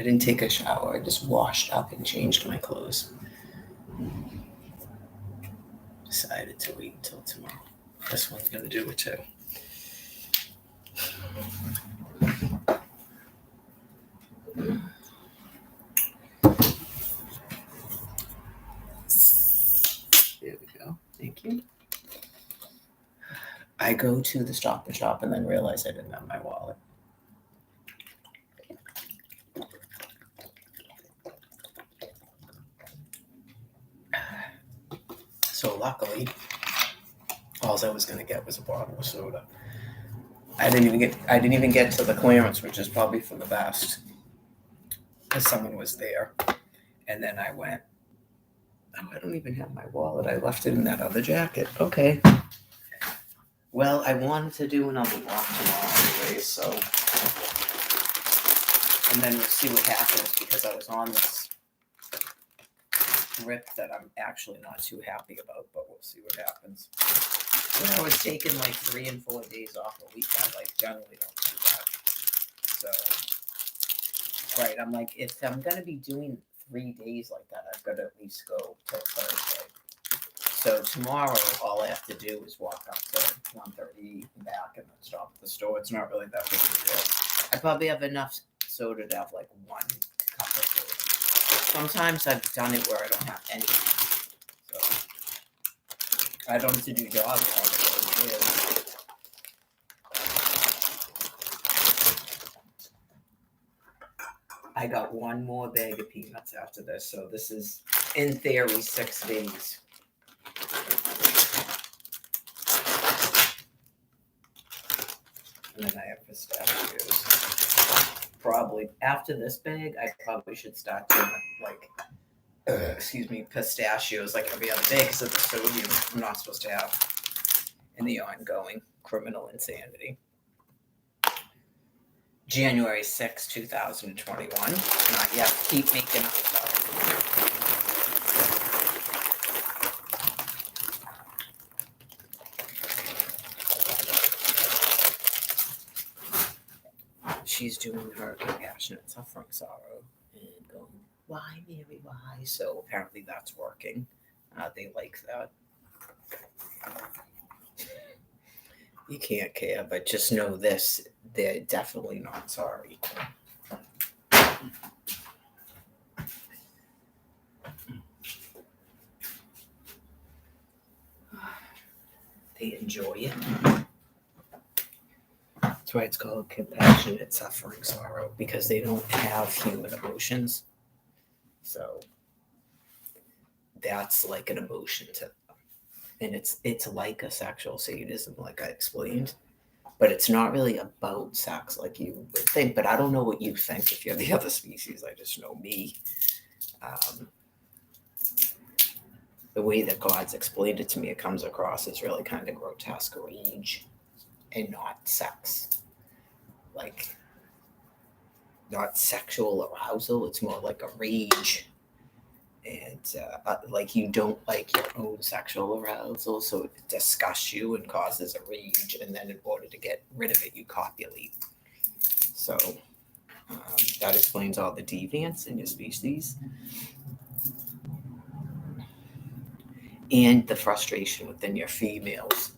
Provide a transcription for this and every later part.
didn't take a shower. I just washed up and changed my clothes. Decided to wait until tomorrow. This one's going to do it too. There we go. Thank you. I go to the Stop and Shop and then realize I didn't have my wallet. So luckily, all I was going to get was a bottle of soda. I didn't even get to the clearance, which is probably for the best, because someone was there. And then I went, oh, I don't even have my wallet. I left it in that other jacket. Okay. Well, I wanted to do another walk tomorrow anyway, so. And then we'll see what happens, because I was on this trip that I'm actually not too happy about, but we'll see what happens. When I was taking like 3 and 4 days off a week, I like generally don't do that. So, right, I'm like, if I'm going to be doing 3 days like that, I've got to at least go till Thursday. So tomorrow, all I have to do is walk up to 1:30 and back and then stop at the store. It's not really that big of a deal. I probably have enough soda to have like 1 cup of soda. Sometimes I've done it where I don't have any. So I don't have to do jogging all the day. I got 1 more bag of peanuts after this. So this is, in theory, 6 days. And then I have pistachios. Probably after this bag, I probably should start doing like, pistachios like every other day because of the sodium I'm not supposed to have in the ongoing criminal insanity. January 6, 2021. Not yet. Keep making up stuff. She's doing her compassionate suffering sorrow and going, why, Mary, why? So apparently that's working. They like that. You can't care, but just know this, they're definitely not sorry. They enjoy it. That's why it's called compassionate suffering sorrow, because they don't have human emotions. So that's like an emotion to them. And it's like a sexual sadism, like I explained. But it's not really about sex like you would think. But I don't know what you think if you're the other species. I just know me. The way that God's explained it to me, it comes across as really kind of grotesque rage and not sex. Like, not sexual arousal. It's more like a rage. And like you don't like your own sexual arousal, so it disgusts you and causes a rage, and then in order to get rid of it, you copulate. So that explains all the deviance in your species and the frustration within your females.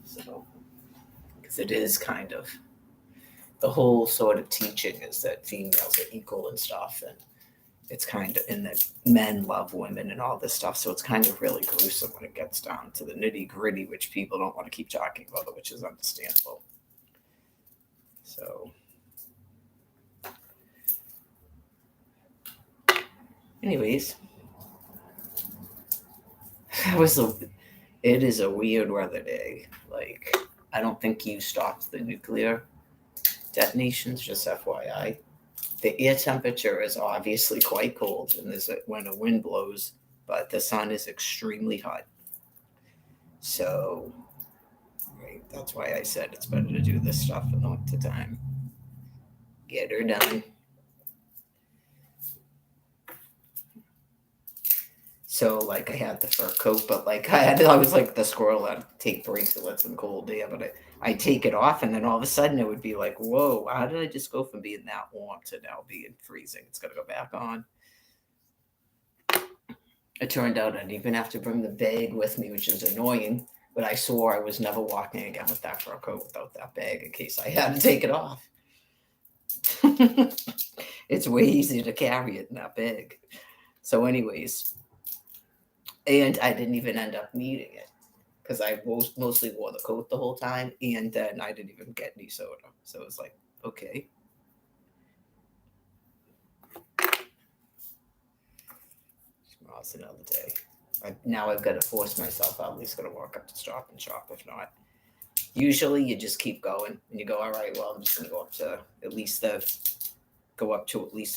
So, because it is kind of the whole sort of teaching is that females are equal and stuff, and it's kind of, and that men love women and all this stuff. So it's kind of really gruesome when it gets down to the nitty gritty, which people don't want to keep talking about it, which is understandable. So anyways, it is a weird weather day. Like, I don't think you stopped the nuclear detonations, just FYI. The air temperature is obviously quite cold, and when a wind blows, but the sun is extremely hot. So, right, that's why I said it's better to do this stuff in the winter time. Get her done. So like I had the fur coat, but like I was like the squirrel. I'd take breaks and let some cold air, but I take it off, and then all of a sudden it would be like, whoa, how did I just go from being that warm to now being freezing? It's gonna go back on. It turned out I didn't even have to bring the bag with me, which is annoying. But I swore I was never walking again with that fur coat without that bag in case I had to take it off. It's way easier to carry it in that bag. So, anyways, and I didn't even end up needing it because I mostly wore the coat the whole time, and then I didn't even get any soda. So it was like, okay. Tomorrow's another day. Now I've got to force myself. I'm at least going to walk up to Stop and Shop. If not, usually you just keep going and you go, all right, well, I'm just going to go up to at least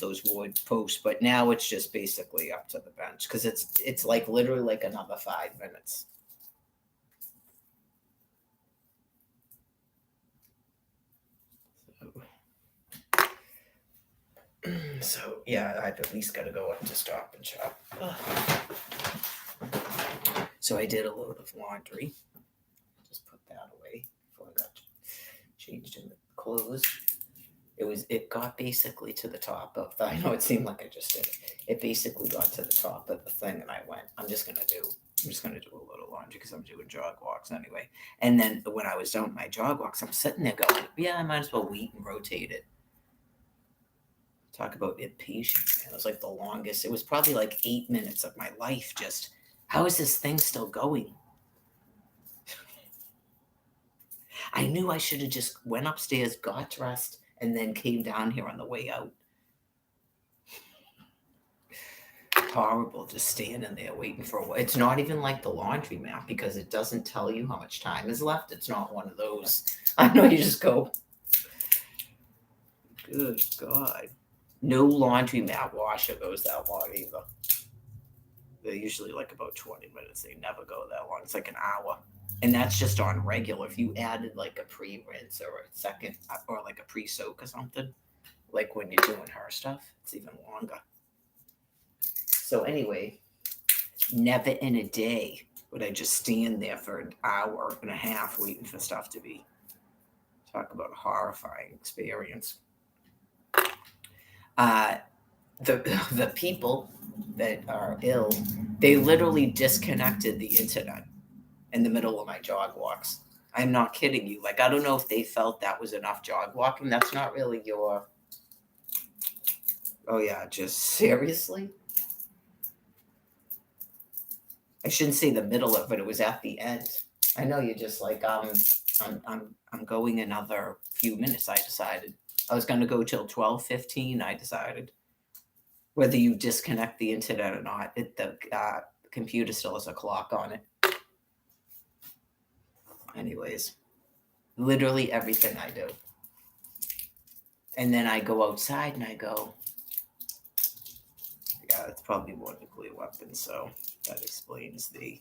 those wood posts. But now it's just basically up to the bench because it's like literally like another 5 minutes. So yeah, I've at least got to go up to Stop and Shop. So I did a load of laundry. Just put that away before I got changed in the clothes. It got basically to the top of the, I know it seemed like I just did it. It basically got to the top of the thing, and I went, I'm just gonna do a little laundry because I'm doing jog walks anyway. And then when I was done with my jog walks, I'm sitting there going, yeah, I might as well wait and rotate it. Talk about impatience, man. It was like the longest. It was probably like 8 minutes of my life. Just how is this thing still going? I knew I should have just went upstairs, got dressed, and then came down here on the way out. Horrible just standing there waiting for a while. It's not even like the laundry mat because it doesn't tell you how much time is left. It's not one of those. I know you just go, good God. No laundry mat washer goes that long either. They're usually like about 20 minutes. They never go that long. It's like an hour. And that's just on regular. If you added like a pre-rinse or a second or like a pre-soak or something, like when you're doing her stuff, it's even longer. So anyway, never in a day would I just stand there for an hour and a half waiting for stuff to be. Talk about a horrifying experience. The people that are ill, they literally disconnected the internet in the middle of my jog walks. I'm not kidding you. Like, I don't know if they felt that was enough jog walking. That's not really your. Oh yeah, just seriously. I shouldn't say the middle of it. It was at the end. I know you're just like I'm going another few minutes. I decided I was going to go till 12:15. I decided whether you disconnect the internet or not. The computer still has a clock on it. Anyways, literally everything I do. And then I go outside and I go, yeah, it's probably more nuclear weapons, so that explains the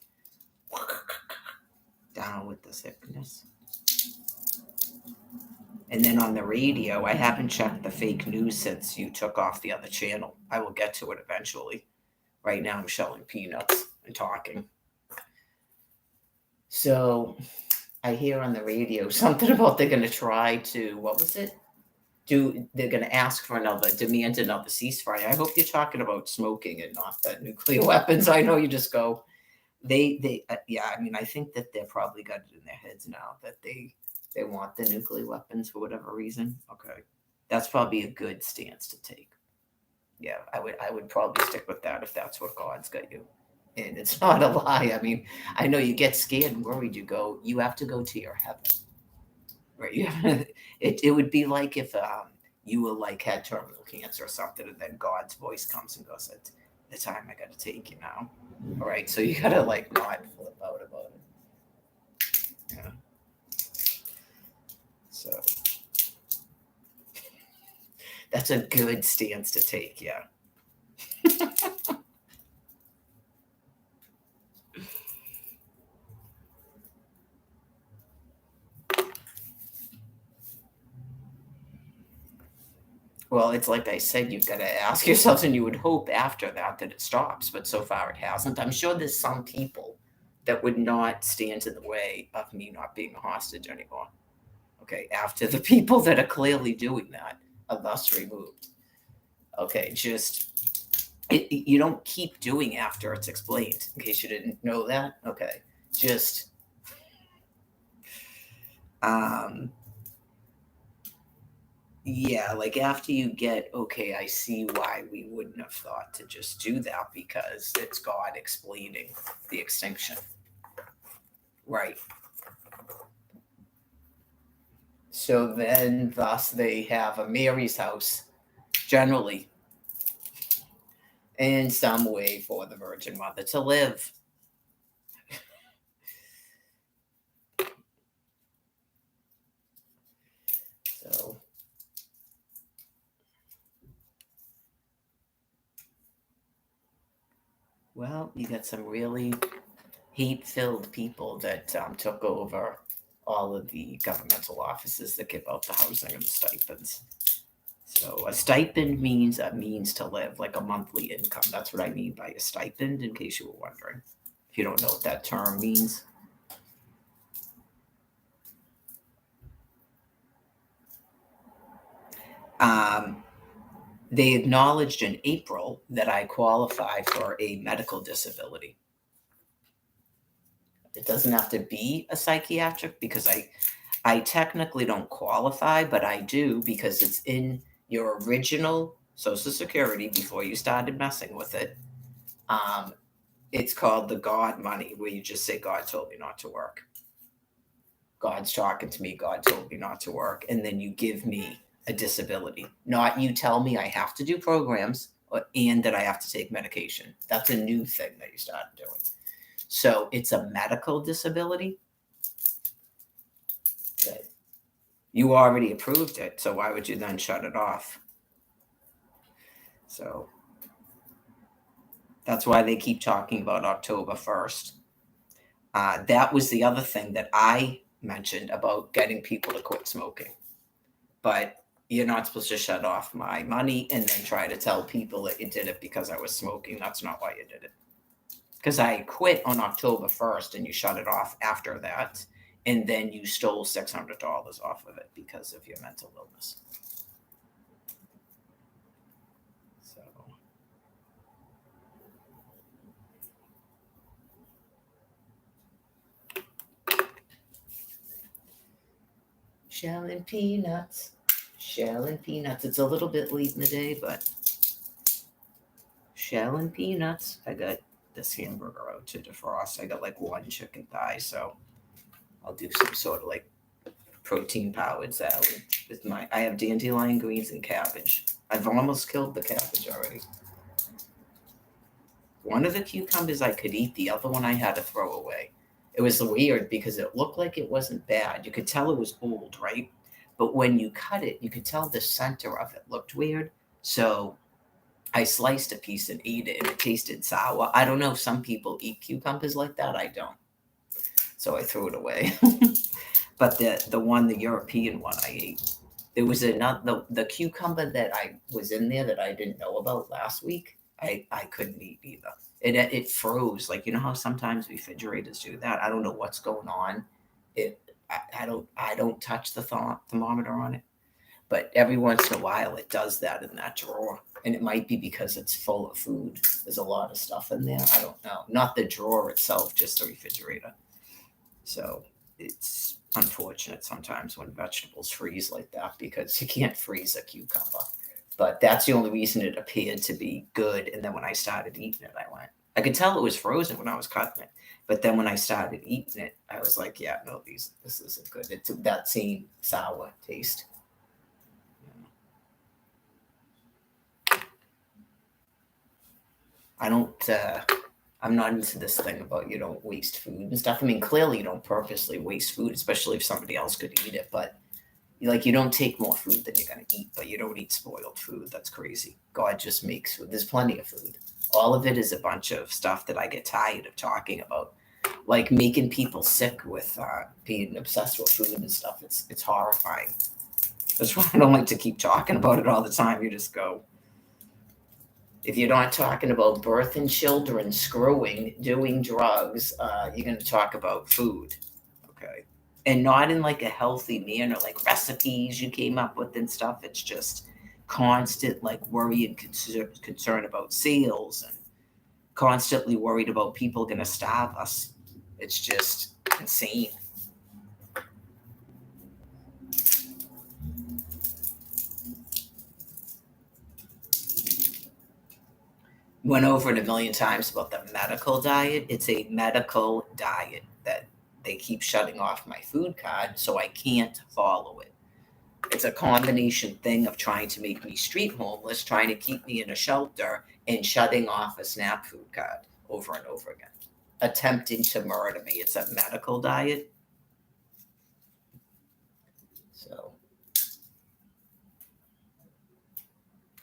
down with the sickness. And then on the radio, I haven't checked the fake news since you took off the other channel. I will get to it eventually. Right now, I'm shelling peanuts and talking. So I hear on the radio something about they're going to try to, what was it? They're going to ask for demand another ceasefire. I hope you're talking about smoking and not the nuclear weapons. I know you just go, yeah, I mean, I think that they're probably got it in their heads now that they want the nuclear weapons for whatever reason. Okay. That's probably a good stance to take. Yeah, I would probably stick with that if that's what God's got you. And it's not a lie. I mean, I know you get scared and worried. You have to go to your heaven. Right? It would be like if you were like had terminal cancer or something, and then God's voice comes and goes, "It's the time I got to take you now." All right, so you gotta like not flip out about it. Yeah. So that's a good stance to take. Yeah. Well, it's like I said, you've got to ask yourselves, and you would hope after that it stops, but so far it hasn't. I'm sure there's some people that would not stand in the way of me not being a hostage anymore. Okay, after the people that are clearly doing that are thus removed. Okay, you don't keep doing after it's explained, in case you didn't know that. Okay, just um, yeah, like after you get, okay, I see why we wouldn't have thought to just do that because it's God explaining the extinction. Right. So then, thus, they have a Mary's house, generally, in some way for the Virgin Mother to live. So, well, you got some really hate-filled people that took over all of the governmental offices that give out the housing and the stipends. So a stipend means a means to live, like a monthly income. That's what I mean by a stipend, in case you were wondering. If you don't know what that term means. Um, they acknowledged in April that I qualify for a medical disability. It doesn't have to be a psychiatric because I technically don't qualify, but I do because it's in your original Social Security before you started messing with it. Um, it's called the God money, where you just say, God told me not to work. God's talking to me. God told me not to work. And then you give me a disability. Not you tell me I have to do programs and that I have to take medication. That's a new thing that you started doing. So it's a medical disability. Good. You already approved it. So why would you then shut it off? So that's why they keep talking about October 1st. That was the other thing that I mentioned about getting people to quit smoking. But you're not supposed to shut off my money and then try to tell people that you did it because I was smoking. That's not why you did it. Because I quit on October 1st and you shut it off after that. And then you stole $600 off of it because of your mental illness. So. Shell and peanuts. Shell and peanuts. It's a little bit late in the day, but shell and peanuts. I got this hamburger out to defrost. I got like one chicken thigh, so I'll do some sort of like protein powered salad with I have dandelion greens and cabbage. I've almost killed the cabbage already. One of the cucumbers I could eat, the other one I had to throw away. It was weird because it looked like it wasn't bad. You could tell it was old, right? But when you cut it, you could tell the center of it looked weird. So I sliced a piece and ate it, and it tasted sour. I don't know. Some people eat cucumbers like that. I don't. So I threw it away. But the European one I ate. There was another the cucumber that I was in there that I didn't know about last week. I couldn't eat either. It froze. Like you know how sometimes refrigerators do that. I don't know what's going on. It I don't touch the thermometer on it, but every once in a while it does that in that drawer. And it might be because it's full of food. There's a lot of stuff in there. I don't know. Not the drawer itself, just the refrigerator. So it's unfortunate sometimes when vegetables freeze like that because you can't freeze a cucumber. But that's the only reason it appeared to be good. And then when I started eating it, I could tell it was frozen when I was cutting it. But then when I started eating it, I was like, yeah, no, this isn't good. It's that same sour taste. I don't. I'm not into this thing about you don't waste food and stuff. I mean, clearly you don't purposely waste food, especially if somebody else could eat it. But like, you don't take more food than you're gonna eat, but you don't eat spoiled food. That's crazy. God just makes food. There's plenty of food. All of it is a bunch of stuff that I get tired of talking about, like making people sick with being obsessed with food and stuff. It's horrifying. That's why I don't like to keep talking about it all the time. You just go, if you're not talking about birthing children, screwing, doing drugs, you're going to talk about food. Okay. And not in like a healthy manner, like recipes you came up with and stuff. It's just constant like worry and concern about sales and constantly worried about people going to starve us. It's just insane. Went over it a million times about the medical diet. It's a medical diet that they keep shutting off my food card, so I can't follow it. It's a combination thing of trying to make me street homeless, trying to keep me in a shelter, and shutting off a SNAP food card over and over again, attempting to murder me. It's a medical diet. So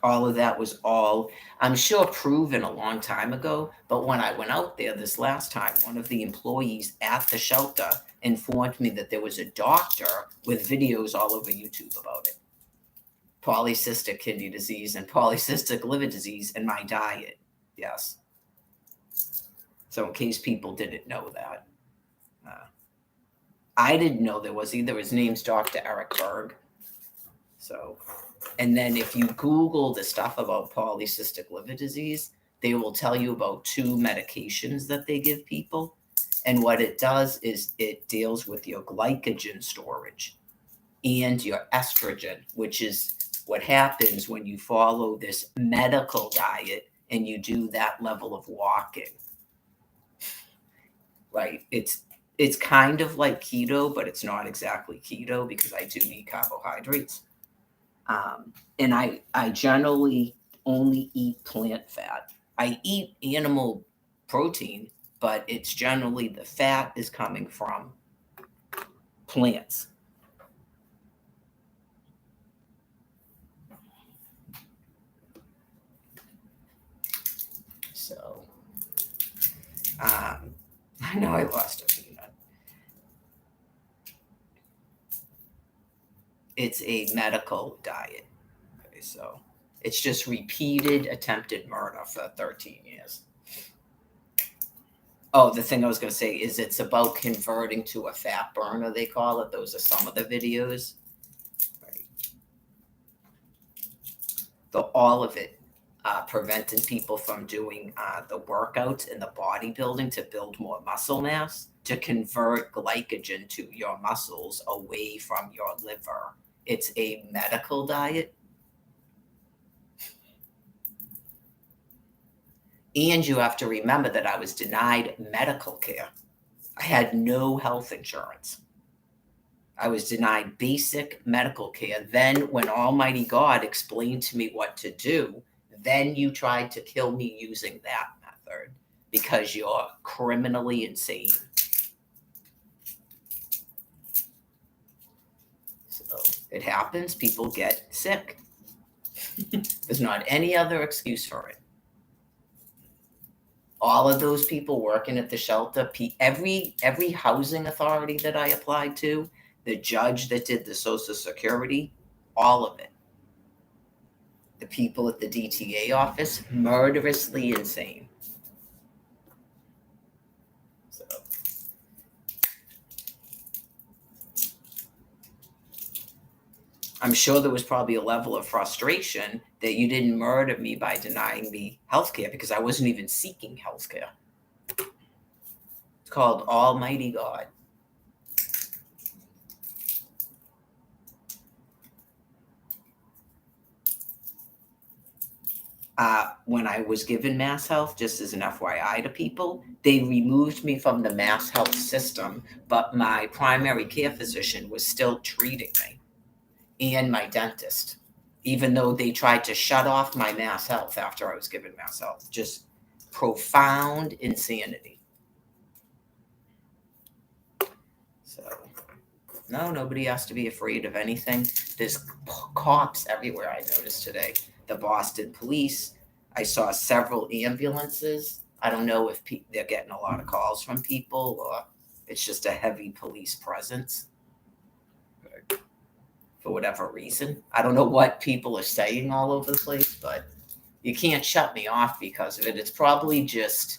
all of that was all, I'm sure, proven a long time ago. But when I went out there this last time, one of the employees at the shelter informed me that there was a doctor with videos all over YouTube about it. Polycystic kidney disease and polycystic liver disease in my diet. Yes. So in case people didn't know that. I didn't know there was either. His name's Dr. Eric Berg. So, and then if you Google the stuff about polycystic liver disease, they will tell you about 2 medications that they give people. And what it does is it deals with your glycogen storage and your estrogen, which is what happens when you follow this medical diet and you do that level of walking. Right? It's kind of like keto, but it's not exactly keto because I do need carbohydrates. And I generally only eat plant fat. I eat animal protein, but it's generally the fat is coming from plants. So, I know I lost a peanut. It's a medical diet. Okay, so it's just repeated attempted murder for 13 years. Oh, the thing I was going to say is it's about converting to a fat burner, they call it. Those are some of the videos. Right. All of it preventing people from doing the workouts and the bodybuilding to build more muscle mass, to convert glycogen to your muscles away from your liver. It's a medical diet. And you have to remember that I was denied medical care. I had no health insurance. I was denied basic medical care. Then, when Almighty God explained to me what to do, then you tried to kill me using that method because you're criminally insane. So it happens. People get sick. There's not any other excuse for it. All of those people working at the shelter, every housing authority that I applied to, the judge that did the Social Security, all of it. The people at the DTA office, murderously insane. So, I'm sure there was probably a level of frustration that you didn't murder me by denying me health care because I wasn't even seeking health care. It's called Almighty God. When I was given Mass Health, just as an FYI to people, they removed me from the Mass Health system, but my primary care physician was still treating me and my dentist, even though they tried to shut off my Mass Health after I was given Mass Health. Just profound insanity. So, no, nobody has to be afraid of anything. There's cops everywhere, I noticed today. The Boston police. I saw several ambulances. I don't know if they're getting a lot of calls from people or it's just a heavy police presence. for whatever reason. I don't know what people are saying all over the place, but you can't shut me off because of it. It's probably just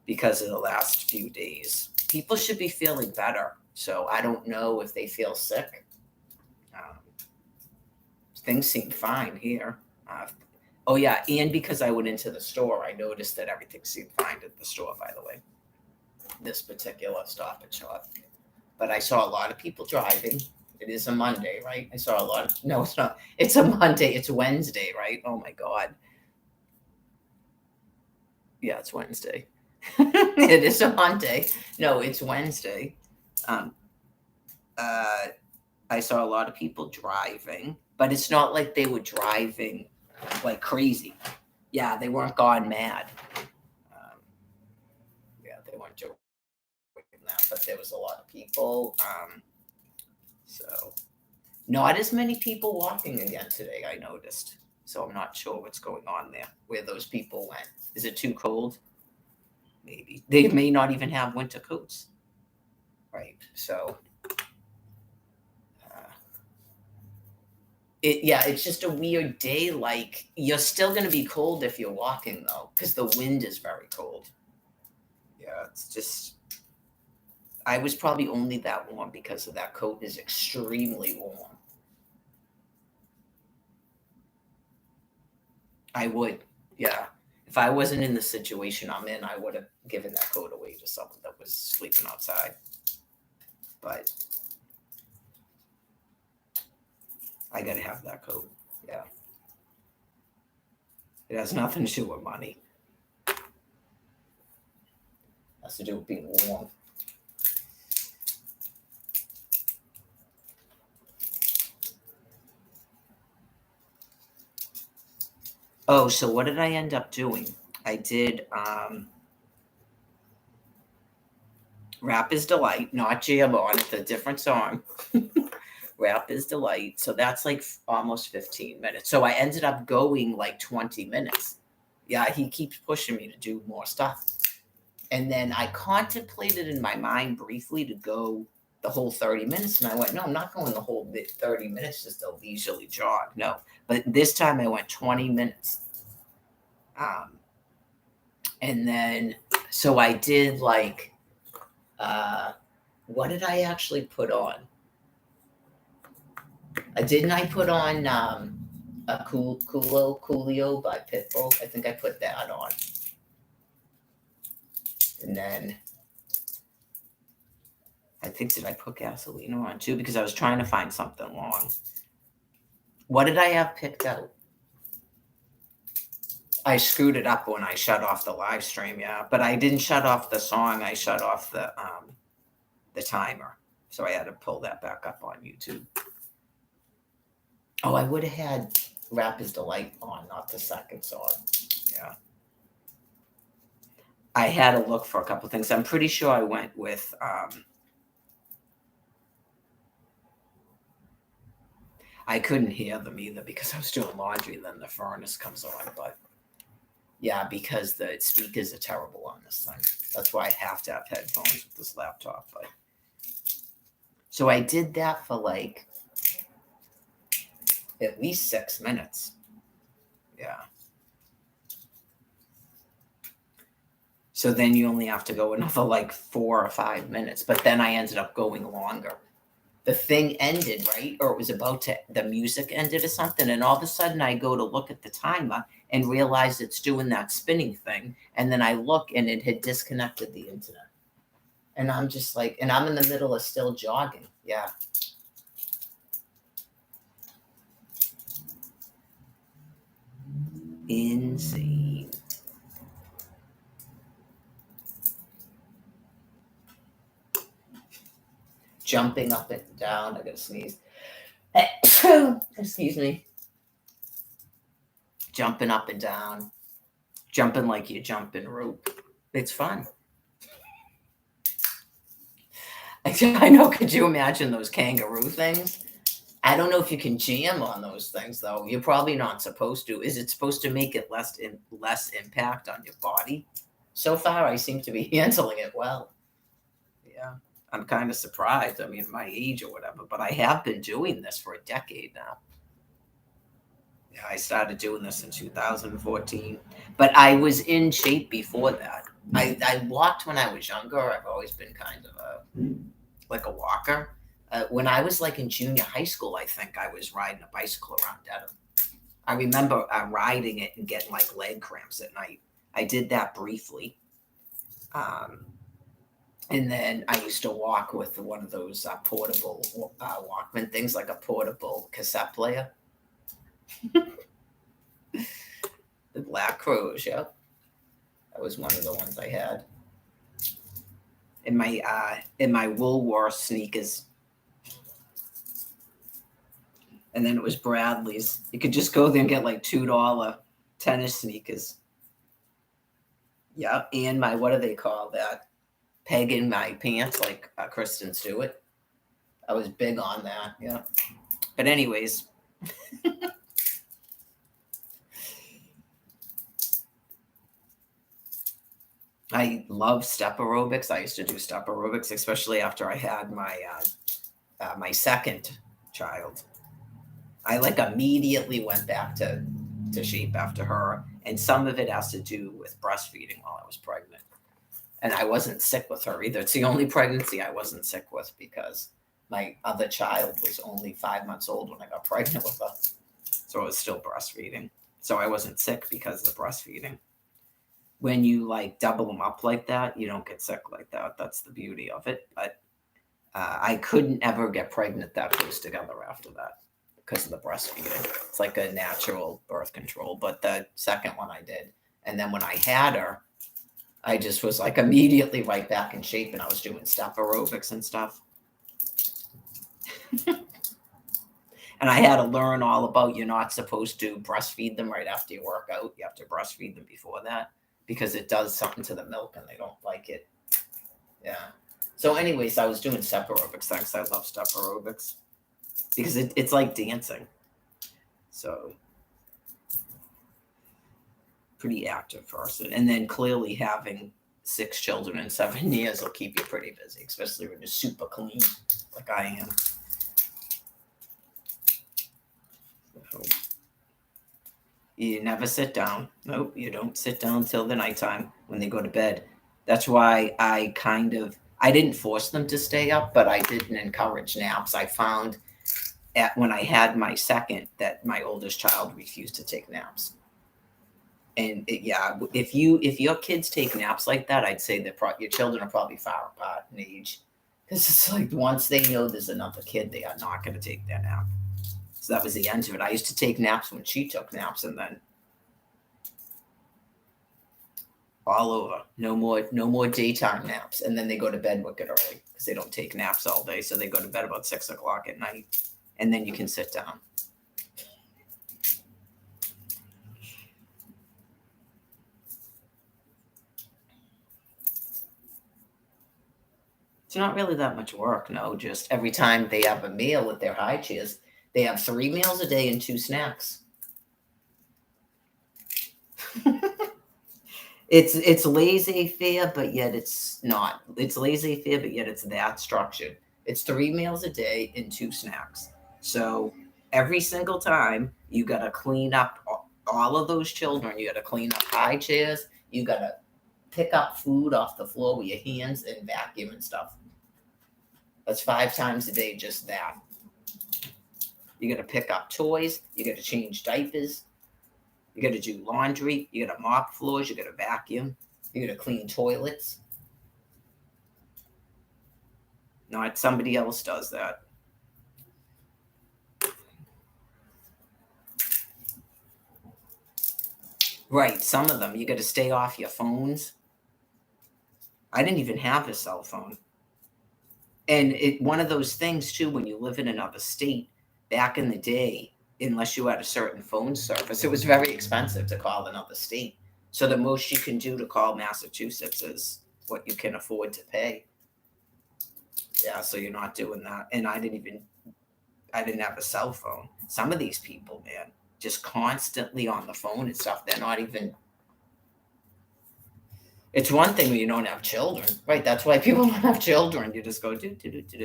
because of the last few days. People should be feeling better. So I don't know if they feel sick. Things seem fine here. Oh, yeah. And because I went into the store, I noticed that everything seemed fine at the store, by the way. This particular Stop and Shop. But I saw a lot of people driving. It is a Monday, right? I saw a lot of, no, it's not. It's a Monday. It's Wednesday, right? Oh my God. Yeah, it's Wednesday. It is a Monday. No, it's Wednesday. I saw a lot of people driving, but it's not like they were driving like crazy. Yeah, they weren't gone mad. Yeah, they weren't doing that, but there was a lot of people. So not as many people walking again today, I noticed. So I'm not sure what's going on there, where those people went. Is it too cold? Maybe. They may not even have winter coats. Right. So it's just a weird day. Like, you're still going to be cold if you're walking, though, because the wind is very cold. Yeah, it's just, I was probably only that warm because of that coat is extremely warm. I would, yeah. If I wasn't in the situation I'm in, I would have given that coat away to someone that was sleeping outside. But I got to have that coat. Yeah. It has nothing to do with money. It has to do with being warm. Oh, so what did I end up doing? I did Rap is Delight, not Jam On. It's a different song. Rap is Delight. So that's like almost 15 minutes. So I ended up going like 20 minutes. Yeah, he keeps pushing me to do more stuff. And then I contemplated in my mind briefly to go the whole 30 minutes. And I went, no, I'm not going the whole 30 minutes just to leisurely jog. No. But this time I went 20 minutes. And then, so I did like, what did I actually put on? Didn't I put on a Coolio by Pitbull? I think I put that on. And then I think, did I put Gasolina on too? Because I was trying to find something long. What did I have picked out? I screwed it up when I shut off the live stream, yeah. But I didn't shut off the song. I shut off the timer. So I had to pull that back up on YouTube. Oh, I would have had Rap is Delight on, not the second song. Yeah. I had to look for a couple things. I'm pretty sure I went with I couldn't hear them either because I was doing laundry. Then the furnace comes on. But yeah, because the speakers are terrible on this thing. That's why I have to have headphones with this laptop. But so I did that for like at least 6 minutes. Yeah. So then you only have to go another like 4 or 5 minutes. But then I ended up going longer. The thing ended, right? Or it was about to, the music ended or something. And all of a sudden I go to look at the timer and realize it's doing that spinning thing. And then I look and it had disconnected the internet. And I'm just like, and I'm in the middle of still jogging. Yeah. Insane. Jumping up and down. I gotta sneeze. Excuse me. Jumping up and down. Jumping like you jump in rope. It's fun. I know. Could you imagine those kangaroo things? I don't know if you can jam on those things, though. You're probably not supposed to. Is it supposed to make it less impact on your body? So far, I seem to be handling it well. Yeah. I'm kind of surprised. I mean, my age or whatever, but I have been doing this for a decade now. Yeah, I started doing this in 2014, but I was in shape before that. I walked when I was younger. I've always been kind of like a walker. When I was like in junior high school, I think I was riding a bicycle around Dedham. I remember riding it and getting like leg cramps at night. I did that briefly. And then I used to walk with one of those portable Walkman things, like a portable cassette player. The Black Crows, yeah. That was one of the ones I had. In my Woolworth sneakers. And then it was Bradley's. You could just go there and get like $2 tennis sneakers. Yeah, and my, what do they call that? Peg in my pants, like Kristen Stewart. I was big on that, yeah. But anyways, I love step aerobics. I used to do step aerobics, especially after I had my second child. I like immediately went back to shape after her, and some of it has to do with breastfeeding while I was pregnant. And I wasn't sick with her either. It's the only pregnancy I wasn't sick with because my other child was only 5 months old when I got pregnant with her. So I was still breastfeeding. So I wasn't sick because of the breastfeeding. When you like double them up like that, you don't get sick like that. That's the beauty of it. But I couldn't ever get pregnant that close together after that because of the breastfeeding. It's like a natural birth control. But the second one I did. And then when I had her, I just was like immediately right back in shape, and I was doing step aerobics and stuff. And I had to learn all about you're not supposed to breastfeed them right after you work out. You have to breastfeed them before that because it does something to the milk and they don't like it. Yeah. So anyways, I was doing step aerobics. Thanks. I love step aerobics because it's like dancing. So pretty active person. And then clearly having 6 children in 7 years will keep you pretty busy, especially when you're super clean like I am. So, you never sit down. Nope, you don't sit down till the nighttime when they go to bed. That's why I didn't force them to stay up, but I didn't encourage naps. I found when I had my second that my oldest child refused to take naps. And if your kids take naps like that, I'd say that your children are probably far apart in age, because it's like once they know there's another kid, they are not going to take their nap. So that was the end of it. I used to take naps when she took naps, and then all over. No more daytime naps, and then they go to bed wicked early because they don't take naps all day. So they go to bed about 6 o'clock at night, and then you can sit down. It's not really that much work, no. Just every time they have a meal with their high chairs, they have 3 meals a day and 2 snacks. It's laissez-faire, but yet it's not. It's laissez-faire, but yet it's that structured. It's 3 meals a day and 2 snacks. So every single time you got to clean up all of those children. You got to clean up high chairs. You got to pick up food off the floor with your hands and vacuum and stuff. That's 5 times a day, just that. You got to pick up toys. You got to change diapers. You got to do laundry. You got to mop floors. You got to vacuum. You got to clean toilets. Not somebody else does that. Right. Some of them, you got to stay off your phones. I didn't even have a cell phone. And one of those things, too, when you live in another state, back in the day, unless you had a certain phone service, it was very expensive to call another state. So the most you can do to call Massachusetts is what you can afford to pay. Yeah, so you're not doing that. And I didn't have a cell phone. Some of these people, man, just constantly on the phone and stuff. They're not even. It's one thing when you don't have children, right? That's why people don't have children. You just go do,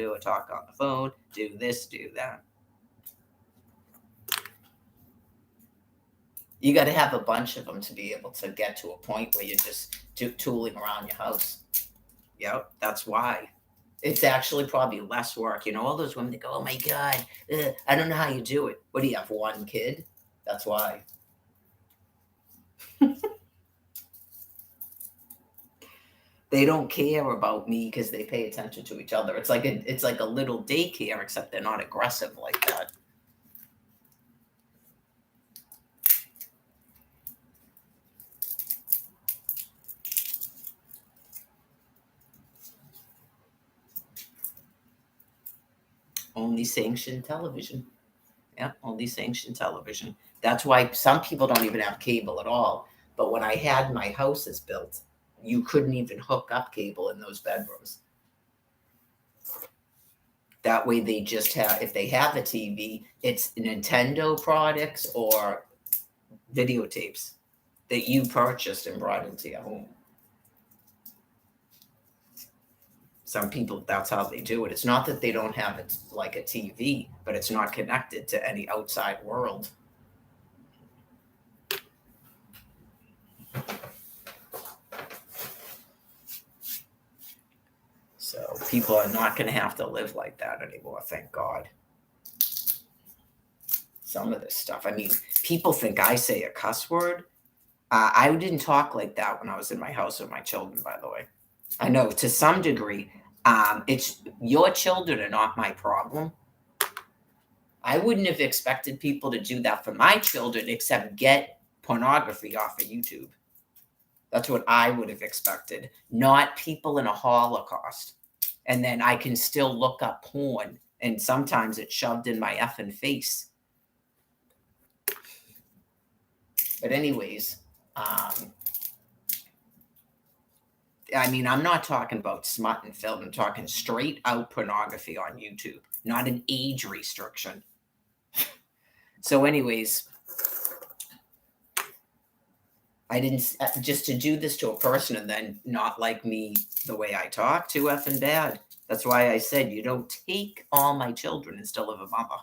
or talk on the phone, do this, do that. You got to have a bunch of them to be able to get to a point where you're just tooling around your house. Yep, that's why. It's actually probably less work. You know, all those women that go, oh my God, I don't know how you do it. What do you have, one kid? That's why. They don't care about me because they pay attention to each other. It's like a little daycare, except they're not aggressive like that. Only sanctioned television. Yeah, only sanctioned television. That's why some people don't even have cable at all. But when I had my houses built, you couldn't even hook up cable in those bedrooms. That way they just have, if they have a TV, it's Nintendo products or videotapes that you purchased and brought into your home. Some people, that's how they do it. It's not that they don't have it like a TV, but it's not connected to any outside world. So people are not going to have to live like that anymore, thank God. Some of this stuff, I mean, people think I say a cuss word. I didn't talk like that when I was in my house with my children, by the way. I know to some degree, it's your children are not my problem. I wouldn't have expected people to do that for my children except get pornography off of YouTube. That's what I would have expected, not people in a Holocaust. And then I can still look up porn, and sometimes it's shoved in my effing face. But anyways, I mean, I'm not talking about smut and film. I'm talking straight out pornography on YouTube, not an age restriction. So anyways, I didn't, just to do this to a person and then not like me the way I talk, too effing bad. That's why I said, you don't take all my children and still have a mother.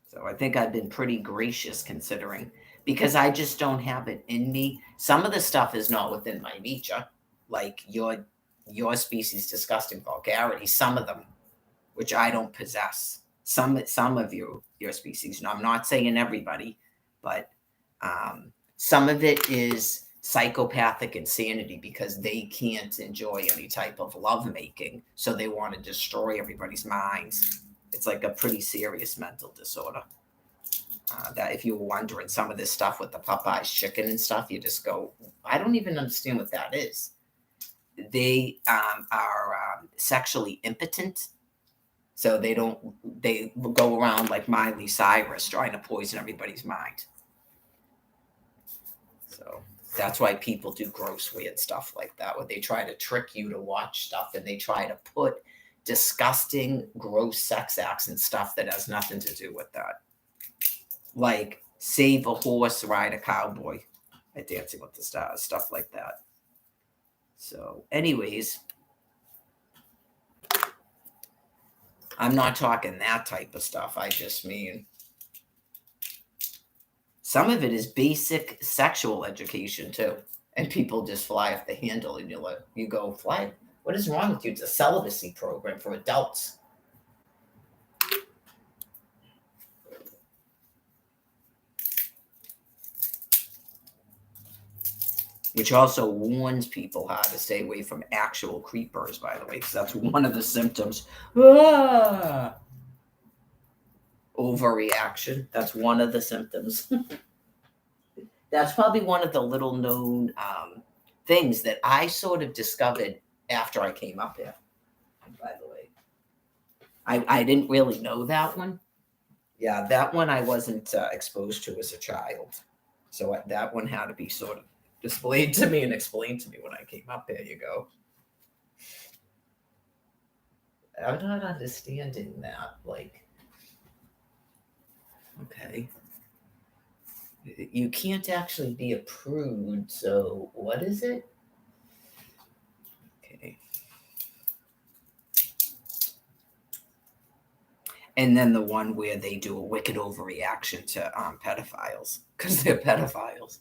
So I think I've been pretty gracious considering, because I just don't have it in me. Some of the stuff is not within my nature, like your species disgusting vulgarity. Some of them, which I don't possess. Some of your species. I'm not saying everybody, but some of it is psychopathic insanity because they can't enjoy any type of lovemaking, so they want to destroy everybody's minds. It's like a pretty serious mental disorder. That if you were wondering, some of this stuff with the Popeyes chicken and stuff, you just go, I don't even understand what that is. They are sexually impotent, so they go around like Miley Cyrus trying to poison everybody's mind. So that's why people do gross, weird stuff like that, where they try to trick you to watch stuff and they try to put disgusting, gross sex acts and stuff that has nothing to do with that. Like save a horse, ride a cowboy at Dancing with the Stars, stuff like that. So, anyways, I'm not talking that type of stuff. I just mean some of it is basic sexual education too. And people just fly off the handle and you go, fly. What is wrong with you? It's a celibacy program for adults. Which also warns people how to stay away from actual creepers, by the way, because that's one of the symptoms. Overreaction. That's one of the symptoms. That's probably one of the little known things that I sort of discovered after I came up here, by the way. I didn't really know that one. Yeah, that one I wasn't exposed to as a child. So that one had to be sort of displayed to me and explained to me when I came up. There you go. I'm not understanding that. Like, okay. You can't actually be approved. So what is it? Okay. And then the one where they do a wicked overreaction to pedophiles because they're pedophiles.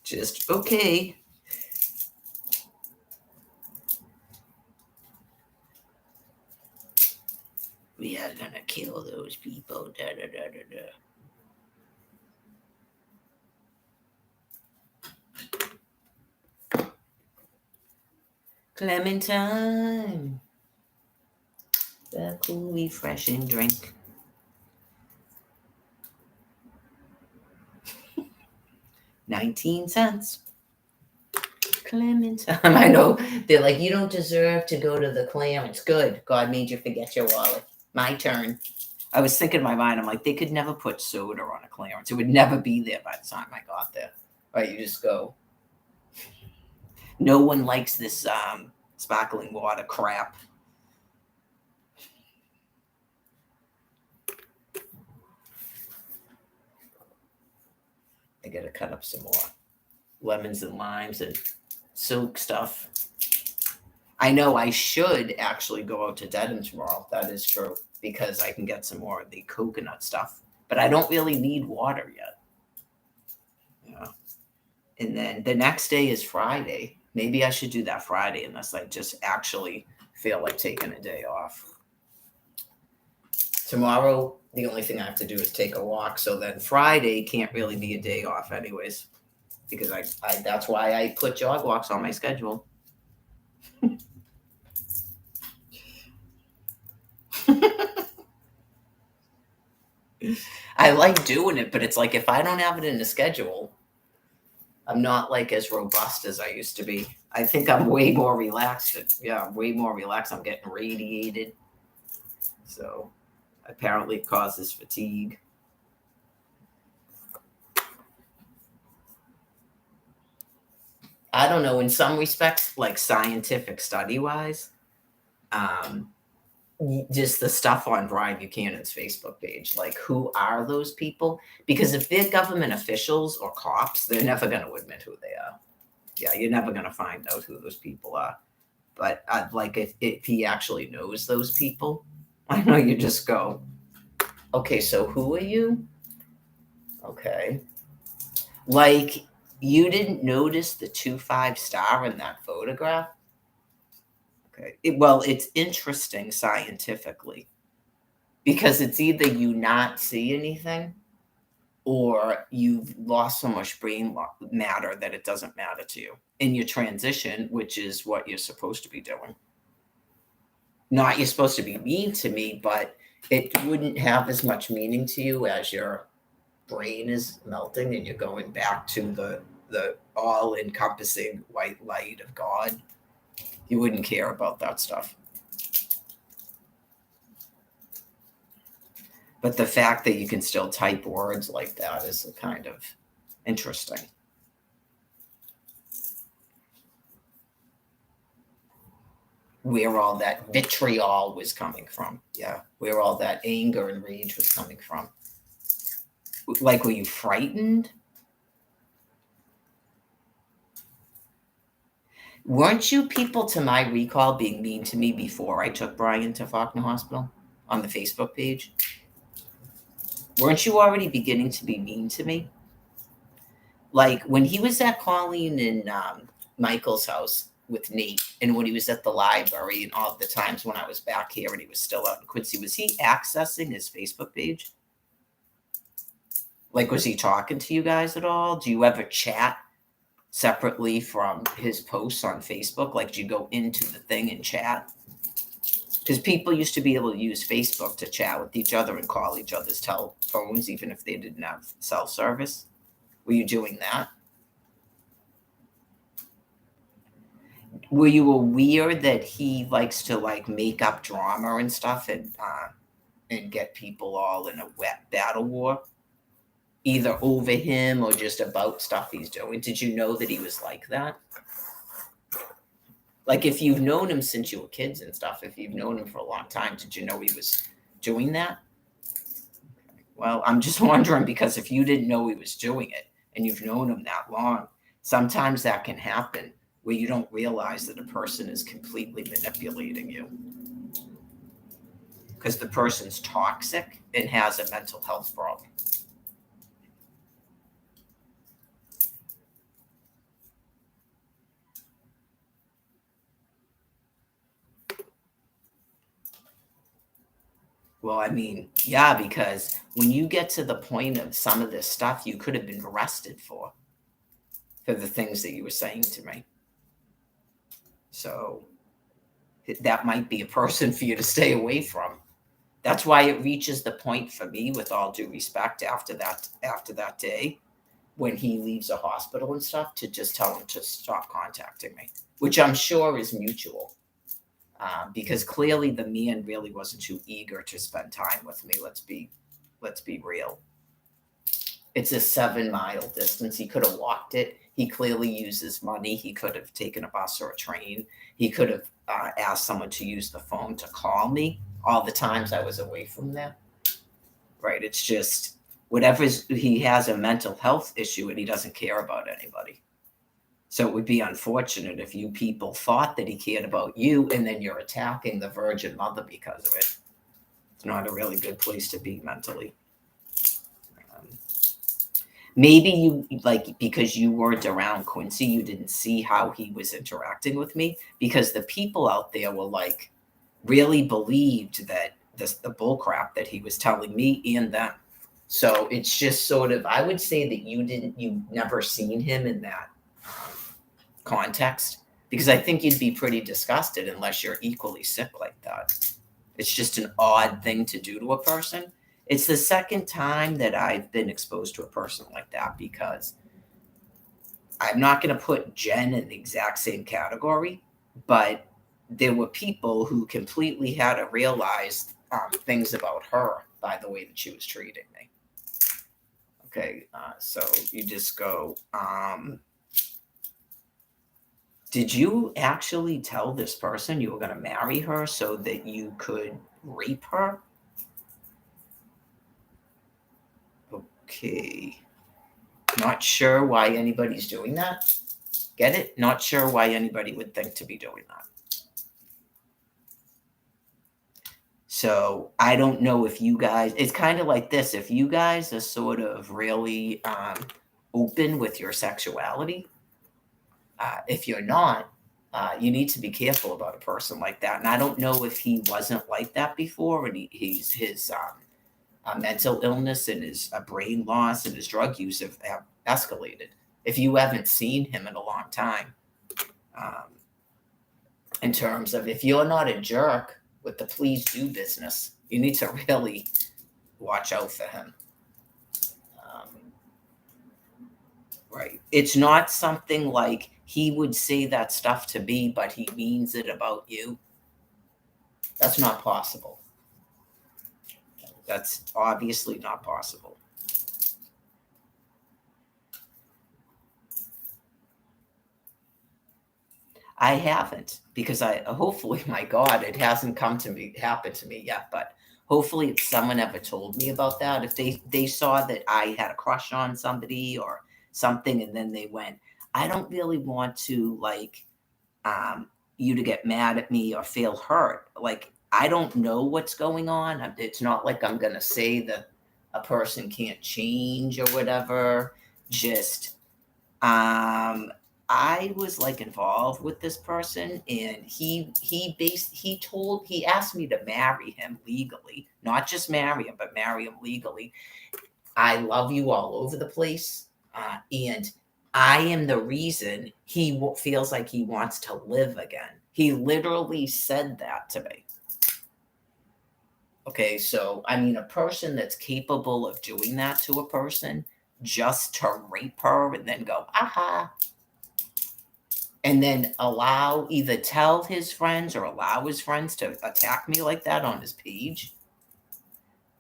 Just okay. We are gonna kill those people. Da, da, da, da, da. Clementine. The cool, refreshing drink. 19 cents. Clementine. I know. They're like, you don't deserve to go to the Clarence. Good. God made you forget your wallet. My turn. I was thinking in my mind, I'm like, they could never put soda on a Clarence. It would never be there by the time I got there. Right? You just go. No one likes this sparkling water crap. I gotta cut up some more lemons and limes and silk stuff. I know I should actually go out to Dedham tomorrow. That is true, because I can get some more of the coconut stuff. But I don't really need water yet. Yeah. And then the next day is Friday. Maybe I should do that Friday unless I just actually feel like taking a day off. Tomorrow, the only thing I have to do is take a walk. So then Friday can't really be a day off anyways, because I that's why I put jog walks on my schedule. I like doing it, but it's like if I don't have it in the schedule, I'm not like as robust as I used to be. I think I'm way more relaxed. Yeah, I'm way more relaxed. I'm getting radiated. So apparently it causes fatigue. I don't know, in some respects, like scientific study wise, just the stuff on Brian Buchanan's Facebook page, like who are those people? Because if they're government officials or cops, they're never going to admit who they are. Yeah, you're never going to find out who those people are. But like if he actually knows those people, I know you just go, okay, so who are you? Okay. Like you didn't notice the 2 5-star in that photograph? Okay. Well, it's interesting scientifically because it's either you not see anything or you've lost so much brain matter that it doesn't matter to you in your transition, which is what you're supposed to be doing. Not you're supposed to be mean to me, but it wouldn't have as much meaning to you as your brain is melting and you're going back to the all-encompassing white light of God. You wouldn't care about that stuff. But the fact that you can still type words like that is kind of interesting. Where all that vitriol was coming from. Yeah. Where all that anger and rage was coming from. Like, were you frightened? Weren't you people, to my recall, being mean to me before I took Brian to Faulkner Hospital on the Facebook page? Weren't you already beginning to be mean to me? Like when he was at Colleen and Michael's house with Nate, and when he was at the library, and all the times when I was back here and he was still out in Quincy, was he accessing his Facebook page? Like, was he talking to you guys at all? Do you ever chat separately from his posts on Facebook? Like, do you go into the thing and chat? Because people used to be able to use Facebook to chat with each other and call each other's telephones, even if they didn't have cell service. Were you doing that? Were you aware that he likes to like make up drama and stuff and get people all in a wet battle war, either over him or just about stuff he's doing? Did you know that he was like that? Like if you've known him since you were kids and stuff, if you've known him for a long time, did you know he was doing that? Well, I'm just wondering because if you didn't know he was doing it and you've known him that long, sometimes that can happen where you don't realize that a person is completely manipulating you because the person's toxic and has a mental health problem. Well, I mean, yeah, because when you get to the point of some of this stuff, you could have been arrested for the things that you were saying to me. So that might be a person for you to stay away from. That's why it reaches the point for me, with all due respect, after that day, when he leaves a hospital and stuff, to just tell him to stop contacting me, which I'm sure is mutual. Because clearly the man really wasn't too eager to spend time with me. Let's be real. It's a 7 mile distance. He could have walked it. He clearly uses money. He could have taken a bus or a train. He could have asked someone to use the phone to call me all the times I was away from there. Right? It's just whatever. He has a mental health issue and he doesn't care about anybody. So it would be unfortunate if you people thought that he cared about you and then you're attacking the Virgin Mother because of it. It's not a really good place to be mentally. Maybe you, like, because you weren't around Quincy, you didn't see how he was interacting with me, because the people out there were like really believed that the bull crap that he was telling me and them. So it's just sort of, I would say that you never seen him in that context, because I think you'd be pretty disgusted unless you're equally sick like that. It's just an odd thing to do to a person. It's the second time that I've been exposed to a person like that, because I'm not going to put Jen in the exact same category, but there were people who completely had to realize things about her by the way that she was treating me. Okay, so you just go, did you actually tell this person you were going to marry her so that you could rape her? Okay. Not sure why anybody's doing that. Get it? Not sure why anybody would think to be doing that. So I don't know if you guys, it's kind of like this. If you guys are sort of really open with your sexuality, if you're not, you need to be careful about a person like that. And I don't know if he wasn't like that before, and his mental illness and his brain loss and his drug use have escalated. If you haven't seen him in a long time, in terms of, if you're not a jerk with the please do business, you need to really watch out for him. Right. It's not something like he would say that stuff to me, but he means it about you. That's not possible. That's obviously not possible. I haven't, because hopefully, my God, it hasn't happened to me yet, but hopefully if someone ever told me about that, if they saw that I had a crush on somebody or something, and then they went, I don't really want to, like, you to get mad at me or feel hurt. Like, I don't know what's going on. It's not like I'm going to say that a person can't change or whatever. Just, I was like involved with this person, and he asked me to marry him legally, not just marry him, but marry him legally. I love you all over the place, and I am the reason he feels like he wants to live again. He literally said that to me. Okay, so I mean, a person that's capable of doing that to a person just to rape her and then go, aha, and then either tell his friends or allow his friends to attack me like that on his page.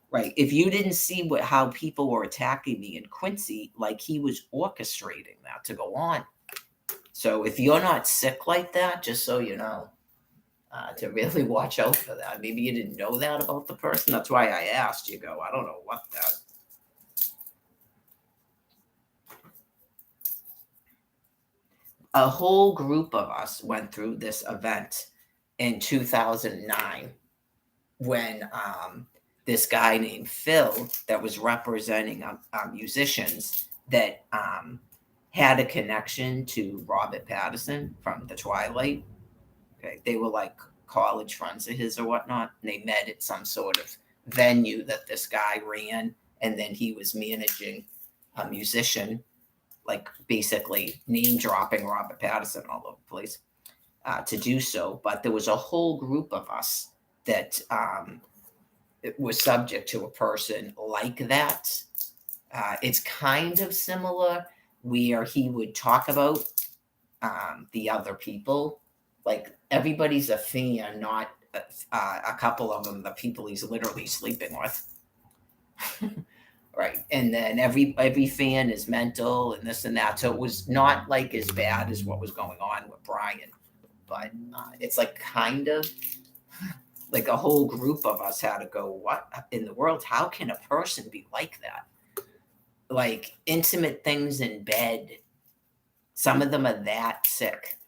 Right. If you didn't see how people were attacking me in Quincy, like, he was orchestrating that to go on. So if you're not sick like that, just so you know, to really watch out for that. Maybe you didn't know that about the person. That's why I asked. You go, I don't know what that a whole group of us went through this event in 2009 when this guy named Phil that was representing musicians that had a connection to Robert Pattinson from the Twilight. Okay, they were like college friends of his or whatnot, and they met at some sort of venue that this guy ran, and then he was managing a musician, like basically name dropping Robert Pattinson all over the place to do so. But there was a whole group of us that was subject to a person like that. It's kind of similar where he would talk about the other people. Like everybody's a fan, not a couple of them, the people he's literally sleeping with. Right. And then every fan is mental and this and that. So it was not like as bad as what was going on with Brian, but it's like kind of like a whole group of us had to go, what in the world? How can a person be like that? Like intimate things in bed. Some of them are that sick.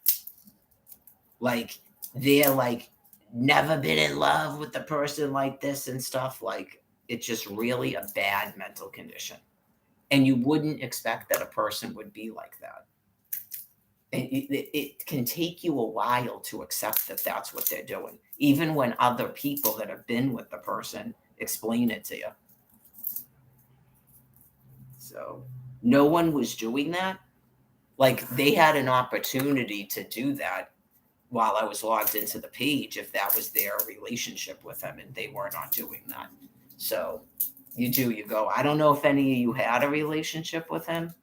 Like they're like never been in love with a person like this and stuff. Like it's just really a bad mental condition. And you wouldn't expect that a person would be like that. And it can take you a while to accept that that's what they're doing, even when other people that have been with the person explain it to you. So no one was doing that. Like they had an opportunity to do that while I was logged into the page if that was their relationship with him, and they were not doing that. So you go. I don't know if any of you had a relationship with him.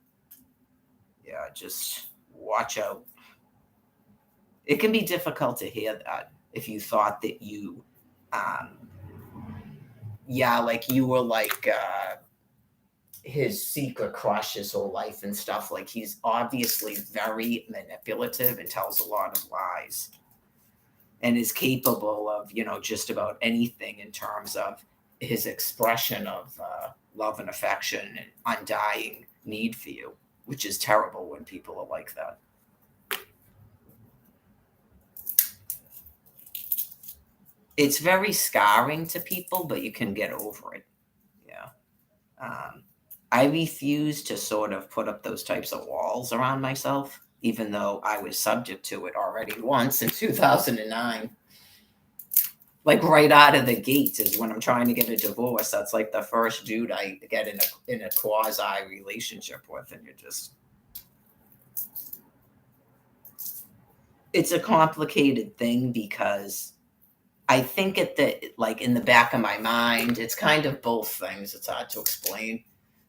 Yeah, just watch out. It can be difficult to hear that if you thought that you, like you were like his secret crush his whole life and stuff. Like he's obviously very manipulative and tells a lot of lies and is capable of, just about anything in terms of his expression of love and affection and undying need for you, which is terrible when people are like that. It's very scarring to people, but you can get over it. Yeah. I refuse to sort of put up those types of walls around myself, even though I was subject to it already once in 2009. Like right out of the gate is when I'm trying to get a divorce. That's like the first dude I get in a quasi relationship with, and it's a complicated thing because I think in the back of my mind, it's kind of both things. It's hard to explain,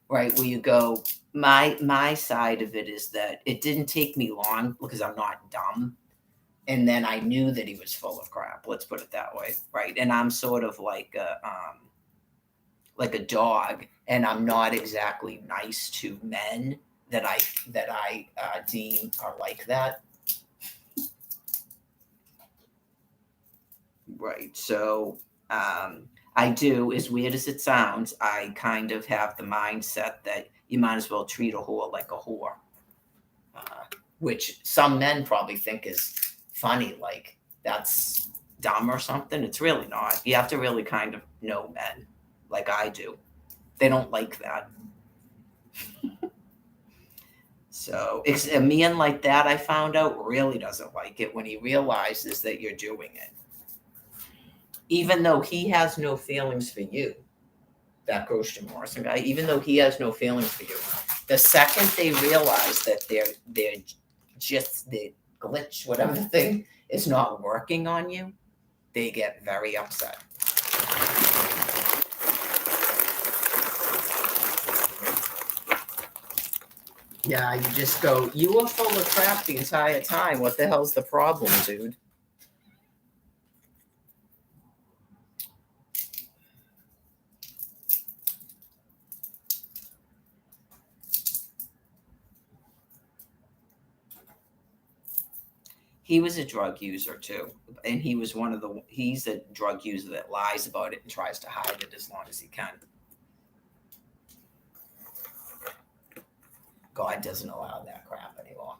right? Where you go, my side of it is that it didn't take me long because I'm not dumb. And then I knew that he was full of crap. Let's put it that way, right? And I'm sort of like a dog, and I'm not exactly nice to men that I deem are like that. Right. So I do, as weird as it sounds, I kind of have the mindset that you might as well treat a whore like a whore, which some men probably think is funny, like that's dumb or something. It's really not. You have to really kind of know men like I do. They don't like that. So it's a man like that I found out really doesn't like it when he realizes that you're doing it. Even though he has no feelings for you, that Christian Morrison guy, even though he has no feelings for you, the second they realize that they're just the glitch, whatever the thing is not working on you, they get very upset. Yeah, you just go, you were full of crap the entire time. What the hell's the problem, dude? He was a drug user too, and he's a drug user that lies about it and tries to hide it as long as he can. God doesn't allow that crap anymore.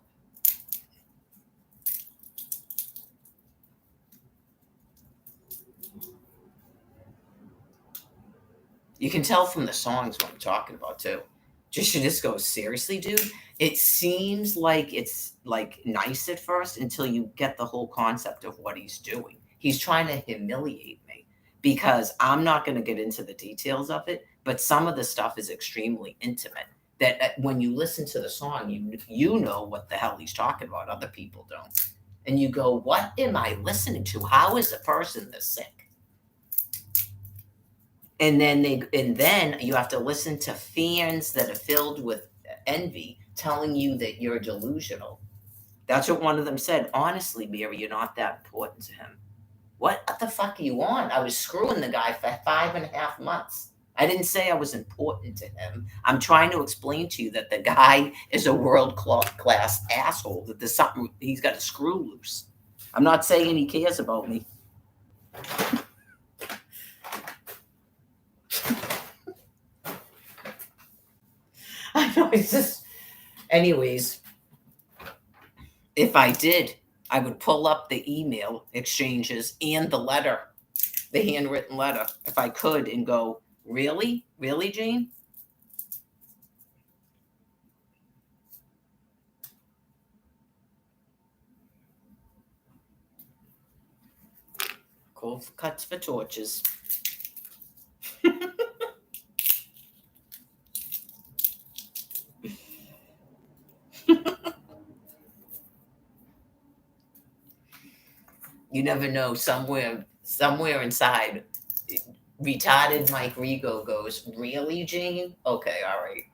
You can tell from the songs what I'm talking about too. You just go, seriously, dude. It seems like it's like nice at first until you get the whole concept of what he's doing. He's trying to humiliate me because I'm not going to get into the details of it, but some of the stuff is extremely intimate. That when you listen to the song, you know what the hell he's talking about. Other people don't, and you go, "What am I listening to? How is a person this sick?" And then you have to listen to fans that are filled with envy telling you that you're delusional. That's what one of them said. Honestly, Mary, you're not that important to him. What the fuck are you on? I was screwing the guy for 5.5 months. I didn't say I was important to him. I'm trying to explain to you that the guy is a world class asshole, that there's something, he's got a screw loose. I'm not saying he cares about me. I know, it's just, anyways, if I did, I would pull up the email exchanges and the letter, the handwritten letter, if I could, and go, really? Really, Jane? Cold cuts for torches. You never know. Somewhere inside, retarded Mike Rigo goes, "Really, Jane? Okay, all right."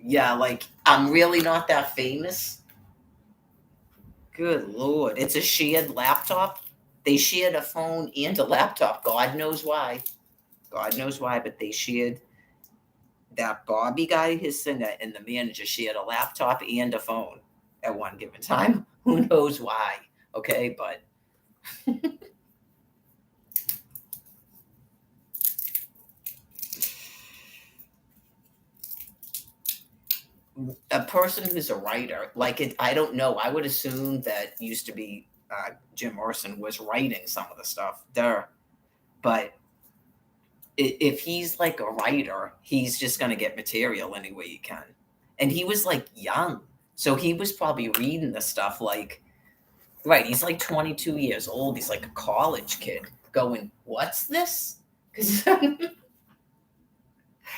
Yeah, like I'm really not that famous. Good lord, it's a shared laptop. They shared a phone and a laptop. God knows why. God knows why, but they shared that Bobby guy, his singer, and the manager shared a laptop and a phone at one given time. Who knows why? Okay, but a person who's a writer, like it, I don't know. I would assume that used to be Jim Morrison was writing some of the stuff there, but if he's like a writer, he's just going to get material any way he can. And he was like young, so he was probably reading the stuff like, right. He's like 22 years old. He's like a college kid going, "What's this?" 'Cause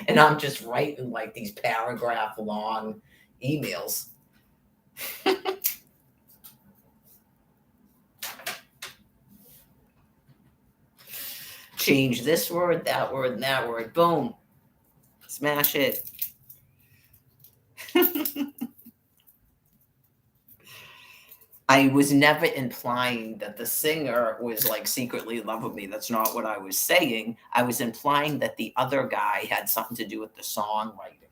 and I'm just writing like these paragraph long emails. Change this word, that word, and that word. Boom. Smash it. I was never implying that the singer was like secretly in love with me. That's not what I was saying. I was implying that the other guy had something to do with the songwriting.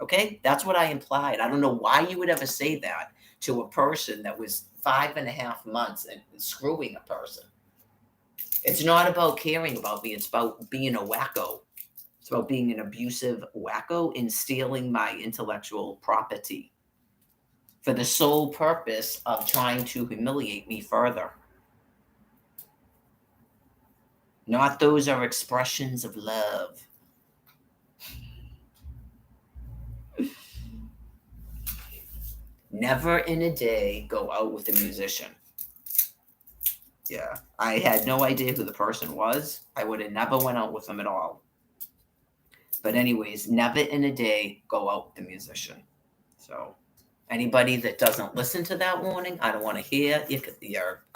Okay? That's what I implied. I don't know why you would ever say that to a person that was 5.5 months and screwing a person. It's not about caring about me. It's about being a wacko. It's about being an abusive wacko and stealing my intellectual property for the sole purpose of trying to humiliate me further. Not those are expressions of love. Never in a day go out with a musician. Yeah, I had no idea who the person was. I would have never went out with them at all. But anyways, never in a day go out with a musician. So anybody that doesn't listen to that warning, I don't want to hear.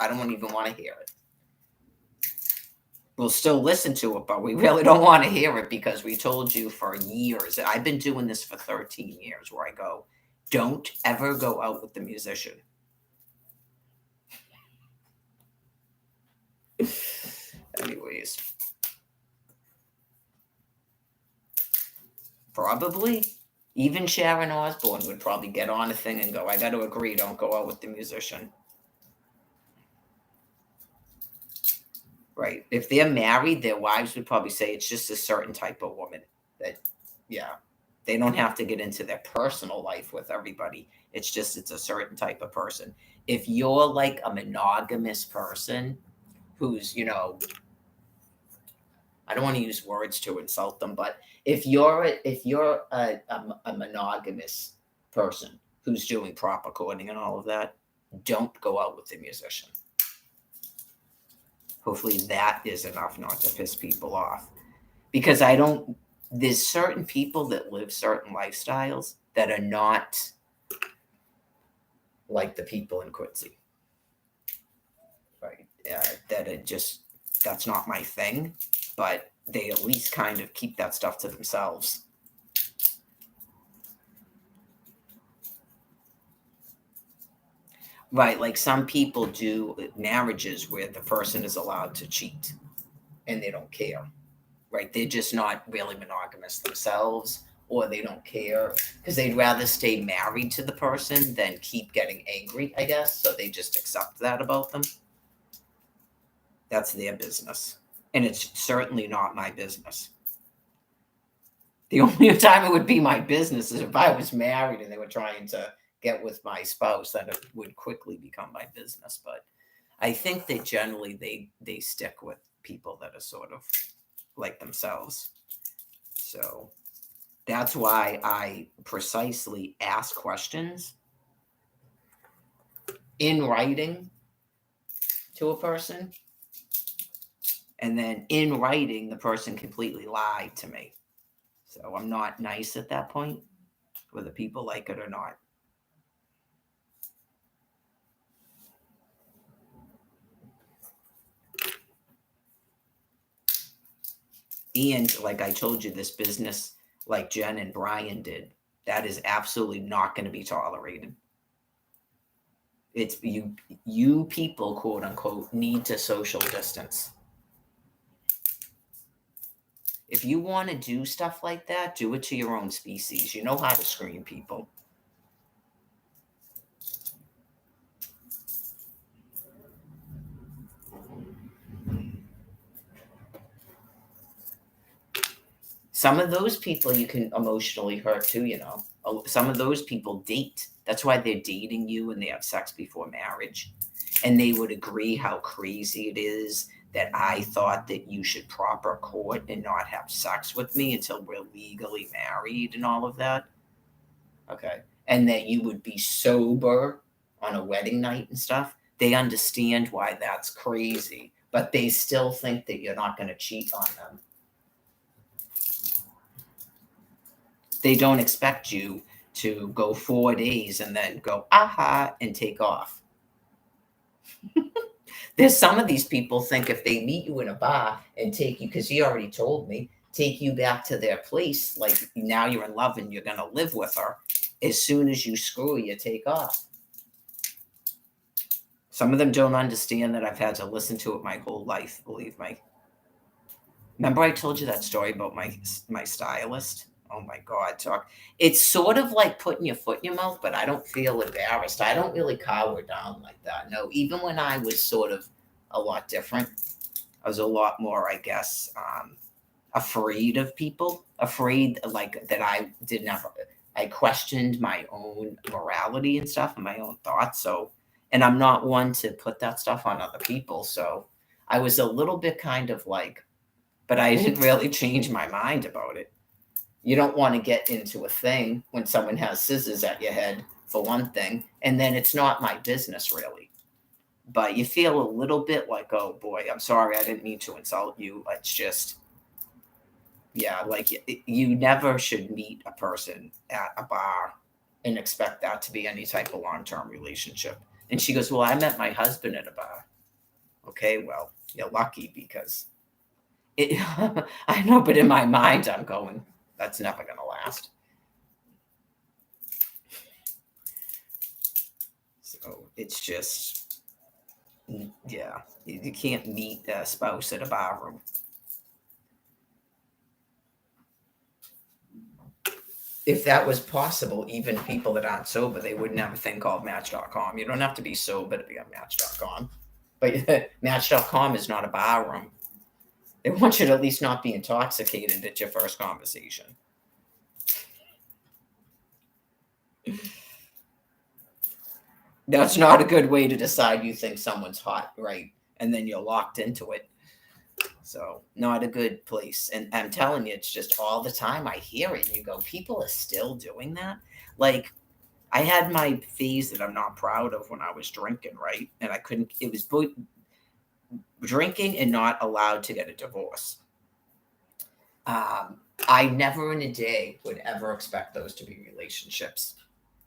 I don't even want to hear it. We'll still listen to it, but we really don't want to hear it because we told you for years. I've been doing this for 13 years where I go, don't ever go out with the musician. Anyways, probably even Sharon Osbourne would probably get on a thing and go, I got to agree, don't go out with the musician. Right. If they're married, their wives would probably say it's just a certain type of woman that Yeah. They don't have to get into their personal life with everybody. It's a certain type of person. If you're like a monogamous person who's, I don't want to use words to insult them, but if you're a monogamous person who's doing proper courting and all of that, don't go out with the musician. Hopefully that is enough not to piss people off. Because there's certain people that live certain lifestyles that are not like the people in Quincy. Right. That's not my thing, but they at least kind of keep that stuff to themselves. Right, like some people do marriages where the person is allowed to cheat and they don't care. Right, they're just not really monogamous themselves, or they don't care because they'd rather stay married to the person than keep getting angry, I guess. So they just accept that about them. That's their business. And it's certainly not my business. The only time it would be my business is if I was married and they were trying to get with my spouse, then it would quickly become my business. But I think that generally they stick with people that are sort of like themselves. So that's why I precisely ask questions in writing to a person. And then in writing, the person completely lied to me. So I'm not nice at that point, whether people like it or not. And like I told you, this business, like Jen and Brian did, that is absolutely not going to be tolerated. It's you people, quote unquote, need to social distance. If you want to do stuff like that, do it to your own species. You know how to screen people. Some of those people you can emotionally hurt too, Some of those people date. That's why they're dating you and they have sex before marriage. And they would agree how crazy it is that I thought that you should proper court and not have sex with me until we're legally married and all of that. Okay. And that you would be sober on a wedding night and stuff. They understand why that's crazy, but they still think that you're not going to cheat on them. They don't expect you to go 4 days and then go, aha, and take off. There's some of these people think if they meet you in a bar and take you, because he already told me, take you back to their place, like now you're in love and you're going to live with her. As soon as you screw, you take off. Some of them don't understand that I've had to listen to it my whole life, believe me. Remember I told you that story about my stylist? Oh my God, talk. It's sort of like putting your foot in your mouth, but I don't feel embarrassed. I don't really cower down like that. No, even when I was sort of a lot different, I was a lot more, I guess, afraid of people, afraid like that I questioned my own morality and stuff and my own thoughts. So, and I'm not one to put that stuff on other people. So I was a little bit kind of like, but I didn't really change my mind about it. You don't want to get into a thing when someone has scissors at your head, for one thing, and then it's not my business really. But you feel a little bit like, oh boy, I'm sorry, I didn't mean to insult you. It's just, yeah, like you never should meet a person at a bar and expect that to be any type of long-term relationship. And she goes, well, I met my husband at a bar. Okay, well, you're lucky because I know, but in my mind, I'm going, that's never going to last. So it's just, yeah, you can't meet a spouse at a bar room. If that was possible, even people that aren't sober, they wouldn't have a thing called Match.com. You don't have to be sober to be on Match.com. But Match.com is not a bar room. They want you to at least not be intoxicated at your first conversation. That's not a good way to decide you think someone's hot, right? And then you're locked into it. So, not a good place. And I'm telling you, it's just all the time I hear it and you go, people are still doing that? Like, I had my phase that I'm not proud of when I was drinking, right? And I couldn't, it was both drinking and not allowed to get a divorce. I never in a day would ever expect those to be relationships.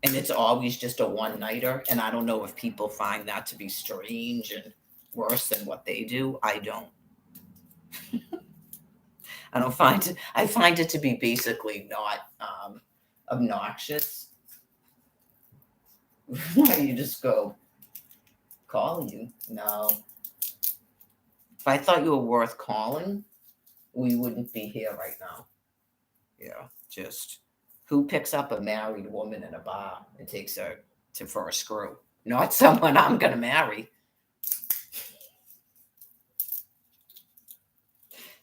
And it's always just a one nighter. And I don't know if people find that to be strange and worse than what they do. I don't. I don't find it. I find it to be basically not obnoxious. Why you just go call you? No. If I thought you were worth calling, we wouldn't be here right now. Yeah, just who picks up a married woman in a bar and takes her for a screw? Not someone I'm gonna marry.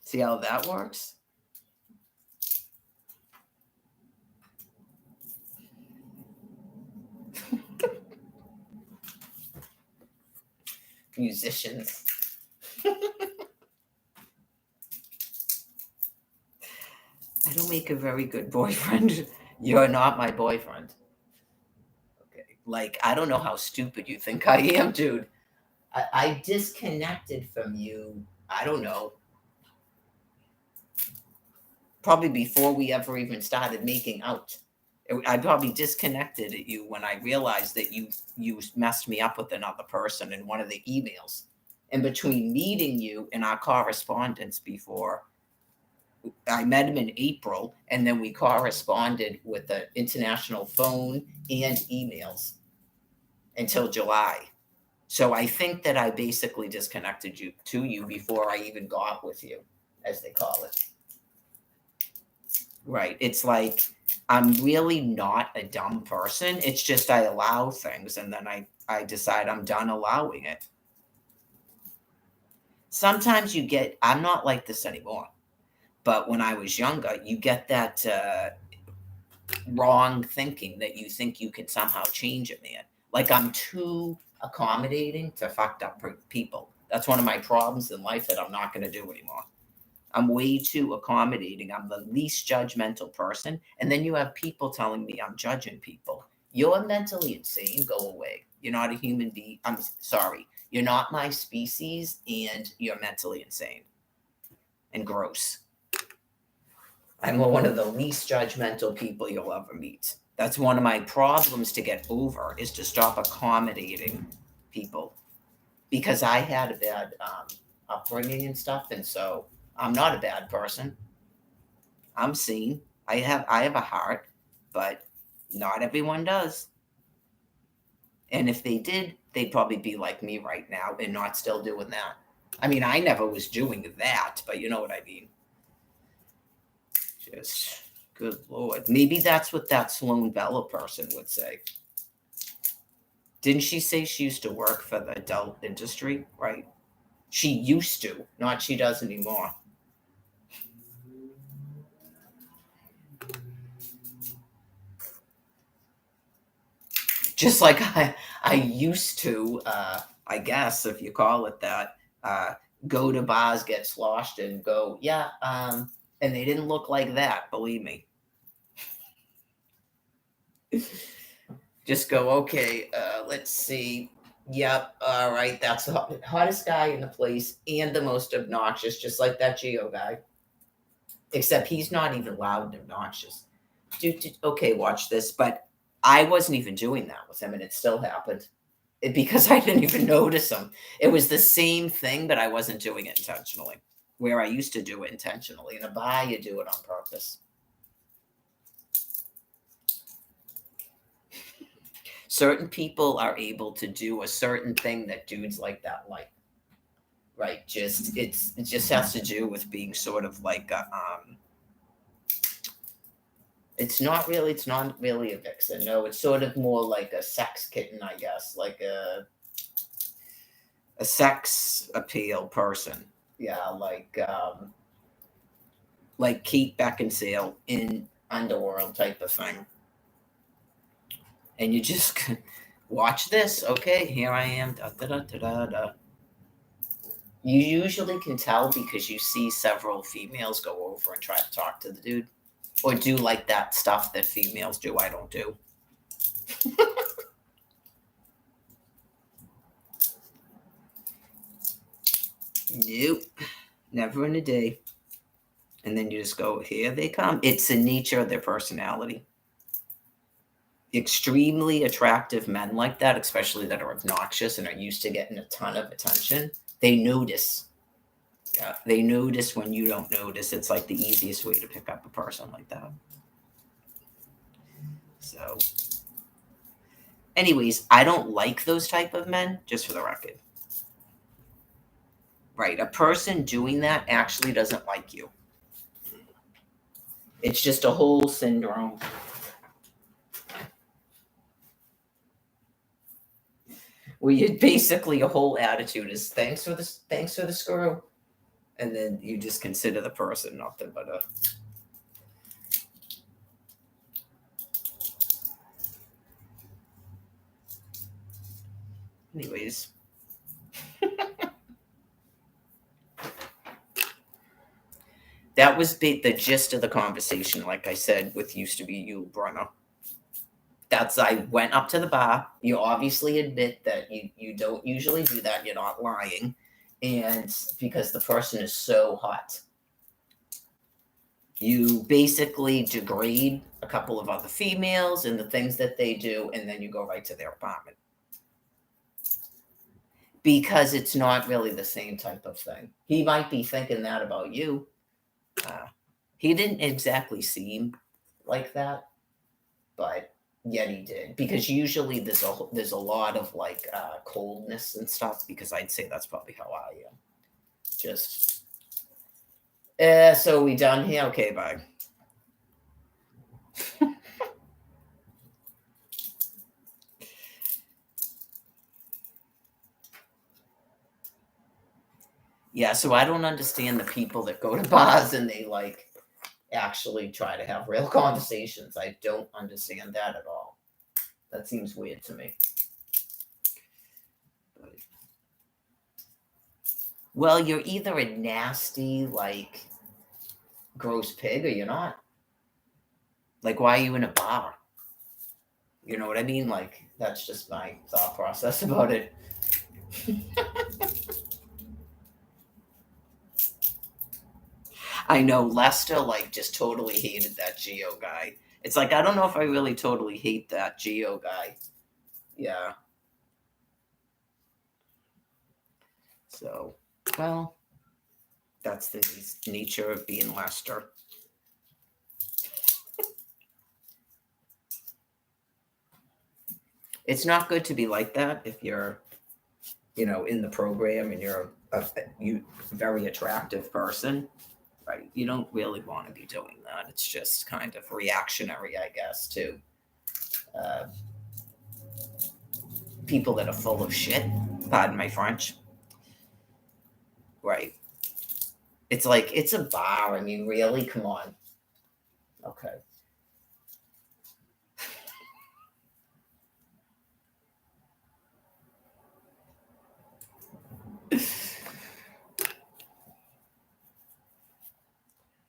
See how that works? Musicians. I don't make a very good boyfriend. You're not my boyfriend. Okay. Like, I don't know how stupid you think I am, dude. I disconnected from you, I don't know, probably before we ever even started making out. I probably disconnected at you when I realized that you messed me up with another person in one of the emails. And between meeting you and our correspondence before, I met him in April, and then we corresponded with the international phone and emails until July. So I think that I basically disconnected you before I even got with you, as they call it. Right. It's like I'm really not a dumb person. It's just I allow things and then I decide I'm done allowing it. Sometimes you get, I'm not like this anymore, but when I was younger, you get that wrong thinking that you think you can somehow change a man. Like I'm too accommodating to fucked up people. That's one of my problems in life that I'm not going to do anymore. I'm way too accommodating. I'm the least judgmental person. And then you have people telling me I'm judging people. You're mentally insane. Go away. You're not a human being. I'm sorry. You're not my species and you're mentally insane and gross. I'm one of the least judgmental people you'll ever meet. That's one of my problems to get over is to stop accommodating people because I had a bad upbringing and stuff. And so I'm not a bad person. I'm seen. I have a heart, but not everyone does. And if they did, they'd probably be like me right now and not still doing that. I mean, I never was doing that, but you know what I mean. Just good lord. Maybe that's what that Sloan Bella person would say. Didn't she say she used to work for the adult industry, right? She used to, not she does anymore. Just like I used to, I guess if you call it that, go to bars, get sloshed, and go, yeah, and they didn't look like that, believe me. Just go, okay, let's see. Yep, all right, that's the hottest guy in the place and the most obnoxious, just like that Geo guy. Except he's not even loud and obnoxious. Dude, okay, watch this. But I wasn't even doing that with him, and it still happened because I didn't even notice him. It was the same thing, but I wasn't doing it intentionally. Where I used to do it intentionally. In a bar, you do it on purpose. Certain people are able to do a certain thing that dudes like that like. Right? It just has to do with being sort of like a it's not really a vixen. No, it's sort of more like a sex kitten, I guess, like a sex appeal person. Yeah, like Kate Beckinsale in Underworld type of thing. And you just watch this. Okay, here I am. Da, da, da, da, da, da. You usually can tell because you see several females go over and try to talk to the dude or do like that stuff that females do. I don't do. Nope, never in a day. And then you just go, here they come. It's the nature of their personality. Extremely attractive men like that, especially that are obnoxious and are used to getting a ton of attention, they notice. Yeah, they notice when you don't notice. It's like the easiest way to pick up a person like that. So, anyways, I don't like those type of men, just for the record. Right, a person doing that actually doesn't like you. It's just a whole syndrome. Where you basically your whole attitude is thanks for the screw. And then you just consider the person nothing but a. Anyways. That was the gist of the conversation, like I said, with used to be you, Brenna. That's I went up to the bar. You obviously admit that you don't usually do that. You're not lying. And because the person is so hot. You basically degrade a couple of other females and the things that they do, and then you go right to their apartment. Because it's not really the same type of thing. He might be thinking that about you. He didn't exactly seem like that, but yet he did. Because usually there's a lot of like coldness and stuff. Because I'd say that's probably how I am. Just so we done here? Okay, bye. Yeah, so I don't understand the people that go to bars and they like actually try to have real conversations. I don't understand that at all. That seems weird to me. Well, you're either a nasty, like, gross pig or you're not. Like, why are you in a bar? You know what I mean? Like, that's just my thought process about it. I know Lester, like, just totally hated that Geo guy. It's like, I don't know if I really totally hate that Geo guy. Yeah. So, well, that's the nature of being Lester. It's not good to be like that if you're, in the program and you're a very attractive person, right? You don't really want to be doing that. It's just kind of reactionary, I guess, to uh, people that are full of shit. Pardon my French. Right. It's like, it's a bar. I mean, really? Come on. Okay.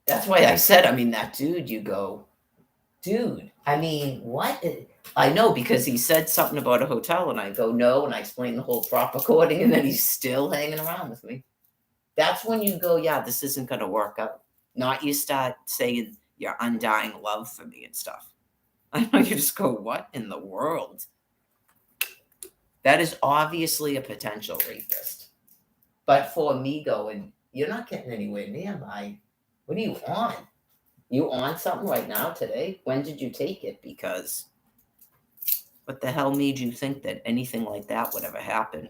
That's why I said, I mean, that dude, you go, dude, I mean, what? I know because he said something about a hotel, and I go, no, and I explain the whole prop recording, and then he's still hanging around with me. That's when you go, yeah, this isn't going to work out. Not you start saying your undying love for me and stuff. I know you just go, what in the world? That is obviously a potential rapist. But for me going, you're not getting anywhere near my, what are you on? You on something right now today? When did you take it? Because what the hell made you think that anything like that would ever happen?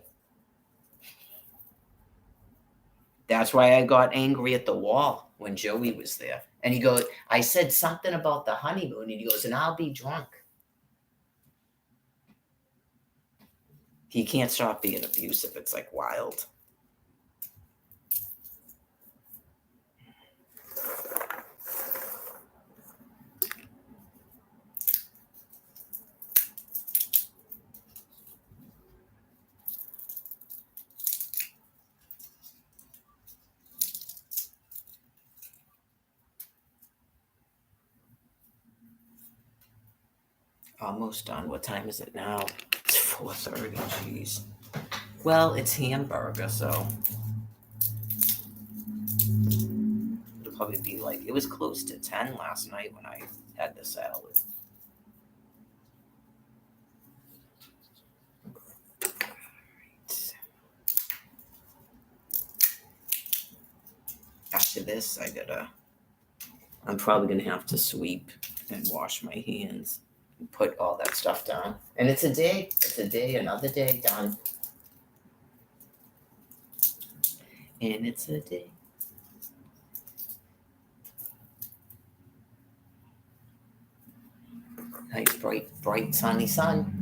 That's why I got angry at the wall when Joey was there. And he goes, I said something about the honeymoon, and he goes, and I'll be drunk. He can't stop being abusive. It's like wild. Almost done. What time is it now? It's 4:30. Jeez. Well, it's hamburger, so it'll probably be like, it was close to 10 last night when I had the salad. After this, I'm probably gonna have to sweep and wash my hands and put all that stuff down. And it's a day, another day done. And it's a day. Nice bright sunny sun.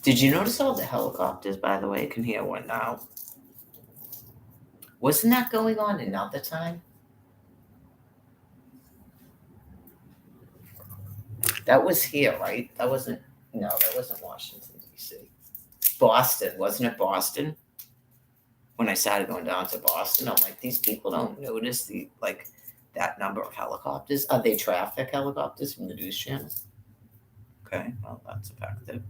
Did you notice all the helicopters, by the way? I can hear one now. Wasn't that going on another time? That was here, right? That wasn't Washington, D.C. Boston, wasn't it Boston? When I started going down to Boston, I'm like, these people don't notice that number of helicopters. Are they traffic helicopters from the news channel? Okay, well, that's effective.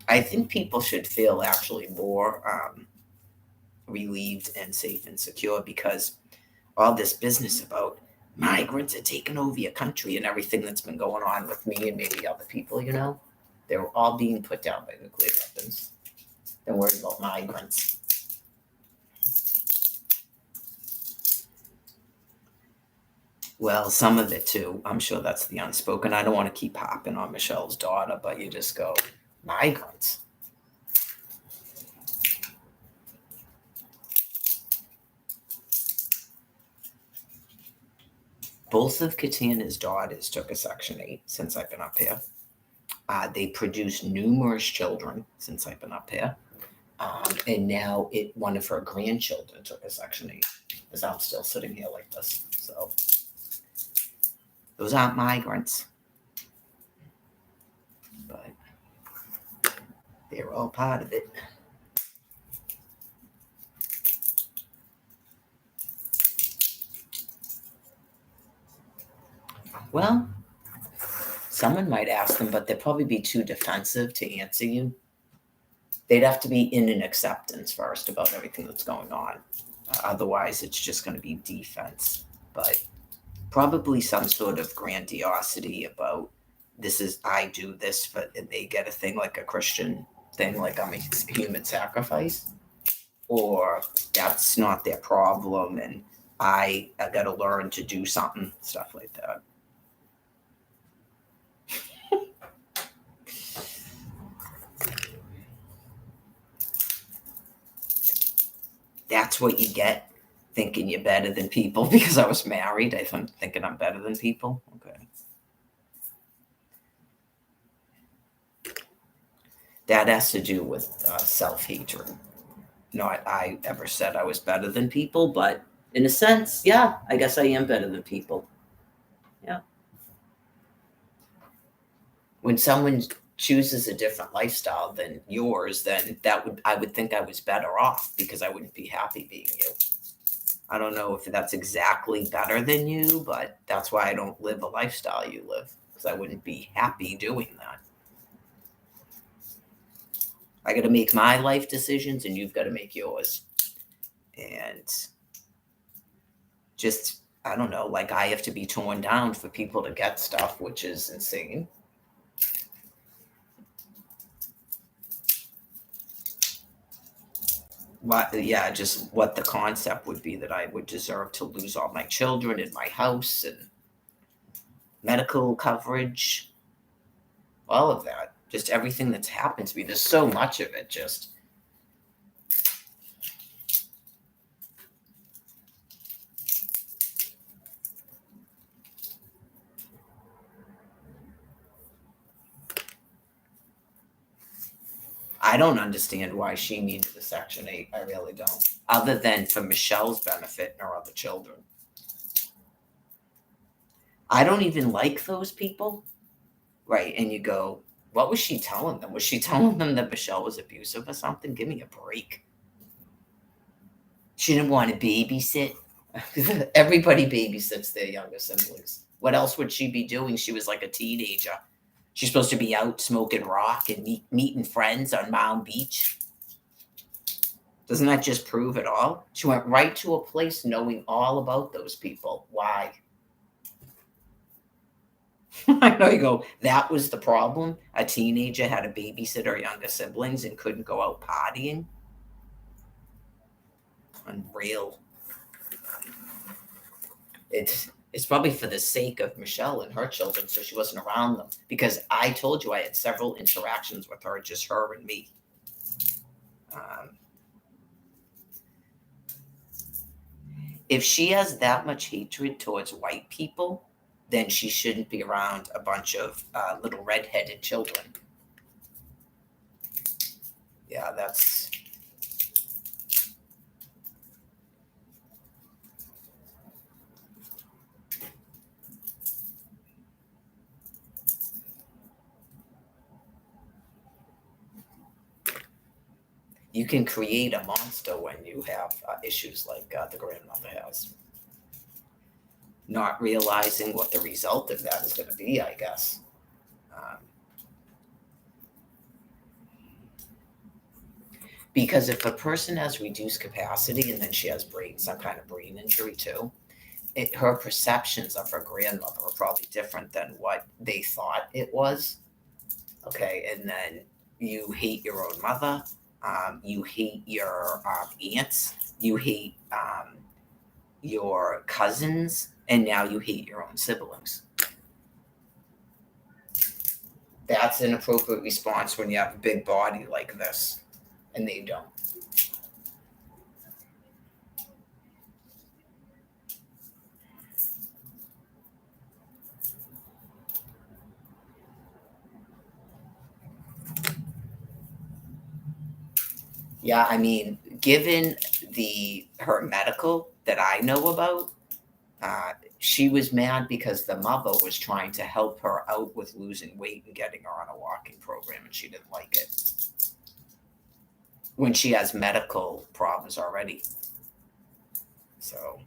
I think people should feel actually more relieved and safe and secure, because all this business about migrants are taking over your country and everything that's been going on with me and maybe other people, they're all being put down by nuclear weapons. Don't worry about migrants. Well, some of it too. I'm sure that's the unspoken. I don't want to keep hopping on Michelle's daughter, but you just go, migrants. Both of Katana's daughters took a Section 8 since I've been up here. They produced numerous children since I've been up here. And now one of her grandchildren took a Section 8, as I'm still sitting here like this. So those aren't migrants, but they're all part of it. Well, someone might ask them, but they'd probably be too defensive to answer you. They'd have to be in an acceptance first about everything that's going on. Otherwise, it's just going to be defense. But probably some sort of grandiosity about I do this, but they get a thing like a Christian thing, like I'm a human sacrifice, or that's not their problem, and I got to learn to do something, stuff like that. That's what you get thinking you're better than people because I was married. I'm thinking I'm better than people. Okay. That has to do with self-hatred. Not I ever said I was better than people, but in a sense, yeah, I guess I am better than people. Yeah. When someone chooses a different lifestyle than yours, then I would think I was better off because I wouldn't be happy being you. I don't know if that's exactly better than you, but that's why I don't live a lifestyle you live, because I wouldn't be happy doing that. I got to make my life decisions and you've got to make yours. And just, I don't know, like I have to be torn down for people to get stuff, which is insane. Just what the concept would be that I would deserve to lose all my children and my house and medical coverage, all of that, just everything that's happened to me. There's so much of it. Just I don't understand why she needed a Section 8. I really don't. Other than for Michelle's benefit and her other children. I don't even like those people. Right. And you go, What was she telling them? Was she telling them that Michelle was abusive or something? Give me a break. She didn't want to babysit. Everybody babysits their younger siblings. What else would she be doing? She was like a teenager. She's supposed to be out smoking rock and meeting friends on Mound Beach. Doesn't that just prove it all? She went right to a place knowing all about those people. Why? I know you go, that was the problem. A teenager had to babysit her younger siblings and couldn't go out partying. Unreal. It's probably for the sake of Michelle and her children, so she wasn't around them. Because I told you I had several interactions with her, just her and me. If she has that much hatred towards white people, then she shouldn't be around a bunch of little redheaded children. Yeah, that's. You can create a monster when you have issues like the grandmother has. Not realizing what the result of that is going to be, I guess. Because if a person has reduced capacity and then she has some kind of brain injury too, her perceptions of her grandmother are probably different than what they thought it was. Okay, and then you hate your own mother, you hate your aunts, you hate your cousins, and now you hate your own siblings. That's an appropriate response when you have a big body like this, and they don't. Yeah, I mean, given her medical that I know about, she was mad because the mother was trying to help her out with losing weight and getting her on a walking program, and she didn't like it when she has medical problems already. So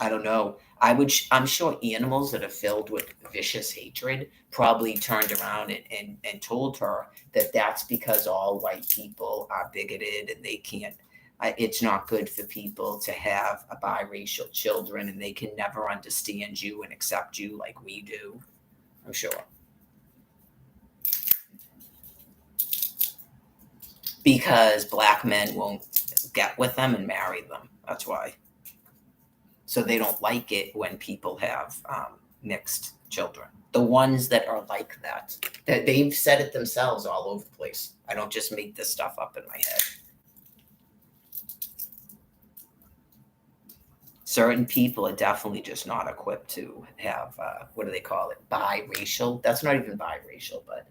I don't know. I'm sure animals that are filled with vicious hatred probably turned around and told her that that's because all white people are bigoted and they can't. It's not good for people to have a biracial children and they can never understand you and accept you like we do. I'm sure. Because black men won't get with them and marry them. That's why. So they don't like it when people have mixed children. The ones that are like that they've said it themselves all over the place. I don't just make this stuff up in my head. Certain people are definitely just not equipped to have what do they call it? Biracial. That's not even biracial, but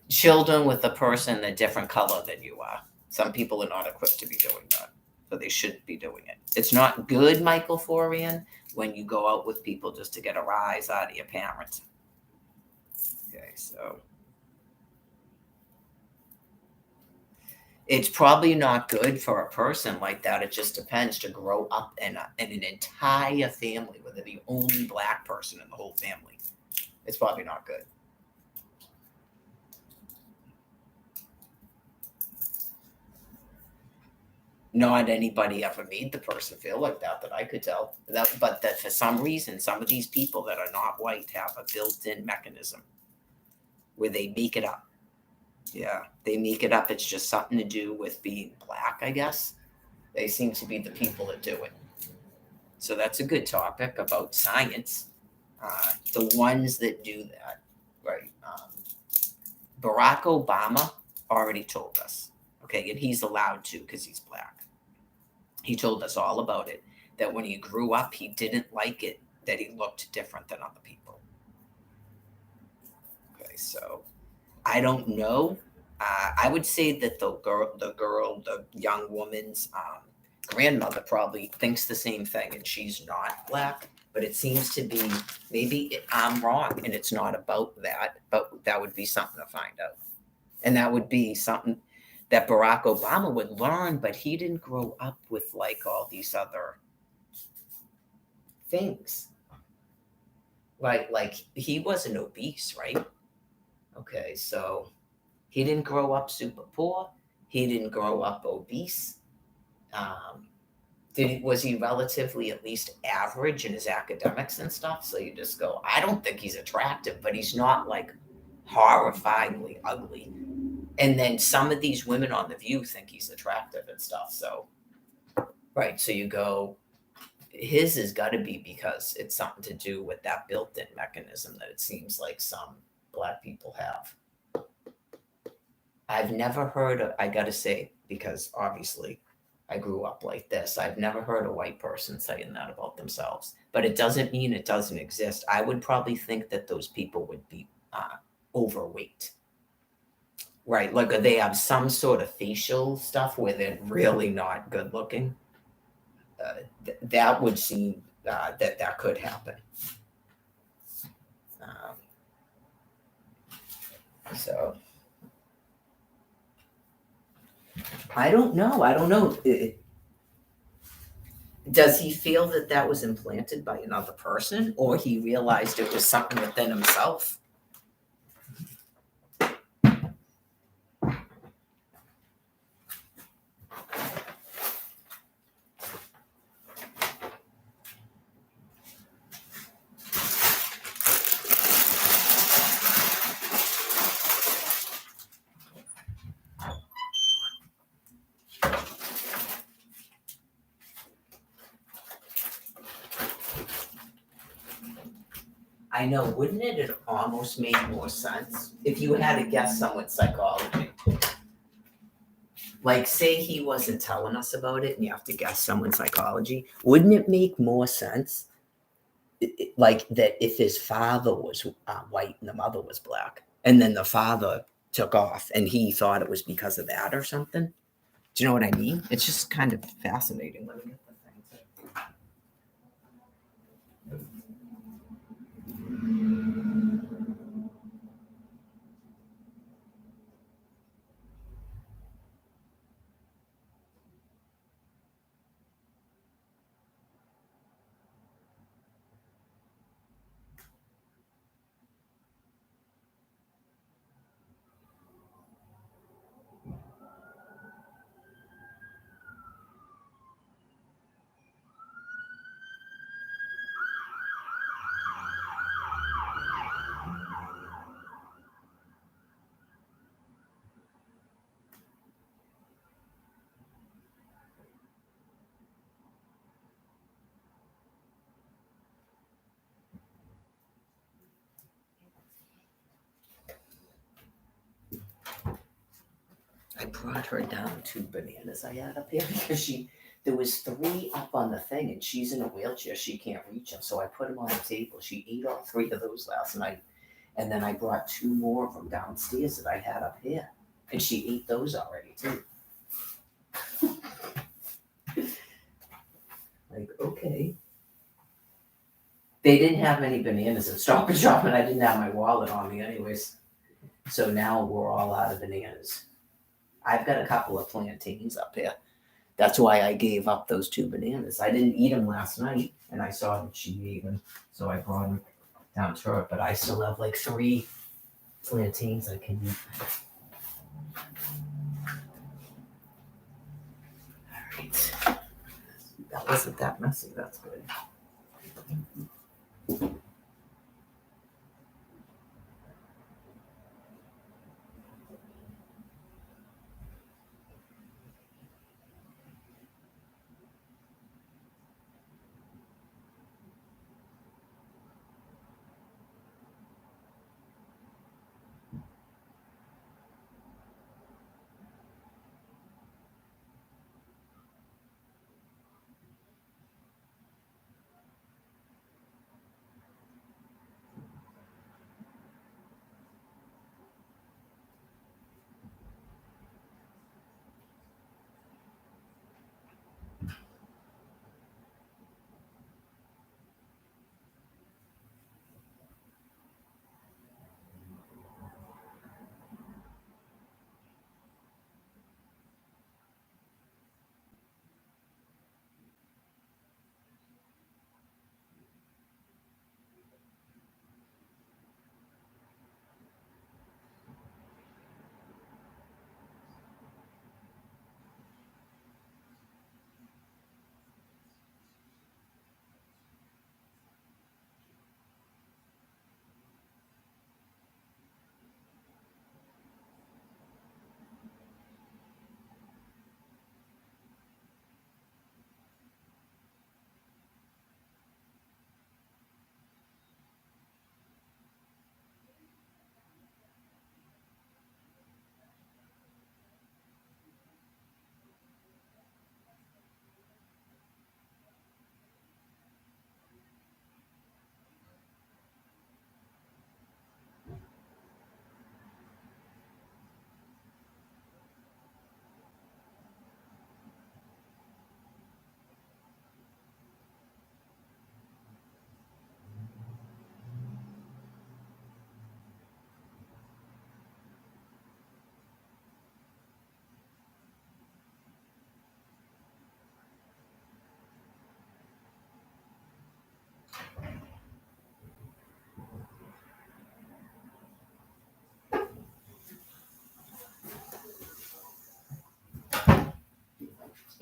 children with a person a different color than you are. Some people are not equipped to be doing that. So they shouldn't be doing it. It's not good, Michael Forian, when you go out with people just to get a rise out of your parents. Okay, so it's probably not good for a person like that. It just depends to grow up in an entire family where they're the only black person in the whole family. It's probably not good. Not anybody ever made the person feel like that I could tell. But that for some reason, some of these people that are not white have a built-in mechanism where they make it up. Yeah, they make it up. It's just something to do with being black, I guess. They seem to be the people that do it. So that's a good topic about science. The ones that do that, right? Barack Obama already told us, okay, and he's allowed to because he's black. He told us all about it, that when he grew up, he didn't like it that he looked different than other people. Okay, so I don't know. I would say that the young woman's grandmother probably thinks the same thing, and she's not black. But it seems to be, I'm wrong, and it's not about that. But that would be something to find out, and that would be something that Barack Obama would learn. But he didn't grow up with like all these other things. Like he wasn't obese, right? Okay, so he didn't grow up super poor. He didn't grow up obese. Um, was he relatively at least average in his academics and stuff? So you just go, I don't think he's attractive, but he's not like horrifyingly ugly. And then some of these women on The View think he's attractive and stuff. So, right. So you go, his has got to be because it's something to do with that built in mechanism that it seems like some black people have. I've never heard of, I got to say, because obviously I grew up like this, I've never heard a white person saying that about themselves. But it doesn't mean it doesn't exist. I would probably think that those people would be overweight. Right. Like they have some sort of facial stuff where they're really not good looking. That would seem that could happen. Um, so I don't know. I don't know. Does he feel that that was implanted by another person, or he realized it was something within himself? I know, wouldn't it have almost made more sense if you had to guess someone's psychology? Like, say he wasn't telling us about it and you have to guess someone's psychology. Wouldn't it make more sense? Like, that if his father was white and the mother was black, and then the father took off and he thought it was because of that or something? Do you know what I mean? It's just kind of fascinating. Let me get the things. I brought her down 2 bananas I had up here because there was 3 up on the thing and she's in a wheelchair. She can't reach them. So I put them on the table. She ate all 3 of those last night. And then I brought 2 more of them downstairs that I had up here. And she ate those already too. Like, okay. They didn't have any bananas at Stop and Shop and I didn't have my wallet on me anyways. So now we're all out of bananas. I've got a couple of plantains up here. That's why I gave up those 2 bananas. I didn't eat them last night, and I saw that she ate them, so I brought them down to her. But I still have like 3 plantains I can eat. All right. That wasn't that messy. That's good.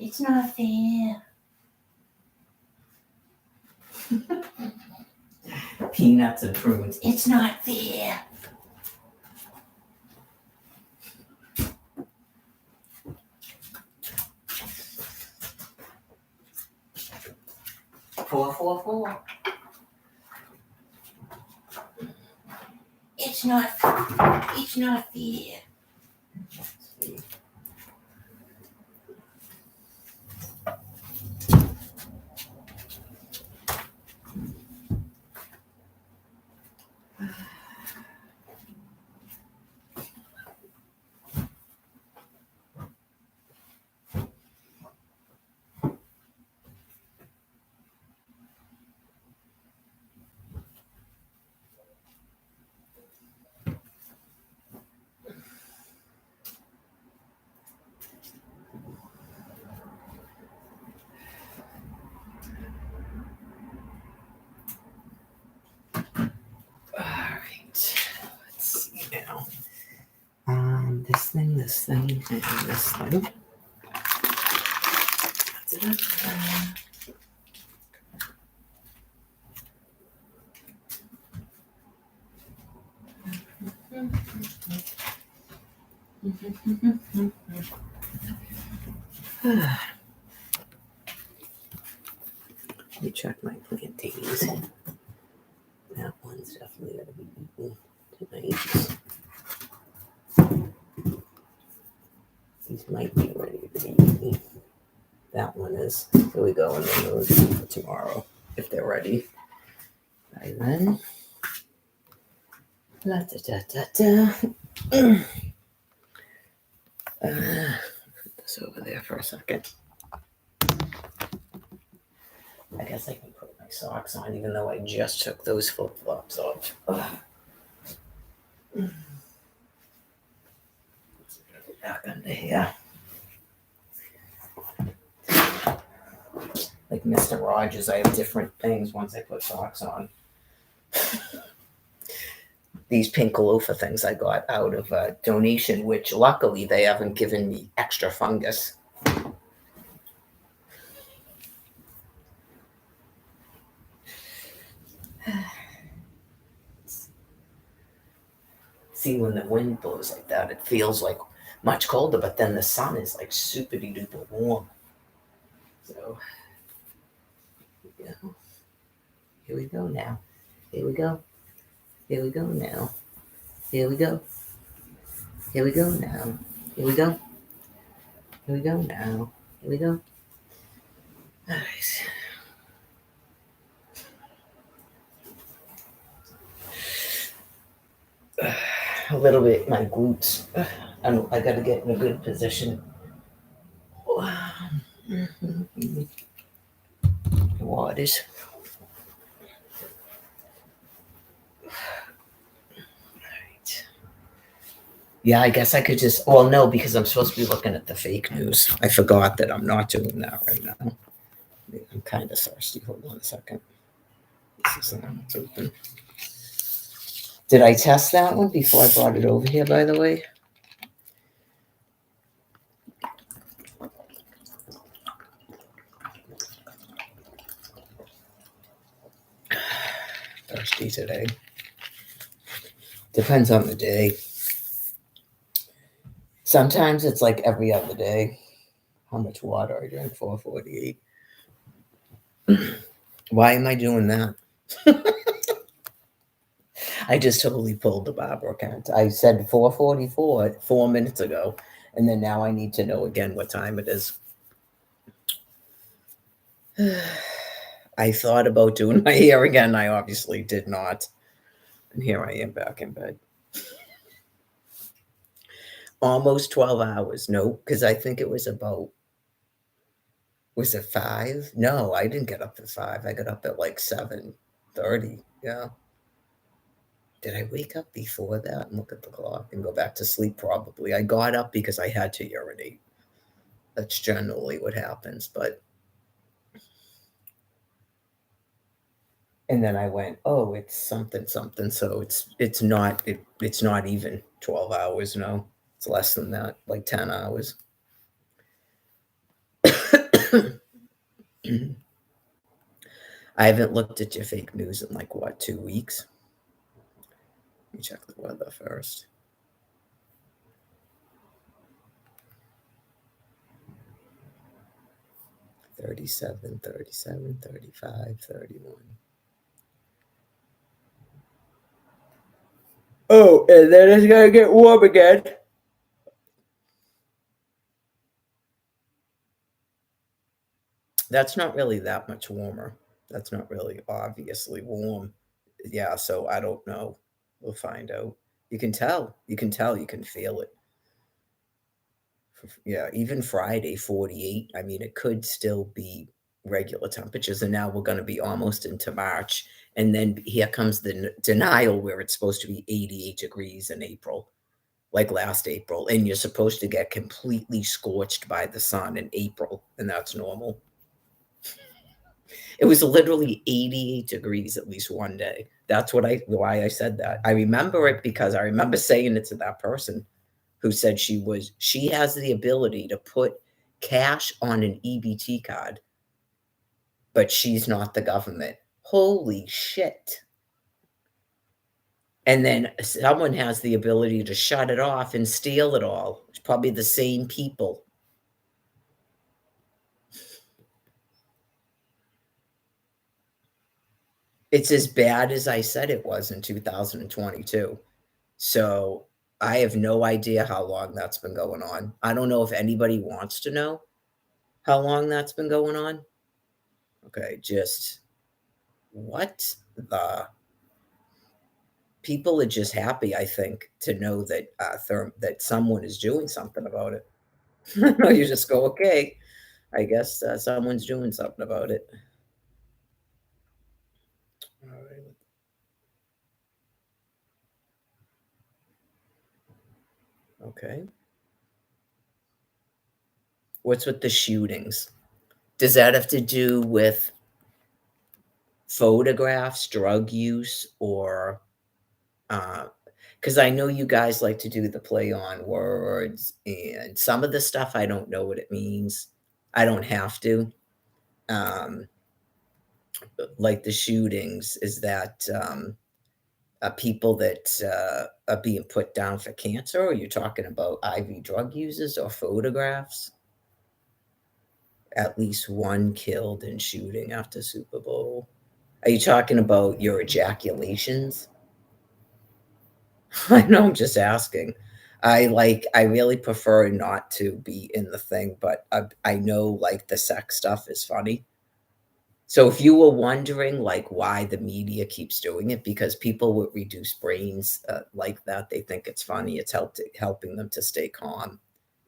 It's not fair. Peanuts and prunes. It's not fair. Four. It's not fair. This thing, and this thing. Let me check my plantains. That one's definitely going to be eaten tonight. These might be ready to be eaten. That one is. Here we go, and then those for tomorrow, if they're ready. By then. Put this over there for a second. I guess I can put my socks on, even though I just took those flip-flops off. Back under here. Like Mr. Rogers, I have different things once I put socks on. These pink loafer things I got out of a donation, which luckily they haven't given me extra fungus. See, when the wind blows like that, it feels like much colder, but then the sun is like super duper warm. So, here we go now. Here we go. Here we go now. Here we go. Here we go now. Here we go. Here we go now. Here we go. All right. A little bit, my glutes. I got to get in a good position. Waters. Right. Yeah, I guess I could just. Well, no, because I'm supposed to be looking at the fake news. I forgot that I'm not doing that right now. I'm kind of thirsty. Hold on a second. This is it's open. Did I test that one before I brought it over here, by the way? Thirsty today. Depends on the day. Sometimes it's like every other day. How much water I drink? 448. Why am I doing that? I just totally pulled the Barbara count. I said 4:44 4 minutes ago, and then now I need to know again what time it is. I thought about doing my hair again. I obviously did not. And here I am back in bed. Almost 12 hours. No, because I think it was about, was it 5? No, I didn't get up at 5. I got up at like 7:30. Yeah. Did I wake up before that and look at the clock and go back to sleep? Probably. I got up because I had to urinate. That's generally what happens. But and then I went, oh, it's something. So it's not even 12 hours. No, it's less than that, like 10 hours. I haven't looked at your fake news in like what, 2 weeks? Let me check the weather first. 37, 37, 35, 31. Oh, and then it's gonna get warm again. That's not really that much warmer. That's not really obviously warm. Yeah, so I don't know. We'll find out. You can tell. You can tell. You can feel it. Yeah, even Friday, 48. I mean, it could still be regular temperatures. And now we're going to be almost into March. And then here comes the denial where it's supposed to be 88 degrees in April, like last April. And you're supposed to get completely scorched by the sun in April. And that's normal. It was literally 88 degrees at least one day. That's why I said that. I remember it because I remember saying it to that person who said she has the ability to put cash on an EBT card, but she's not the government. Holy shit. And then someone has the ability to shut it off and steal it all. It's probably the same people. It's as bad as I said it was in 2022. So I have no idea how long that's been going on. I don't know if anybody wants to know how long that's been going on. Okay, just what the people are just happy, I think, to know that that someone is doing something about it. You just go, okay, I guess someone's doing something about it. All right. Okay. What's with the shootings? Does that have to do with photographs, drug use, or because I know you guys like to do the play on words, and some of the stuff I don't know what it means. I don't have to. Um, like the shootings, is that people that are being put down for cancer? Or are you talking about IV drug users or photographs? At least one killed in shooting after Super Bowl. Are you talking about your ejaculations? I know, I'm just asking. I really prefer not to be in the thing, but I know like the sex stuff is funny. So if you were wondering like why the media keeps doing it, because people with reduced brains like that, they think it's funny. It's helping them to stay calm.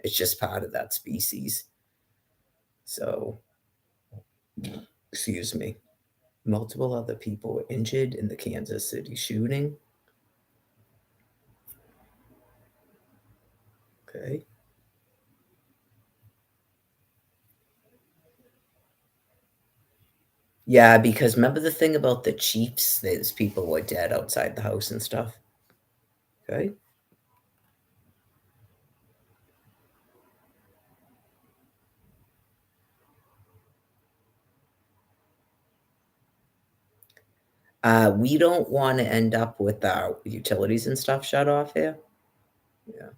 It's just part of that species. So, excuse me. Multiple other people were injured in the Kansas City shooting. Okay. Yeah, because remember the thing about the Chiefs? There's people were dead outside the house and stuff. Okay. We don't want to end up with our utilities and stuff shut off here. Yeah.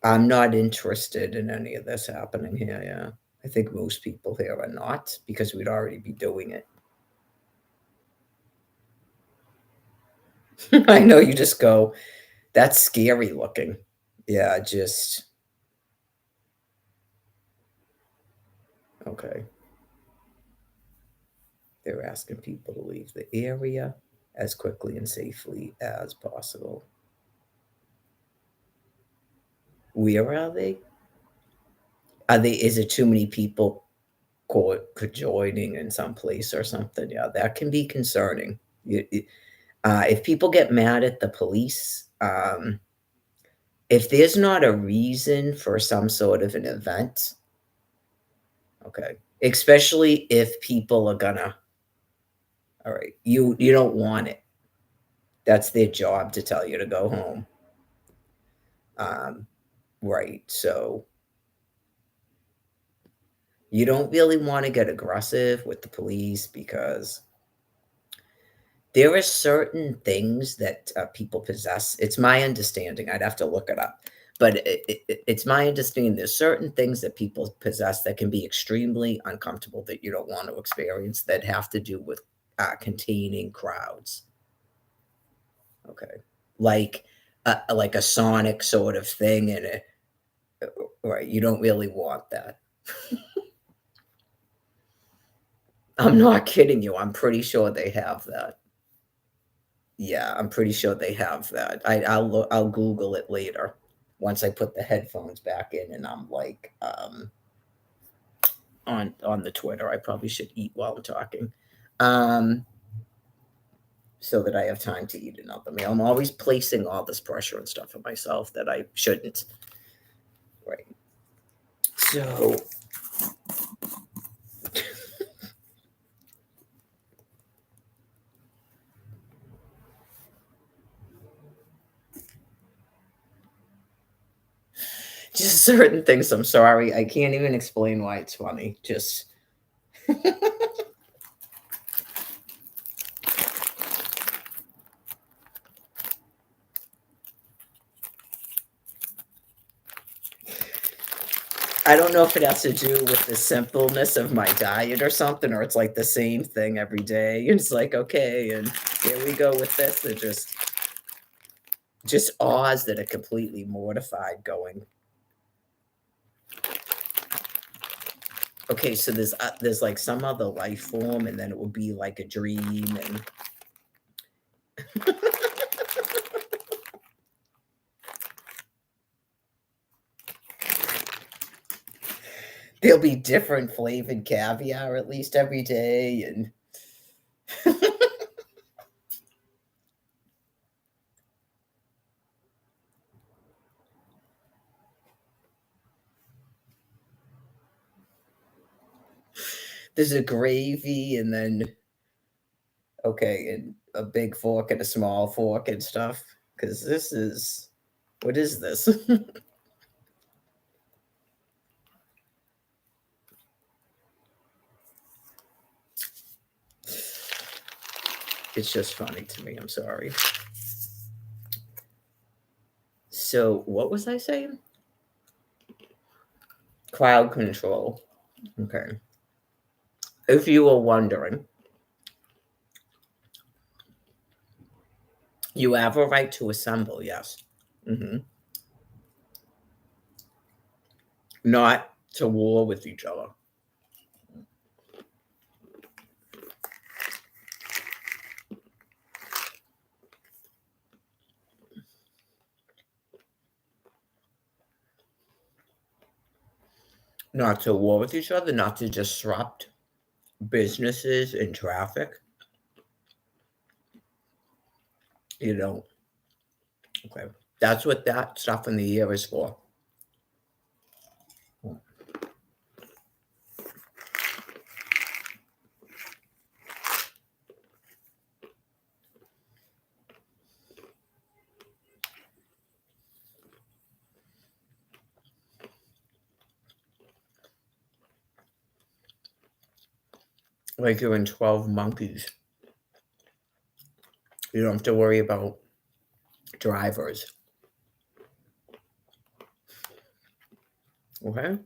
I'm not interested in any of this happening here. Yeah. I think most people here are not because we'd already be doing it. I know you just go, that's scary looking. Yeah, just okay. They're asking people to leave the area as quickly and safely as possible. Where are they? Is it too many people joining in some place or something? Yeah, that can be concerning. If people get mad at the police, if there's not a reason for some sort of an event, okay, especially if people are gonna, all right, you don't want it. That's their job to tell you to go home. Um, right. So You don't really want to get aggressive with the police because there are certain things that people possess. It's my understanding. I'd have to look it up, but it's my understanding there's certain things that people possess that can be extremely uncomfortable that you don't want to experience that have to do with containing crowds. Okay, like like a sonic sort of thing, and right, you don't really want that. I'm not kidding you. I'm pretty sure they have that. Yeah, I'm pretty sure they have that. I'll Google it later once I put the headphones back in and I'm like on the Twitter. I probably should eat while I'm talking. Um so that I have time to eat another meal. I'm always placing all this pressure and stuff on myself that I shouldn't. Right. So just certain things, I'm sorry. I can't even explain why it's funny. Just I don't know if it has to do with the simpleness of my diet or something, or it's like the same thing every day. It's like, okay, and here we go with this. It just Oz that are completely mortified going, okay, so there's like some other life form, and then it will be like a dream, and there'll be different flavored caviar at least every day, and there's a gravy, and then okay, and a big fork and a small fork and stuff. Because this is what is this? It's just funny to me. I'm sorry. So, what was I saying? Cloud control. Okay. If you were wondering, you have a right to assemble, yes. Not to war with each other. Not to war with each other, not to disrupt businesses and traffic. You know, okay. That's what that stuff in the air is for. Like you're in 12 Monkeys. You don't have to worry about drivers. Okay?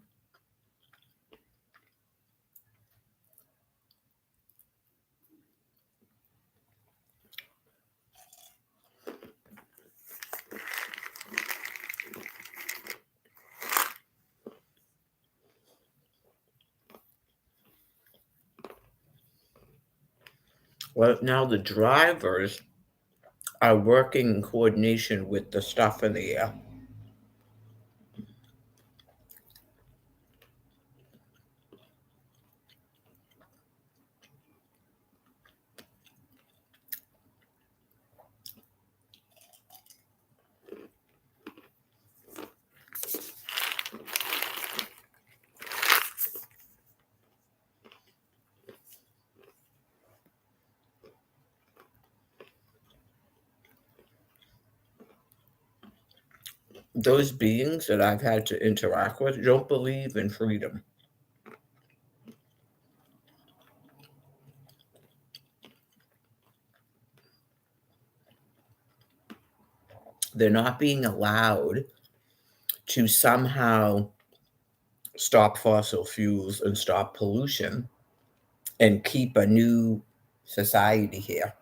Well, now the drivers are working in coordination with the stuff in the air. Those beings that I've had to interact with don't believe in freedom. They're not being allowed to somehow stop fossil fuels and stop pollution and keep a new society here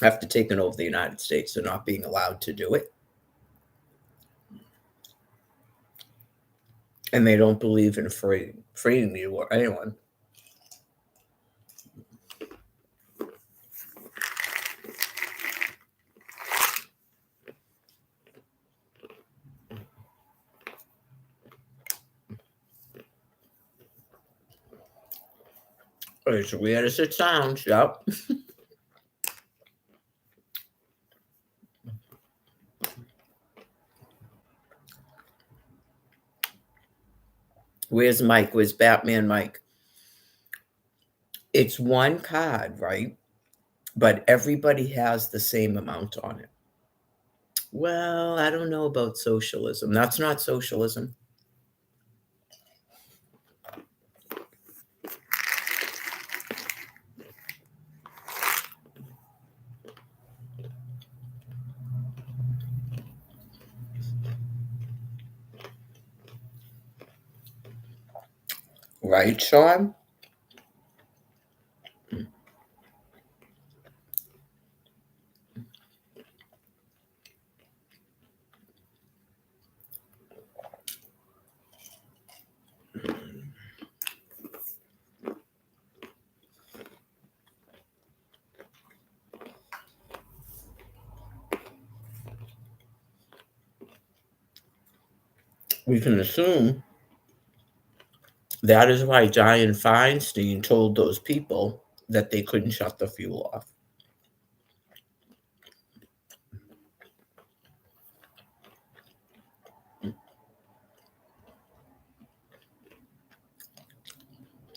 after taking over the United States. They're not being allowed to do it. And they don't believe in freeing you or anyone. As weird as it sounds, yep. Where's Mike? Where's Batman Mike? It's one card, right? But everybody has the same amount on it. Well, I don't know about socialism. That's not socialism. Right, Sean? We can assume that is why Dianne Feinstein told those people that they couldn't shut the fuel off.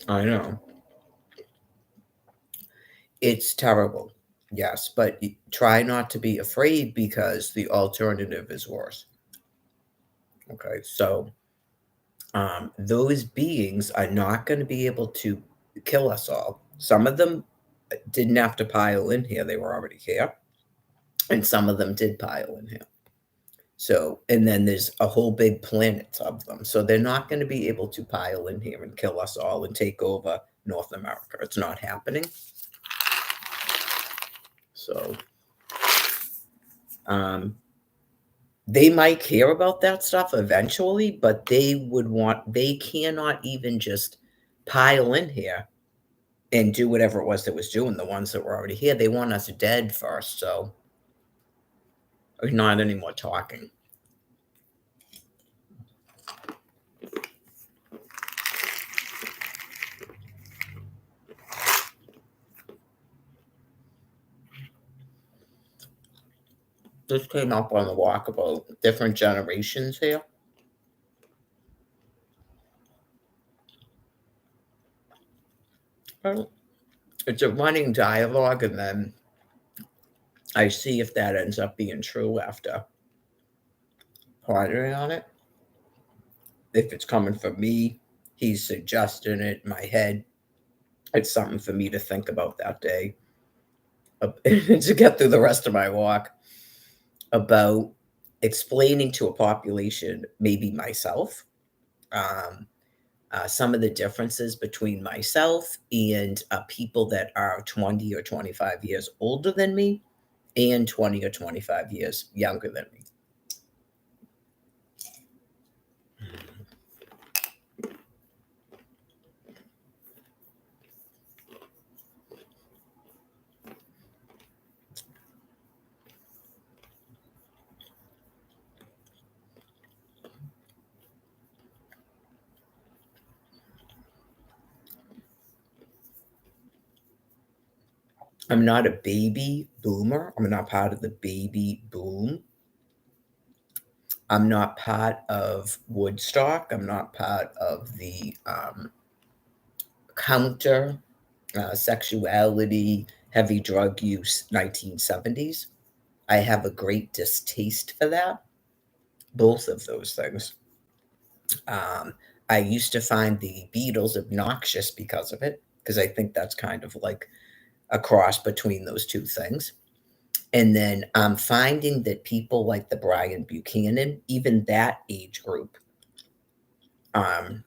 I know. It's terrible, yes, but try not to be afraid because the alternative is worse. Okay, so those beings are not going to be able to kill us all. Some of them didn't have to pile in here, they were already here. And some of them did pile in here. So, and then there's a whole big planet of them. So they're not going to be able to pile in here and kill us all and take over North America. It's not happening. So, they might care about that stuff eventually, but they cannot even just pile in here and do whatever it was that was doing, the ones that were already here. They want us dead first. So, not any more talking. This came up on the walk about different generations here. Well, it's a running dialogue, and then I see if that ends up being true after pondering on it. If it's coming from me, he's suggesting it in my head. It's something for me to think about that day to get through the rest of my walk about explaining to a population, maybe myself, some of the differences between myself and people that are 20 or 25 years older than me and 20 or 25 years younger than me. I'm not a baby boomer. I'm not part of the baby boom. I'm not part of Woodstock. I'm not part of the counter sexuality, heavy drug use 1970s. I have a great distaste for that, both of those things. I used to find the Beatles obnoxious because of it, because I think that's kind of like a cross between those two things. And then I'm finding that people like the Brian Buchanan, even that age group, um,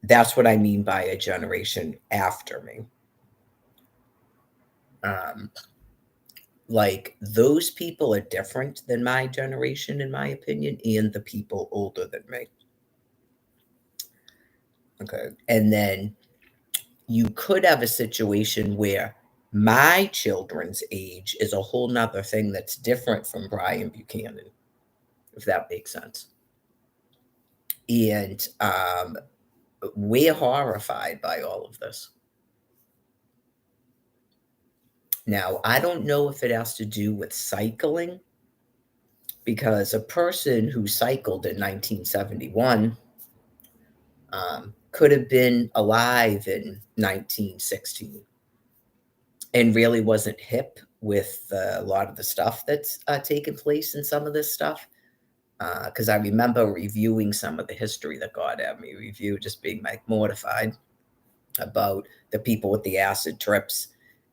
that's what I mean by a generation after me. Um, like those people are different than my generation, in my opinion, and the people older than me. Okay. And then you could have a situation where my children's age is a whole nother thing that's different from Brian Buchanan, if that makes sense. And we're horrified by all of this. Now, I don't know if it has to do with cycling, because a person who cycled in 1971 could have been alive in 1916 and really wasn't hip with a lot of the stuff that's taken place in some of this stuff. Because I remember reviewing some of the history that God had me review, just being like mortified about the people with the acid trips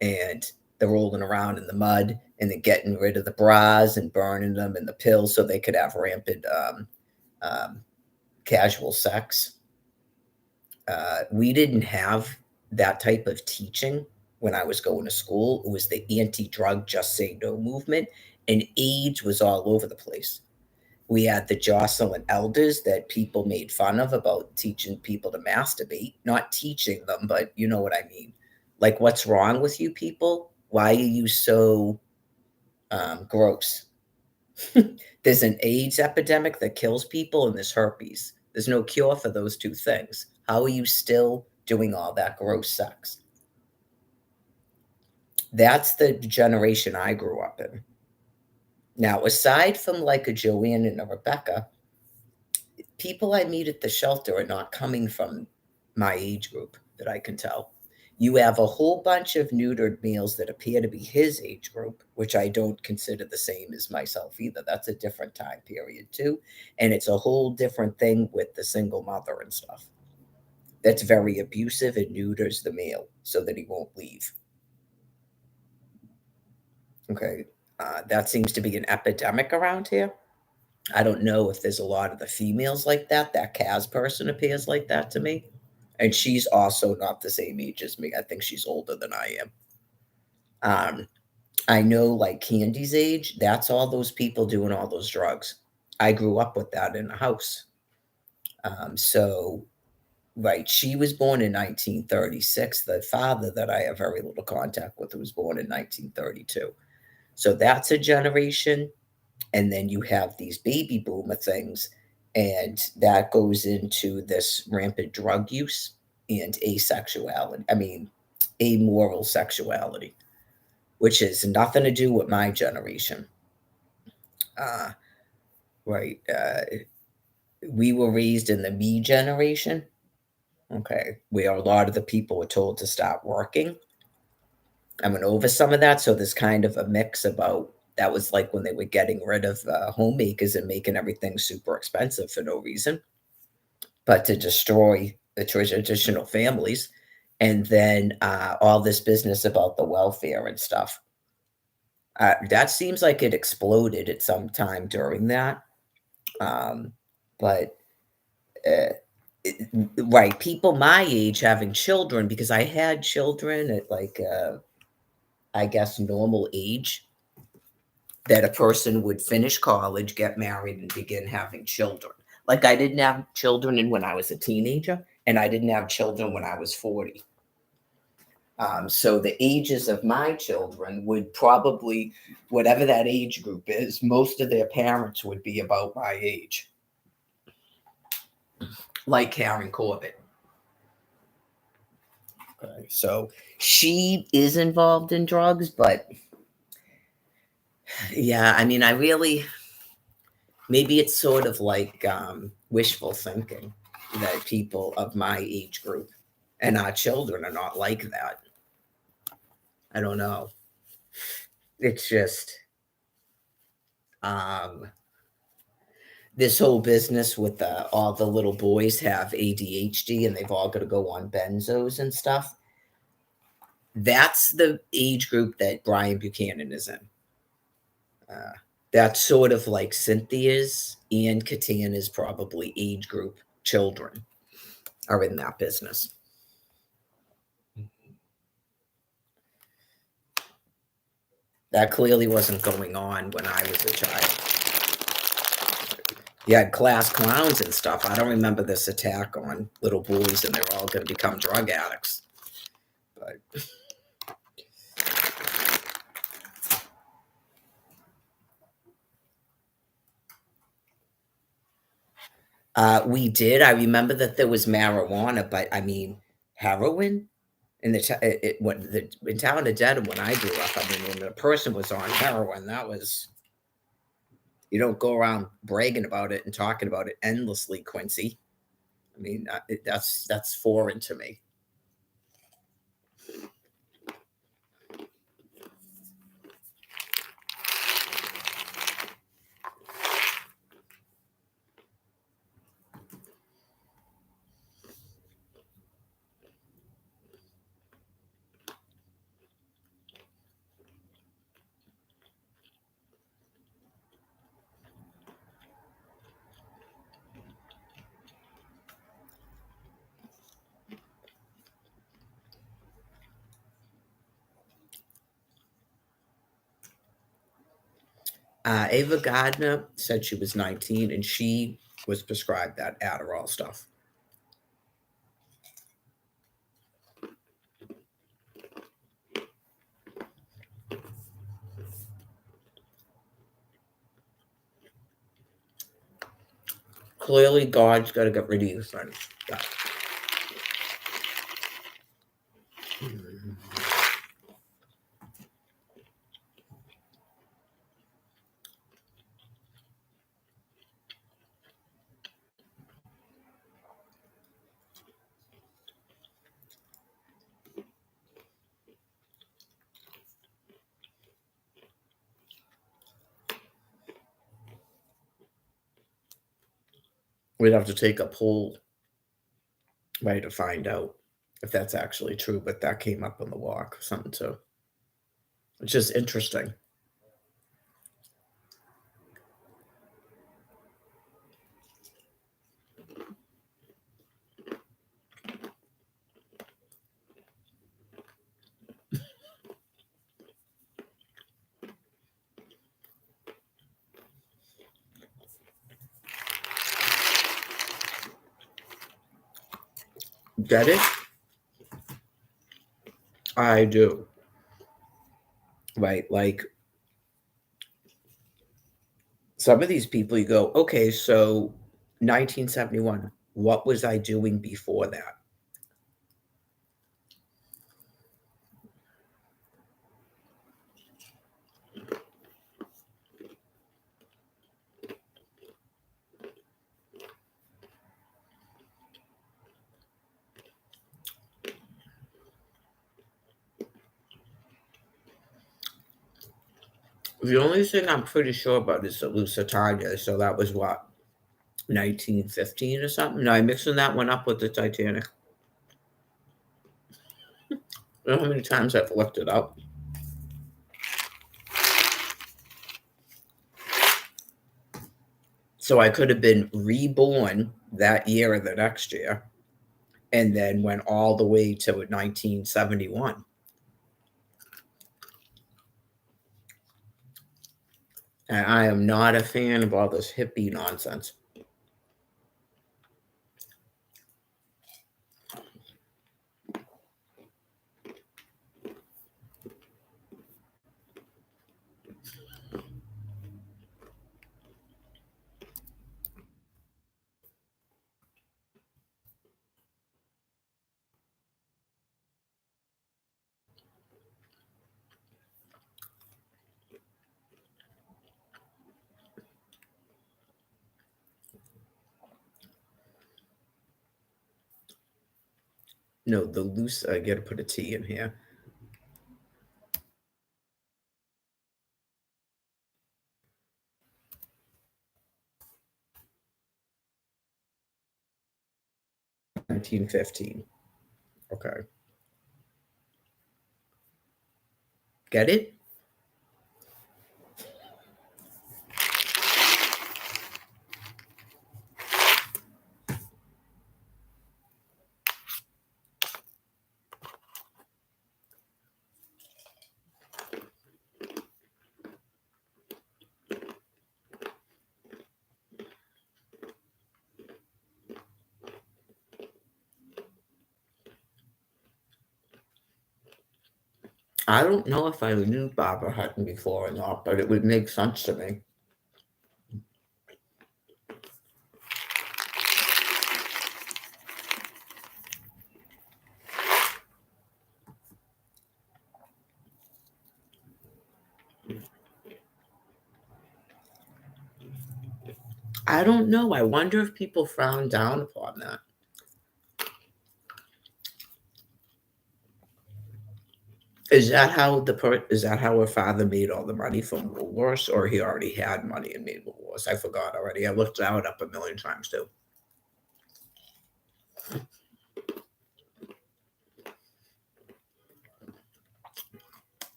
and the rolling around in the mud and then getting rid of the bras and burning them and the pills so they could have rampant casual sex. We didn't have that type of teaching when I was going to school. It was the anti-drug Just Say No movement, and AIDS was all over the place. We had the Jocelyn elders that people made fun of about teaching people to masturbate, not teaching them, but you know what I mean. Like, what's wrong with you people? Why are you so gross? There's an AIDS epidemic that kills people, and there's herpes. There's no cure for those two things. How are you still doing all that gross sex? That's the generation I grew up in. Now, aside from like a Joanne and a Rebecca, people I meet at the shelter are not coming from my age group that I can tell. You have a whole bunch of neutered males that appear to be his age group, which I don't consider the same as myself either. That's a different time period too. And it's a whole different thing with the single mother and stuff. That's very abusive and neuters the male so that he won't leave. Okay. That seems to be an epidemic around here. I don't know if there's a lot of the females like that. That Kaz person appears like that to me. And she's also not the same age as me. I think she's older than I am. I know like Candy's age, that's all those people doing all those drugs. I grew up with that in the house. So, right, she was born in 1936. The father that I have very little contact with was born in 1932. So that's a generation. And then you have these baby boomer things, and that goes into this rampant drug use and asexuality. I mean, amoral sexuality, which has nothing to do with my generation. Uh, right. We were raised in the me generation, okay, where a lot of the people were told to stop working. I went over some of that. So there's kind of a mix about that was like when they were getting rid of homemakers and making everything super expensive for no reason, but to destroy the traditional families. And then all this business about the welfare and stuff. That seems like it exploded at some time during that. But uh, right, people my age having children, because I had children at like, I guess, normal age, that a person would finish college, get married, and begin having children. Like I didn't have children when I was a teenager, and I didn't have children when I was 40. So the ages of my children would probably, whatever that age group is, most of their parents would be about my age, like Karen Corbett. Okay, so she is involved in drugs, but yeah, I mean, I really, maybe it's sort of like wishful thinking that people of my age group and our children are not like that. I don't know. It's just um, this whole business with all the little boys have ADHD and they've all got to go on benzos and stuff. That's the age group that Brian Buchanan is in. That's sort of like Cynthia's and Katana's probably age group children are in that business. That clearly wasn't going on when I was a child. You had class clowns and stuff. I don't remember this attack on little boys and they're all going to become drug addicts. But we did. I remember that there was marijuana, but I mean, heroin in in Town of Dedham when I grew up. I mean, when a person was on heroin, that was, you don't go around bragging about it and talking about it endlessly, Quincy. I mean, that's foreign to me. Ava Gardner said she was 19 and she was prescribed that Adderall stuff. Clearly, God's got to get rid of you, son. Yeah. We'd have to take a poll, right, to find out if that's actually true, but that came up on the walk, something too. It's just interesting. Get it? I do. Right, like some of these people, you go, okay, so 1971, what was I doing before that? The only thing I'm pretty sure about is the Lusitania. So that was what, 1915 or something? No, I'm mixing that one up with the Titanic. I don't know how many times I've looked it up. So I could have been reborn that year or the next year and then went all the way to 1971. And I am not a fan of all this hippie nonsense. No, the loose, I got to put a T in here. $19.15. Okay. Get it? I don't know if I knew Barbara Hutton before or not, but it would make sense to me. I don't know. I wonder if people frown down upon that. Is that how her father made all the money from Woolworths, or he already had money and made Woolworths? I forgot already. I looked that up a million times too.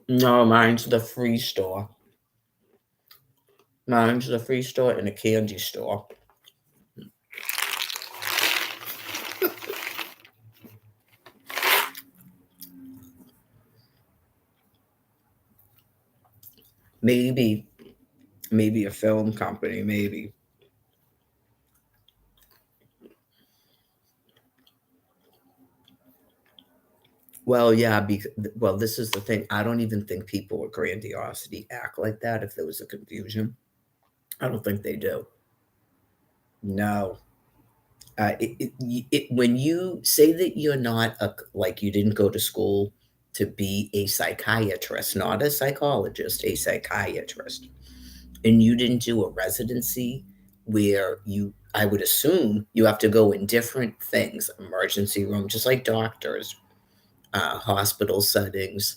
No, mine's the free store. Mine's the free store and a candy store. Maybe, maybe a film company, maybe. Well, yeah, well, this is the thing. I don't even think people with grandiosity act like that if there was a confusion. I don't think they do. No. When you say that you're not like you didn't go to school to be a psychiatrist, not a psychologist, a psychiatrist, and you didn't do a residency where I would assume you have to go in different things, emergency room, just like doctors, hospital settings.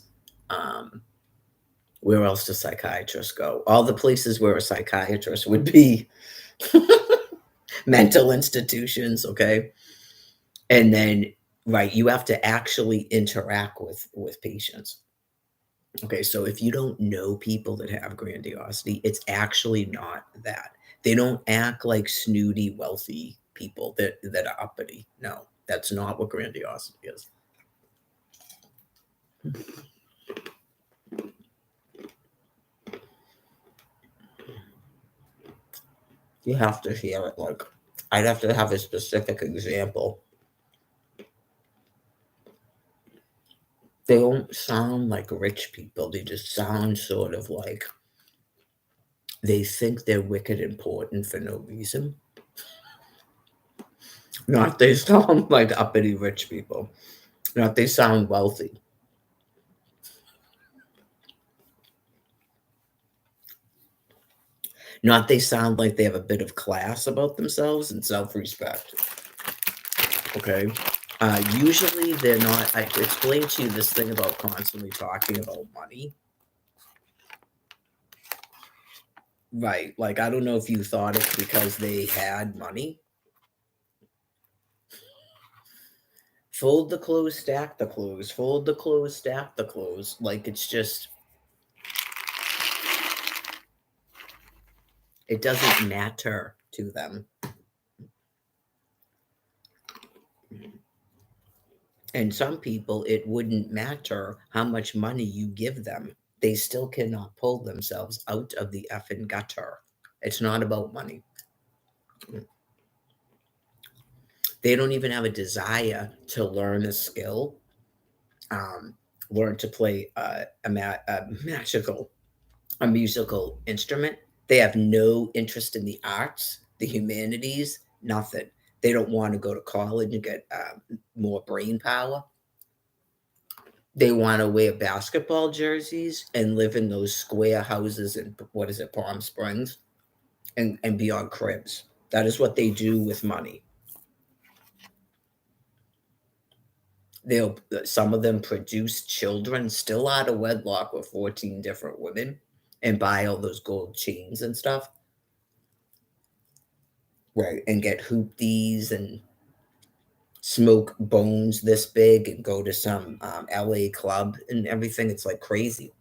Um, where else do psychiatrists go? All the places where a psychiatrist would be mental institutions, okay? And then, right, you have to actually interact with patients. Okay, so if you don't know people that have grandiosity, it's actually not that. They don't act like snooty, wealthy people that are uppity. No, that's not what grandiosity is. You have to hear it like I'd have to have a specific example. They don't sound like rich people. They just sound sort of like they think they're wicked important for no reason. Not they sound like uppity rich people. Not they sound wealthy. Not they sound like they have a bit of class about themselves and self-respect. Okay. Usually they're not. I explained to you this thing about constantly talking about money. Right. Like, I don't know if you thought it's because they had money. Fold the clothes, stack the clothes, fold the clothes, stack the clothes. Like, it's just, it doesn't matter to them. And some people, it wouldn't matter how much money you give them. They still cannot pull themselves out of the effing gutter. It's not about money. They don't even have a desire to learn a skill, um, learn to play a musical instrument. They have no interest in the arts, the humanities, nothing. They don't want to go to college and get more brain power. They want to wear basketball jerseys and live in those square houses in what is it, Palm Springs, and be on cribs. That is what they do with money. They'll Some of them produce children still out of wedlock with 14 different women and buy all those gold chains and stuff. Right. And get hoopties and smoke bones this big and go to some LA club and everything. It's like crazy.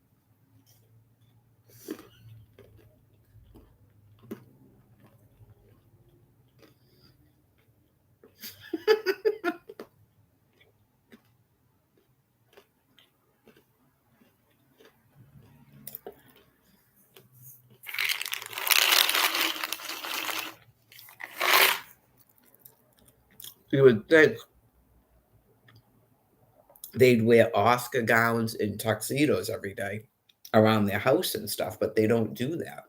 You would think they'd wear Oscar gowns and tuxedos every day around their house and stuff, but they don't do that.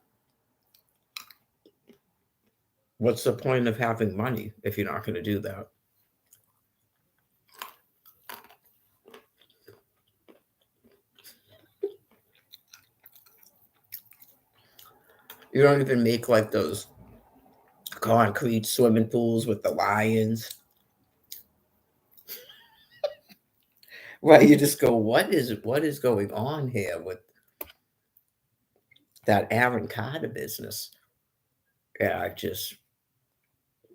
What's the point of having money if you're not going to do that? You don't even make like those concrete swimming pools with the lions. Right, you just go, what is going on here with that Aaron Carter business? Yeah, I just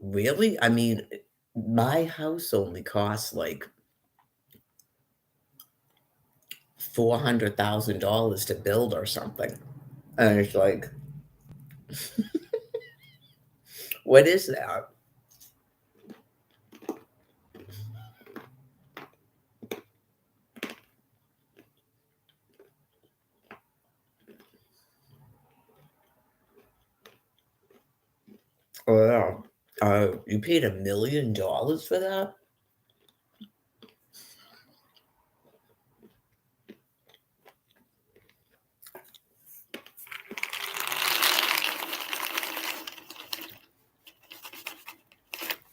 really, I mean, my house only costs like $400,000 to build or something. And it's like, what is that? Oh, yeah. You paid $1 million for that?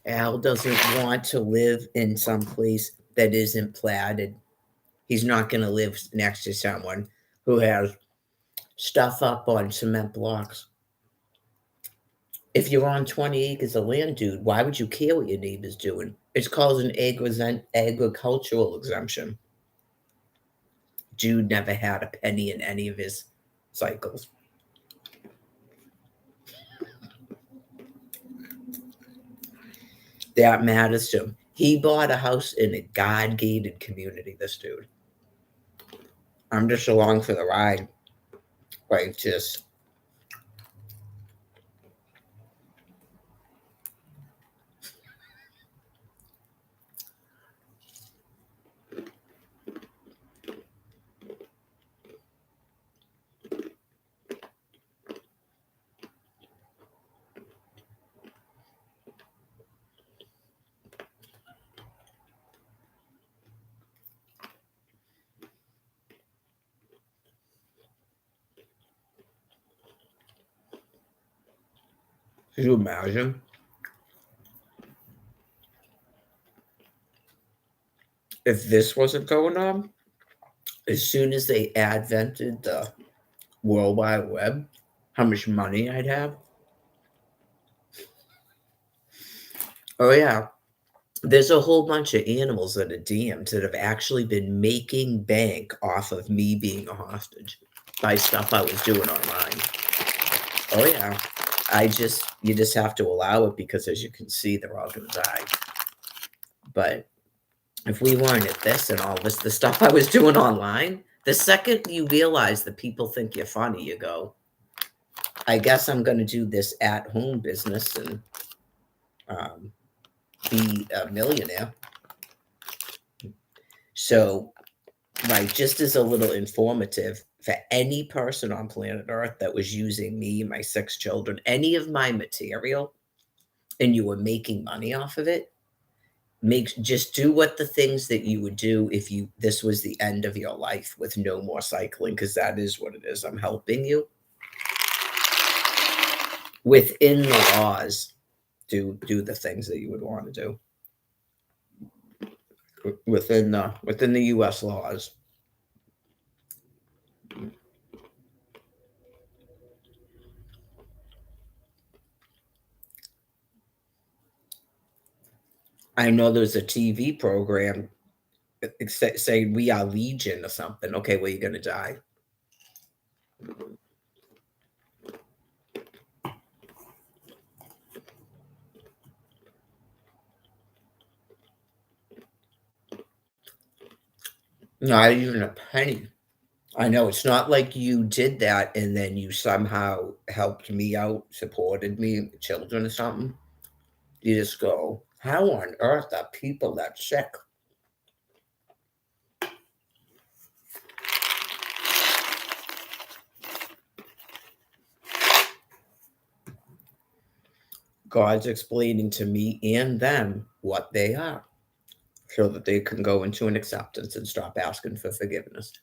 Al doesn't want to live in some place that isn't platted. He's not going to live next to someone who has stuff up on cement blocks. If you're on 20 acres of land, dude, why would you care what your neighbor's doing? It's called an agricultural exemption. Jude never had a penny in any of his cycles. That matters to him. He bought a house in a God gated community, this dude. I'm just along for the ride. Like, just. Could you imagine if this wasn't going on? As soon as they advented the World Wide Web, how much money I'd have? Oh, yeah. There's a whole bunch of animals that are DMs that have actually been making bank off of me being a hostage by stuff I was doing online. Oh, yeah. You just have to allow it because, as you can see, they're all going to die. But if we weren't at this and all this, the stuff I was doing online, the second you realize that people think you're funny, you go, I guess I'm going to do this at-home business and be a millionaire. So, right, just as a little informative, for any person on planet Earth that was using me, my 6 children, any of my material, and you were making money off of it, just do what the things that you would do if this was the end of your life with no more cycling, because that is what it is. I'm helping you within the laws. Do the things that you would want to do within the U.S. laws. I know there's a TV program saying we are Legion or something. Okay, well, you're gonna die. Not even a penny. I know it's not like you did that and then you somehow helped me out, supported me, children or something. You just go, how on earth are people that sick? God's explaining to me and them what they are. so that they can go into an acceptance and stop asking for forgiveness.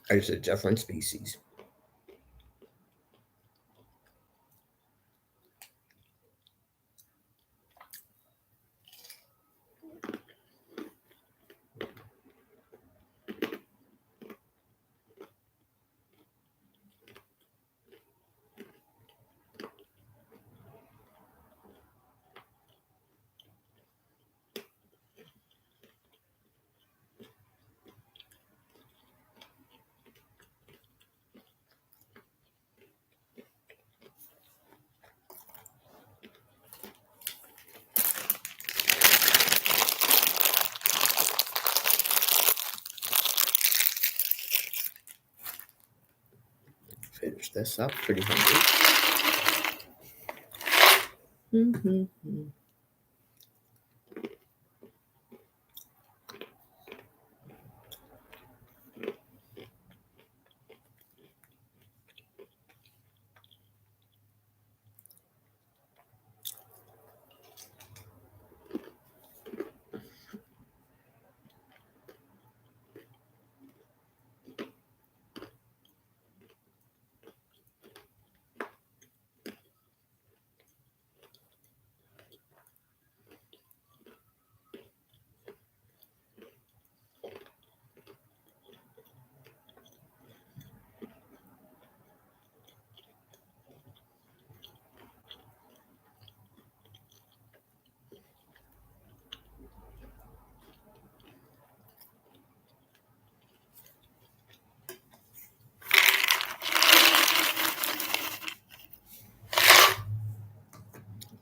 It's a different species. Finish this up. Pretty hungry.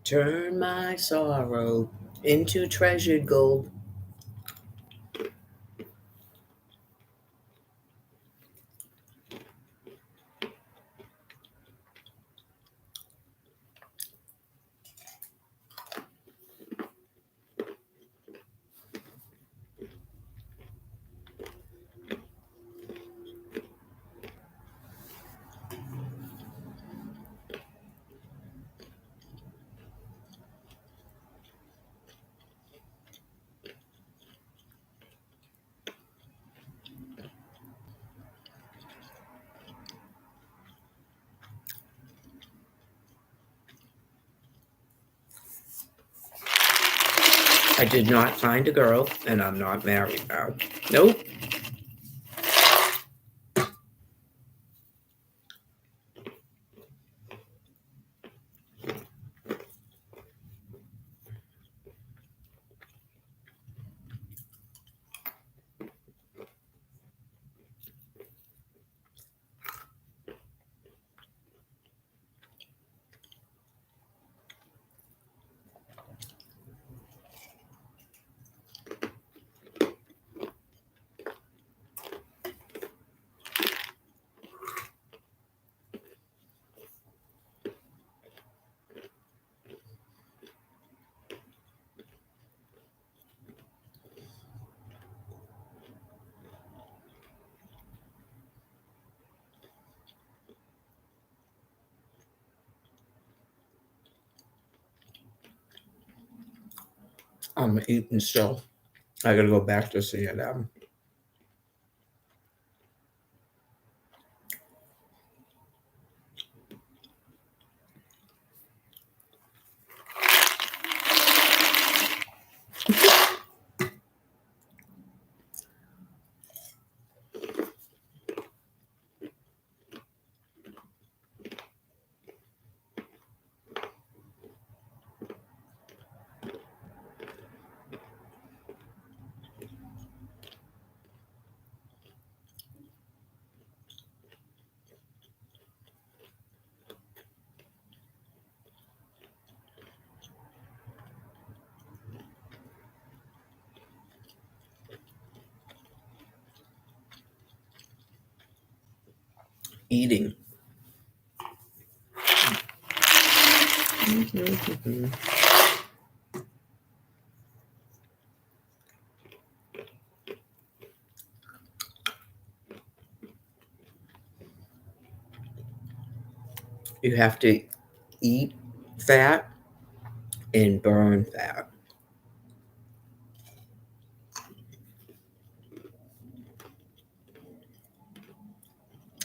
Turn my sorrow into treasured gold. I did not find a girl, and I'm not married now. Nope. I'm eating still. I gotta go back to C&M. Eating. You have to eat fat and burn fat.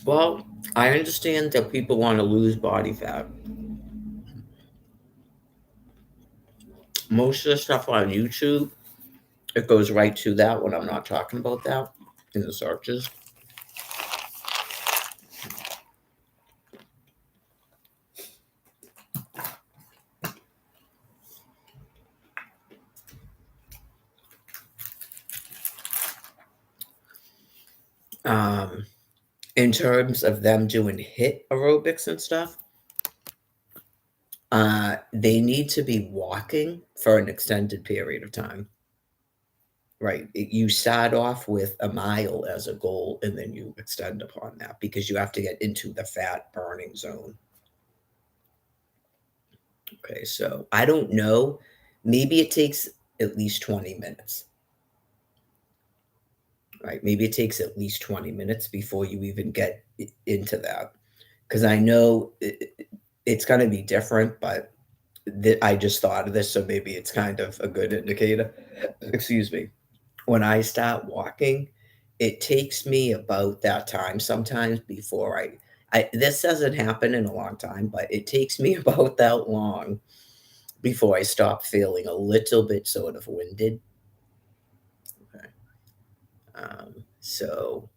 Well, I understand that people want to lose body fat. Most of the stuff on YouTube, it goes right to that when I'm not talking about that in the searches. Um, in terms of them doing HIIT aerobics and stuff, they need to be walking for an extended period of time. Right. You start off with a mile as a goal and then you extend upon that because you have to get into the fat burning zone. Okay. So I don't know. Maybe it takes at least 20 minutes. Right. Maybe it takes at least 20 minutes before you even get into that. Because I know it's going to be different, but I just thought of this. So maybe it's kind of a good indicator. Excuse me. When I start walking, it takes me about that time sometimes before I this doesn't happen in a long time, but it takes me about that long before I stop feeling a little bit sort of winded. Okay. So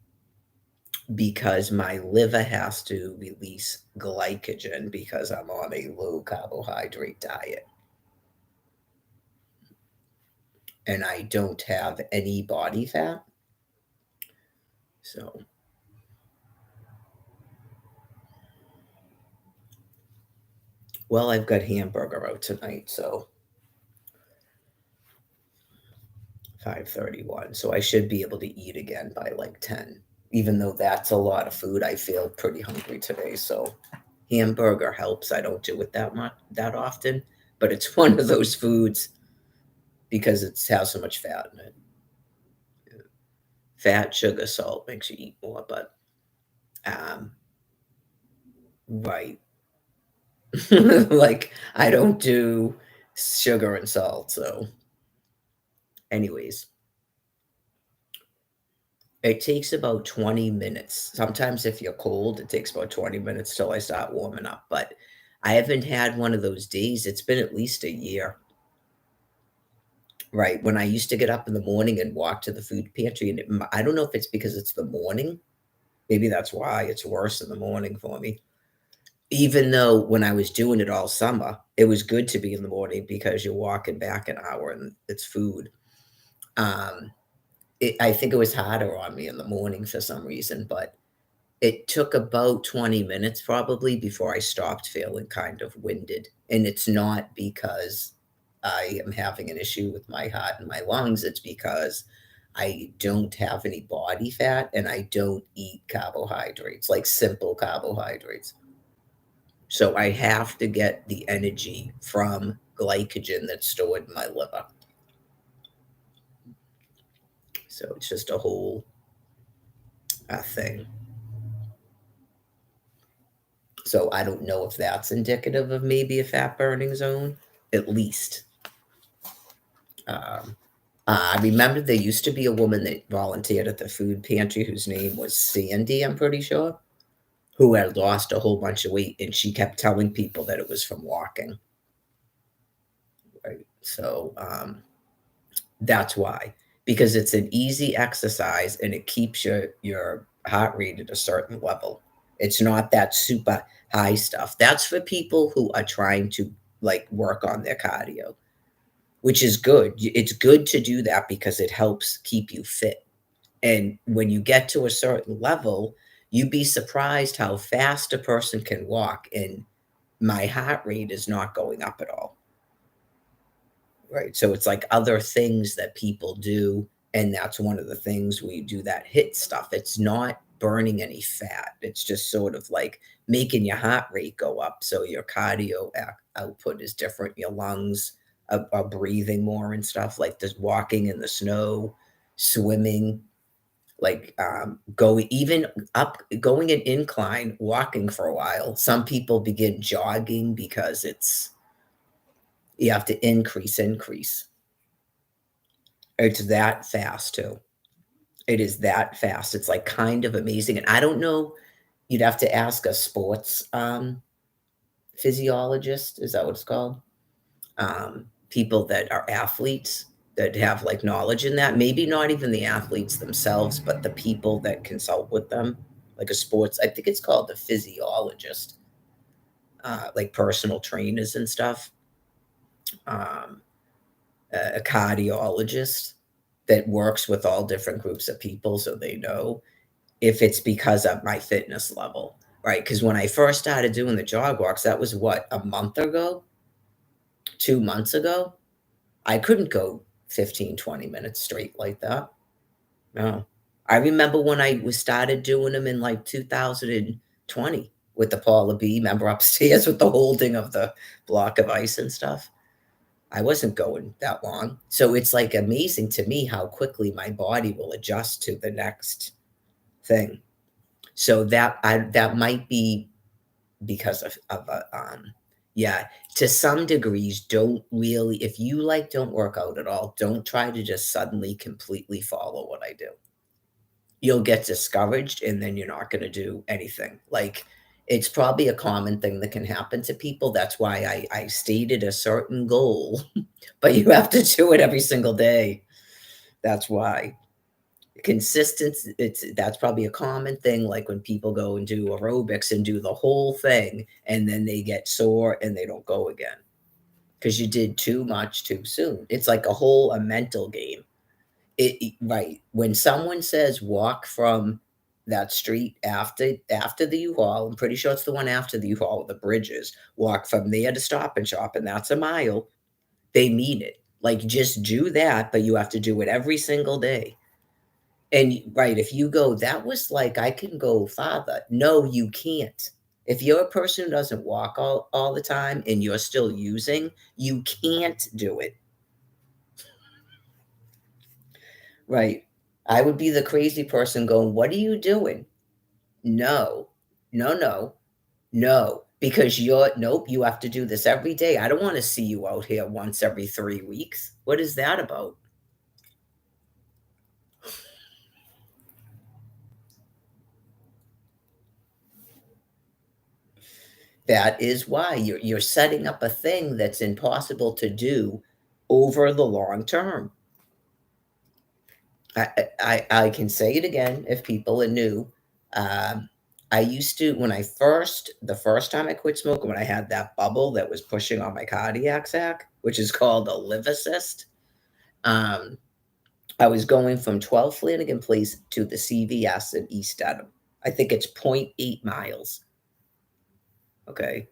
because my liver has to release glycogen because I'm on a low carbohydrate diet and I don't have any body fat. So well, I've got hamburger out tonight, so 5:31. So I should be able to eat again by like 10. Even though that's a lot of food, I feel pretty hungry today. So hamburger helps. I don't do it that often, but it's one of those foods because it has so much fat in it. Fat, sugar, salt makes you eat more, but um right. Like I don't do sugar and salt, so anyways, it takes about 20 minutes. Sometimes if you're cold, it takes about 20 minutes till I start warming up, but I haven't had one of those days. It's been at least a year, right? When I used to get up in the morning and walk to the food pantry, and I don't know if it's because it's the morning. Maybe that's why it's worse in the morning for me. Even though when I was doing it all summer, it was good to be in the morning because you're walking back an hour and it's food. Um, I think it was harder on me in the morning for some reason, but it took about 20 minutes probably before I stopped feeling kind of winded, and it's not because I am having an issue with my heart and my lungs, it's because I don't have any body fat and I don't eat carbohydrates, like simple carbohydrates. So I have to get the energy from glycogen that's stored in my liver. So it's just a whole thing. So I don't know if that's indicative of maybe a fat burning zone, at least. Um, I remember there used to be a woman that volunteered at the food pantry whose name was Sandy, I'm pretty sure, who had lost a whole bunch of weight, and she kept telling people that it was from walking. Right. So that's why, because it's an easy exercise and it keeps your heart rate at a certain level. It's not that super high stuff. That's for people who are trying to like work on their cardio, which is good. It's good to do that because it helps keep you fit. And when you get to a certain level, you'd be surprised how fast a person can walk. And my heart rate is not going up at all. Right. So it's like other things that people do. And that's one of the things we do that HIIT stuff. It's not burning any fat. It's just sort of like making your heart rate go up. So your cardio output is different. Your lungs are breathing more and stuff like this, walking in the snow, swimming, like going even up, going an incline, walking for a while. Some people begin jogging because you have to increase. It's that fast too. It is that fast. It's like kind of amazing. And I don't know, you'd have to ask a sports physiologist. Is that what it's called? People that are athletes that have like knowledge in that. Maybe not even the athletes themselves, but the people that consult with them, like a sports. I think it's called the physiologist, like personal trainers and stuff. Um, a cardiologist that works with all different groups of people so they know if it's because of my fitness level, right? Because when I first started doing the jog walks, that was what, a month ago, 2 months ago? I couldn't go 15, 20 minutes straight like that. No. I remember when I was started doing them in like 2020 with the Paula B. Remember upstairs with the holding of the block of ice and stuff? I wasn't going that long. So it's like amazing to me how quickly my body will adjust to the next thing. So that might be because of a yeah, to some degrees, don't really, if you like don't work out at all, don't try to just suddenly completely follow what I do. You'll get discouraged and then you're not going to do anything. Like it's probably a common thing that can happen to people. That's why I stated a certain goal, but you have to do it every single day. That's why. Consistency, that's probably a common thing, like when people go and do aerobics and do the whole thing, and then they get sore and they don't go again because you did too much too soon. It's like a mental game. Right. When someone says walk from that street after the U-Haul, I'm pretty sure it's the one after the U-Haul, the bridges, walk from there to Stop and Shop, and that's a mile, they mean it. Like, just do that, but you have to do it every single day. And right, if you go, that was like, I can go farther. No, you can't. If you're a person who doesn't walk all the time and you're still using, you can't do it. Right. I would be the crazy person going, what are you doing? No, no, no, no. Because nope, you have to do this every day. I don't want to see you out here once every 3 weeks. What is that about? That is why you're setting up a thing that's impossible to do over the long term. I can say it again if people are new. Um, I used to when the first time I quit smoking, when I had that bubble that was pushing on my cardiac sac, which is called a liver cyst. Um, I was going from 12 Flanagan Place to the CVS in East Dedham. I think it's 0.8 miles. Okay.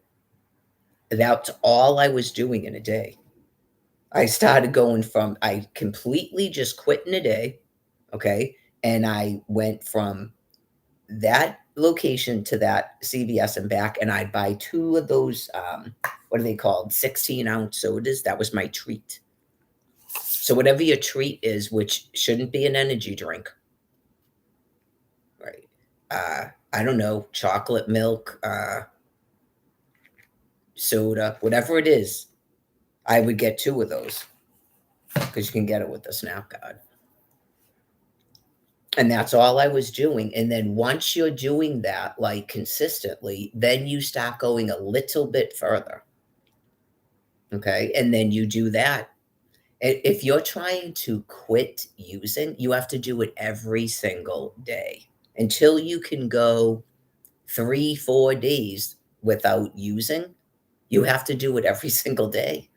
That's all I was doing in a day. I started going from, I completely just quit in a day. Okay. And I went from that location to that CVS and back, and I'd buy two of those, what are they called? 16-ounce sodas. That was my treat. So, whatever your treat is, which shouldn't be an energy drink, right? I don't know, chocolate milk, soda, whatever it is, I would get two of those because you can get it with the SNAP card. And that's all I was doing. And then once you're doing that, like consistently, then you start going a little bit further. Okay. And then you do that. If you're trying to quit using, you have to do it every single day until you can go 3, 4 days without using. You have to do it every single day.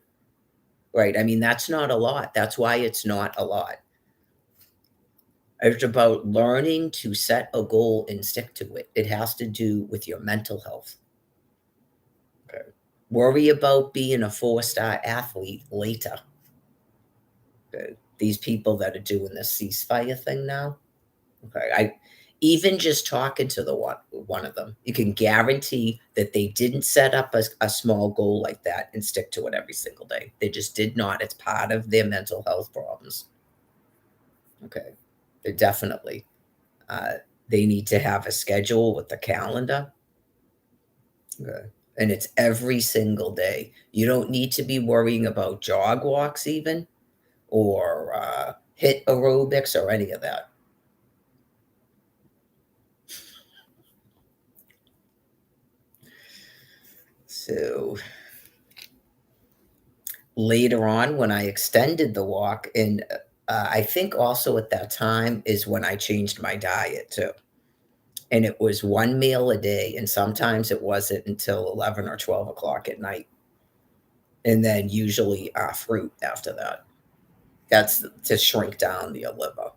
Right. I mean, that's not a lot. That's why it's not a lot. It's about learning to set a goal and stick to it. It has to do with your mental health. Okay. Worry about being a 4-star athlete later. Okay. These people that are doing this ceasefire thing now. Okay. I even just talking to the one of them, you can guarantee that they didn't set up a small goal like that and stick to it every single day. They just did not. It's part of their mental health problems. Okay. They're definitely. Uh, they need to have a schedule with the calendar. Okay. And it's every single day. You don't need to be worrying about jog walks, even, or hit aerobics or any of that. So later on, when I extended the walk, and I think also at that time is when I changed my diet too. And it was one meal a day, and sometimes it wasn't until 11 or 12 o'clock at night. And then usually fruit after that. That's to shrink down the liver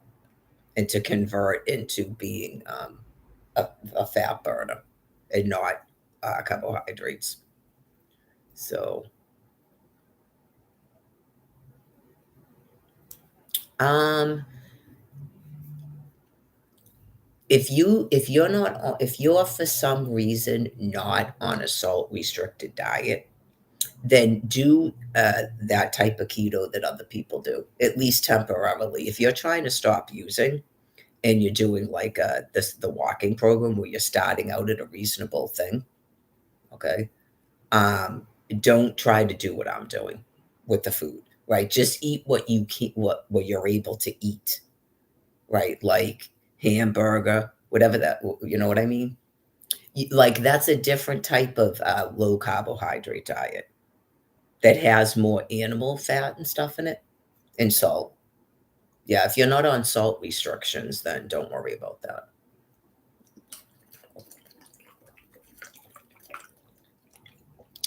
and to convert into being a fat burner and not carbohydrates. So, um, if you're for some reason not on a salt restricted diet, then do that type of keto that other people do, at least temporarily. If you're trying to stop using and you're doing like the walking program where you're starting out at a reasonable thing, okay, um, don't try to do what I'm doing with the food, right? Just eat what you can, what you're able to eat, right? Like hamburger, whatever that, you know what I mean? Like that's a different type of low carbohydrate diet that has more animal fat and stuff in it and salt. Yeah, if you're not on salt restrictions, then don't worry about that.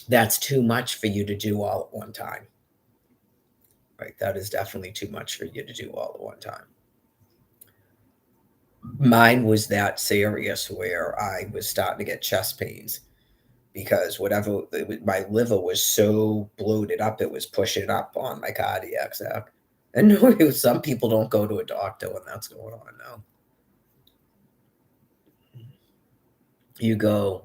That's too much for you to do all at one time. Right? That is definitely too much for you to do all at one time. Mine was that serious where I was starting to get chest pains because my liver was so bloated up, it was pushing up on my cardiac sac. And some people don't go to a doctor when that's going on now. You go,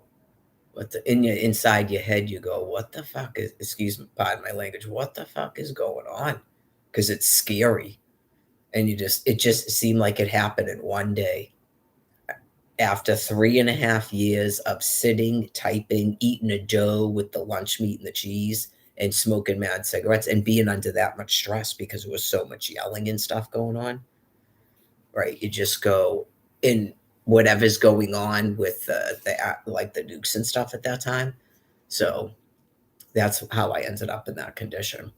what the in your inside your head, you go, what the fuck is, excuse me, pardon my language, what the fuck is going on? Because it's scary. And it just seemed like it happened in one day. After 3.5 years of sitting, typing, eating a dough with the lunch meat and the cheese, and smoking mad cigarettes and being under that much stress because there was so much yelling and stuff going on, right? You just go in whatever's going on with like the nukes and stuff at that time. So that's how I ended up in that condition.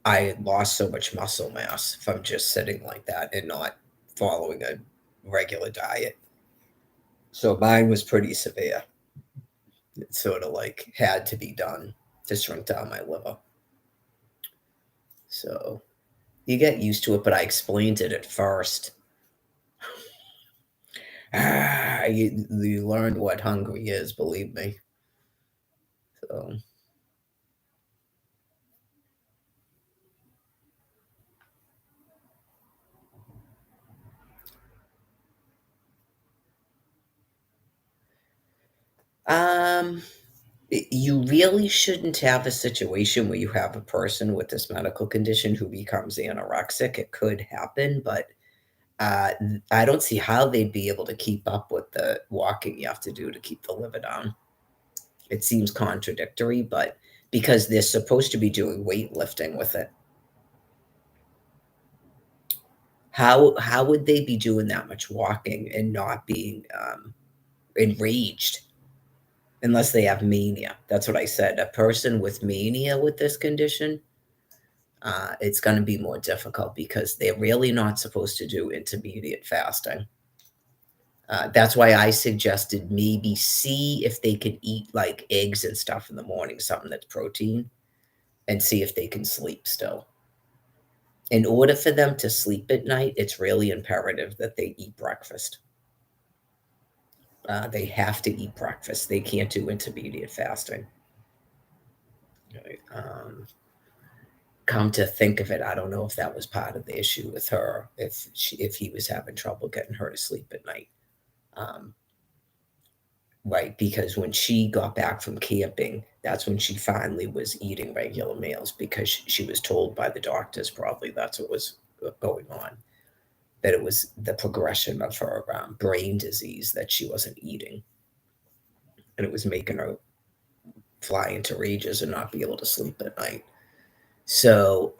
I lost so much muscle mass from just sitting like that and not following a regular diet. So mine was pretty severe. It sort of like had to be done to shrink down my liver. So you get used to it, but I explained it at first. You learned what hungry is, believe me. So, um, you really shouldn't have a situation where you have a person with this medical condition who becomes anorexic. It could happen, but I don't see how they'd be able to keep up with the walking you have to do to keep the liver down. It seems contradictory, but because they're supposed to be doing weightlifting with it, how would they be doing that much walking and not being enraged unless they have mania? That's what I said. A person with mania with this condition, it's going to be more difficult because they're really not supposed to do intermediate fasting. That's why I suggested maybe see if they could eat like eggs and stuff in the morning, something that's protein, and see if they can sleep still. In order for them to sleep at night, it's really imperative that they eat breakfast. They have to eat breakfast. They can't do intermediate fasting. Right. Come to think of it, I don't know if that was part of the issue with her, if he was having trouble getting her to sleep at night. Um, right, because when she got back from camping, that's when she finally was eating regular meals because she was told by the doctors probably that's what was going on, that it was the progression of her brain disease that she wasn't eating, and it was making her fly into rages and not be able to sleep at night. So,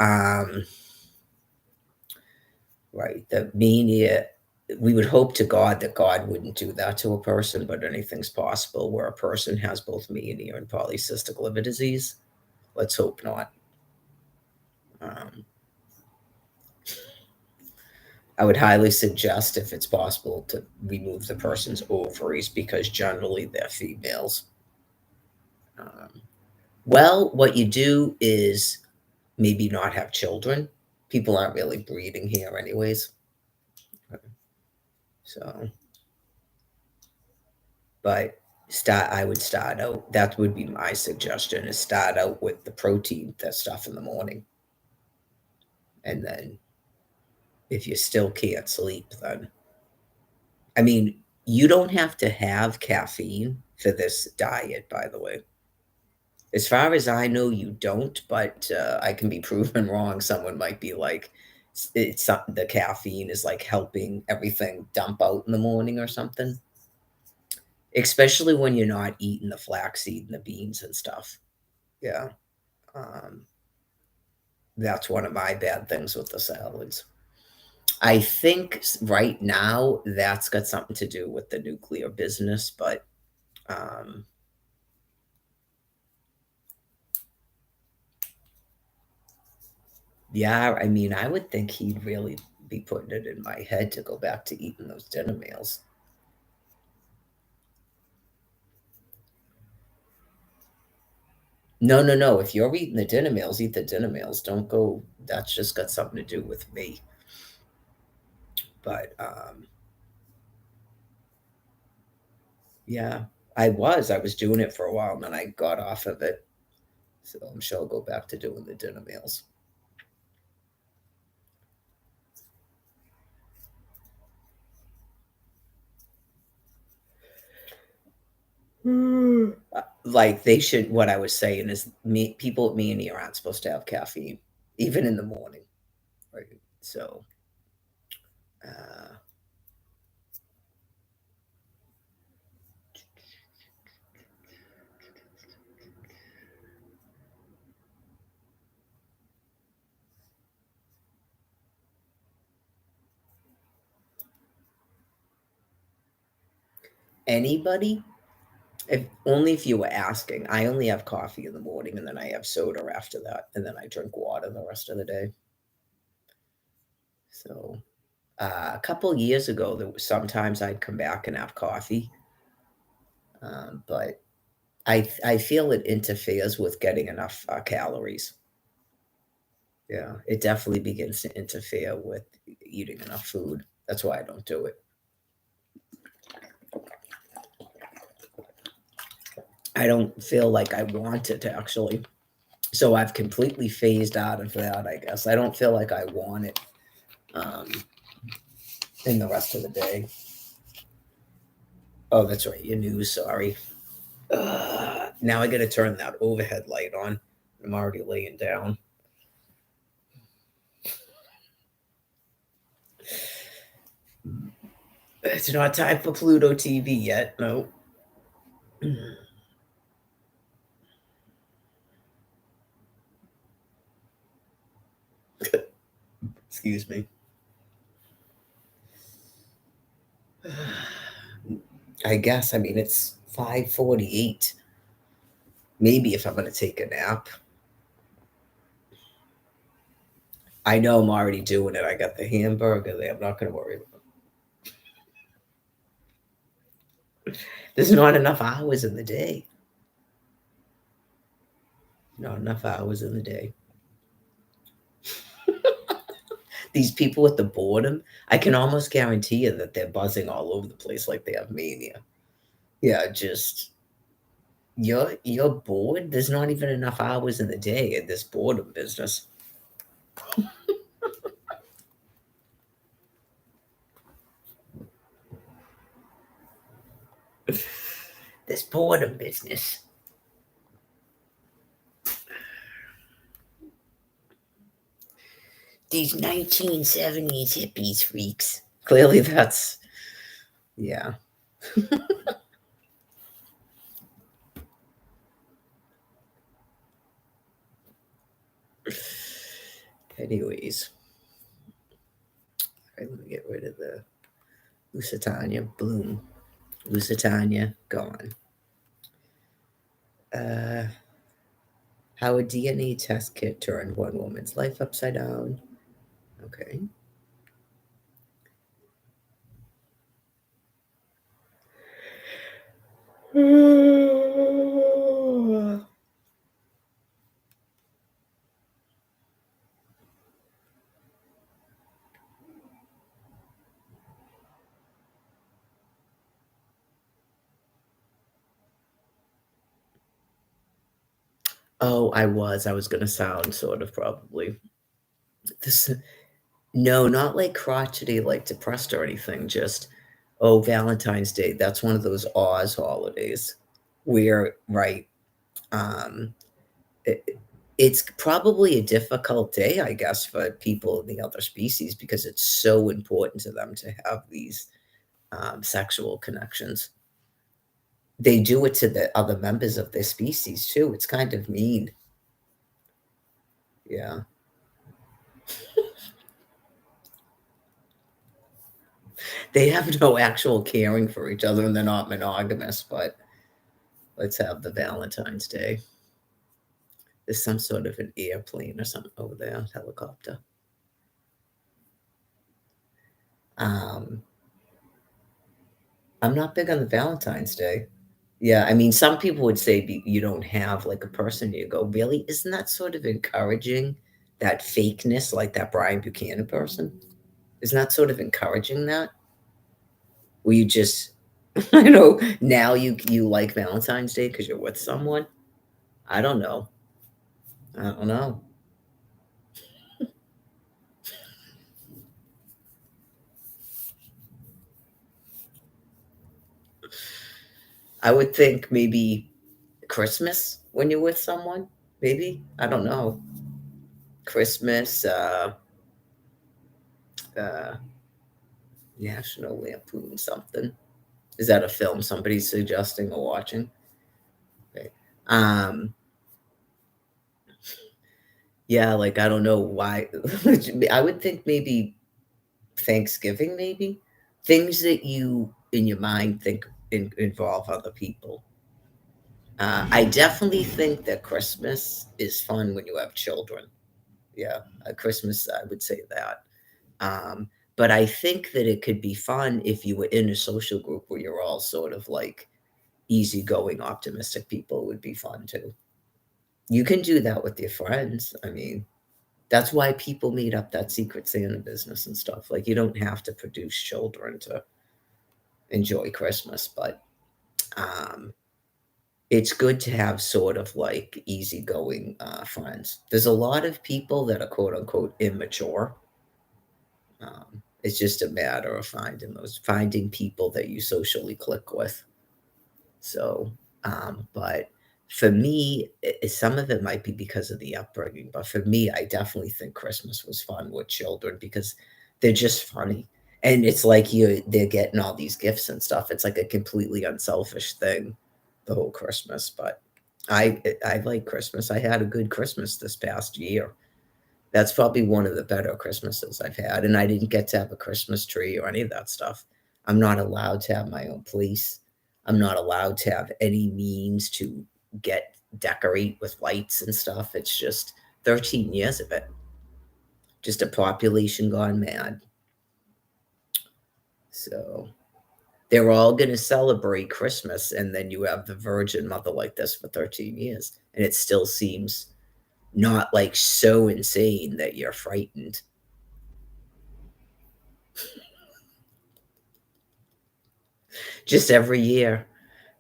right, the mania. we would hope to God that God wouldn't do that to a person, but anything's possible where a person has both mania and polycystic liver disease. Let's hope not. Um, I would highly suggest, if it's possible, to remove the person's ovaries because generally they're females. Um, well, what you do is maybe not have children. People aren't really breeding here, anyways. So, but I would start out. That would be my suggestion: is start out with the protein, that stuff in the morning, and then if you still can't sleep, then I mean, you don't have to have caffeine for this diet, by the way. As far as I know, you don't, but I can be proven wrong. Someone might be like, it's the caffeine is like helping everything dump out in the morning or something. Especially when you're not eating the flaxseed and the beans and stuff. Yeah, um, that's one of my bad things with the salads. I think right now that's got something to do with the nuclear business, but um, yeah, I mean, I would think he'd really be putting it in my head to go back to eating those dinner meals. No, no, no. If you're eating the dinner meals, eat the dinner meals. Don't go. That's just got something to do with me. But yeah, I was doing it for a while, and then I got off of it. So I'm sure I'll go back to doing the dinner meals. Like they should. What I was saying is, people with me and you aren't supposed to have caffeine, even in the morning, right? So, uh, anybody, if only if you were asking. I only have coffee in the morning, and then I have soda after that, and then I drink water the rest of the day. So, a couple years ago, there was sometimes I'd come back and have coffee, but I feel it interferes with getting enough calories. Yeah, it definitely begins to interfere with eating enough food. That's why I don't do it. I don't feel like I want it, actually. So I've completely phased out of that, I guess. I don't feel like I want it um, in the rest of the day. Oh, that's right. Your news. Sorry. Now I got to turn that overhead light on. I'm already laying down. It's not time for Pluto TV yet. No. Excuse me. I guess. I mean, it's 5:48. Maybe if I'm going to take a nap. I know I'm already doing it. I got the hamburger there. I'm not going to worry about it. There's not enough hours in the day. Not enough hours in the day. These people with the boredom, I can almost guarantee you that they're buzzing all over the place like they have mania. Yeah, just you're bored. There's not even enough hours in the day in this boredom business. This boredom business. These 1970s hippies freaks. Clearly, that's yeah. Anyways, all right, let me get rid of the Lusitania, boom. Lusitania, gone. Uh, how a DNA test kit turned one woman's life upside down. Okay. Oh, I was. I was gonna sound sort of probably this. No, not like crotchety, like depressed or anything. Just oh, Valentine's Day. That's one of those Oz holidays where, right? Um, it, it's probably a difficult day, I guess, for people in the other species because it's so important to them to have these sexual connections. They do it to the other members of their species too. It's kind of mean. Yeah. They have no actual caring for each other and they're not monogamous, but let's have the Valentine's Day. There's some sort of an airplane or something over there, helicopter. Um, I'm not big on the Valentine's Day. Yeah, I mean, some people would say you don't have like a person. You go, really? Isn't that sort of encouraging that fakeness, like that Brian Buchanan person? Isn't that sort of encouraging that? Where you just, I know now you like Valentine's Day because you're with someone. I don't know. I don't know. I would think maybe Christmas when you're with someone. Maybe I don't know. Christmas, uh, National Lampoon something. Is that a film somebody's suggesting or watching? Okay. Yeah, like I don't know why. I would think maybe Thanksgiving, maybe things that you in your mind think involve other people. I definitely think that Christmas is fun when you have children. Yeah, Christmas, I would say that. Um, but I think that it could be fun if you were in a social group where you're all sort of like easygoing, optimistic people. It would be fun too. You can do that with your friends. I mean, that's why people meet up that Secret Santa business and stuff. Like, you don't have to produce children to enjoy Christmas, but um, it's good to have sort of like easygoing friends. There's a lot of people that are quote unquote immature. It's just a matter of finding people that you socially click with. So, but for me, some of it might be because of the upbringing, but for me, I definitely think Christmas was fun with children because they're just funny. And it's like they're getting all these gifts and stuff. It's like a completely unselfish thing, the whole Christmas. But I like Christmas. I had a good Christmas this past year. That's probably one of the better Christmases I've had. And I didn't get to have a Christmas tree or any of that stuff. I'm not allowed to have my own place. I'm not allowed to have any means to get decorate with lights and stuff. It's just 13 years of it. Just a population gone mad. So they're all going to celebrate Christmas. And then you have the Virgin Mother like this for 13 years. And it still seems not like so insane that you're frightened. Just every year.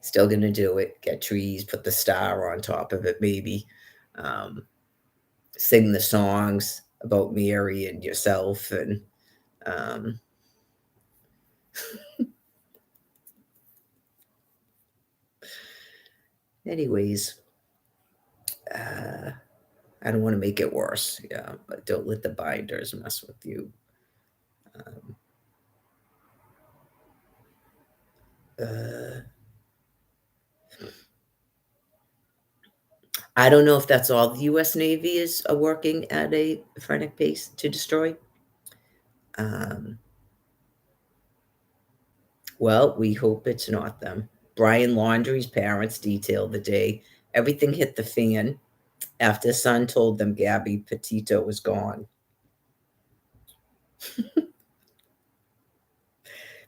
Still gonna do it. Get trees, put the star on top of it, maybe. Um, sing the songs about Mary and yourself, and um, anyways, uh, I don't want to make it worse. Yeah, but don't let the binders mess with you. Um, uh, I don't know if that's all the U.S. Navy is working at a frenetic pace to destroy. Um, Well, we hope it's not them. Brian Laundrie's parents detailed the day everything hit the fan after son told them Gabby Petito was gone.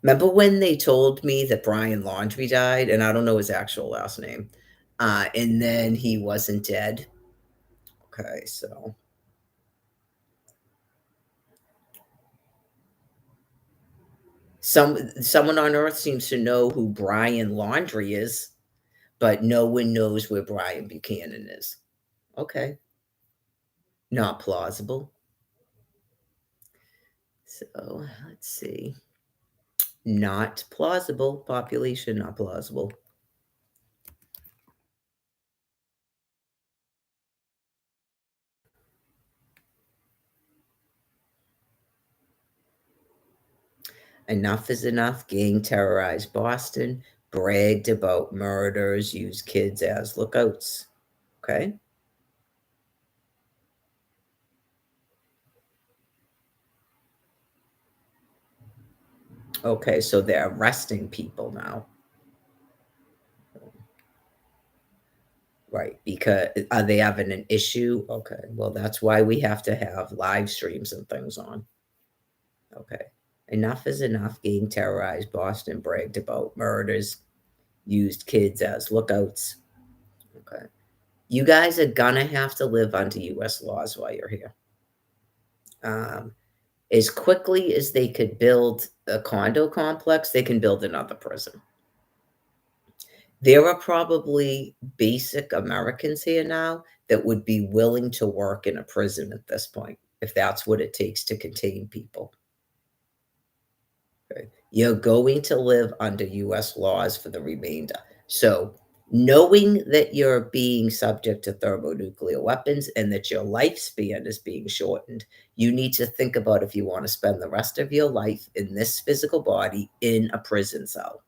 Remember when they told me that Brian Laundrie died, and I don't know his actual last name, and then he wasn't dead? Okay, so someone on Earth seems to know who Brian Laundrie is, but no one knows where Brian Buchanan is. Okay, not plausible. So let's see. Not plausible. Population not plausible. Enough is enough. Gang terrorized Boston, bragged about murders, used kids as lookouts. Okay. Okay, so they're arresting people now. Right, because are they having an issue? Okay, well, that's why we have to have live streams and things on. Okay. Enough is enough. Gang terrorized Boston, bragged about murders, used kids as lookouts. Okay. You guys are gonna have to live under US laws while you're here. Um, as quickly as they could build a condo complex, they can build another prison. There are probably basic Americans here now that would be willing to work in a prison at this point, if that's what it takes to contain people. Okay. You're going to live under US laws for the remainder. So, knowing that you're being subject to thermonuclear weapons and that your lifespan is being shortened, you need to think about if you want to spend the rest of your life in this physical body in a prison cell.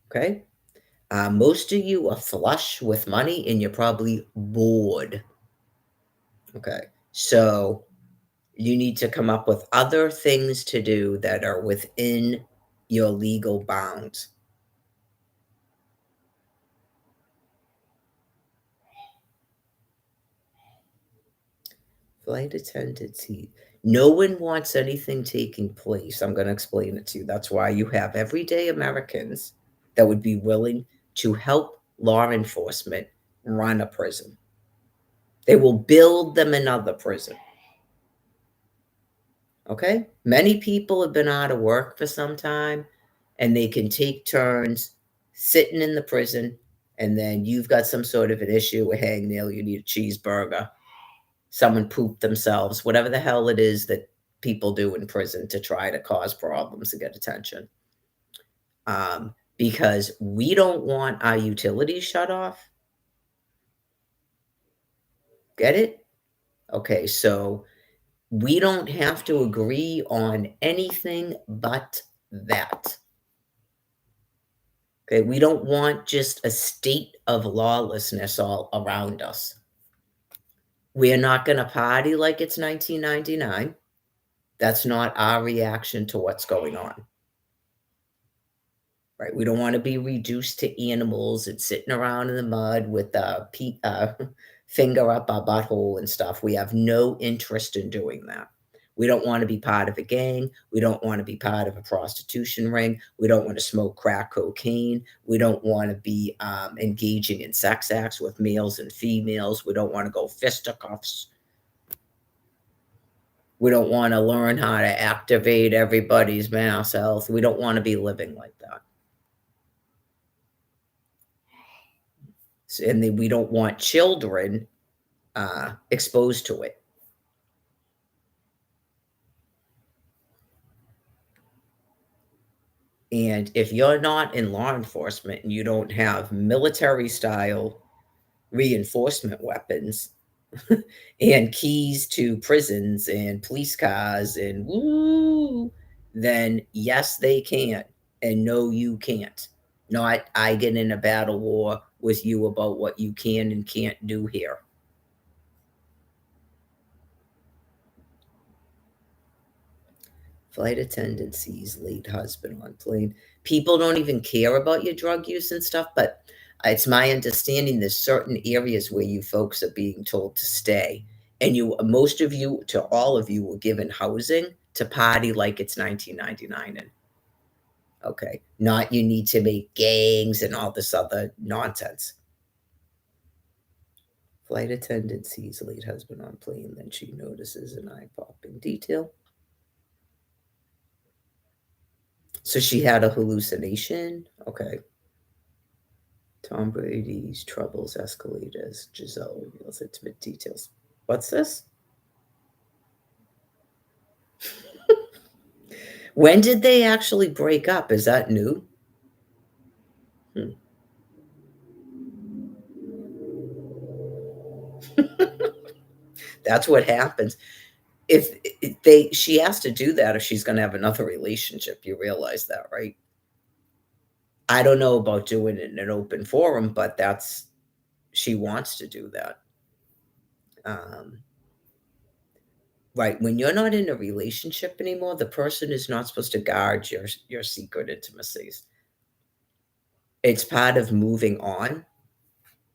Okay? Most of you are flush with money and you're probably bored. Okay. So, you need to come up with other things to do that are within your legal bounds. Flight attendants, no one wants anything taking place. I'm going to explain it to you. That's why you have everyday Americans that would be willing to help law enforcement run a prison. They will build them another prison. Okay? Many people have been out of work for some time and they can take turns sitting in the prison, and then you've got some sort of an issue, a hangnail, you need a cheeseburger, someone pooped themselves, whatever the hell it is that people do in prison to try to cause problems and get attention. Because we don't want our utilities shut off. Get it? Okay, so we don't have to agree on anything but that. Okay, we don't want just a state of lawlessness all around us. We're not going to party like it's 1999. That's not our reaction to what's going on. Right? We don't want to be reduced to animals and sitting around in the mud with a finger up our butthole and stuff. We have no interest in doing that. We don't want to be part of a gang. We don't want to be part of a prostitution ring. We don't want to smoke crack cocaine. We don't want to be engaging in sex acts with males and females. We don't want to go fisticuffs. We don't want to learn how to activate everybody's mass health. We don't want to be living like that. And then we don't want children exposed to it. And if you're not in law enforcement and you don't have military style reinforcement weapons and keys to prisons and police cars and woo, then yes, they can. And no, you can't. Not I get in a battle war with you about what you can and can't do here. Flight attendant sees late husband on plane. People don't even care about your drug use and stuff, but it's my understanding there's certain areas where you folks are being told to stay. And most of you, to all of you, were given housing to party like it's 1999. And okay, not you need to make gangs and all this other nonsense. Flight attendant sees late husband on plane, then she notices an eye-popping detail. So she had a hallucination? Okay. Tom Brady's troubles escalate as Giselle reveals intimate details. What's this? When did they actually break up? Is that new? That's what happens. If she has to do that if she's going to have another relationship. You realize that, right? I don't know about doing it in an open forum, but she wants to do that. Right. When you're not in a relationship anymore, the person is not supposed to guard your secret intimacies. It's part of moving on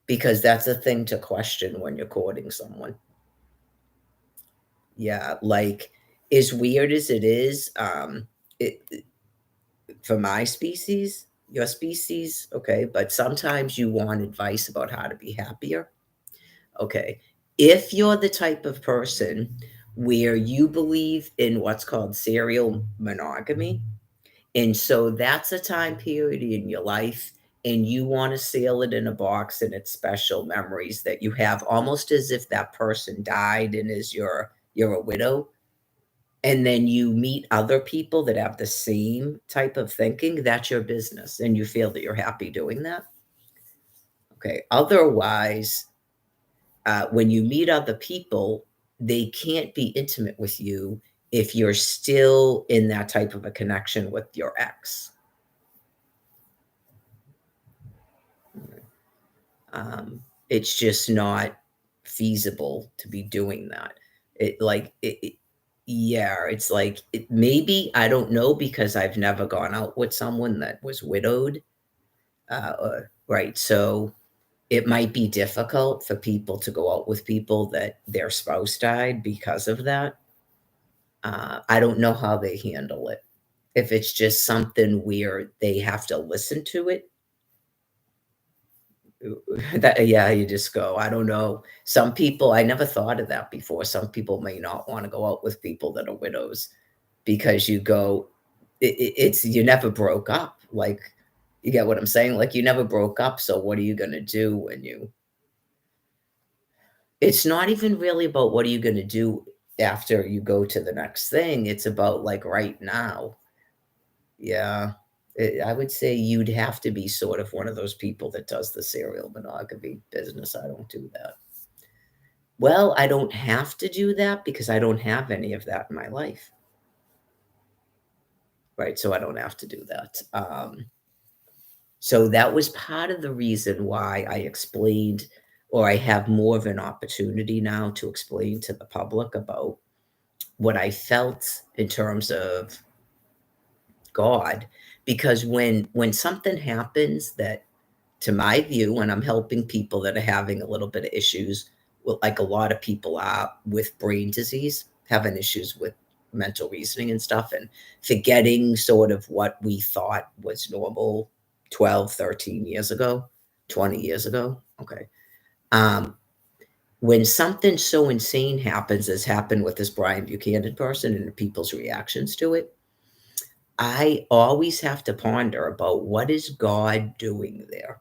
because that's a thing to question when you're courting someone. Yeah, like as weird as it is, for my species, your species, okay, but sometimes you want advice about how to be happier. Okay. If you're the type of person where you believe in what's called serial monogamy, and so that's a time period in your life, and you want to seal it in a box and it's special memories that you have almost as if that person died and you're a widow. And then you meet other people that have the same type of thinking, that's your business. And you feel that you're happy doing that. Okay. Otherwise, when you meet other people, they can't be intimate with you if you're still in that type of a connection with your ex. It's just not feasible to be doing that. Yeah, it's like maybe I don't know because I've never gone out with someone that was widowed. Right. So it might be difficult for people to go out with people that their spouse died because of that. I don't know how they handle it. If it's just something where they have to listen to it, that yeah, you just go, I don't know. Some people, I never thought of that before. Some people may not want to go out with people that are widows because you go, it's you never broke up. Like, you get what I'm saying? Like, you never broke up. So what are you going to do when it's not even really about what are you going to do after you go to the next thing. It's about like right now. Yeah. I would say you'd have to be sort of one of those people that does the serial monogamy business. I don't do that. Well, I don't have to do that because I don't have any of that in my life. Right. So I don't have to do that. So that was part of the reason why I explained, or I have more of an opportunity now to explain to the public about what I felt in terms of God. Because when something happens that, to my view, when I'm helping people that are having a little bit of issues, well, like a lot of people are with brain disease, having issues with mental reasoning and stuff, and forgetting sort of what we thought was normal 12, 13 years ago, 20 years ago. Okay. Um, when something so insane happens, as happened with this Brian Buchanan person and the people's reactions to it, I always have to ponder about what is God doing there?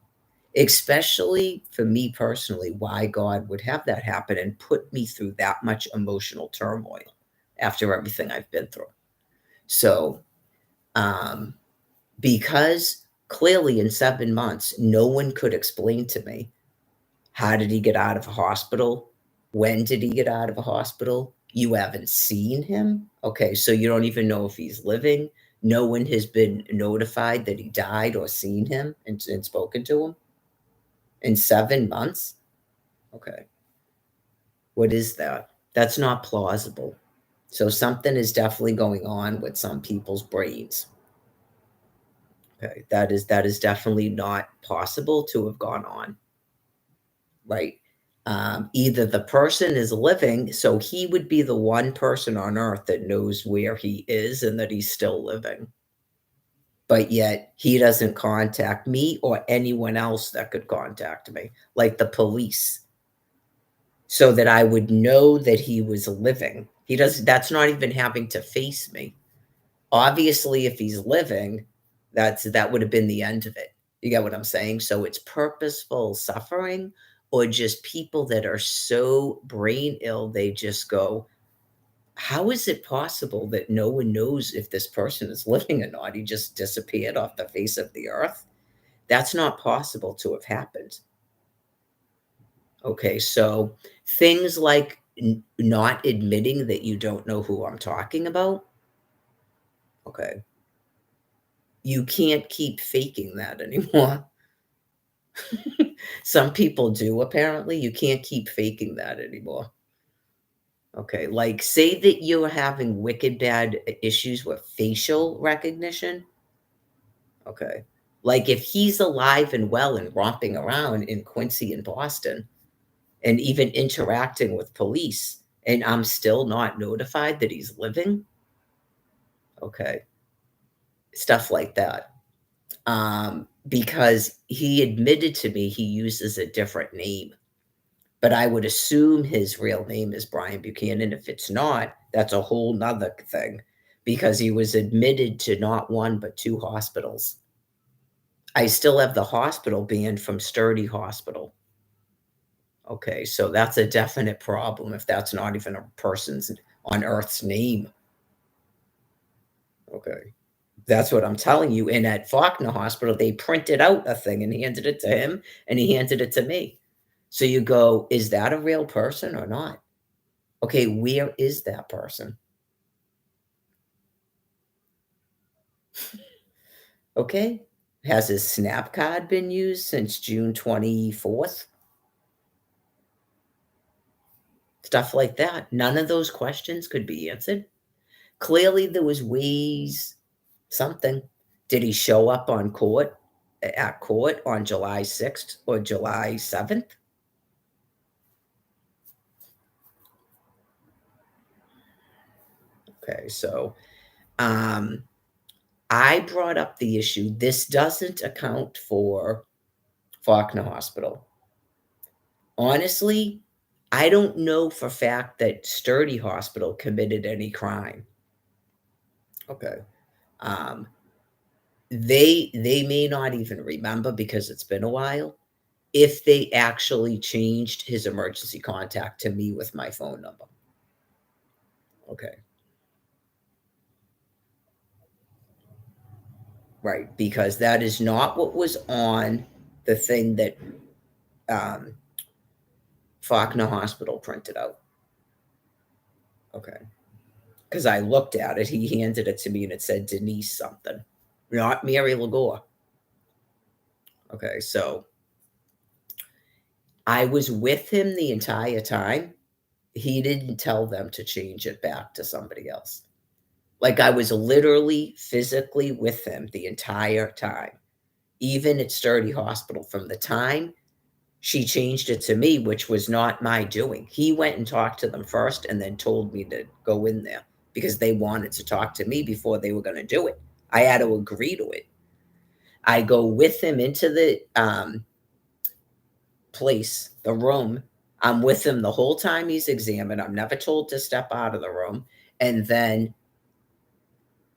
Especially for me personally, why God would have that happen and put me through that much emotional turmoil after everything I've been through. So, um, because clearly in 7 months, no one could explain to me how did he get out of a hospital? When did he get out of a hospital? You haven't seen him. Okay, so you don't even know if he's living. No one has been notified that he died or seen him and spoken to him in 7 months. Okay. What is that? That's not plausible. So something is definitely going on with some people's brains. Okay, that is definitely not possible to have gone on, right? Either the person is living, so he would be the one person on earth that knows where he is and that he's still living, but yet he doesn't contact me or anyone else that could contact me, like the police, so that I would know that he was living. He does That's not even having to face me. Obviously, if he's living, that would have been the end of it. You get what I'm saying? So it's purposeful suffering or just people that are so brain ill, they just go, how is it possible that no one knows if this person is living or not? He just disappeared off the face of the earth. That's not possible to have happened. Okay, so things like not admitting that you don't know who I'm talking about. Okay, you can't keep faking that anymore. Some people do, apparently. You can't keep faking that anymore. Okay, like say that you're having wicked bad issues with facial recognition. Okay. Like if he's alive and well and romping around in Quincy and Boston and even interacting with police, and I'm still not notified that he's living. Okay. Stuff like that. Because he admitted to me he uses a different name, but I would assume his real name is Brian Buchanan. If it's not, that's a whole nother thing because he was admitted to not one, but two hospitals. I still have the hospital banned from Sturdy Hospital. Okay, so that's a definite problem if that's not even a person's on Earth's name. Okay. That's what I'm telling you. And at Faulkner Hospital, they printed out a thing and handed it to him, and he handed it to me. So you go, is that a real person or not? Okay, where is that person? Okay. Has his SNAP card been used since June 24th? Stuff like that. None of those questions could be answered. Clearly, there was ways, something. Did he show up on court at court on July 6th or July 7th? Okay, so um, I brought up the issue. This doesn't account for Faulkner Hospital. Honestly, I don't know for fact that Sturdy Hospital committed any crime. Okay. Um, they may not even remember because it's been a while if they actually changed his emergency contact to me with my phone number. Okay. Right, because that is not what was on the thing that um, Faulkner Hospital printed out. Okay. Because I looked at it, he handed it to me and it said Denise something, not Mary Lagore. Okay, so I was with him the entire time. He didn't tell them to change it back to somebody else. Like I was literally physically with him the entire time, even at Sturdy Hospital from the time she changed it to me, which was not my doing. He went and talked to them first and then told me to go in there because they wanted to talk to me before they were going to do it. I had to agree to it. I go with him into the place, the room. I'm with him the whole time he's examined. I'm never told to step out of the room. And then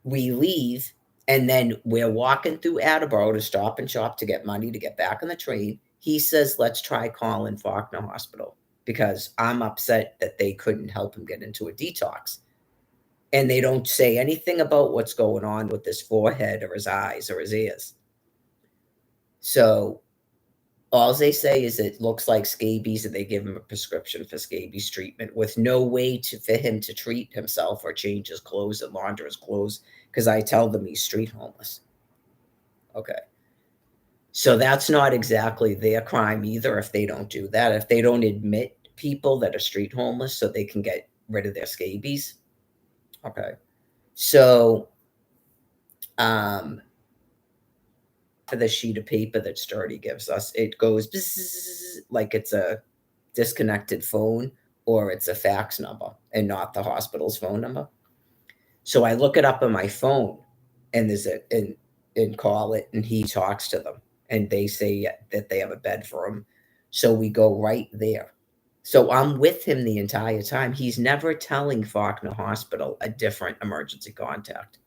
we leave, and then we're walking through Attleboro to Stop and Shop to get money to get back on the train. He says, let's try calling Faulkner Hospital because I'm upset that they couldn't help him get into a detox. And they don't say anything about what's going on with his forehead or his eyes or his ears. So all they say is it looks like scabies, and they give him a prescription for scabies treatment with no way for him to treat himself or change his clothes and launder his clothes because I tell them he's street homeless. Okay. So that's not exactly their crime either if they don't do that. If they don't admit people that are street homeless so they can get rid of their scabies. Okay. So, um, the sheet of paper that Sturdy gives us, it goes bzzz, like it's a disconnected phone or it's a fax number and not the hospital's phone number. So I look it up on my phone and there's a and call it and he talks to them and they say that they have a bed for him. So we go right there. So I'm with him the entire time. He's never telling Faulkner Hospital a different emergency contact.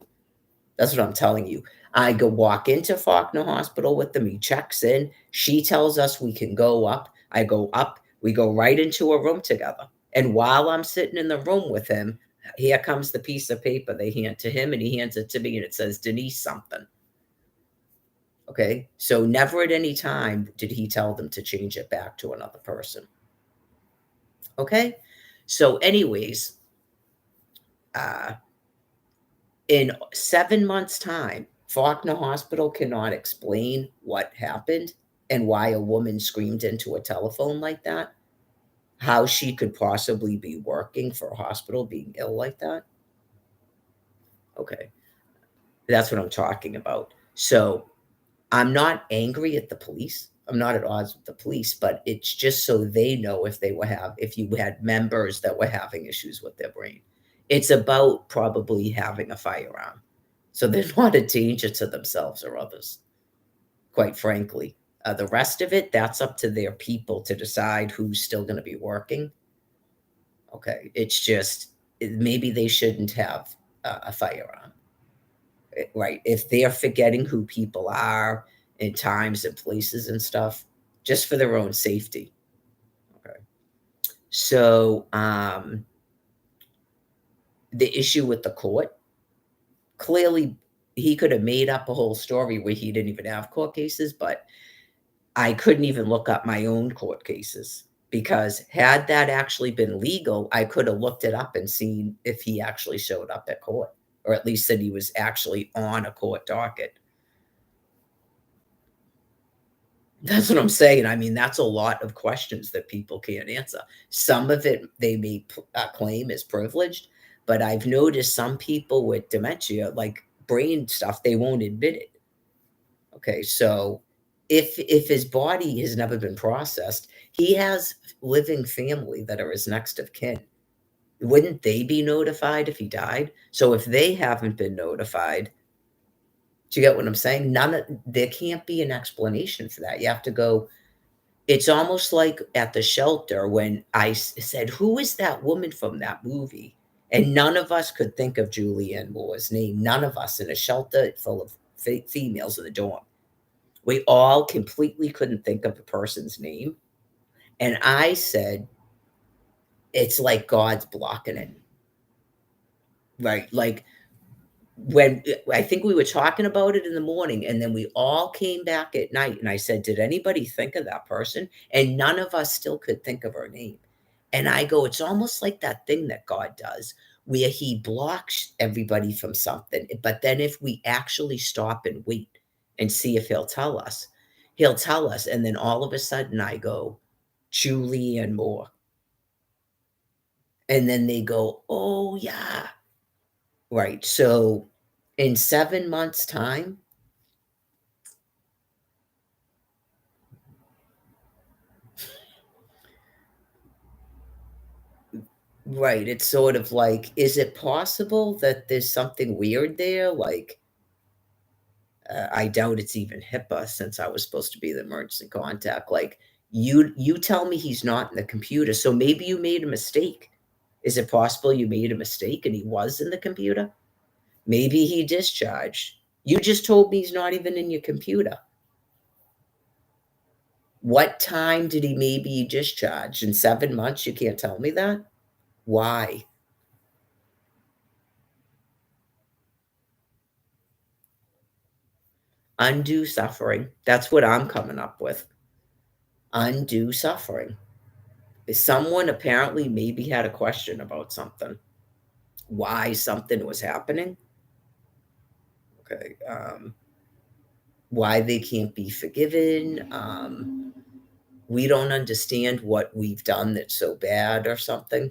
That's what I'm telling you. I go walk into Faulkner Hospital with them. He checks in. She tells us we can go up. I go up. We go right into a room together. And while I'm sitting in the room with him, here comes the piece of paper they hand to him, and he hands it to me, and it says Denise something. Okay. So never at any time did he tell them to change it back to another person. Okay. So, anyways, uh, in 7 months' time, Faulkner Hospital cannot explain what happened and why a woman screamed into a telephone like that, how she could possibly be working for a hospital being ill like that. Okay, that's what I'm talking about. So I'm not angry at the police. I'm not at odds with the police, but it's just so they know if you had members that were having issues with their brain. It's about probably having a firearm. So they're not a danger to themselves or others, quite frankly. The rest of it, that's up to their people to decide who's still going to be working. Okay. It's just maybe they shouldn't have a firearm, right? If they're forgetting who people are in times and places and stuff, just for their own safety. Okay. So, the issue with the court, clearly he could have made up a whole story where he didn't even have court cases, but I couldn't even look up my own court cases because had that actually been legal, I could have looked it up and seen if he actually showed up at court or at least said he was actually on a court docket. That's what I'm saying. I mean, that's a lot of questions that people can't answer. Some of it they may claim is privileged, but I've noticed some people with dementia, like brain stuff, they won't admit it. Okay, so if his body has never been processed, he has living family that are his next of kin. Wouldn't they be notified if he died? So if they haven't been notified, do you get what I'm saying? There can't be an explanation for that. You have to go. It's almost like at the shelter when I said, "Who is that woman from that movie?" And none of us could think of Julianne Moore's name. None of us in a shelter full of females in the dorm. We all completely couldn't think of the person's name. And I said, it's like God's blocking it. Right. Like when I think we were talking about it in the morning, and then we all came back at night, and I said, "Did anybody think of that person?" And none of us still could think of her name. And I go, it's almost like that thing that God does where he blocks everybody from something. But then if we actually stop and wait and see if he'll tell us, he'll tell us. And then all of a sudden I go, Julianne Moore. And then they go, oh, yeah. Right. So in 7 months' time, right. It's sort of like, is it possible that there's something weird there? Like, I doubt it's even HIPAA since I was supposed to be the emergency contact. Like, you tell me he's not in the computer, so maybe you made a mistake. Is it possible you made a mistake and he was in the computer? Maybe he discharged. You just told me he's not even in your computer. What time did he maybe discharge? In 7 months, you can't tell me that? Why? Undue suffering. That's what I'm coming up with. Undue suffering. Someone apparently maybe had a question about something, why something was happening. Okay. Why they can't be forgiven. We don't understand what we've done that's so bad or something.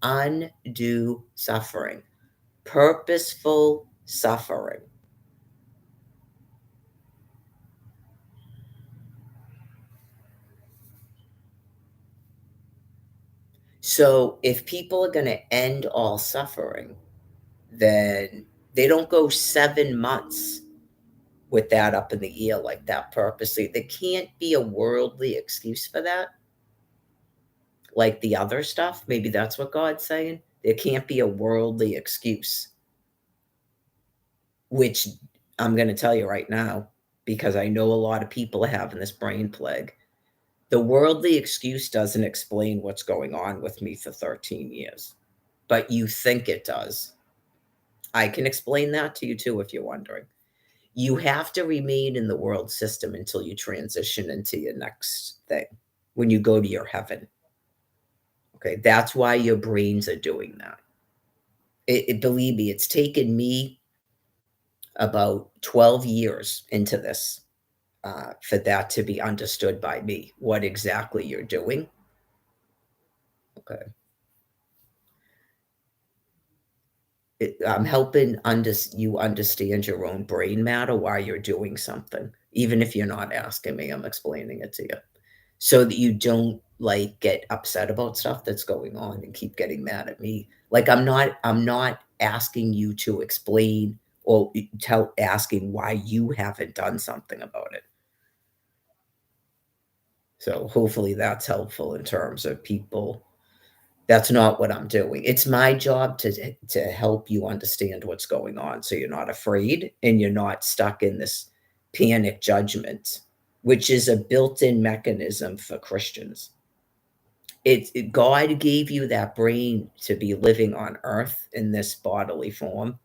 undue suffering, purposeful suffering. So if people are going to end all suffering, then they don't go 7 months with that up in the air like that purposely. There can't be a worldly excuse for that, like the other stuff. Maybe that's what God's saying. There can't be a worldly excuse, which I'm going to tell you right now, because I know a lot of people are having this brain plague. The worldly excuse doesn't explain what's going on with me for 13 years, but you think it does. I can explain that to you too if you're wondering. You have to remain in the world system until you transition into your next thing, when you go to your heaven. Okay, that's why your brains are doing that. Believe me, it's taken me about 12 years into this for that to be understood by me, what exactly you're doing. Okay. I'm helping you understand your own brain matter while you're doing something. Even if you're not asking me, I'm explaining it to you. So that you don't, like, get upset about stuff that's going on and keep getting mad at me. Like, I'm not asking you to explain or asking why you haven't done something about it. So hopefully that's helpful in terms of people. That's not what I'm doing. It's my job to help you understand what's going on so you're not afraid and you're not stuck in this panic judgment, which is a built-in mechanism for Christians. God gave you that brain to be living on earth in this bodily form.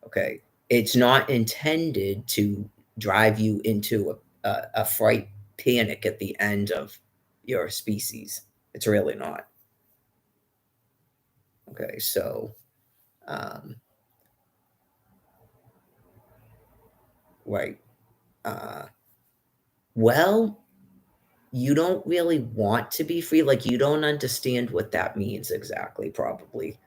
Okay. It's not intended to drive you into a fright panic at the end of your species. It's really not. Okay. So, um, right. Uh, well, you don't really want to be free. Like, you don't understand what that means exactly, probably.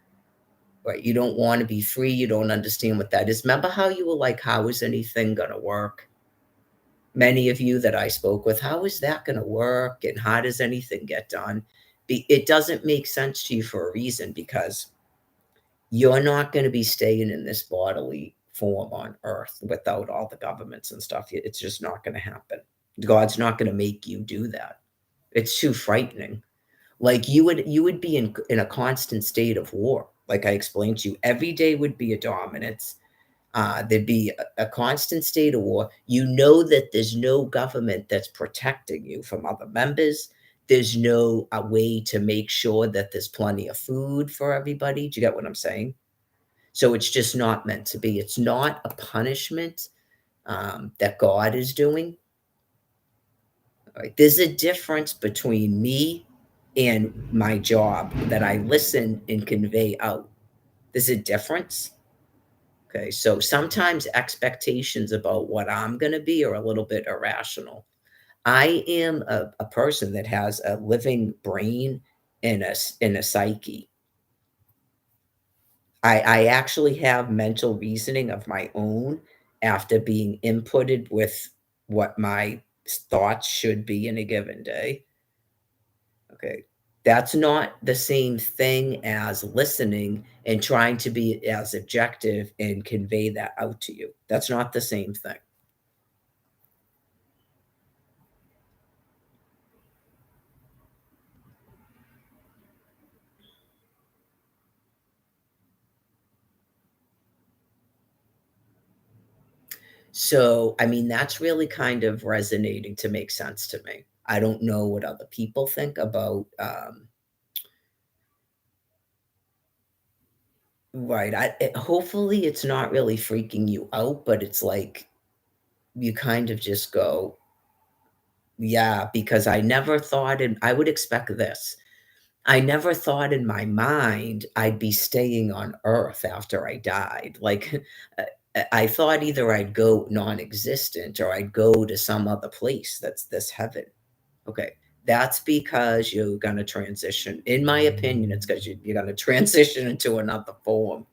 Right, you don't wanna be free, you don't understand what that is. Remember how you were like, "How is anything gonna work?" Many of you that I spoke with, "How is that gonna work, and how does anything get done?" It doesn't make sense to you for a reason, because you're not gonna be staying in this bodily form on earth without all the governments and stuff. It's just not gonna happen. God's not gonna make you do that. It's too frightening. Like, you would be in a constant state of war. Like I explained to you, every day would be a dominance. There'd be a constant state of war. You know that there's no government that's protecting you from other members. There's no a way to make sure that there's plenty of food for everybody. Do you get what I'm saying? So it's just not meant to be. It's not a punishment that God is doing. Right? There's a difference between me and my job that I listen and convey out. There's a difference. Okay. So sometimes expectations about what I'm going to be are a little bit irrational. I am a person that has a living brain and in a psyche. I actually have mental reasoning of my own after being inputted with what my thoughts should be in a given day. Okay. That's not the same thing as listening and trying to be as objective and convey that out to you. That's not the same thing. So, I mean, that's really kind of resonating to make sense to me. I don't know what other people think about, right. Hopefully it's not really freaking you out, but it's like you kind of just go, yeah, because I never thought, and I would expect this. I never thought in my mind I'd be staying on Earth after I died. Like, I thought either I'd go non-existent or I'd go to some other place that's this heaven. Okay. That's because you're going to transition. In my opinion, it's because you're going to transition into another form.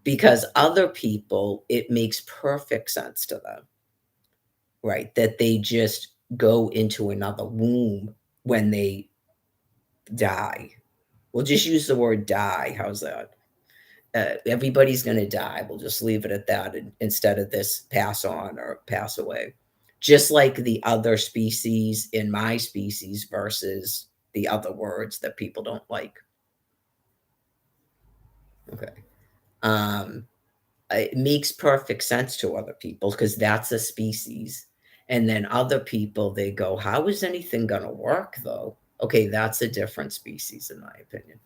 Because other people, it makes perfect sense to them, right? That they just go into another womb when they die. We'll just use the word die. How's that? Everybody's going to die. We'll just leave it at that instead of this pass on or pass away. Just like the other species in my species versus the other words that people don't like. Okay. Um, it makes perfect sense to other people because that's a species. And then other people, they go, how is anything going to work though? Okay, that's a different species, in my opinion.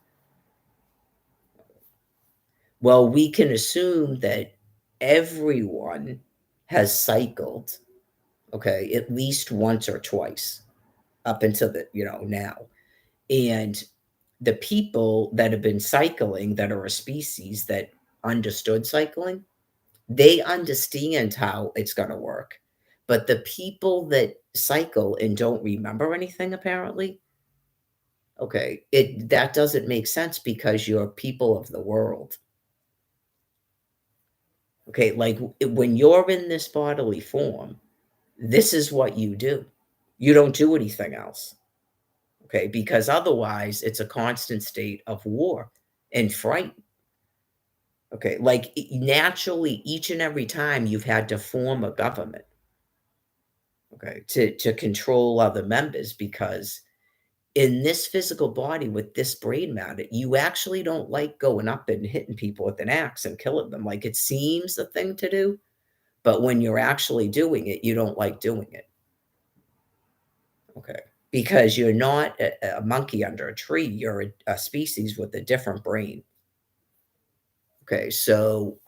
Well, we can assume that everyone has cycled, okay, at least once or twice up until now. And the people that have been cycling that are a species that understood cycling, they understand how it's going to work. But the people that cycle and don't remember anything, apparently, okay, that doesn't make sense because you're people of the world. Okay, like when you're in this bodily form, this is what you do. You don't do anything else. Okay, because otherwise it's a constant state of war and fright. Okay, like naturally, each and every time you've had to form a government, okay, to control other members because in this physical body with this brain matter, you actually don't like going up and hitting people with an axe and killing them. Like it seems the thing to do, but when you're actually doing it, you don't like doing it. Okay. Because you're not a monkey under a tree. You're a species with a different brain. Okay. So,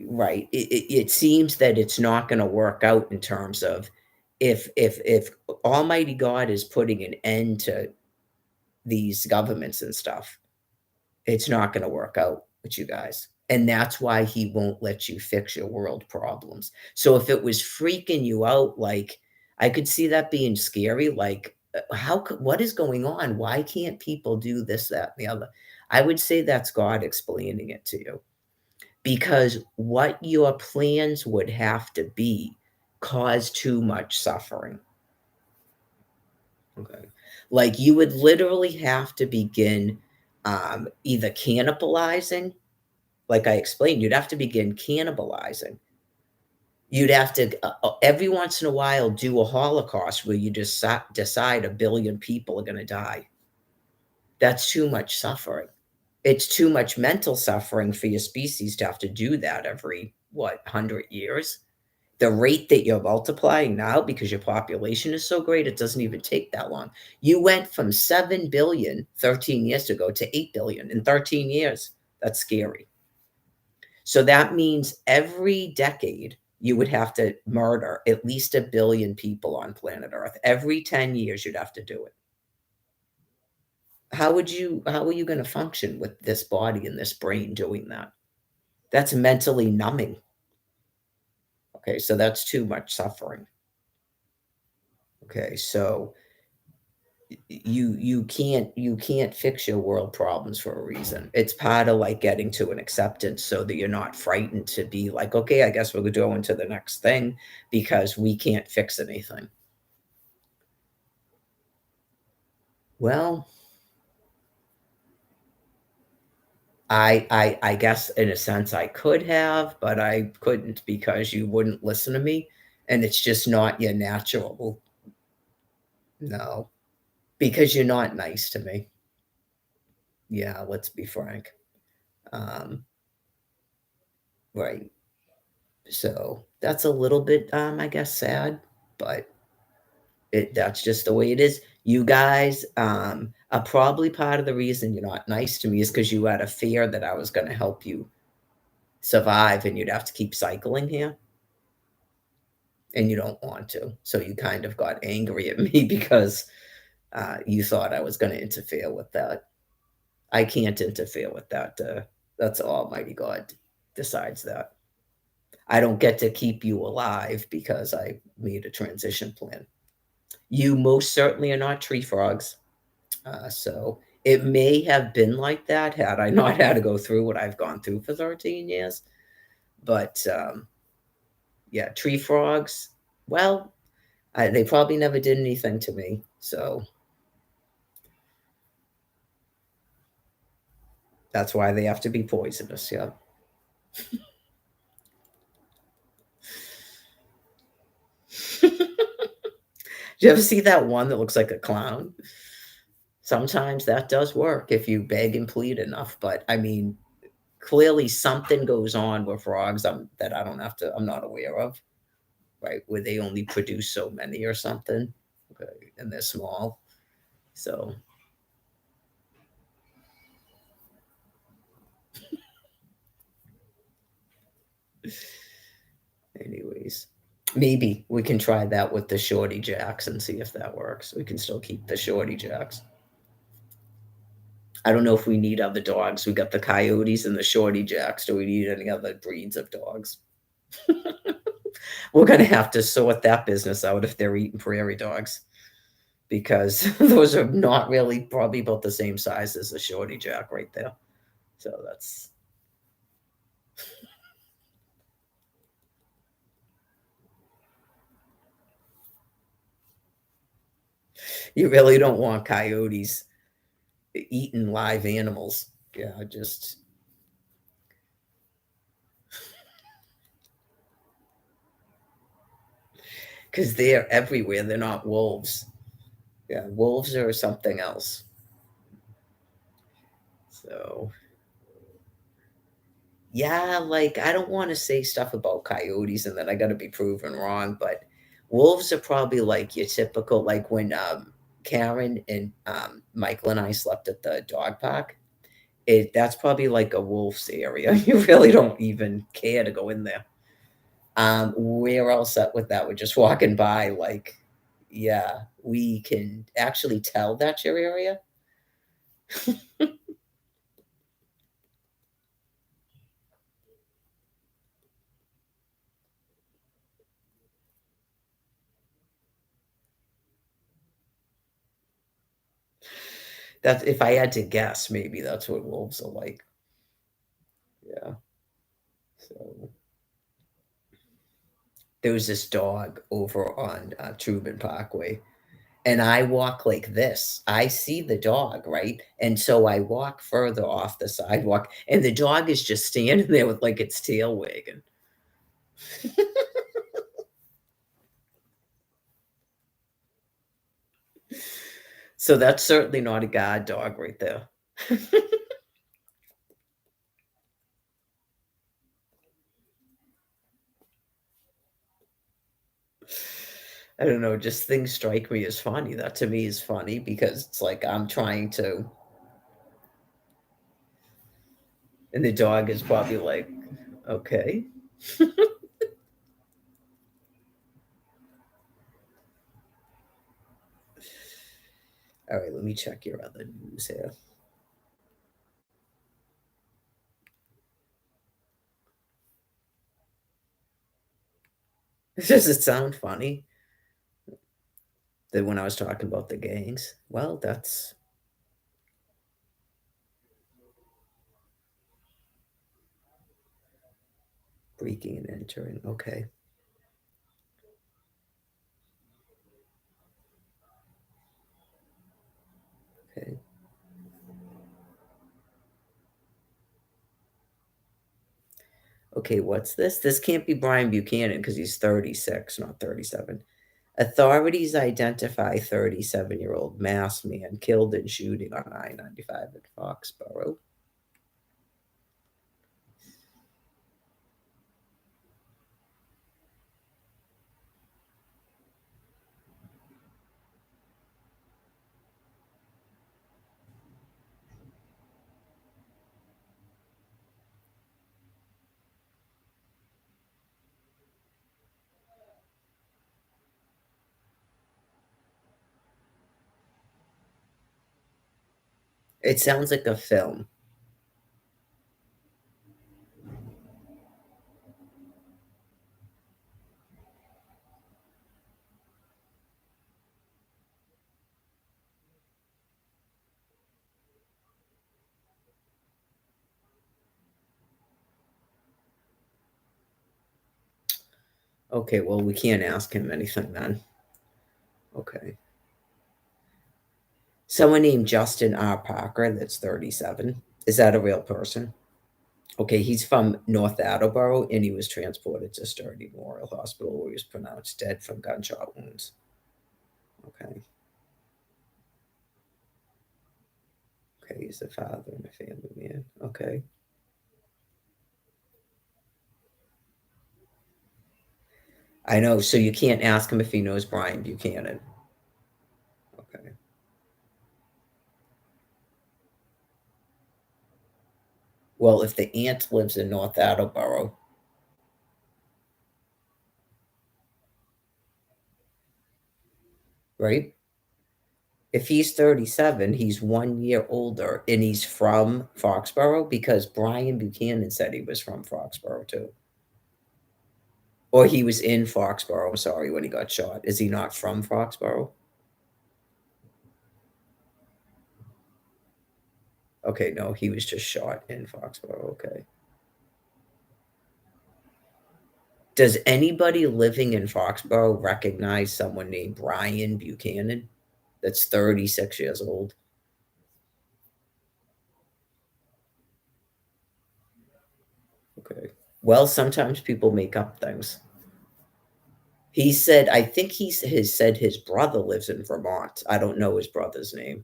right. It seems that it's not going to work out in terms of if Almighty God is putting an end to these governments and stuff, it's not going to work out with you guys. And that's why he won't let you fix your world problems. So if it was freaking you out, like I could see that being scary. Like, what is going on? Why can't people do this, that, and the other? I would say that's God explaining it to you because what your plans would have to be cause too much suffering. Okay. Like you would literally have to begin either cannibalizing, like I explained, you'd have to begin cannibalizing. You'd have to every once in a while do a Holocaust where you just decide 1 billion people are going to die. That's too much suffering. It's too much mental suffering for your species to have to do that every, what, 100 years? The rate that you're multiplying now because your population is so great, it doesn't even take that long. You went from 7 billion 13 years ago to 8 billion in 13 years. That's scary. So that means every decade you would have to murder at least 1 billion people on planet Earth. Every 10 years you'd have to do it. How are you going to function with this body and this brain doing that? That's mentally numbing. Okay, so that's too much suffering. Okay, so you can't fix your world problems for a reason. It's part of like getting to an acceptance so that you're not frightened to be like, okay, I guess we're going to the next thing because we can't fix anything. Well, I guess in a sense I could have, but I couldn't because you wouldn't listen to me, and it's just not your natural. No, because you're not nice to me. Yeah, let's be frank. Um, right. So that's a little bit, I guess, sad, but that's just the way it is. You guys are probably part of the reason you're not nice to me is because you had a fear that I was going to help you survive and you'd have to keep cycling here, and you don't want to. So you kind of got angry at me because you thought I was going to interfere with that. I can't interfere with that. That's Almighty God decides that. I don't get to keep you alive because I made a transition plan. You most certainly are not tree frogs. So it may have been like that had I not had to go through what I've gone through for 13 years. But yeah, tree frogs, well, they probably never did anything to me. So that's why they have to be poisonous. Yeah. Do you ever see that one that looks like a clown? Sometimes that does work if you beg and plead enough. But I mean, clearly something goes on with frogs that I'm not aware of, right? Where they only produce so many or something, okay, and they're small. So, anyways, maybe we can try that with the shorty jacks and see if that works. We can still keep the shorty jacks. I don't know if we need other dogs. We got the coyotes and the shorty jacks. Do we need any other breeds of dogs? We're gonna have to sort that business out if they're eating prairie dogs because those are not really probably about the same size as a shorty jack right there. So that's you really don't want coyotes eating live animals. Yeah, just because they're everywhere. They're not wolves. Yeah, wolves are something else. So yeah, like I don't want to say stuff about coyotes and then I got to be proven wrong, but wolves are probably like your typical like when Karen and Michael and I slept at the dog park. That's probably like a wolf's area. You really don't even care to go in there. We're all set with that. We're just walking by, like, yeah, we can actually tell that's your area. That's if I had to guess, maybe that's what wolves are like. Yeah. So there was this dog over on Truman Parkway, and I walk like this. I see the dog, right? And so I walk further off the sidewalk, and the dog is just standing there with like its tail wagging. So that's certainly not a guard dog right there. I don't know, just things strike me as funny. That to me is funny because it's like I'm trying to, and the dog is probably like, okay. All right, let me check your other news here. Does it sound funny that when I was talking about the gangs? Well, that's breaking and entering. Okay. Okay. Okay, what's this? This can't be Brian Buchanan because he's 36, not 37. Authorities identify 37-year-old masked man killed in shooting on I-95 at Foxborough. It sounds like a film. Okay, well, we can't ask him anything then. Okay. Someone named Justin R. Parker that's 37. Is that a real person? Okay, he's from North Attleboro and he was transported to Sturdy Memorial Hospital where he was pronounced dead from gunshot wounds. Okay. Okay, he's a father and a family man. Okay. I know. So you can't ask him if he knows Brian Buchanan. Okay. Well, if the aunt lives in North Attleboro, right? If he's 37, he's 1 year older and he's from Foxborough because Brian Buchanan said he was from Foxborough too. Or he was in Foxborough, sorry, when he got shot. Is he not from Foxborough? Okay, no, he was just shot in Foxborough. Okay. Does anybody living in Foxborough recognize someone named Brian Buchanan that's 36 years old? Okay. Well, sometimes people make up things. He said, I think has said his brother lives in Vermont. I don't know his brother's name.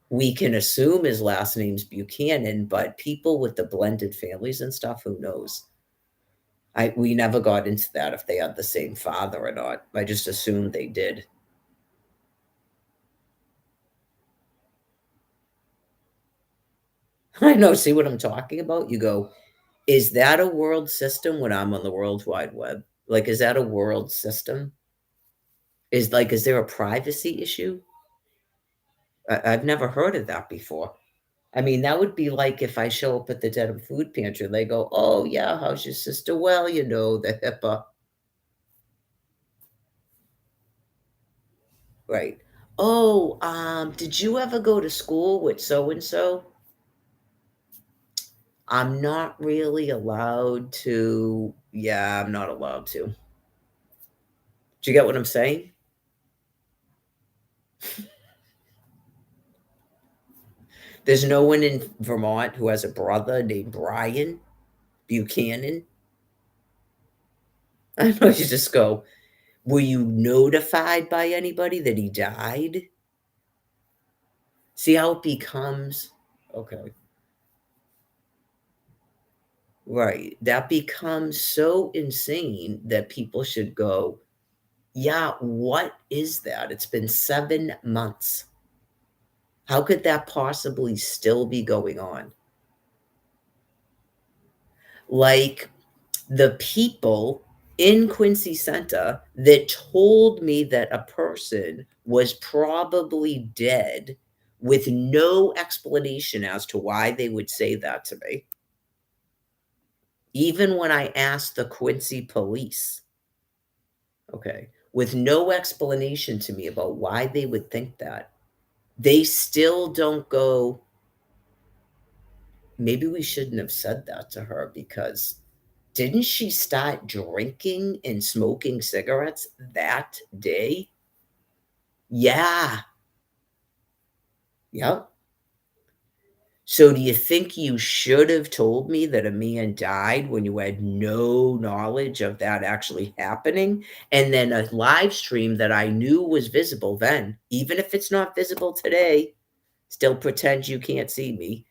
We can assume his last name's Buchanan, but people with the blended families and stuff, who knows? We never got into that if they had the same father or not. I just assumed they did. I know. See what I'm talking about? You go, is that a world system when I'm on the World Wide Web? Like, is that a world system? Is there a privacy issue? I've never heard of that before. I mean, that would be like if I show up at the Dedham Food Pantry, they go, "Oh, yeah, how's your sister?" "Well, you know, the HIPAA." Right. "Oh, did you ever go to school with so and so?" I'm not really allowed to. Yeah, I'm not allowed to. Do you get what I'm saying? There's no one in Vermont who has a brother named Brian Buchanan. I know, you just go, "Were you notified by anybody that he died?" See how it becomes. Okay. Right. That becomes so insane that people should go, "Yeah, what is that? It's been 7 months. How could that possibly still be going on?" Like, the people in Quincy Center that told me that a person was probably dead with no explanation as to why they would say that to me. Even when I asked the Quincy police, okay, with no explanation to me about why they would think that, they still don't go, maybe we shouldn't have said that to her because didn't she start drinking and smoking cigarettes that day? Yeah. Yep. So do you think you should have told me that a man died when you had no knowledge of that actually happening? And then a live stream that I knew was visible then, even if it's not visible today, still pretend you can't see me.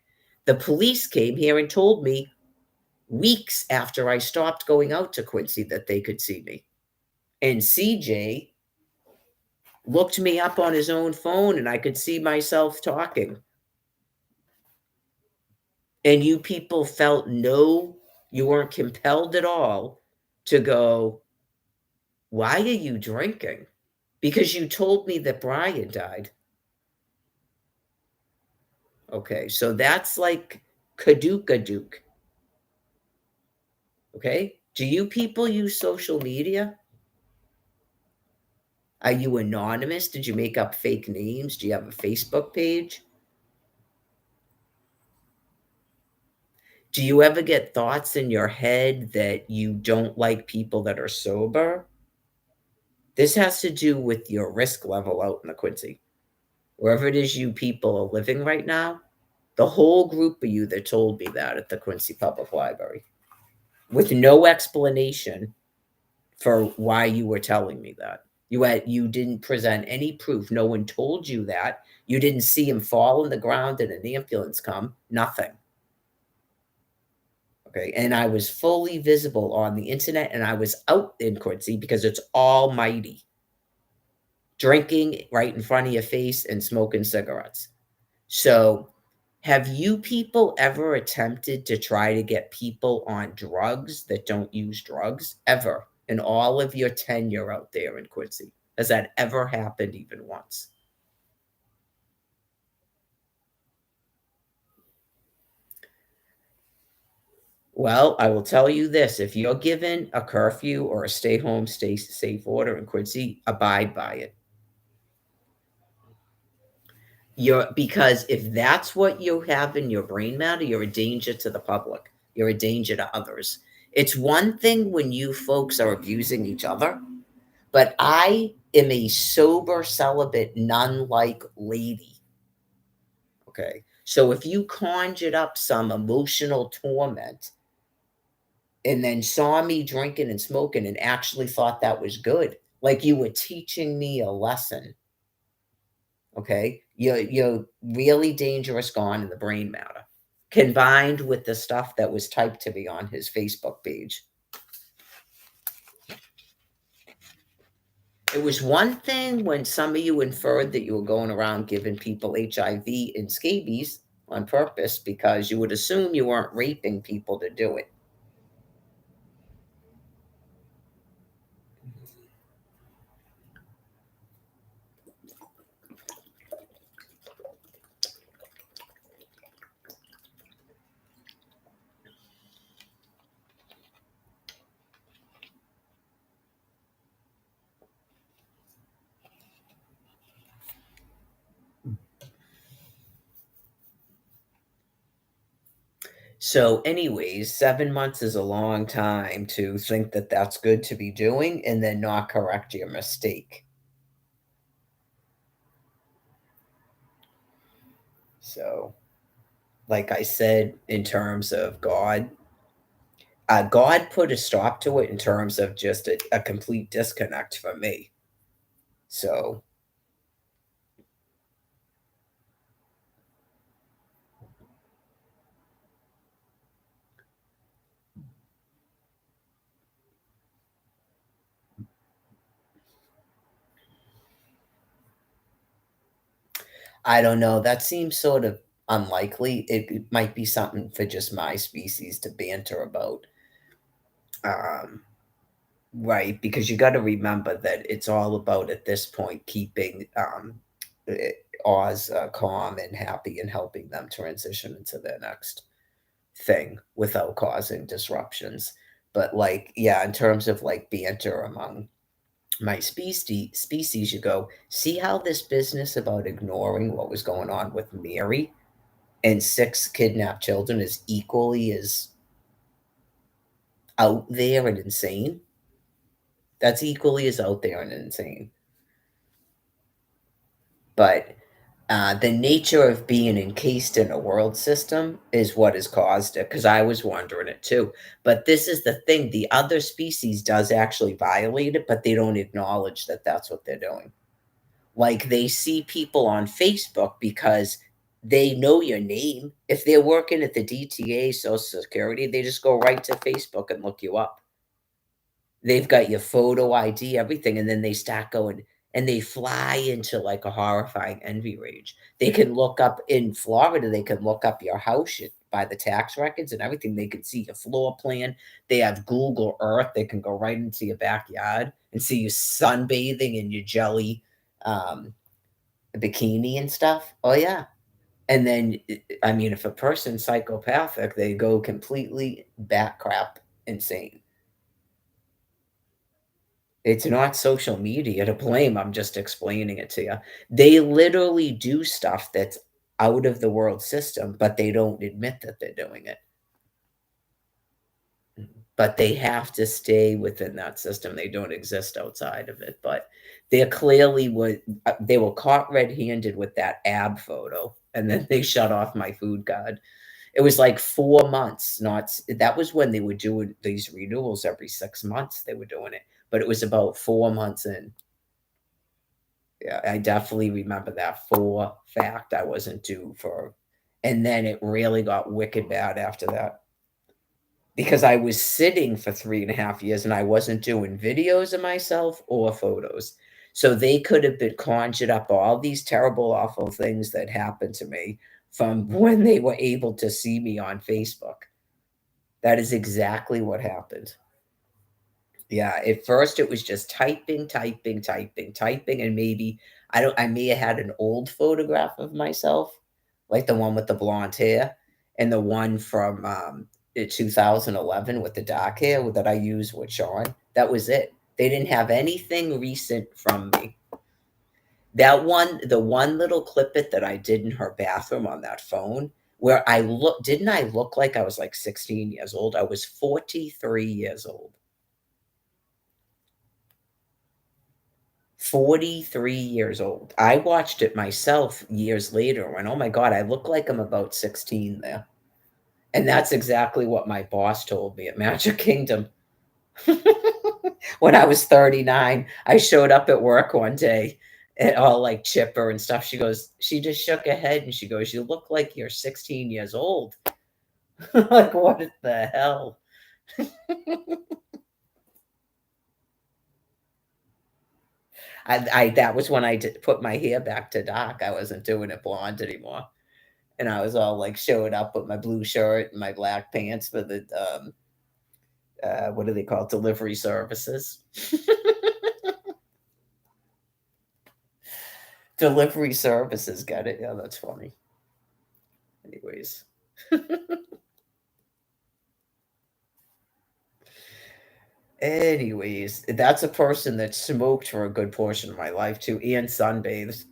The police came here and told me weeks after I stopped going out to Quincy that they could see me. And CJ looked me up on his own phone and I could see myself talking. And you people felt no, you weren't compelled at all to go, "Why are you drinking?" Because you told me that Brian died. Okay, so that's like Kadook. Okay? Do you people use social media? Are you anonymous? Did you make up fake names? Do you have a Facebook page? Do you ever get thoughts in your head that you don't like people that are sober? This has to do with your risk level out in the Quincy. Wherever it is you people are living right now, the whole group of you that told me that at the Quincy Public Library, with no explanation for why you were telling me that. You didn't present any proof. No one told you that. You didn't see him fall on the ground and an ambulance come. Nothing. Okay. And I was fully visible on the internet and I was out in Quincy because it's almighty. Drinking right in front of your face and smoking cigarettes. So, have you people ever attempted to try to get people on drugs that don't use drugs? Ever in all of your tenure out there in Quincy? Has that ever happened even once? Well, I will tell you this, if you're given a curfew or a stay home, stay safe order in Quincy, abide by it. You're because if that's what you have in your brain matter, you're a danger to the public. You're a danger to others. It's one thing when you folks are abusing each other, but I am a sober, celibate, nun-like lady. Okay. So if you conjured up some emotional torment and then saw me drinking and smoking and actually thought that was good, like you were teaching me a lesson, okay, you're really dangerous gone in the brain matter, combined with the stuff that was typed to me on his Facebook page. It was one thing when some of you inferred that you were going around giving people HIV and scabies on purpose because you would assume you weren't raping people to do it. So, anyways, 7 months is a long time to think that that's good to be doing and then not correct your mistake. So, like I said, in terms of God, God put a stop to it in terms of just a complete disconnect for me. So, I don't know. That seems sort of unlikely. It might be something for just my species to banter about. Um, right, because you got to remember that it's all about at this point keeping eh, Oz calm and happy and helping them transition into their next thing without causing disruptions. But like, yeah, in terms of like banter among my species, you go, see how this business about ignoring what was going on with Mary and 6 kidnapped children is equally as out there and insane? That's equally as out there and insane. But the nature of being encased in a world system is what has caused it. Because I was wondering it too. But this is the thing: the other species does actually violate it, but they don't acknowledge that that's what they're doing. Like they see people on Facebook because they know your name. If they're working at the DTA, Social Security, they just go right to Facebook and look you up. They've got your photo ID, everything, and then they start going and they fly into like a horrifying envy rage. They can look up in Florida, they can look up your house by the tax records and everything. They can see your floor plan. They have Google Earth. They can go right into your backyard and see you sunbathing in your jelly um, bikini and stuff. Oh, yeah. And then, I mean, if a person's psychopathic, they go completely bat crap insane. It's not social media to blame, I'm just explaining it to you. They literally do stuff that's out of the world system, but they don't admit that they're doing it. but they have to stay within that system. They don't exist outside of it. But they were caught red-handed with that ab photo, and then they shut off my food card. It was like 4 months. Not that was when they were doing these renewals every 6 months. They were doing it, but it was about 4 months in. Yeah, I definitely remember that for fact. I wasn't due for, and then it really got wicked bad after that because I was sitting for 3.5 years and I wasn't doing videos of myself or photos. So they could have been conjured up all these terrible, awful things that happened to me from when they were able to see me on Facebook. That is exactly what happened. Yeah, at first it was just typing, typing, typing, typing, and maybe I may have had an old photograph of myself, like the one with the blonde hair, and the one from 2011 with the dark hair that I used with Sean. That was it. They didn't have anything recent from me. That one, the one little clip it that I did in her bathroom on that phone, where didn't I look like I was like 16 years old? I was 43 years old. 43 years old. I watched it myself years later and, oh my god, I look like I'm about 16 there. And that's exactly what my boss told me at Magic Kingdom. When I was 39, I showed up at work one day and all like chipper and stuff. She just shook her head and she goes, "You look like you're 16 years old." Like, what the hell? That was when I put my hair back to dark. I wasn't doing it blonde anymore. And I was all like showing up with my blue shirt and my black pants for the what do they call it? Delivery services. Delivery services, got it. Yeah, that's funny. Anyways. Anyways, that's a person that smoked for a good portion of my life too, and sunbathes.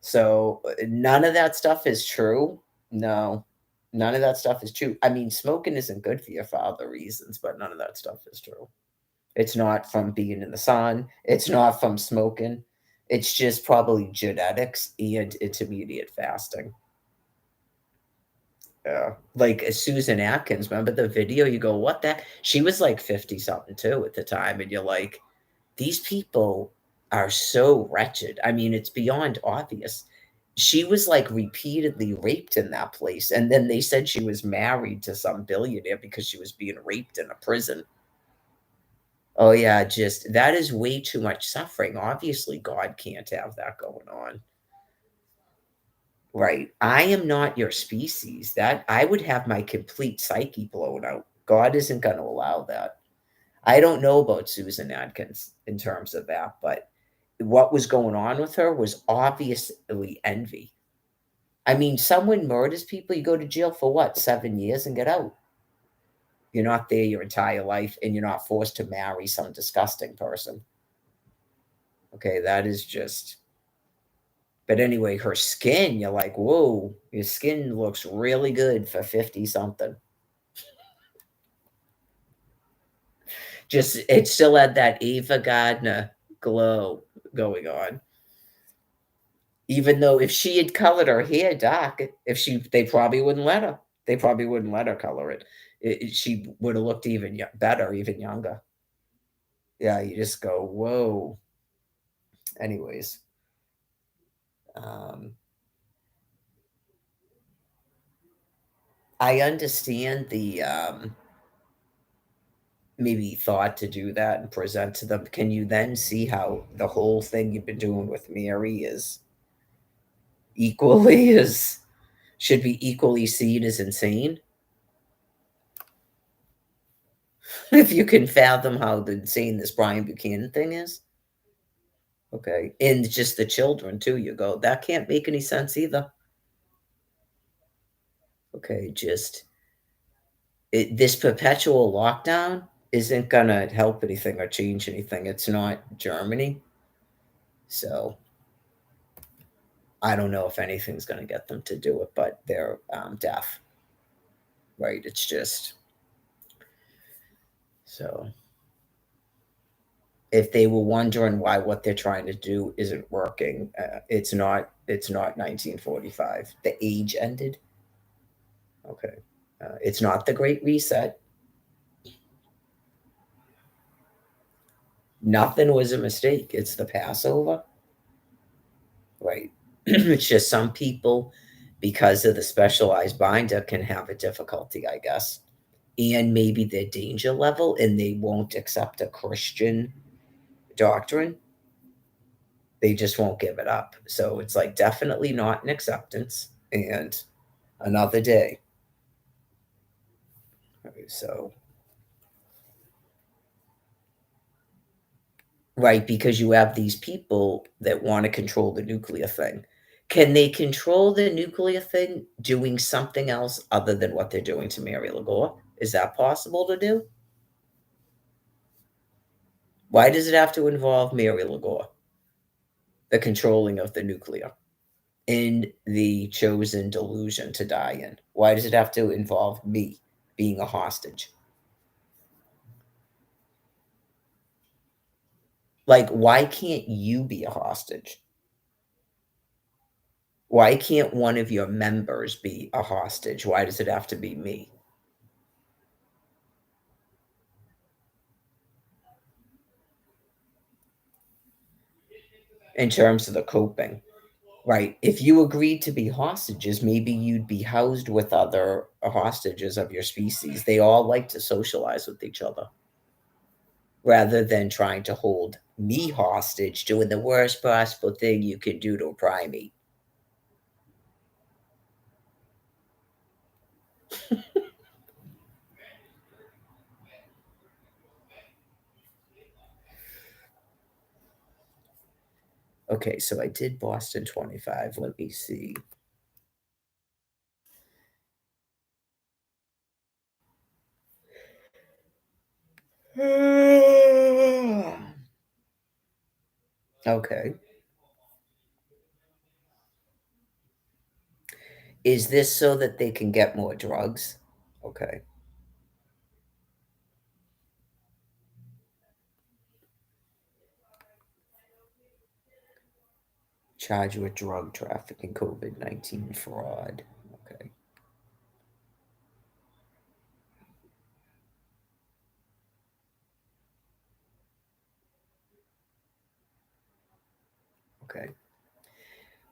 So none of that stuff is true. No, none of that stuff is true. I mean, smoking isn't good for you for other reasons, but none of that stuff is true. It's not from being in the sun. It's not from smoking. It's just probably genetics and intermediate fasting. Yeah. Like Susan Atkins, remember the video? You go, what that? She was like 50 something too at the time. And you're like, these people are so wretched. I mean, it's beyond obvious. She was like repeatedly raped in that place. And then they said she was married to some billionaire because she was being raped in a prison. Oh, yeah, just that is way too much suffering. Obviously, God can't have that going on. Right. I am not your species. That I would have my complete psyche blown out. God isn't going to allow that. I don't know about Susan Atkins in terms of that, but what was going on with her was obviously envy. I mean, someone murders people, you go to jail for what, 7 years and get out. You're not there your entire life and you're not forced to marry some disgusting person. Okay, that is just. But anyway, her skin, you're like, whoa, your skin looks really good for 50 something. Just, it still had that Ava Gardner glow going on. Even though if she had colored her hair dark, they probably wouldn't let her. They probably wouldn't let her color it. She would have looked even better, even younger. Yeah, you just go, whoa. Anyways, um, I understand the maybe thought to do that and present to them. Can you then see how the whole thing you've been doing with Mary is equally as should be equally seen as insane? If you can fathom how the insane this Brian Buchanan thing is. Okay. And just the children too, you go, that can't make any sense either. Okay, just this perpetual lockdown isn't gonna help anything or change anything. It's not Germany. So I don't know if anything's gonna get them to do it, but they're deaf. Right. It's just So if they were wondering why what they're trying to do isn't working, it's not. It's not 1945. The age ended. Okay, it's not the Great Reset. Nothing was a mistake. It's the Passover, right? It's just some people, because of the specialized binder, can have a difficulty, I guess, and maybe their danger level, and they won't accept a Christian doctrine. They just won't give it up. So it's like definitely not an acceptance and another day. So, right, because you have these people that want to control the nuclear thing. Can they control the nuclear thing doing something else other than what they're doing to Mary Lagore? Is that possible to do? Why does it have to involve Mary Lagore, the controlling of the nuclear, in the chosen delusion to die in? Why does it have to involve me being a hostage? Like, why can't you be a hostage? Why can't one of your members be a hostage? Why does it have to be me? In terms of the coping, right? If you agreed to be hostages, maybe you'd be housed with other hostages of your species. They all like to socialize with each other rather than trying to hold me hostage, doing the worst possible thing you can do to a primate. Okay, so I did Boston 25. Let me see. Okay. Is this so that they can get more drugs? Okay. Charged with drug trafficking, COVID-19 fraud. Okay. Okay.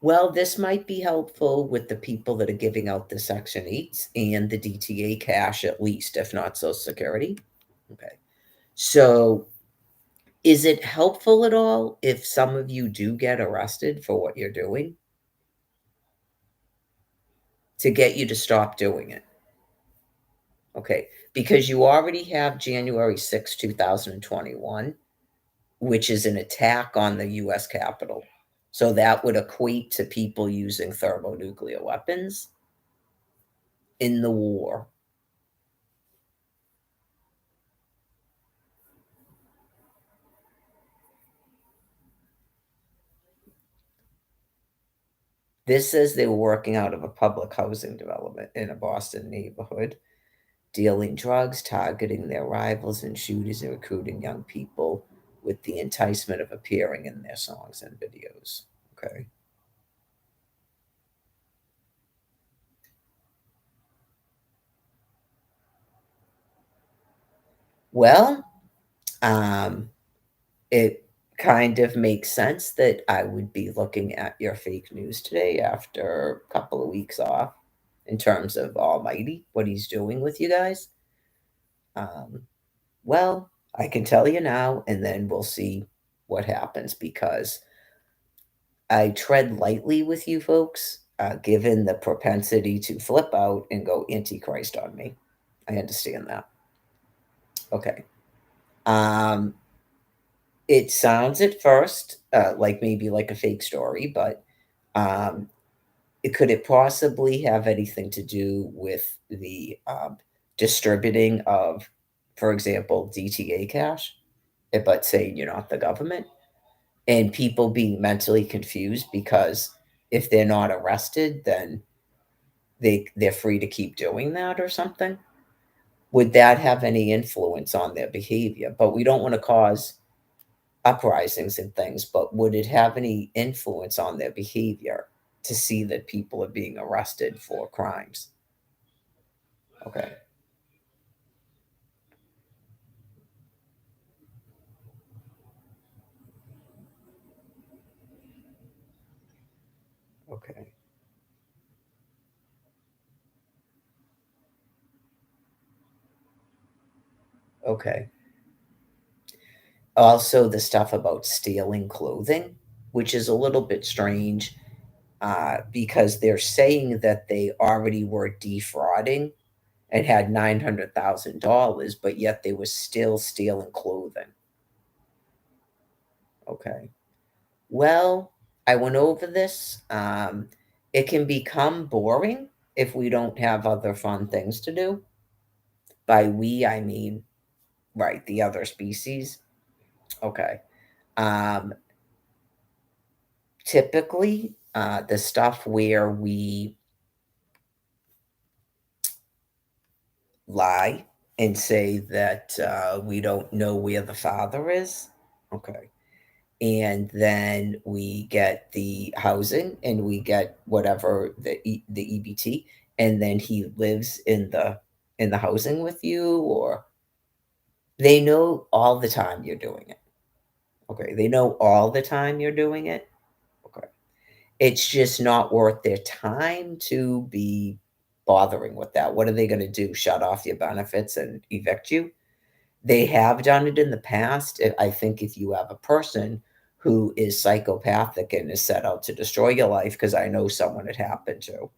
Well, this might be helpful with the people that are giving out the Section 8s and the DTA cash, at least, if not Social Security. Okay. So, is it helpful at all if some of you do get arrested for what you're doing to get you to stop doing it? Okay. Because you already have January 6, 2021, which is an attack on the US Capitol. So that would equate to people using thermonuclear weapons in the war. This says they were working out of a public housing development in a Boston neighborhood, dealing drugs, targeting their rivals and shooters, and recruiting young people with the enticement of appearing in their songs and videos. Okay. Well, um, it kind of makes sense that I would be looking at your fake news today after a couple of weeks off in terms of Almighty, what he's doing with you guys. Um, well, I can tell you now, and then we'll see what happens because I tread lightly with you folks, given the propensity to flip out and go antichrist on me. I understand that. Okay. Um, it sounds at first like maybe like a fake story, but um, could it possibly have anything to do with the distributing of, for example, DTA cash, but saying you're not the government, and people being mentally confused because if they're not arrested, then they're free to keep doing that or something? Would that have any influence on their behavior? But we don't want to cause uprisings and things, but would it have any influence on their behavior to see that people are being arrested for crimes? Okay. Okay. Okay. Also, the stuff about stealing clothing, which is a little bit strange, because they're saying that they already were defrauding and had $900,000, but yet they were still stealing clothing. Okay. Well, I went over this. It can become boring if we don't have other fun things to do. By we, I mean, right, the other species. Okay. Um, Typically, the stuff where we lie and say that we don't know where the father is. Okay. And then we get the housing and we get whatever the EBT, and then he lives in the housing with you, or they know all the time you're doing it. Okay, they know all the time you're doing it. Okay, it's just not worth their time to be bothering with that. What are they going to do? Shut off your benefits and evict you? They have done it in the past. I think if you have a person who is psychopathic and is set out to destroy your life, because I know someone it happened to,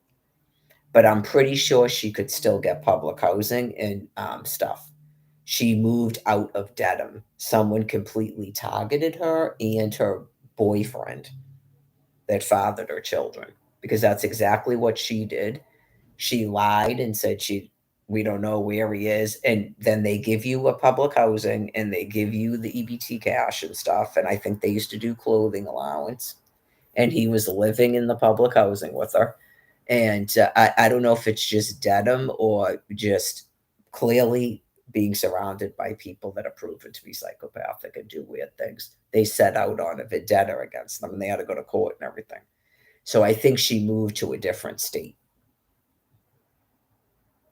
but I'm pretty sure she could still get public housing and stuff. She moved out of Dedham. Someone completely targeted her and her boyfriend that fathered her children, because that's exactly what she did. She lied and said we don't know where he is, and then they give you a public housing and they give you the EBT cash and stuff, and I think they used to do clothing allowance, and he was living in the public housing with her. And I don't know if it's just Dedham or just clearly being surrounded by people that are proven to be psychopathic and do weird things. They set out on a vendetta against them and they had to go to court and everything. So I think she moved to a different state,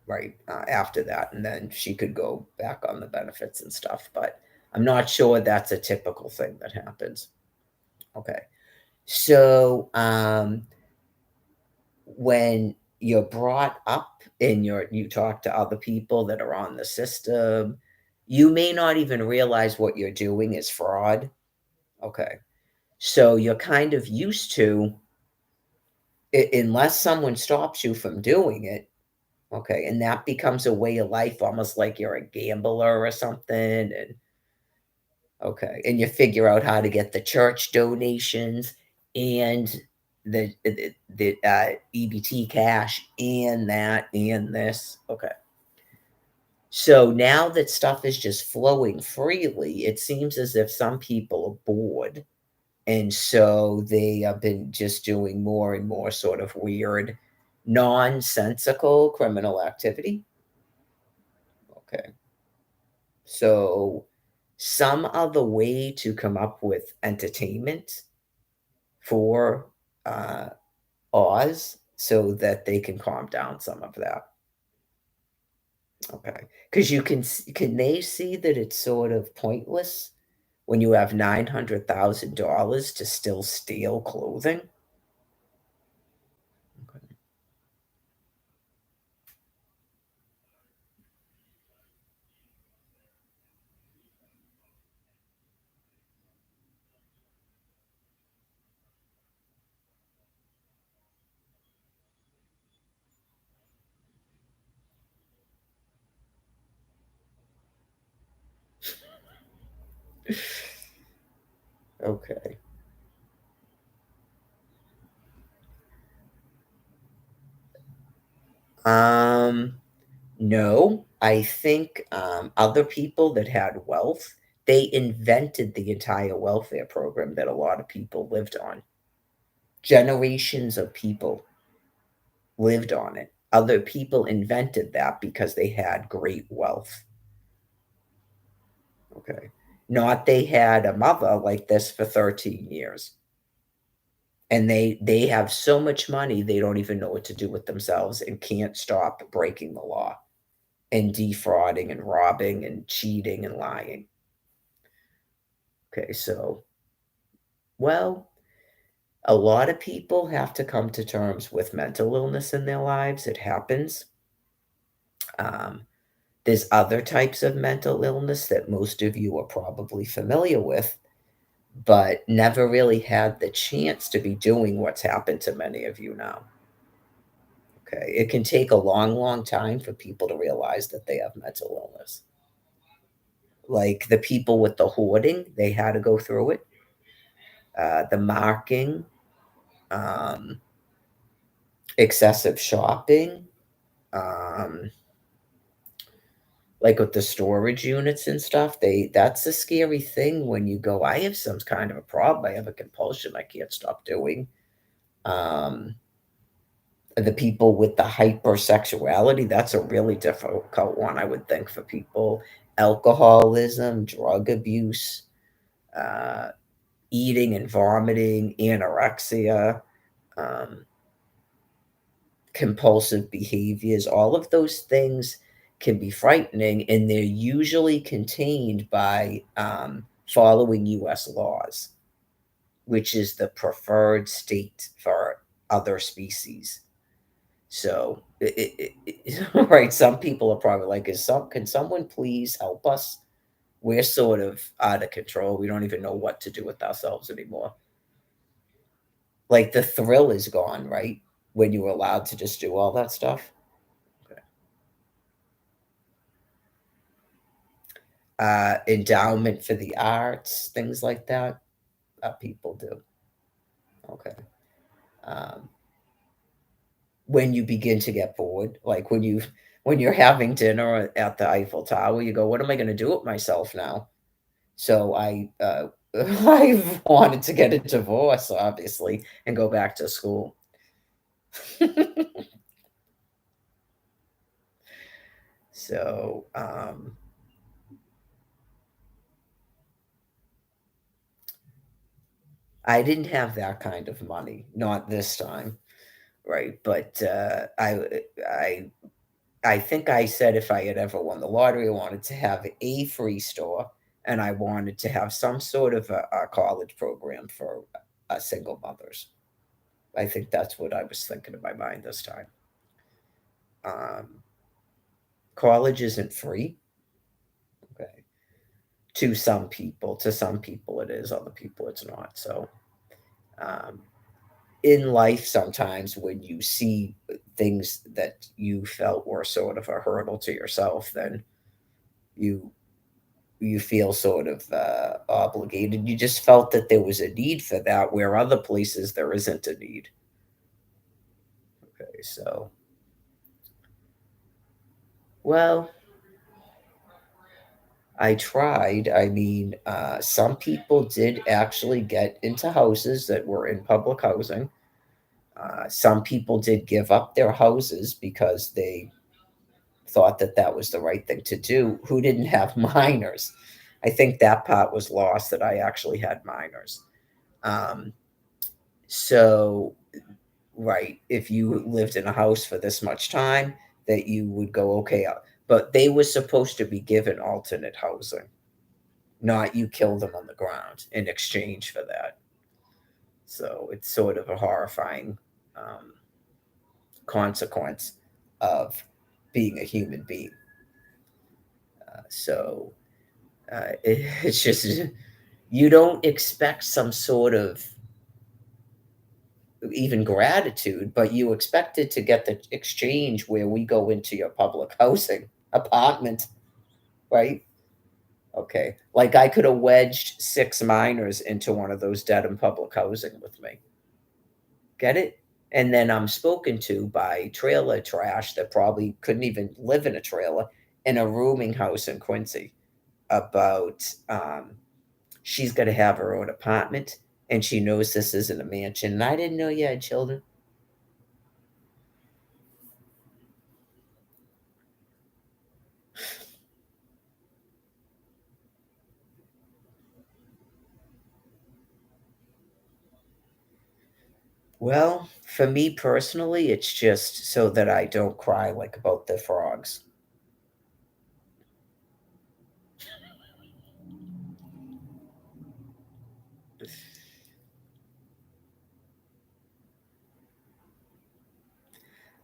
right, after that, and then she could go back on the benefits and stuff. But I'm not sure that's a typical thing that happens. Okay, so when you're brought up and you talk to other people that are on the system, you may not even realize what you're doing is fraud. Okay, so you're kind of used to, unless someone stops you from doing it. Okay, and that becomes a way of life, almost like you're a gambler or something, and okay, and you figure out how to get the church donations and the EBT cash and that and this. Okay. So now that stuff is just flowing freely, it seems as if some people are bored, and so they have been just doing more and more sort of weird, nonsensical criminal activity. Okay. So, some other way to come up with entertainment for uh, Oz so that they can calm down some of that. Okay, because can they see that it's sort of pointless when you have $900,000 to still steal clothing? Okay. Okay. Um, no, I think other people that had wealth, they invented the entire welfare program that a lot of people lived on. Generations of people lived on it. Other people invented that because they had great wealth. Okay. Not they had a mother like this for 13 years. And they have so much money they don't even know what to do with themselves and can't stop breaking the law and defrauding and robbing and cheating and lying. Okay, so well, a lot of people have to come to terms with mental illness in their lives. It happens. Um, there's other types of mental illness that most of you are probably familiar with, but never really had the chance to be doing what's happened to many of you now. Okay. It can take a long, long time for people to realize that they have mental illness. Like the people with the hoarding, they had to go through it. The marking, um, excessive shopping, um, like with the storage units and stuff, that's a scary thing when you go, I have some kind of a problem. I have a compulsion I can't stop doing. Um, the people with the hypersexuality, that's a really difficult one, I would think, for people. Alcoholism, drug abuse, uh, eating and vomiting, anorexia, um, compulsive behaviors, all of those things can be frightening, and they're usually contained by following US laws, which is the preferred state for other species. So, right, some people are probably like, can someone please help us? We're sort of out of control. We don't even know what to do with ourselves anymore. Like the thrill is gone, right? When you were allowed to just do all that stuff. Okay. Endowment for the arts, things like that. People do. Okay. Um, when you begin to get bored, like when you're having dinner at the Eiffel Tower, you go, "What am I going to do with myself now?" So I've wanted to get a divorce, obviously, and go back to school. So I didn't have that kind of money, not this time, right? But I I think I said if I had ever won the lottery, I wanted to have a free store, and I wanted to have some sort of a college program for single mothers. I think that's what I was thinking in my mind this time. Um, college isn't free, okay? To some people, it is. Other people, it's not. So, um, in life, sometimes when you see things that you felt were sort of a hurdle to yourself, then you you feel sort of obligated. You just felt that there was a need for that, where other places there isn't a need. Okay, so well, I tried. I mean, some people did actually get into houses that were in public housing. Some people did give up their houses because they thought that that was the right thing to do, who didn't have minors. I think that part was lost, that I actually had minors. Um, so, right, if you lived in a house for this much time, that you would go, okay, but they were supposed to be given alternate housing, not you kill them on the ground in exchange for that. So it's sort of a horrifying um, consequence of being a human being. So it's just you don't expect some sort of even gratitude, but you expected to get the exchange where we go into your public housing apartment, right? Okay. Like I could have wedged 6 minors into one of those dead in public housing with me. Get it? And then I'm spoken to by trailer trash that probably couldn't even live in a trailer in a rooming house in Quincy about she's gonna have her own apartment, and she knows this isn't a mansion, and I didn't know you had children. Well, for me personally, it's just so that I don't cry like about the frogs.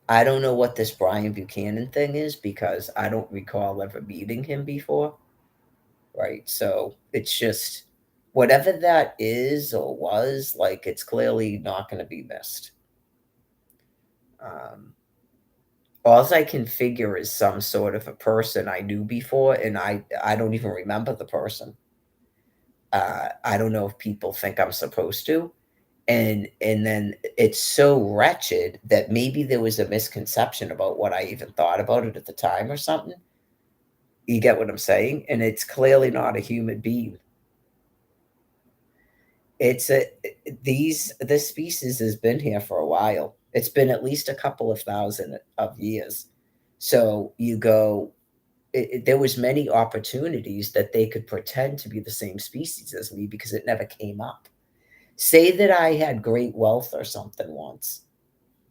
I don't know what this Brian Buchanan thing is because I don't recall ever meeting him before, right? So it's just whatever that is or was, like it's clearly not going to be missed. Um, all I can figure is some sort of a person I knew before, and I don't even remember the person. I don't know if people think I'm supposed to, and then it's so wretched that maybe there was a misconception about what I even thought about it at the time or something. You get what I'm saying? And it's clearly not a human being. It's a these this species has been here for a while. It's been at least a couple of thousand of years. So you go, there was many opportunities that they could pretend to be the same species as me because it never came up. Say that I had great wealth or something once.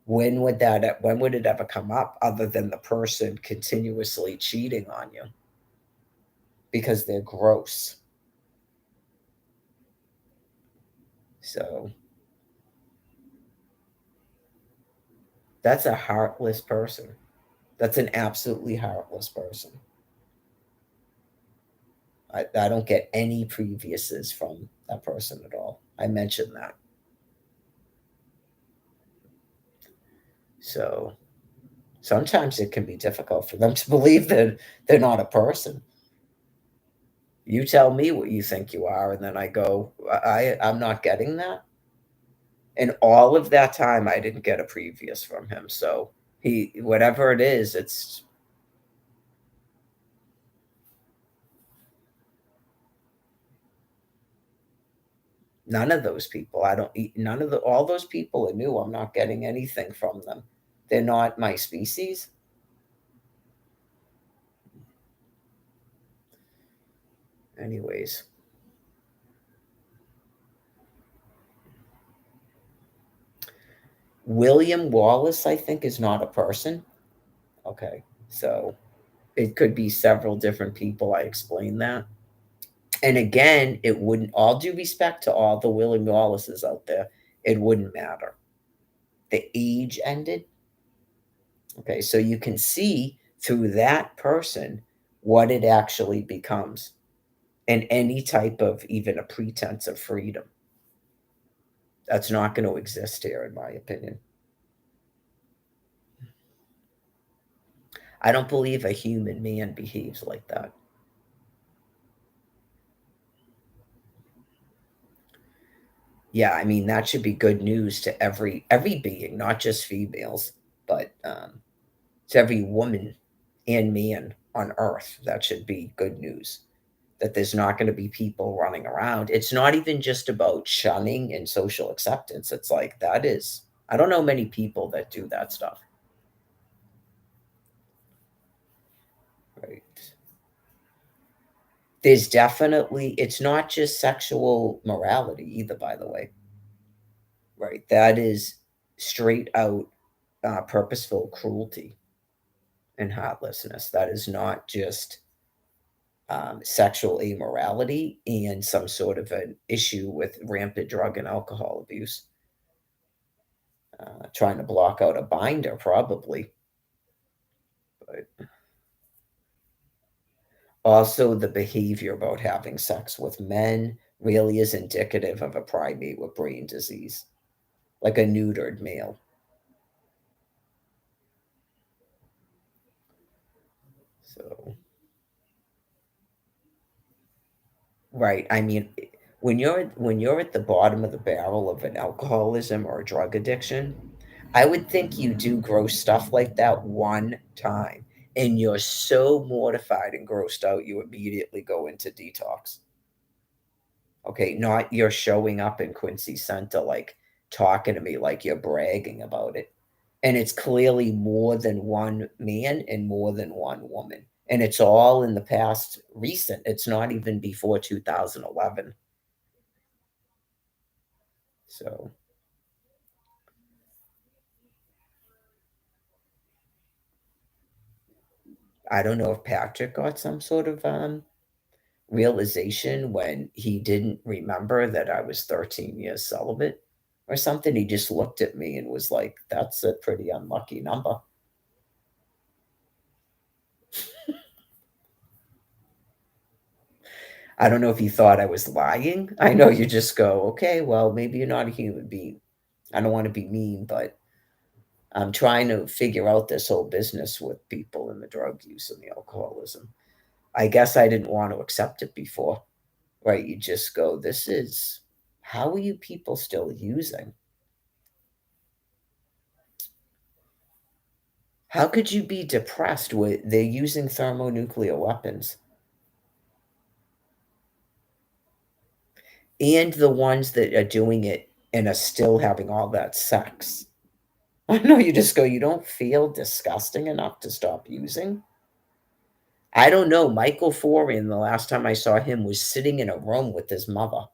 When would it ever come up other than the person continuously cheating on you because they're gross? So that's a heartless person. That's an absolutely heartless person. I don't get any previously from that person at all. I mentioned that. So sometimes it can be difficult for them to believe that they're not a person. You tell me what you think you are, and then I go, I'm not getting that. And all of that time, I didn't get a previous from him. So whatever it is, it's none of those people. I don't, none of all those people are new. I'm not getting anything from them. They're not my species. Anyways, William Wallace, I think, is not a person. Okay. So it could be several different people. I explained that. And again, it wouldn't, all due respect to all the William Wallaces out there, it wouldn't matter. The age ended. Okay. So you can see through that person what it actually becomes and any type of even a pretense of freedom. That's not going to exist here, in my opinion. I don't believe a human man behaves like that. Yeah, I mean that should be good news to every being, not just females, but to every woman and man on earth. That should be good news. That there's not going to be people running around. It's not even just about shunning and social acceptance. It's like that is. I don't know many people that do that stuff. Right. There's definitely. It's not just sexual morality either. By the way, right? That is straight out purposeful cruelty and heartlessness. That is not just sexual immorality and some sort of an issue with rampant drug and alcohol abuse. Trying to block out a binder, probably. But also, the behavior about having sex with men really is indicative of a primate with brain disease, like a neutered male. So, right. I mean, when you're at the bottom of the barrel of an alcoholism or a drug addiction, I would think you do gross stuff like that one time, and you're so mortified and grossed out, you immediately go into detox. Okay, not you're showing up in Quincy Center, like, talking to me like you're bragging about it, and it's clearly more than one man and more than one woman, and it's all in the past recent. It's not even before 2011. So I don't know if Patrick got some sort of realization when he didn't remember that I was 13 years celibate or something. He just looked at me and was like, "That's a pretty unlucky number." I don't know if he thought I was lying. I know you just go, "Okay, well, maybe you're not a human being." I don't want to be mean, but I'm trying to figure out this whole business with people and the drug use and the alcoholism. I guess I didn't want to accept it before, right? You just go, "This is how are you people still using? How could you be depressed with they're using thermonuclear weapons and the ones that are doing it and are still having all that sex?" I know you just go, "You don't feel disgusting enough to stop using?" I don't know. Michael Forian, the last time I saw him, was sitting in a room with his mother.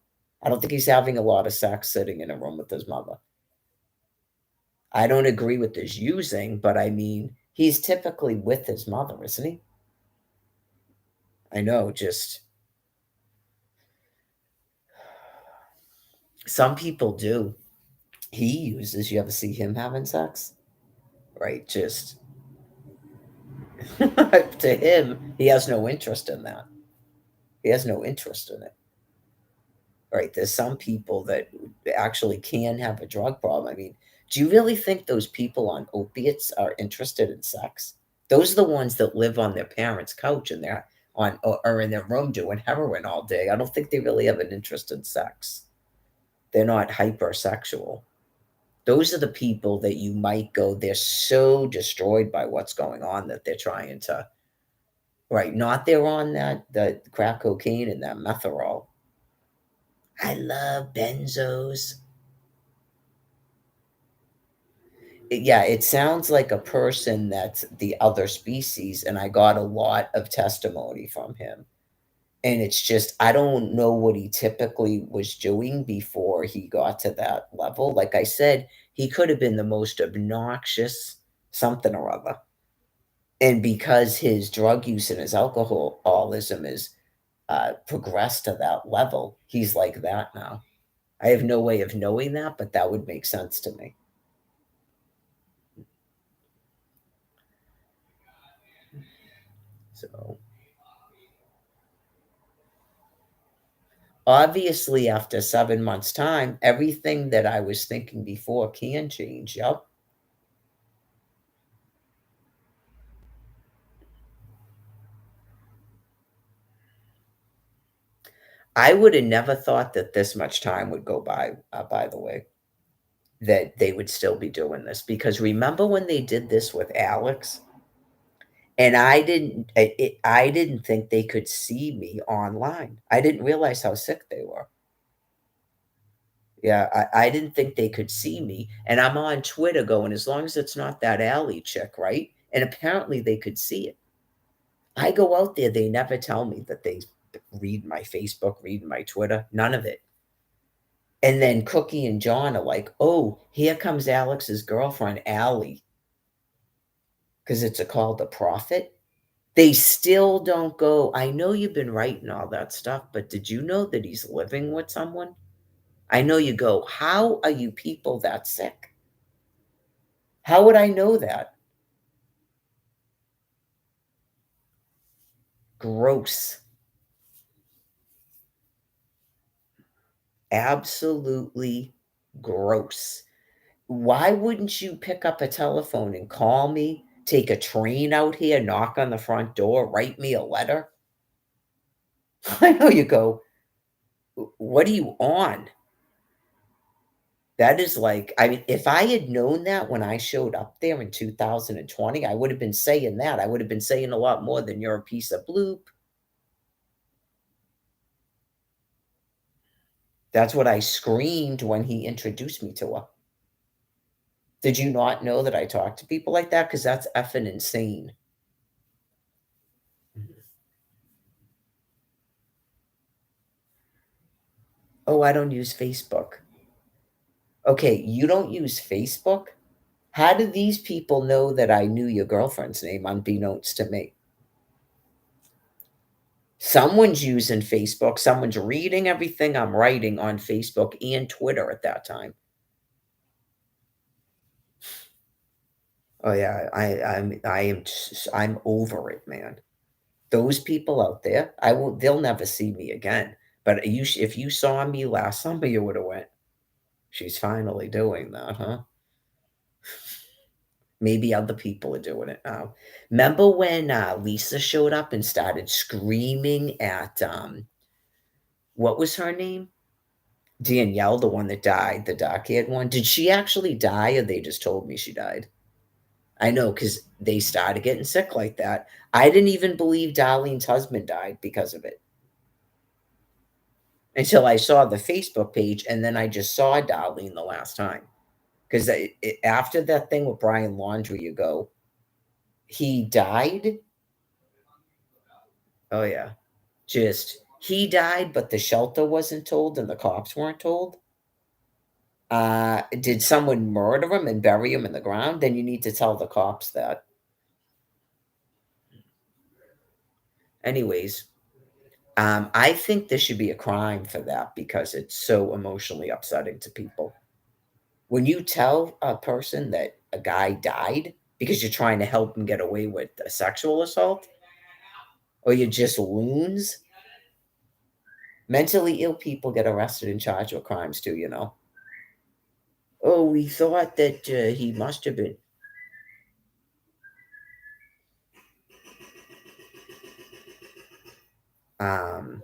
I don't think he's having a lot of sex sitting in a room with his mother. I don't agree with his using, but I mean, he's typically with his mother, isn't he? I know, just some people do. He uses, you ever see him having sex? Right, just to him, he has no interest in that. He has no interest in it. Right, there's some people that actually can have a drug problem. I mean, do you really think those people on opiates are interested in sex? Those are the ones that live on their parents' couch and they're on or in their room doing heroin all day. I don't think they really have an interest in sex. They're not hypersexual. Those are the people that you might go, they're so destroyed by what's going on that they're trying to, right, not they're on that the crack cocaine and that methanol. I love benzos. Yeah, it sounds like a person that's the other species, and I got a lot of testimony from him. And it's just, I don't know what he typically was doing before he got to that level. Like I said, he could have been the most obnoxious something or other. And because his drug use and his alcoholism is progressed to that level, he's like that now. I have no way of knowing that, but that would make sense to me. So obviously, after 7 months' time, everything that I was thinking before can change. Yep. I would have never thought that this much time would go by the way, that they would still be doing this. Because remember when they did this with Alex? And I didn't think they could see me online. I didn't realize how sick they were. Yeah, I didn't think they could see me. And I'm on Twitter going, as long as it's not that alley chick, right? And apparently they could see it. I go out there, they never tell me that they read my Facebook, read my Twitter, none of it. And then Cookie and John are like, "Oh, here comes Alex's girlfriend, Allie, because it's called The Prophet." They still don't go, "I know you've been writing all that stuff, but did you know that he's living with someone?" I know you go, "How are you people that sick? How would I know that?" Gross. Absolutely gross. Why wouldn't you pick up a telephone and call me, take a train out here, knock on the front door, write me a letter? I know you go, What are you on?" That is like, I mean, if I had known that when I showed up there in 2020, I would have been saying that. I would have been saying a lot more than "You're a piece of bloop." That's what I screamed when he introduced me to her. Did you not know that I talk to people like that? Because that's effing insane. "Oh, I don't use Facebook." Okay, you don't use Facebook? How do these people know that I knew your girlfriend's name unbeknownst to me? Someone's using Facebook, someone's reading everything I'm writing on Facebook and Twitter at that time. Oh, yeah, I'm over it, man. Those people out there, they'll never see me again, but if you saw me last summer, you woulda went, "She's finally doing that, huh?" Maybe other people are doing it now. 'Member when, Lisa showed up and started screaming at, what was her name? Danielle, the one that died, the dark-haired one. Did she actually die or they just told me she died? I know because they started getting sick like that. I didn't even believe Darlene's husband died because of it until I saw the Facebook page, and then I just saw Darlene the last time. 'Cause after that thing with Brian Laundrie, you go, "He died?" Oh, yeah. Just he died, but the shelter wasn't told and the cops weren't told? Did someone murder him and bury him in the ground? Then you need to tell the cops that. Anyways, I think there should be a crime for that because it's so emotionally upsetting to people. When you tell a person that a guy died because you're trying to help him get away with a sexual assault, or you're just loons, mentally ill people get arrested and charged with crimes too, you know? "Oh, we thought that, he must have been." Um,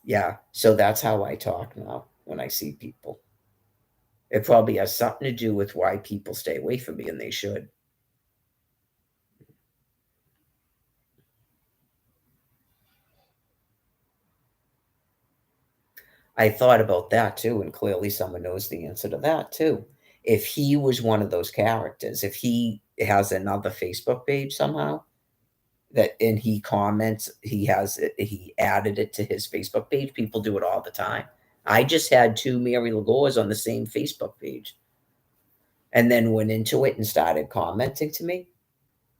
yeah, so that's how I talk now when I see people. It probably has something to do with why people stay away from me, and they should. I thought about that too, and clearly someone knows the answer to that too. If he was one of those characters, if he has another Facebook page somehow that and he comments, he added it to his Facebook page, people do it all the time. I just had 2 Mary Lagores on the same Facebook page and then went into it and started commenting to me.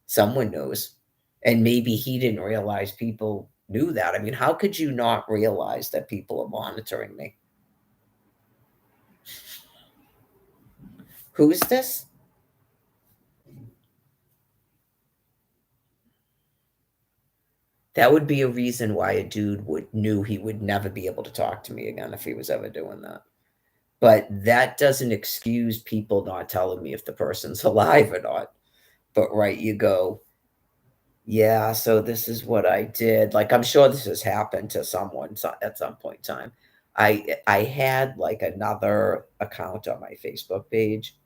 Someone knows. And maybe he didn't realize people knew that. I mean, how could you not realize that people are monitoring me? Who's this? That would be a reason why a dude would knew he would never be able to talk to me again if he was ever doing that. But that doesn't excuse people not telling me if the person's alive or not. But right, you go, yeah, so this is what I did. Like I'm sure this has happened to someone at some point in time. I had like another account on my Facebook page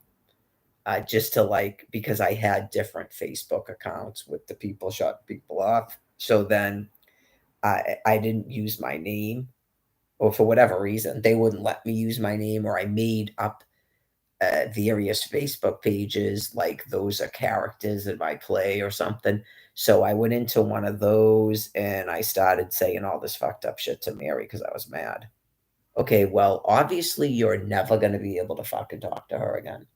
just to like because I had different Facebook accounts with the people shutting people off. So then I didn't use my name, or for whatever reason, they wouldn't let me use my name, or I made up various Facebook pages like those are characters in my play or something. So I went into one of those and I started saying all this fucked up shit to Mary because I was mad. Okay, well, obviously you're never going to be able to fucking talk to her again.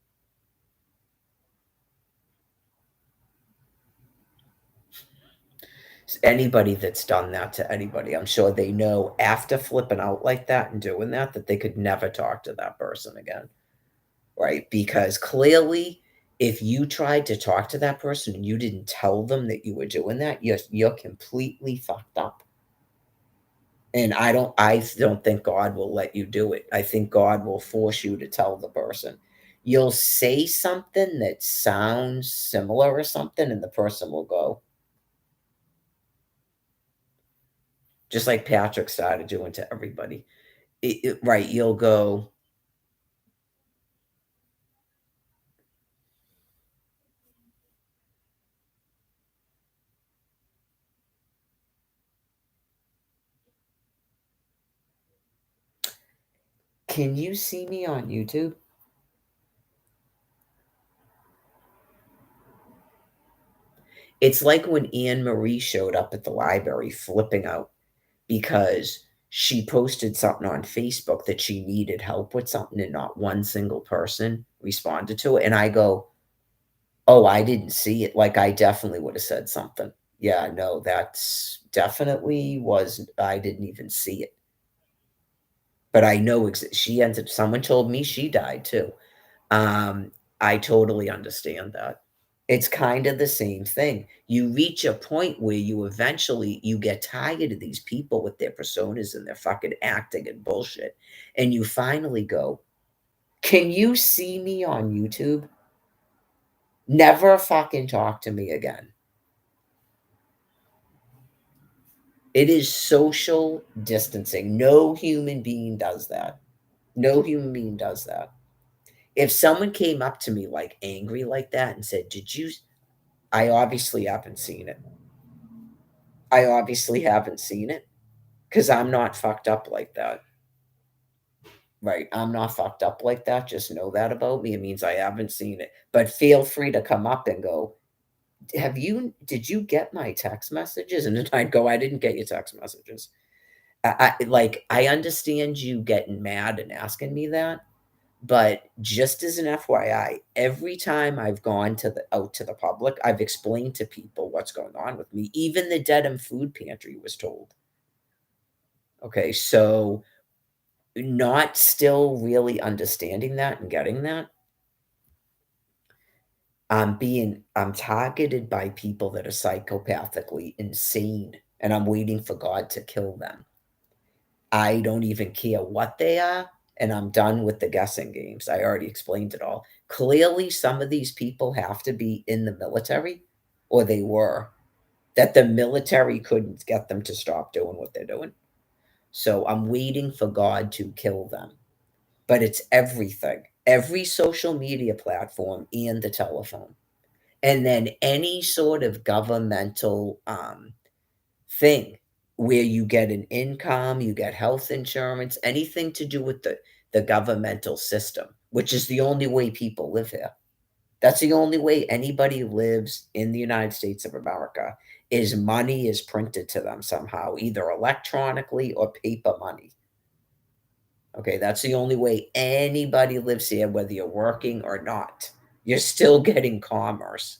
Anybody that's done that to anybody, I'm sure they know after flipping out like that and doing that, that they could never talk to that person again, right? Because clearly, if you tried to talk to that person and you didn't tell them that you were doing that, you're completely fucked up. And I don't think God will let you do it. I think God will force you to tell the person. You'll say something that sounds similar or something, and the person will go, just like Patrick started doing to everybody. Right, you'll go, "Can you see me on YouTube?" It's like when Anne Marie showed up at the library flipping out because she posted something on Facebook that she needed help with something and not one single person responded to it. And I go, Oh, I didn't see it. Like, I definitely would have said something. Yeah, no, that's definitely was I didn't even see it. But I know she ended someone told me she died too. Um, I totally understand that. It's kind of the same thing. You reach a point where you get tired of these people with their personas and their fucking acting and bullshit, and you finally go, "Can you see me on YouTube? Never fucking talk to me again." It is social distancing. No human being does that. No human being does that. If someone came up to me, like, angry like that and said, "Did you" I obviously haven't seen it. I obviously haven't seen it because 'cause I'm not fucked up like that, right? I'm not fucked up like that, just know that about me, it means I haven't seen it, but feel free to come up and go, did you get my text messages?" And then I'd go, "I didn't get your text messages." I understand you getting mad and asking me that, but just as an FYI, every time I've gone to the out to the public, I've explained to people what's going on with me. Even the Dedham Food Pantry was told. Okay, so not still really understanding that and getting that, I'm targeted by people that are psychopathically insane, and I'm waiting for God to kill them. I don't even care what they are, and I'm done with the guessing games. I already explained it all. Clearly, some of these people have to be in the military, or they were, that the military couldn't get them to stop doing what they're doing. So I'm waiting for God to kill them. But it's everything, every social media platform and the telephone. And then any sort of governmental thing where you get an income, you get health insurance, anything to do with the governmental system, which is the only way people live here. That's the only way anybody lives in the United States of America is money is printed to them somehow, either electronically or paper money. Okay, that's the only way anybody lives here, whether you're working or not. You're still getting commerce.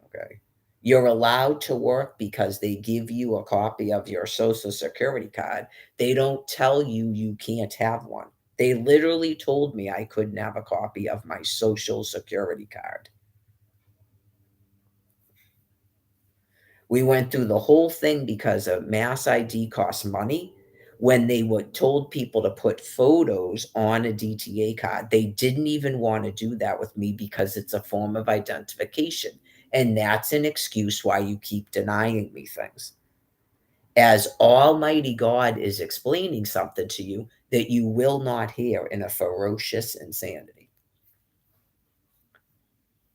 Okay. You're allowed to work because they give you a copy of your social security card. They don't tell you you can't have one. They literally told me I couldn't have a copy of my social security card. We went through the whole thing because a mass ID costs money. When they were told people to put photos on a DTA card, they didn't even want to do that with me because it's a form of identification. And that's an excuse why you keep denying me things. As Almighty God is explaining something to you that you will not hear in a ferocious insanity.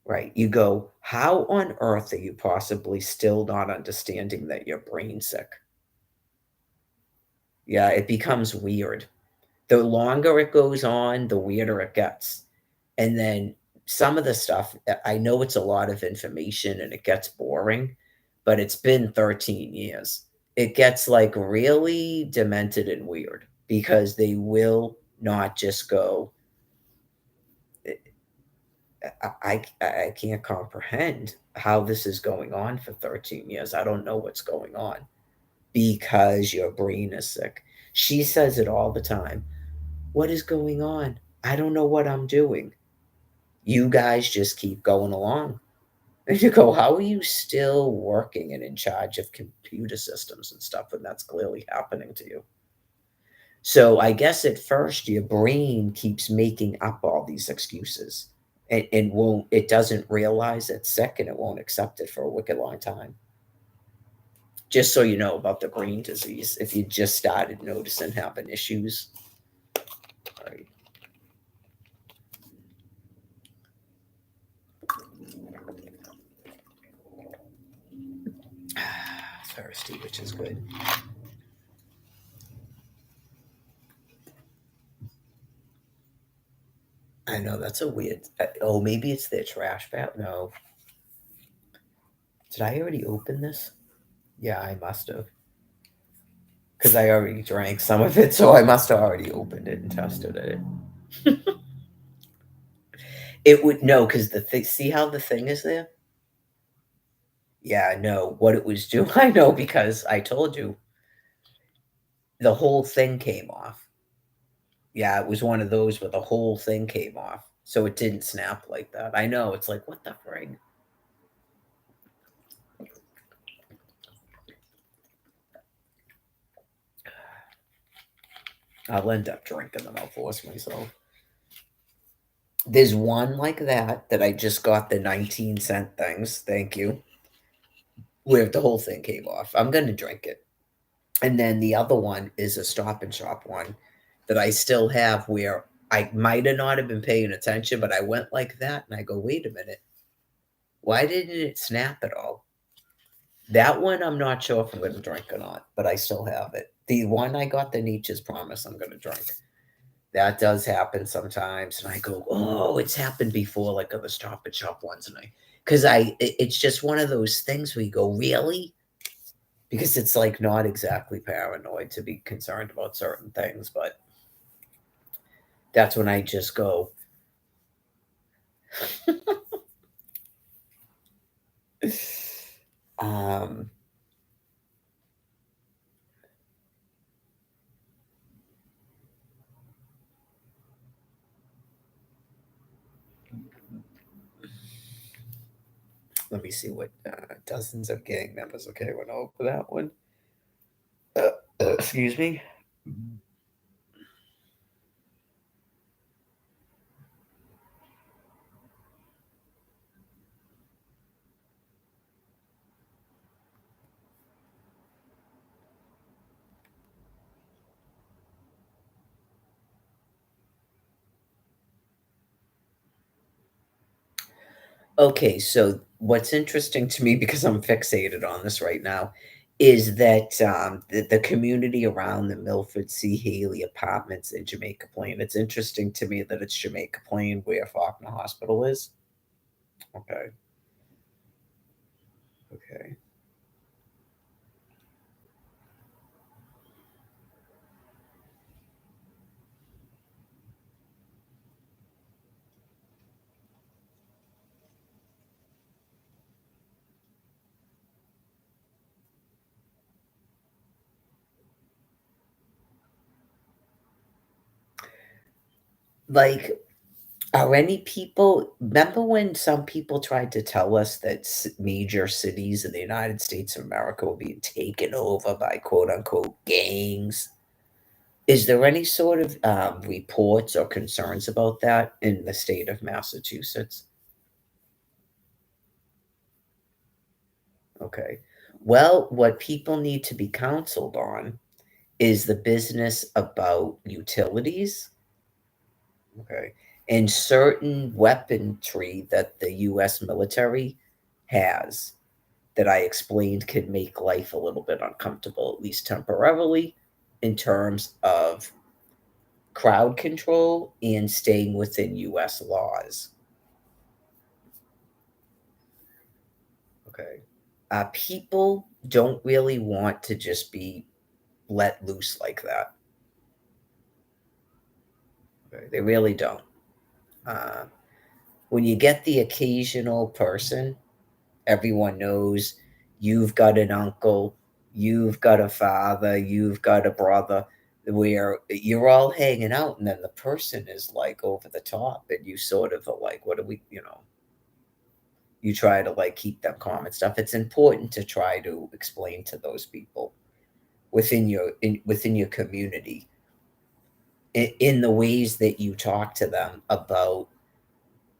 Right. You go, how on earth are you possibly still not understanding that you're brain sick? Yeah, it becomes weird. The longer it goes on, the weirder it gets. And then some of the stuff, I know it's a lot of information and it gets boring, but it's been 13 years. It gets like really demented and weird because they will not just go, I can't comprehend how this is going on for 13 years. I don't know what's going on because your brain is sick. She says it all the time. What is going on? I don't know what I'm doing. You guys just keep going along. And you go, how are you still working and in charge of computer systems and stuff when that's clearly happening to you? So I guess at first your brain keeps making up all these excuses and won't it doesn't realize it's sick and it won't accept it for a wicked long time. Just so you know about the brain disease, if you just started noticing having issues. Right. Thirsty, which is good. I know that's a weird. Oh, maybe it's their trash bag. No, did I already open this? Yeah, I must have, because I already drank some of it, so I must have already opened it and tested it. It would no, because the thing. See how the thing is there? Yeah, no. What it was doing, I know because I told you the whole thing came off. Yeah, it was one of those where the whole thing came off, so it didn't snap like that. I know. It's like what the frig. I'll end up drinking them. I'll force myself. There's one like that I just got the 19-cent things. Thank you. Where the whole thing came off. I'm gonna drink it. And then the other one is a Stop and Shop one that I still have where I might have not have been paying attention, but I went like that and I go, wait a minute, why didn't it snap at all? That one I'm not sure if I'm gonna drink or not, but I still have it. The one I got, the Nature's Promise, I'm gonna drink. That does happen sometimes, and I go, "Oh, it's happened before," like on the Stop and Shop ones, and it's just one of those things where you go, "Really?" Because it's, like, not exactly paranoid to be concerned about certain things, but that's when I just go, um, let me see what, dozens of gang members, okay, went over that one. Excuse me? Okay, so what's interesting to me because I'm fixated on this right now is that the community around the Milford C. Haley apartments in Jamaica Plain. It's interesting to me that it's Jamaica Plain where Faulkner Hospital is. Okay, okay. Like, are any people? Remember when some people tried to tell us that major cities in the United States of America were being taken over by quote unquote gangs? Is there any sort of, reports or concerns about that in the state of Massachusetts? Okay. Well, what people need to be counseled on is the business about utilities, okay, and certain weaponry that the US military has that I explained can make life a little bit uncomfortable, at least temporarily, in terms of crowd control and staying within US laws. Okay. People don't really want to just be let loose like that. Okay? They really don't. Uh, when you get the occasional person, everyone knows you've got an uncle, you've got a father, you've got a brother, where you're all hanging out, and then the person is like over the top, and you sort of are like, what do we, you try to like keep them calm and stuff. It's important to try to explain to those people within your community in the ways that you talk to them about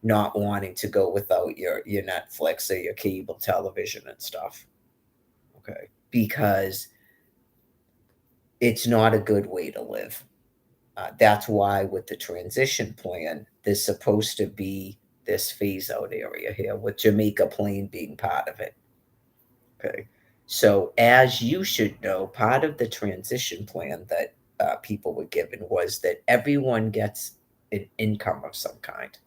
not wanting to go without your Netflix or your cable television and stuff. Okay, because it's not a good way to live. That's why with the transition plan, there's supposed to be this phase out area here, with Jamaica Plain being part of it. Okay. So, as you should know, part of the transition plan that people were given was that everyone gets an income of some kind.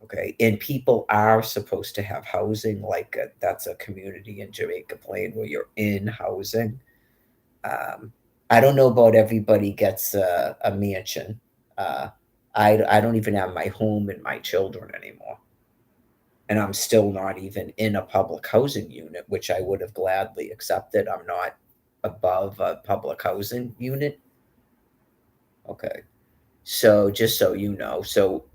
Okay. And people are supposed to have housing, like that's a community in Jamaica Plain where you're in housing. Um, I don't know about everybody gets a mansion. Uh, I don't even have my home and my children anymore. And I'm still not even in a public housing unit, which I would have gladly accepted. I'm not above a public housing unit. Okay. So just so you know, so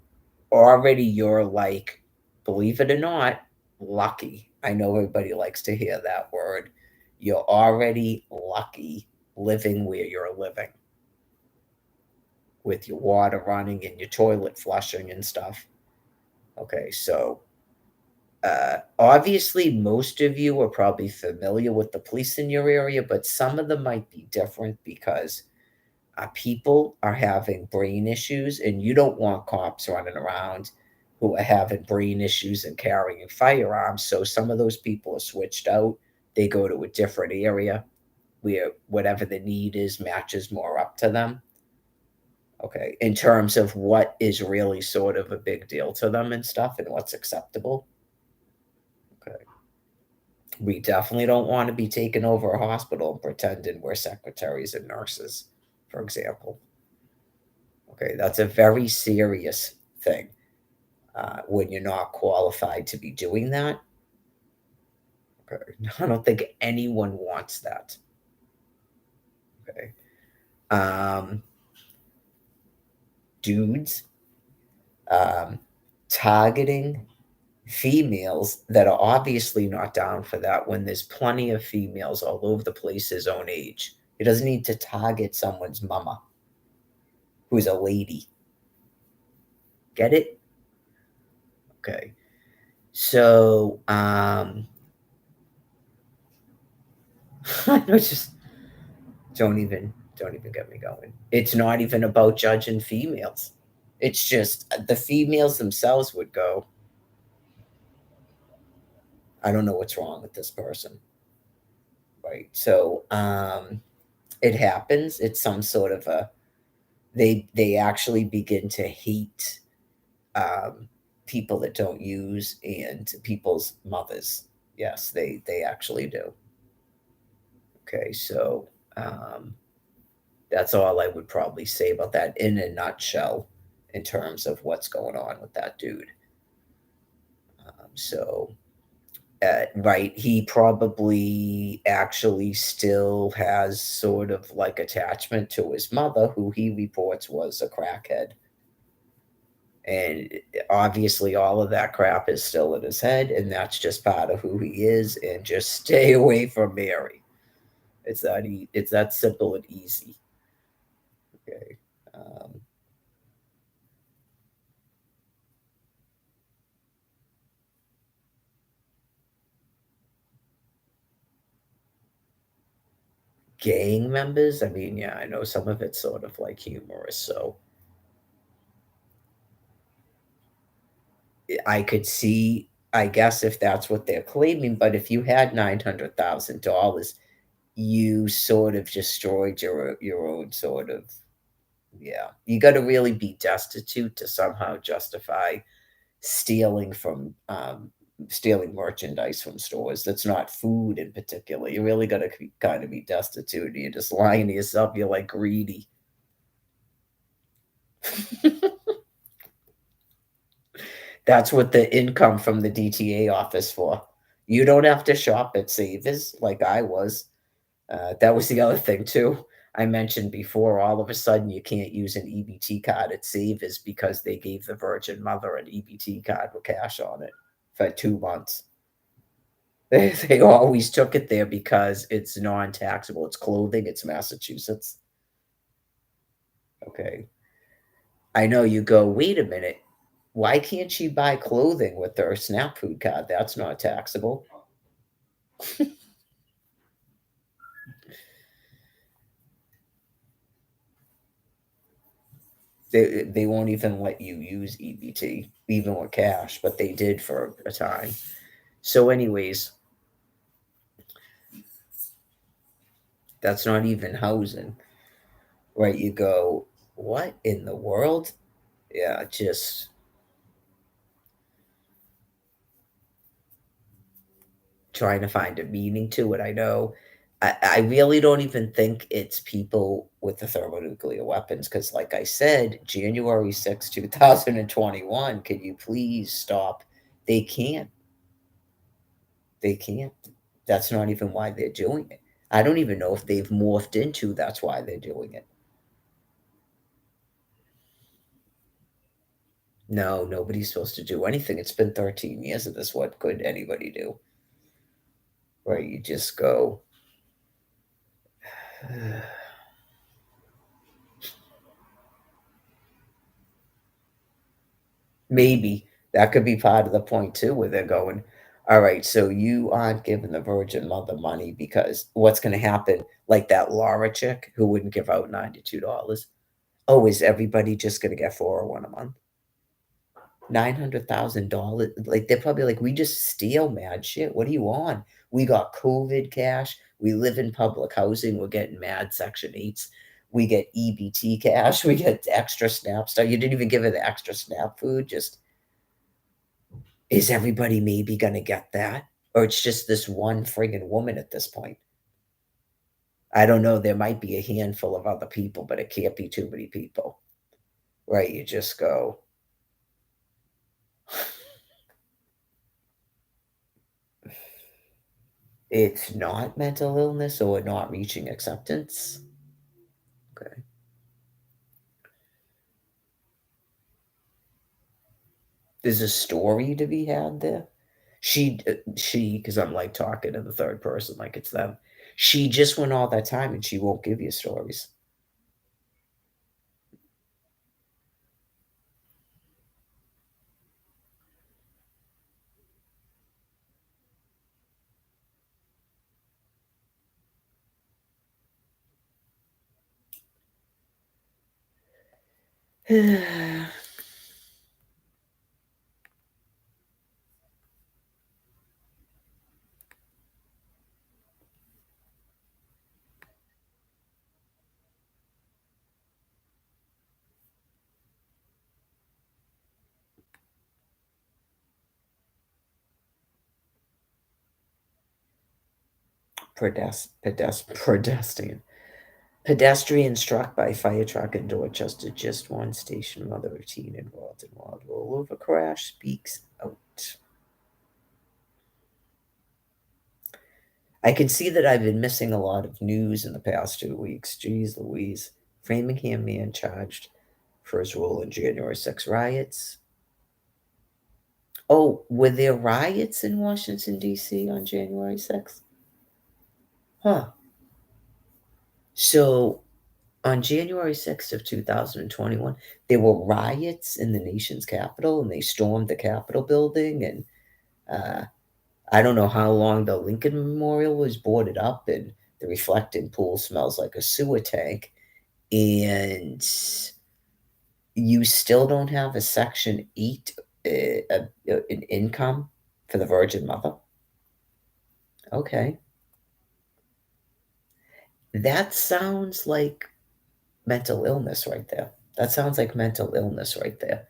already you're like, believe it or not, lucky. I know everybody likes to hear that word. You're already lucky living where you're living with your water running and your toilet flushing and stuff. Okay, so obviously, most of you are probably familiar with the police in your area, but some of them might be different because people are having brain issues, and you don't want cops running around who are having brain issues and carrying firearms. So some of those people are switched out. They go to a different area where whatever the need is matches more up to them. Okay, in terms of what is really sort of a big deal to them and stuff and what's acceptable. Okay. We definitely don't want to be taking over a hospital and pretending we're secretaries and nurses, for example. Okay, that's a very serious thing when you're not qualified to be doing that. Okay, I don't think anyone wants that. Okay, um, dudes um, targeting females that are obviously not down for that when there's plenty of females all over the place his own age. He doesn't need to target someone's mama who's a lady. Get it? Okay. So, I just don't even get me going. It's not even about judging females. It's just the females themselves would go, I don't know what's wrong with this person. Right. So, it happens. It's some sort of a they actually begin to hate um people that don't use and people's mothers. Yes, they actually do. Okay, so that's all I would probably say about that in a nutshell in terms of what's going on with that dude. So, right, he probably actually still has sort of like attachment to his mother, who he reports was a crackhead. And obviously, all of that crap is still in his head, and that's just part of who he is. And just stay away from Mary. It's that simple and easy. Okay. Um, Gang members, I mean, yeah, I know some of it's sort of like humorous, so I could see, I guess, if that's what they're claiming, but if you had $900,000, you sort of destroyed your own sort of, yeah. You got to really be destitute to somehow justify stealing from stealing merchandise from stores that's not food in particular. You really got to kind of be destitute. You're just lying to yourself. You're like greedy. That's what the income from the DTA office for. You don't have to shop at Savers like I was. That was the other thing too. I mentioned before. All of a sudden, you can't use an EBT card at Savers because they gave the Virgin Mother an EBT card with cash on it for 2 months. They always took it there because it's non-taxable. It's clothing. It's Massachusetts. Okay. I know you go, wait a minute. Why can't she buy clothing with her SNAP food card? That's not taxable. They won't even let you use EBT, even with cash, but they did for a time. So, anyways, that's not even housing, right? You go, what in the world? Yeah, just trying to find a meaning to it. I know I really don't even think it's people with the thermonuclear weapons because, like I said, January 6, 2021, can you please stop? They can't. They can't. That's not even why they're doing it. I don't even know if they've morphed into that's why they're doing it. No, nobody's supposed to do anything. It's been 13 years of this. What could anybody do? Right? You just go. Maybe that could be part of the point too, where they're going, all right, so you aren't giving the Virgin Mother money because what's going to happen? Like that Laura chick who wouldn't give out $92. Oh, is everybody just going to get 401 a month? $900,000. Like they're probably like, we just steal mad shit. What are you on? We got COVID cash. We live in public housing. We're getting mad Section 8s. We get EBT cash. We get extra SNAP stuff. You didn't even give her the extra SNAP food. Just is everybody maybe going to get that? Or it's just this one friggin' woman at this point? I don't know. There might be a handful of other people, but it can't be too many people. Right? You just go, it's not mental illness or not reaching acceptance. Okay. There's a story to be had there. Because I'm like talking in the third person like it's them. She just went all that time and she won't give you stories. Pedestrian. Pedestrian struck by fire truck in Dorchester. Just one station. Mother of teen involved in wild rollover crash speaks out. I can see that I've been missing a lot of news in the past 2 weeks. Jeez Louise. Framingham man charged for his role in January 6 riots. Oh, were there riots in Washington, D.C. on January 6th? Huh. So on January 6th of 2021, there were riots in the nation's capital and they stormed the Capitol building. And uh, I don't know how long the Lincoln Memorial was boarded up and the reflecting pool smells like a sewer tank. And you still don't have a Section 8 an income for the Virgin Mother. Okay. That sounds like mental illness right there. That sounds like mental illness right there.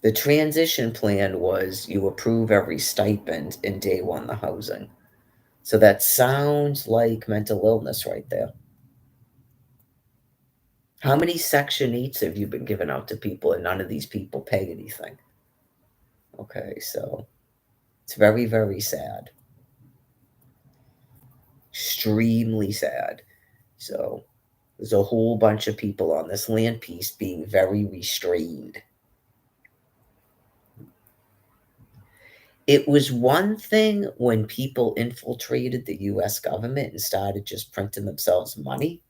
The transition plan was you approve every stipend in day one, the housing. So that sounds like mental illness right there. How many Section 8s have you been giving out to people and none of these people pay anything? Okay, so it's very, very sad. Extremely sad. So there's a whole bunch of people on this land piece being very restrained. It was one thing when people infiltrated the US government and started just printing themselves money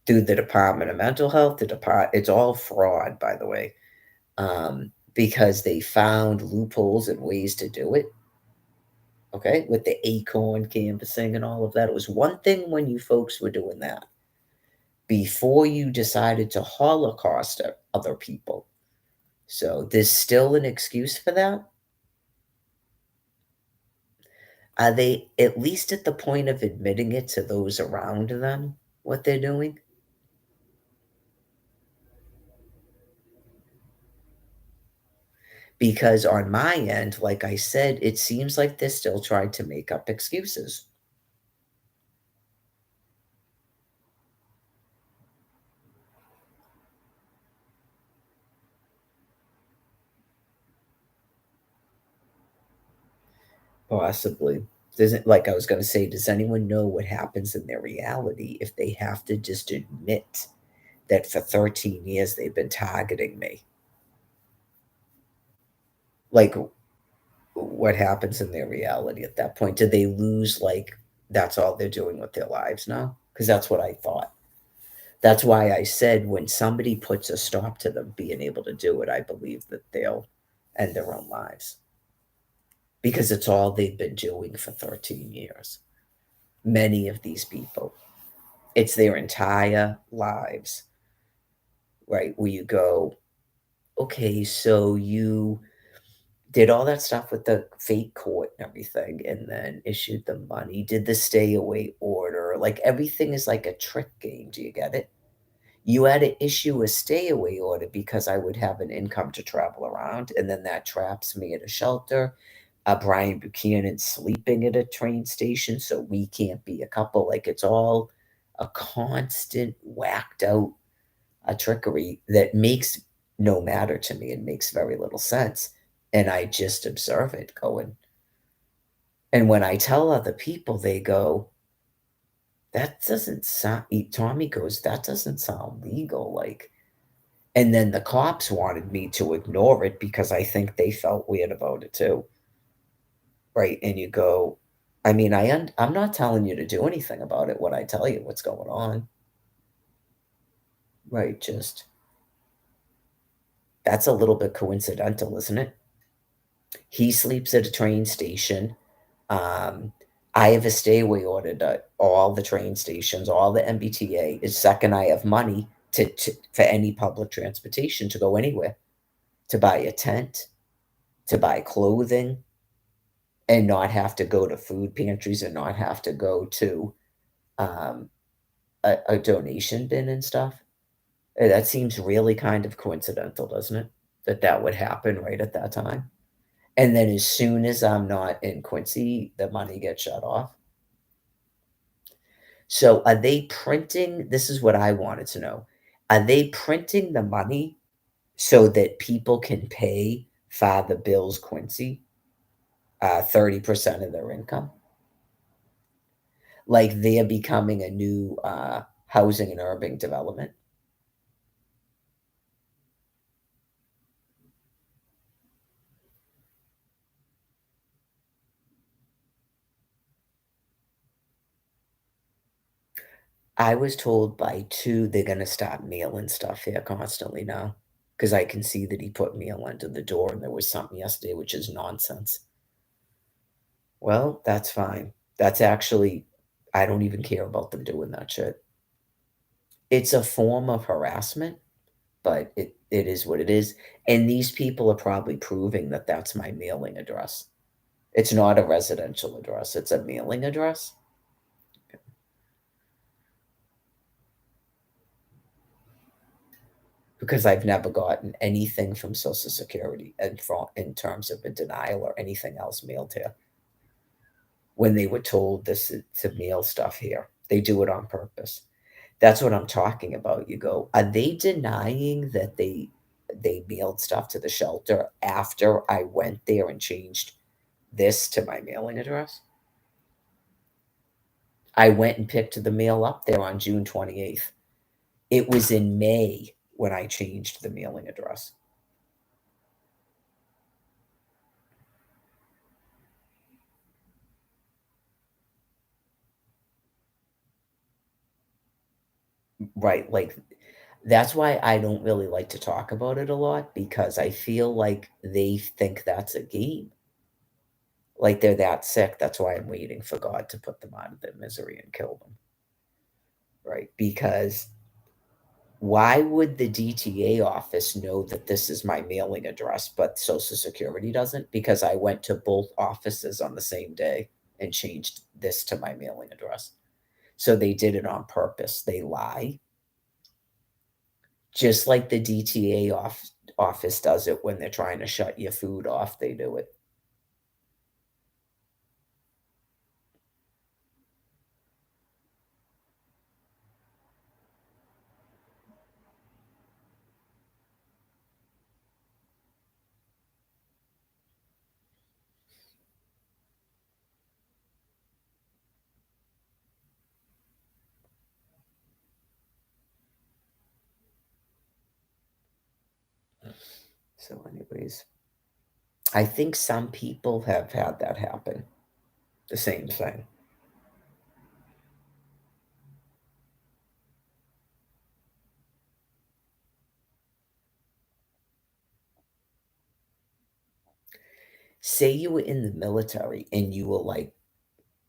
through the Department of Mental Health, it's all fraud, by the way, because they found loopholes and ways to do it. Okay, with the Acorn canvassing and all of that. It was one thing when you folks were doing that before you decided to Holocaust other people. So there's still an excuse for that. Are they at least at the point of admitting it to those around them, what they're doing? Because on my end, like I said, it seems like they're still trying to make up excuses. Possibly. Doesn't like I was gonna say, does anyone know what happens in their reality if they have to just admit that for 13 years they've been targeting me? Like, what happens in their reality at that point? Do they lose, like, that's all they're doing with their lives now? Because that's what I thought. That's why I said when somebody puts a stop to them being able to do it, I believe that they'll end their own lives because it's all they've been doing for 13 years. Many of these people, it's their entire lives, right? Where you go, okay, so you did all that stuff with the fake court and everything, and then issued the money, did the stay away order. Like everything is like a trick game. Do you get it? You had to issue a stay away order because I would have an income to travel around, and then that traps me at a shelter. Brian Buchanan sleeping at a train station, so we can't be a couple. Like it's all a constant whacked out a trickery that makes no matter to me and makes very little sense. And I just observe it going. And when I tell other people, they go, that doesn't sound, Tommy goes, that doesn't sound legal. Like, and then the cops wanted me to ignore it because I think they felt weird about it too. Right. And you go, I mean, I'm not telling you to do anything about it when I tell you what's going on. Right. Just that's a little bit coincidental, isn't it? He sleeps at a train station. Um, I have a stay away ordered at all the train stations, all the MBTA. Is second I have money to for any public transportation to go anywhere, to buy a tent, to buy clothing, and not have to go to food pantries and not have to go to um, a donation bin and stuff. That seems really kind of coincidental, doesn't it? That that would happen right at that time. And then as soon as I'm not in Quincy, the money gets shut off. So are they printing this is what I wanted to know. Are they printing the money so that people can pay Father Bill's Quincy 30% of their income? Like they're becoming a new housing and urban development? I was told by 2 they're gonna stop mailing stuff here constantly now, because I can see that he put mail under the door, and there was something yesterday, which is nonsense. Well, that's fine. That's actually I don't even care about them doing that shit. It's a form of harassment, but it is what it is, and these people are probably proving that that's my mailing address. It's not a residential address, it's a mailing address, because I've never gotten anything from Social Security and in terms of a denial or anything else mailed here. When they were told this to mail stuff here, they do it on purpose. That's what I'm talking about. You go, are they denying that they mailed stuff to the shelter after I went there and changed this to my mailing address? I went and picked the mail up there on June 28th. It was in May when I changed the mailing address. Right, like, that's why I don't really like to talk about it a lot because I feel like they think that's a game. Like they're that sick. That's why I'm waiting for God to put them out of their misery and kill them, right? Because why would the DTA office know that this is my mailing address, but Social Security doesn't? Because I went to both offices on the same day and changed this to my mailing address. So they did it on purpose. They lie. Just like the DTA office does it when they're trying to shut your food off, they do it. So anyways, I think some people have had that happen, the same thing. Say you were in the military and you were like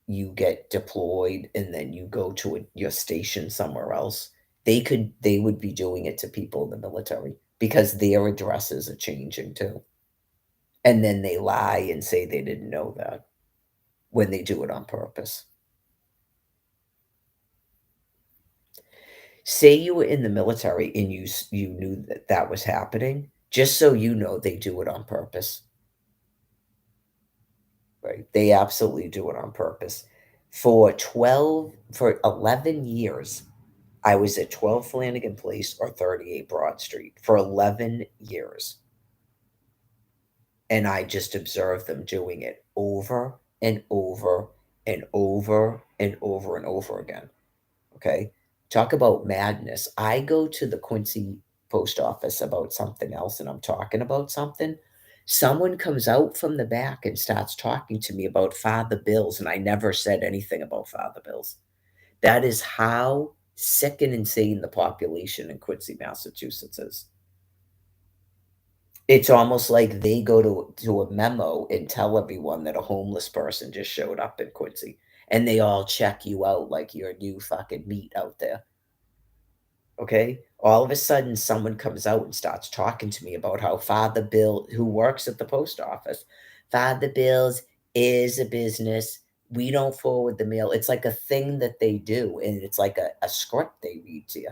you get deployed and then you go to your station somewhere else, they would be doing it to people in the military because their addresses are changing too. And then they lie and say they didn't know that when they do it on purpose. Say you were in the military and you knew that that was happening, just so you know, they do it on purpose, right? They absolutely do it on purpose. For 11 years, I was at 12 Flanagan Place or 38 Broad Street for 11 years, and I just observed them doing it over and over and over and over and over again. Okay. Talk about madness. I go to the Quincy post office about something else and I'm talking about something. Someone comes out from the back and starts talking to me about Father Bills, and I never said anything about Father Bills. That is how sick and insane the population in Quincy, Massachusetts is. It's almost like they go to a memo and tell everyone that a homeless person just showed up in Quincy, and they all check you out like you're new fucking meat out there. Okay? All of a sudden, someone comes out and starts talking to me about how Father Bill, who works at the post office, Father Bill's is a business. We don't forward the mail. It's like a thing that they do, and it's like a script they read to you.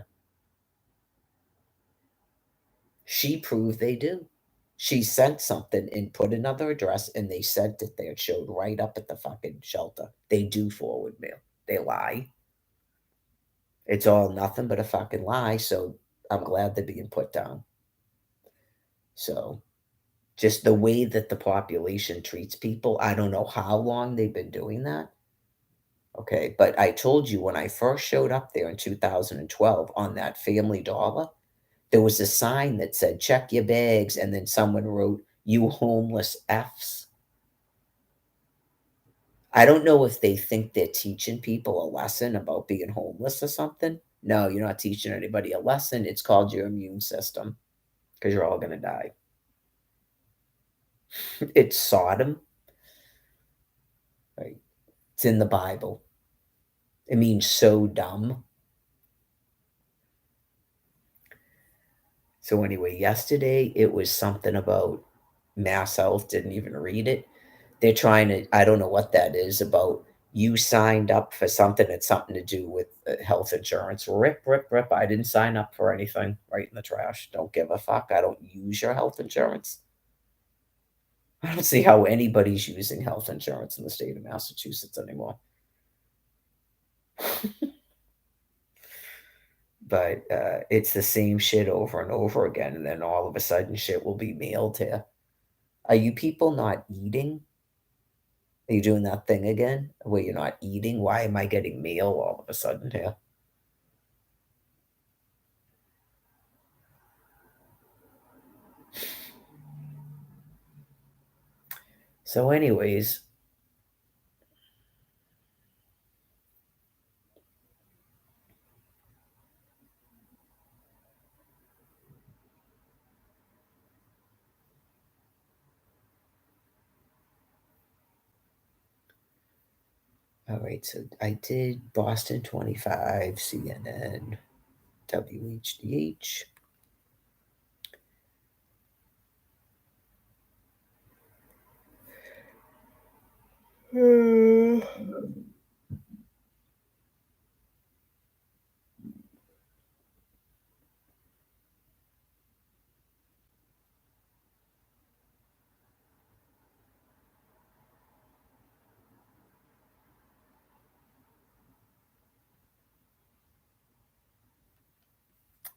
She proved they do. She sent something and put another address, and they sent it there. It showed right up at the fucking shelter. They do forward mail. They lie. It's all nothing but a fucking lie. So I'm glad they're being put down. So just the way that the population treats people, I don't know how long they've been doing that. Okay. But I told you when I first showed up there in 2012 on that Family Dollar, there was a sign that said, check your bags. And then someone wrote, you homeless Fs. I don't know if they think they're teaching people a lesson about being homeless or something. No, you're not teaching anybody a lesson. It's called your immune system because you're all going to die. It's Sodom, right? It's in the Bible. It means so dumb. So anyway, yesterday it was something about Mass Health, didn't even read it. They're trying to, I don't know what that is about. You signed up for something that's something to do with health insurance. Rip, rip, rip. I didn't sign up for anything. Right in the trash. Don't give a fuck. I don't use your health insurance. I don't see how anybody's using health insurance in the state of Massachusetts anymore. But it's the same shit over and over again. And then all of a sudden, shit will be mailed here. Are you people not eating? Are you doing that thing again where you're not eating? Why am I getting mail all of a sudden here? So, anyways, all right. So I did Boston 25, CNN, WHDH.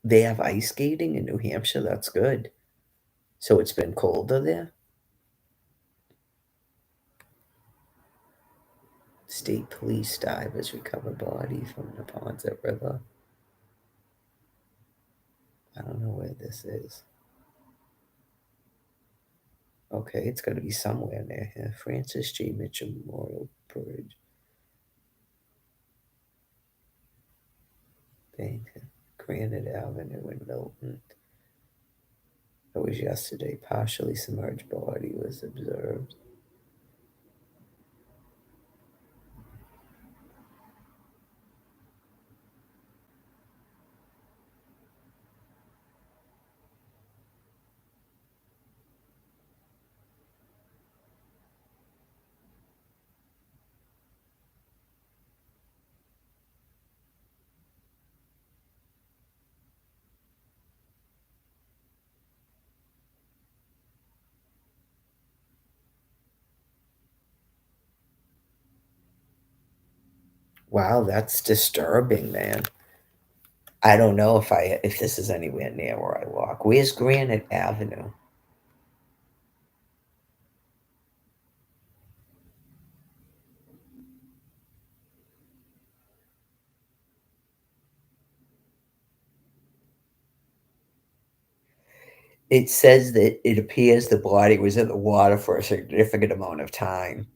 They have ice skating in New Hampshire, that's good. So it's been colder there? State police divers recover body from the Ponset River. I don't know where this is. Okay, it's got to be somewhere near here. Francis J. Mitchell Memorial Bridge. Bank, Granite Avenue in Milton. It was yesterday. Partially submerged body was observed. Wow, that's disturbing, man. I don't know if this is anywhere near where I walk. Where's Granite Avenue? It says that it appears the body was in the water for a significant amount of time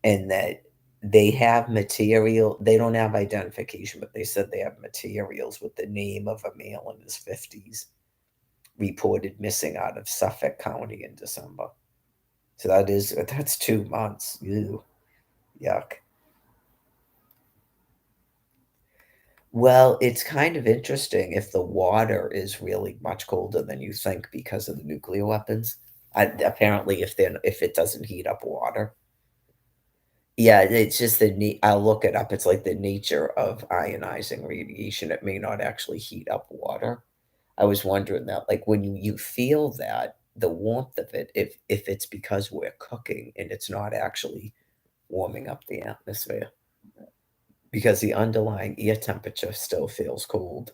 and that they have material. They don't have identification, but they said they have materials with the name of a male in his 50s reported missing out of Suffolk County in December. So that's 2 months. Ew, yuck. Well, it's kind of interesting if the water is really much colder than you think because of the nuclear weapons. Apparently, if it doesn't heat up water, yeah, it's just I'll look it up. It's like the nature of ionizing radiation. It may not actually heat up water. I was wondering that, like when you feel that the warmth of it, if it's because we're cooking and it's not actually warming up the atmosphere, because the underlying air temperature still feels cold.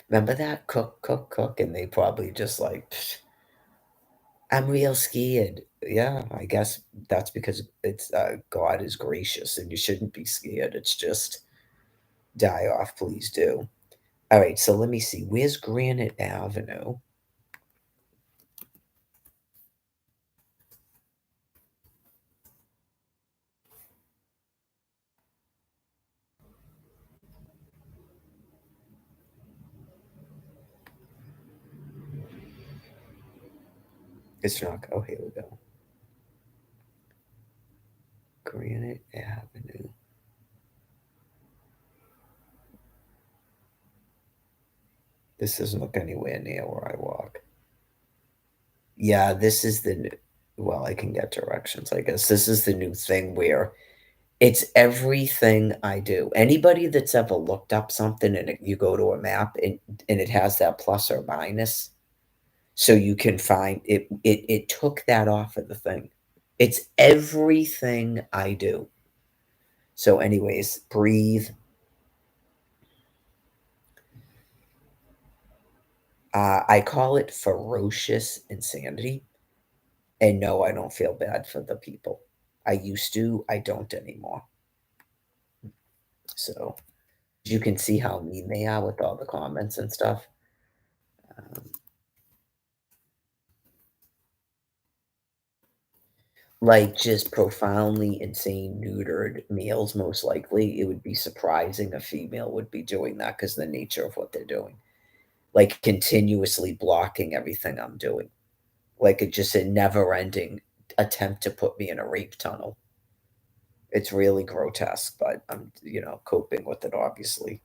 Remember that? Cook, cook, cook, and they probably just like, "Psh, I'm real scared." Yeah, I guess that's because it's God is gracious and you shouldn't be scared. It's just die off, please do. All right, so let me see. Where's Granite Avenue? It's not. Oh, here we go. Granite Avenue. This doesn't look anywhere near where I walk. Yeah, this is well, I can get directions, I guess. This is the new thing where it's everything I do. Anybody that's ever looked up something and you go to a map and it has that plus or minus, so you can find it. It took that off of the thing. It's everything I do. So, anyways, breathe. I call it ferocious insanity. And no, I don't feel bad for the people. I used to, I don't anymore. So you can see how mean they are with all the comments and stuff. Um, like just profoundly insane neutered males, most likely. It would be surprising a female would be doing that because the nature of what they're doing. Like continuously blocking everything I'm doing. Like it just a never ending attempt to put me in a rape tunnel. It's really grotesque, but I'm, coping with it, obviously.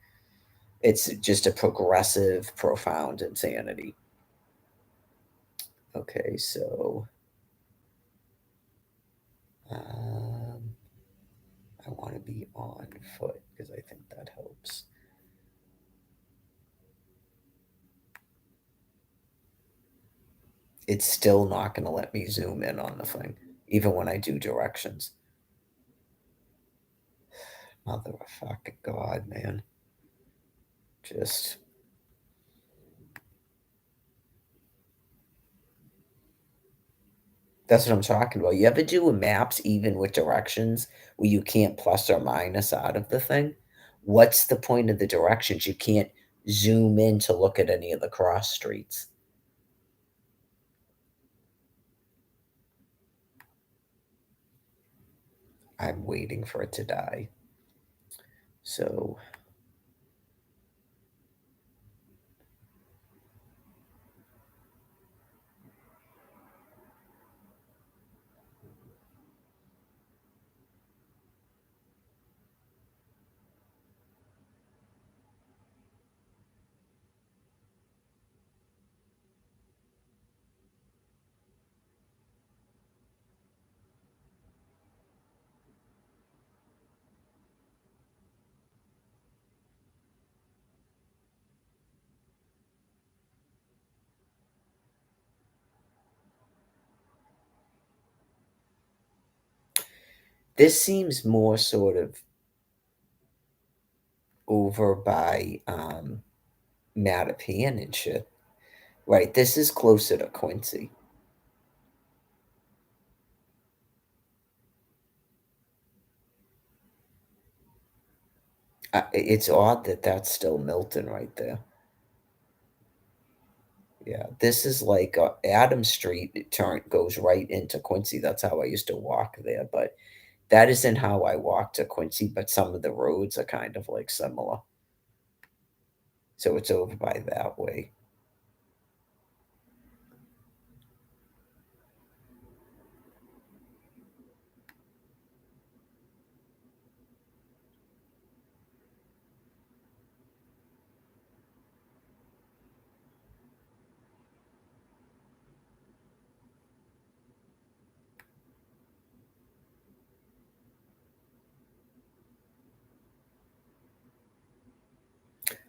It's just a progressive, profound insanity. Okay, so um, I want to be on foot because I think that helps. It's still not going to let me zoom in on the thing, even when I do directions. Mother of fucking God, man. Just that's what I'm talking about. You ever do a maps even with directions where you can't plus or minus out of the thing? What's the point of the directions? You can't zoom in to look at any of the cross streets. I'm waiting for it to die. So this seems more sort of over by Mattapan and shit. Right, this is closer to Quincy. It's odd that that's still Milton right there. Yeah, this is like Adams Street goes right into Quincy. That's how I used to walk there, but that isn't how I walk to Quincy. But some of the roads are kind of like similar, so it's over by that way.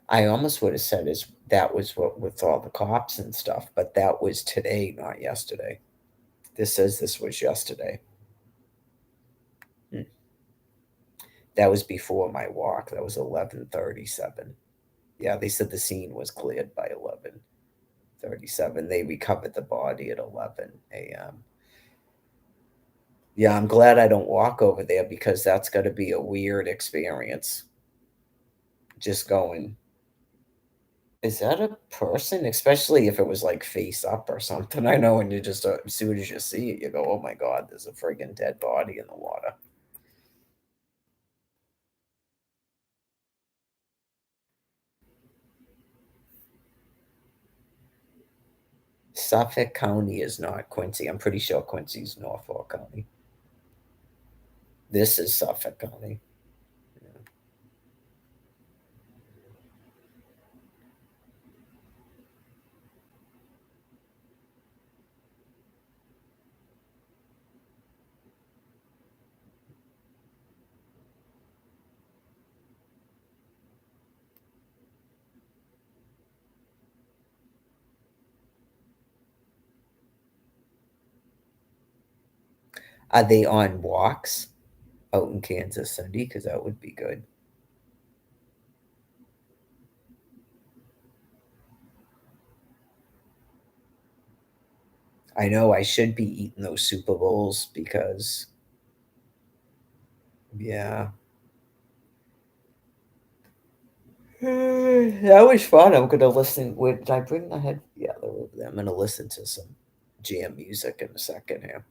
I almost would have said is that was what with all the cops and stuff, but that was today, not yesterday. This says this was yesterday. Hmm. That was before my walk. That was 11:37. Yeah, they said the scene was cleared by 11:37. They recovered the body at 11 a.m. Yeah, I'm glad I don't walk over there because that's got to be a weird experience. Just going, is that a person? Especially if it was like face up or something. I know when you just, as soon as you see it, you go, oh my God, there's a friggin' dead body in the water. Suffolk County is not Quincy. I'm pretty sure Quincy's Norfolk County. This is Suffolk County. Yeah. Are they on walks out in Kansas City? Because that would be good. I know I should be eating those Super Bowls because, yeah. That was fun. I'm gonna listen. Wait, did I bring the head? Yeah, they're over there. I'm gonna listen to some jam music in a second here.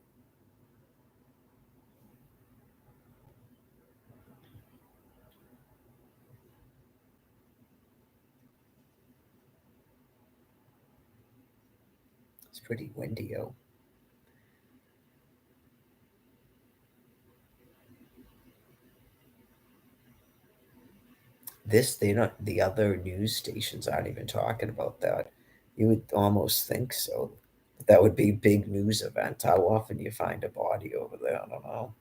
It's pretty windy out. This they don't. The other news stations aren't even talking about that. You would almost think so. That would be big news event. How often do you find a body over there? I don't know.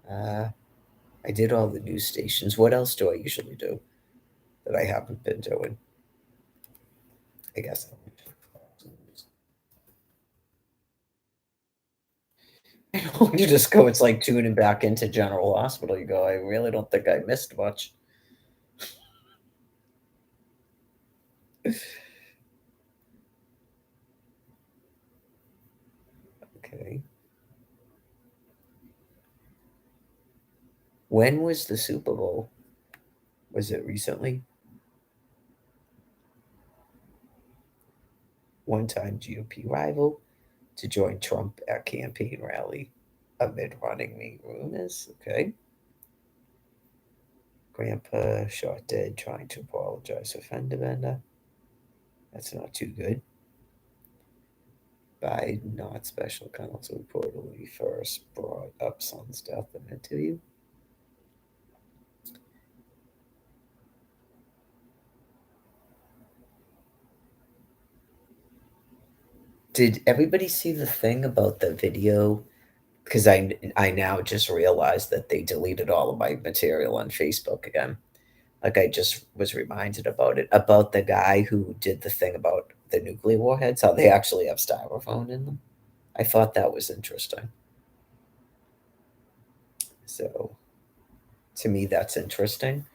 Uh, I did all the news stations. What else do I usually do that I haven't been doing? I guess. You just go, it's like tuning back into General Hospital. You go, I really don't think I missed much. Okay. When was the Super Bowl? Was it recently? One-time GOP rival to join Trump at campaign rally amid running mate rumors. Okay. Grandpa shot dead trying to apologize for fender bender. That's not too good. Biden, not special counsel, reportedly first brought up son's death in an interview. Did everybody see the thing about the video? Because I now just realized that they deleted all of my material on Facebook again. Like I just was reminded about it, about the guy who did the thing about the nuclear warheads, how they actually have styrofoam in them. I thought that was interesting. So to me, that's interesting.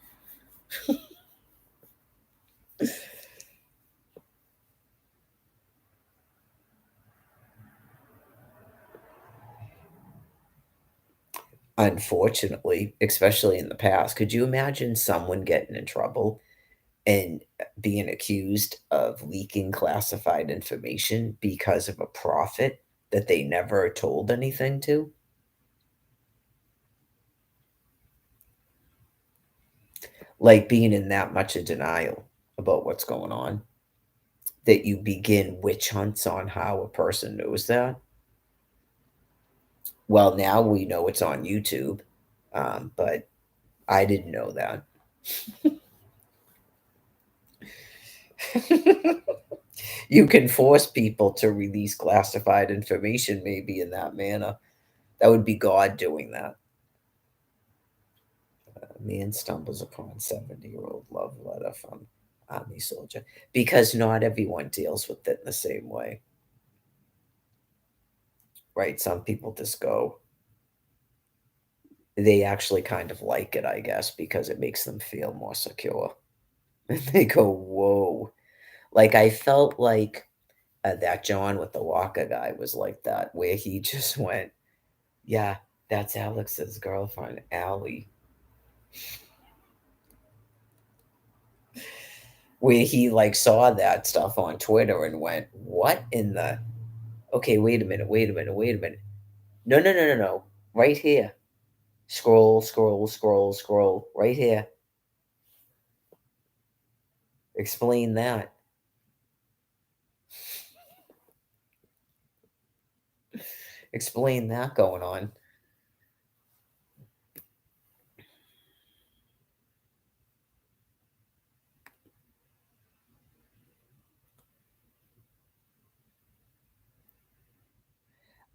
Unfortunately, especially in the past, could you imagine someone getting in trouble and being accused of leaking classified information because of a prophet that they never told anything to? Like being in that much of denial about what's going on that you begin witch hunts on how a person knows that. Well, now we know it's on YouTube, but I didn't know that. You can force people to release classified information, maybe in that manner. That would be God doing that. A man stumbles upon 70-year-old love letter from Army soldier because not everyone deals with it in the same way, right? Some people just go, they actually kind of like it, I guess, because it makes them feel more secure. And they go, whoa. Like I felt like that John with the Waka guy was like that, where he just went, yeah, that's Alex's girlfriend, Allie. Where he like saw that stuff on Twitter and went, what in the, okay, wait a minute, wait a minute, wait a minute. No, no, no, no, no. Right here. Scroll, scroll, scroll, scroll. Right here. Explain that. Explain that going on.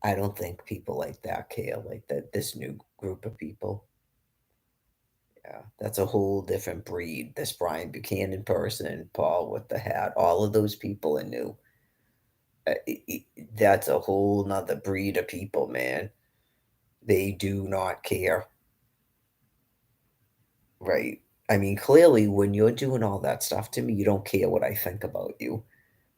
I don't think people like that care, like that this new group of people. Yeah, that's a whole different breed. This Brian Buchanan person, Paul with the hat, all of those people are new. That's a whole nother breed of people, man. They do not care, right? I mean, clearly, when you're doing all that stuff to me, you don't care what I think about you,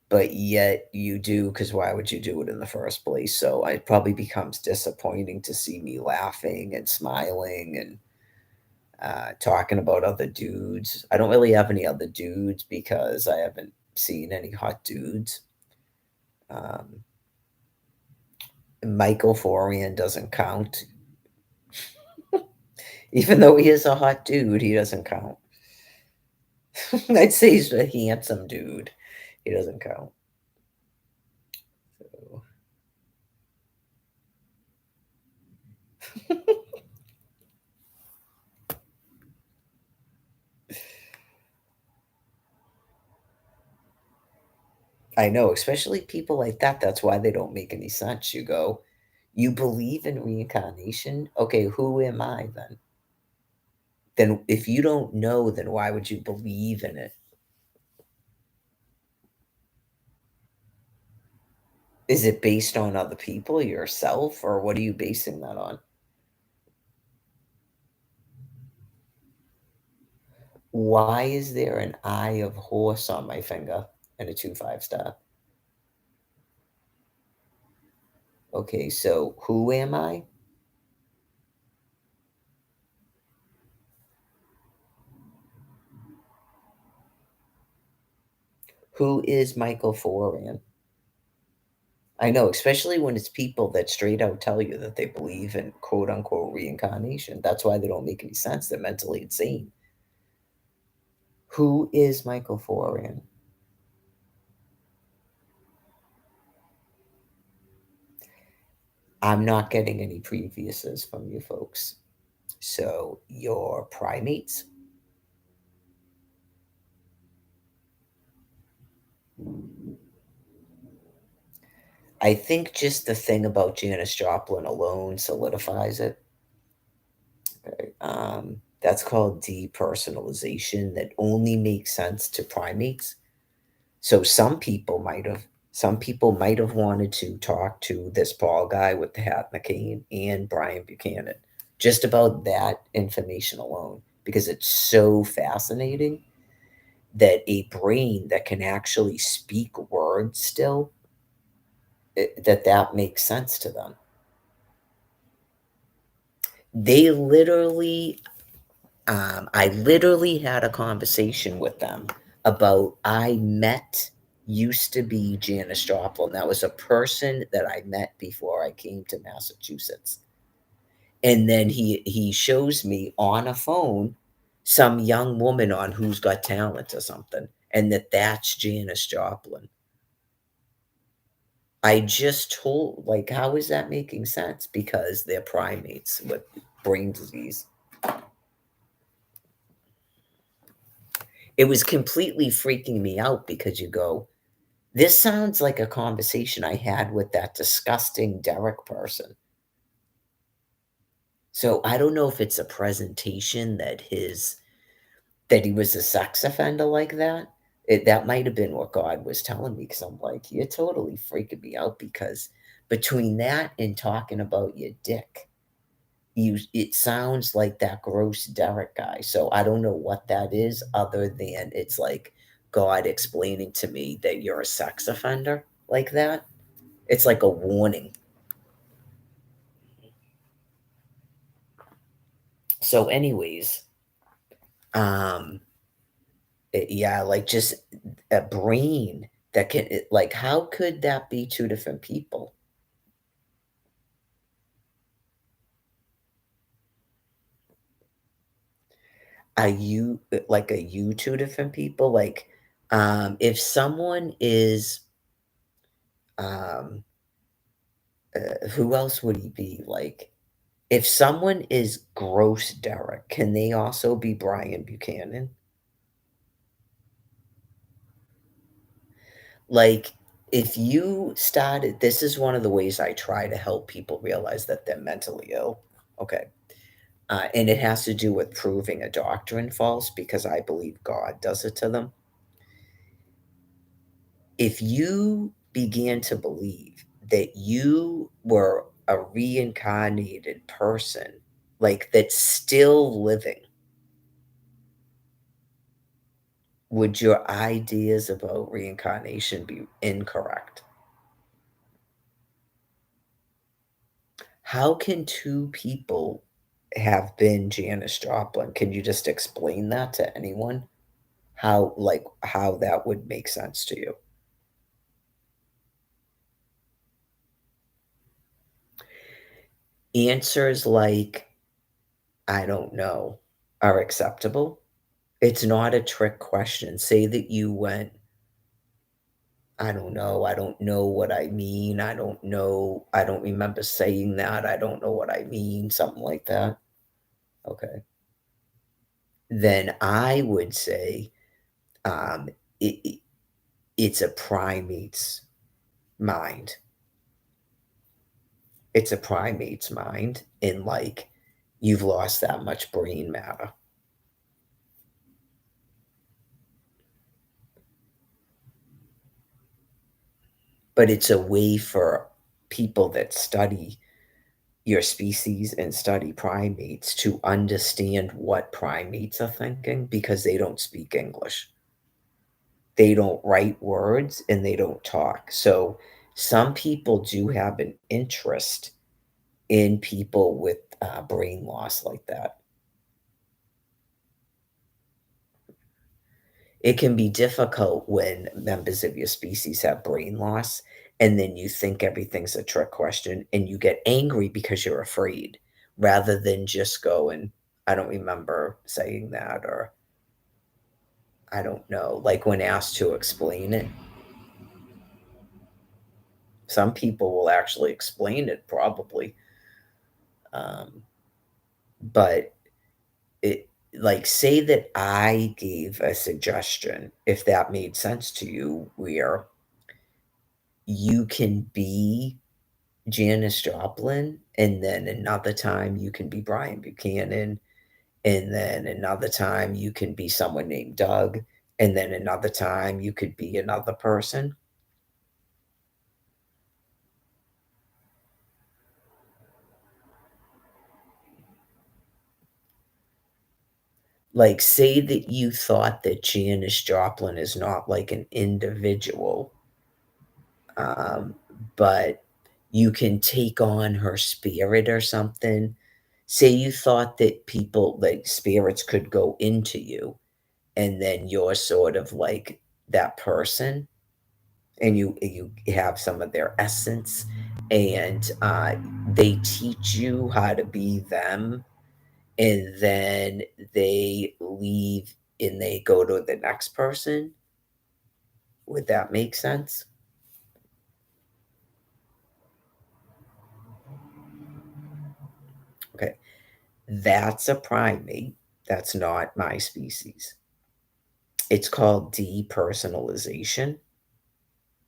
but yet you do, because why would you do it in the first place? So it probably becomes disappointing to see me laughing and smiling and talking about other dudes. I don't really have any other dudes because I haven't seen any hot dudes. Um, Michael Forian doesn't count. Even though he is a hot dude, he doesn't count. I'd say he's a handsome dude. He doesn't count. So, I know, especially people like that. That's why they don't make any sense. You go, you believe in reincarnation? Okay, who am I then? Then if you don't know, then why would you believe in it? Is it based on other people, yourself, or what are you basing that on? Why is there an eye of horse on my finger and a 2 5 star? Okay, so who am I? Who is Michael Foran? I know, especially when it's people that straight out tell you that they believe in quote unquote reincarnation. That's why they don't make any sense. They're mentally insane. Who is Michael Foran? I'm not getting any previously from you folks. So, your primates? I think just the thing about Janis Joplin alone solidifies it. Okay. That's called depersonalization that only makes sense to primates. So some people might have wanted to talk to this Paul guy with the hat and the cane and Brian Buchanan just about that information alone because it's so fascinating that a brain that can actually speak words still that makes sense to them. They literally I literally had a conversation with them about I met used to be Janis Joplin. That was a person that I met before I came to Massachusetts. And then he shows me on a phone some young woman on Who's Got Talent or something, and that's Janis Joplin. I just told like, how is that making sense? Because they're primates with brain disease. It was completely freaking me out because you go, this sounds like a conversation I had with that disgusting Derek person. So I don't know if it's a presentation that he was a sex offender like that. That might have been what God was telling me because I'm like, you're totally freaking me out because between that and talking about your dick, it sounds like that gross Derek guy. So I don't know what that is other than it's like God explaining to me that you're a sex offender like that. It's like a warning. So, anyways, um, yeah, like just a brain that like, how could that be two different people? Are you two different people? Like, if someone is, um, who else would he be? Like, if someone is gross Derek, can they also be Brian Buchanan? Like, if you started, this is one of the ways I try to help people realize that they're mentally ill. Okay. And it has to do with proving a doctrine false because I believe God does it to them. If you began to believe that you were a reincarnated person, like that's still living, would your ideas about reincarnation be incorrect? How can two people have been Janis Joplin? Can you just explain that to anyone? How that would make sense to you? Answers like, "I don't know," are acceptable. It's not a trick question. Say that you went, "I don't know. I don't know what I mean. I don't know. I don't remember saying that. I don't know what I mean," something like that. Okay. Then I would say, um, it it's a primate's mind. It's a primate's mind, and, like, you've lost that much brain matter. but it's a way for people that study your species and study primates to understand what primates are thinking because they don't speak English. They don't write words and they don't talk. So some people do have an interest in people with brain loss like that. It can be difficult when members of your species have brain loss and then you think everything's a trick question and you get angry because you're afraid rather than just going, I don't remember saying that, or I don't know. Like when asked to explain it, some people will actually explain it probably. Um, but it, like, say that I gave a suggestion, if that made sense to you, where you can be Janis Joplin, and then another time you can be Brian Buchanan, and then another time you can be someone named Doug, and then another time you could be another person. Like, say that you thought that Janis Joplin is not like an individual, um, but you can take on her spirit or something. Say you thought that people, like spirits, could go into you, and then you're sort of like that person, and you have some of their essence, and they teach you how to be them, and then they leave and they go to the next person. Would that make sense? Okay, that's a primate. That's not my species. It's called depersonalization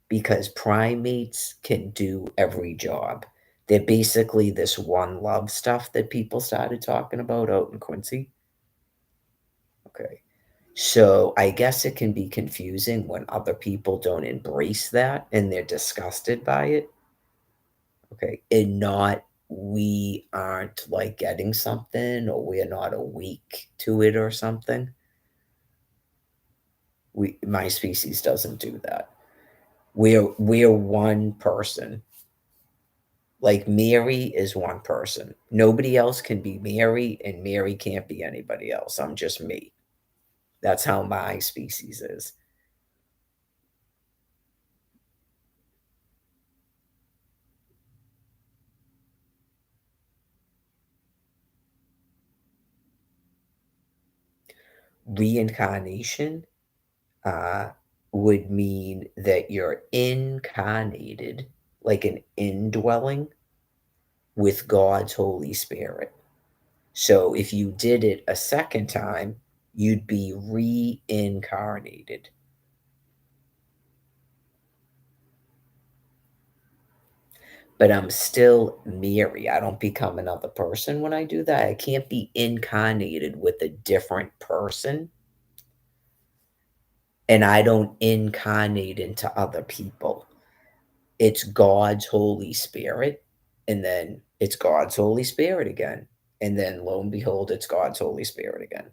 because primates can do every job. They're basically this one love stuff that people started talking about out in Quincy. Okay. So I guess it can be confusing when other people don't embrace that and they're disgusted by it. Okay. And not, we aren't like getting something or we're not awake to it or something. My species doesn't do that. We're one person. Like Mary is one person. Nobody else can be Mary, and Mary can't be anybody else. I'm just me. That's how my species is. Reincarnation uh, would mean that you're incarnated, like an indwelling with God's Holy Spirit. So if you did it a second time, you'd be reincarnated. But I'm still Mary. I don't become another person when I do that. I can't be incarnated with a different person, and I don't incarnate into other people. It's God's Holy Spirit, and then it's God's Holy Spirit again. And then lo and behold, it's God's Holy Spirit again.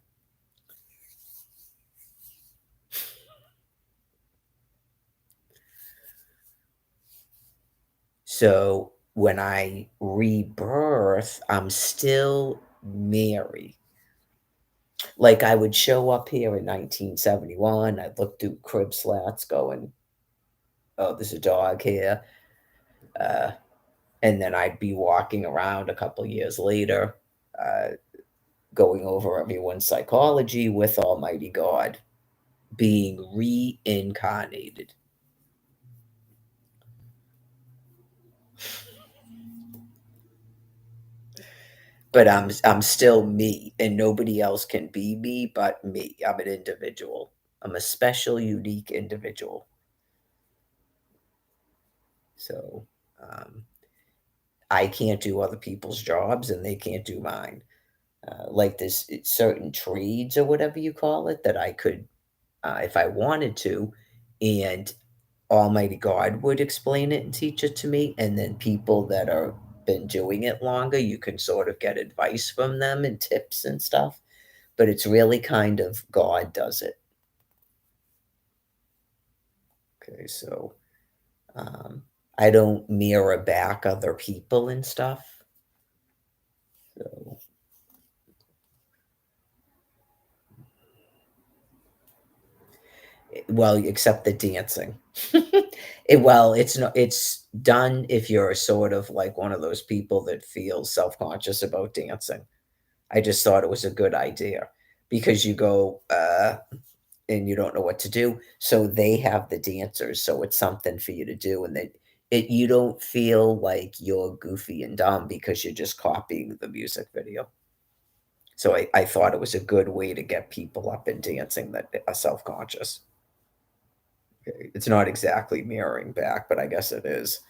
So when I rebirth, I'm still Mary. Like I would show up here in 1971, I'd look through crib slats going, oh, there's a dog here. Uh, and then I'd be walking around a couple years later, uh, going over everyone's psychology with Almighty God, being reincarnated. But I'm still me, and nobody else can be me but me. I'm an individual. I'm a special, unique individual. So I can't do other people's jobs, and they can't do mine. Like this certain trades or whatever you call it that I could, if I wanted to, and Almighty God would explain it and teach it to me, and then people that are been doing it longer, you can sort of get advice from them and tips and stuff, but it's really kind of God does it. Okay, so, um, I don't mirror back other people and stuff, so well, except the dancing. Well, it's not it's done if you're sort of like one of those people that feels self-conscious about dancing. I just thought it was a good idea because you go, and you don't know what to do, so they have the dancers, so it's something for you to do, and that it you don't feel like you're goofy and dumb because you're just copying the music video. So I thought it was a good way to get people up and dancing that are self-conscious. It's not exactly mirroring back, but I guess it is.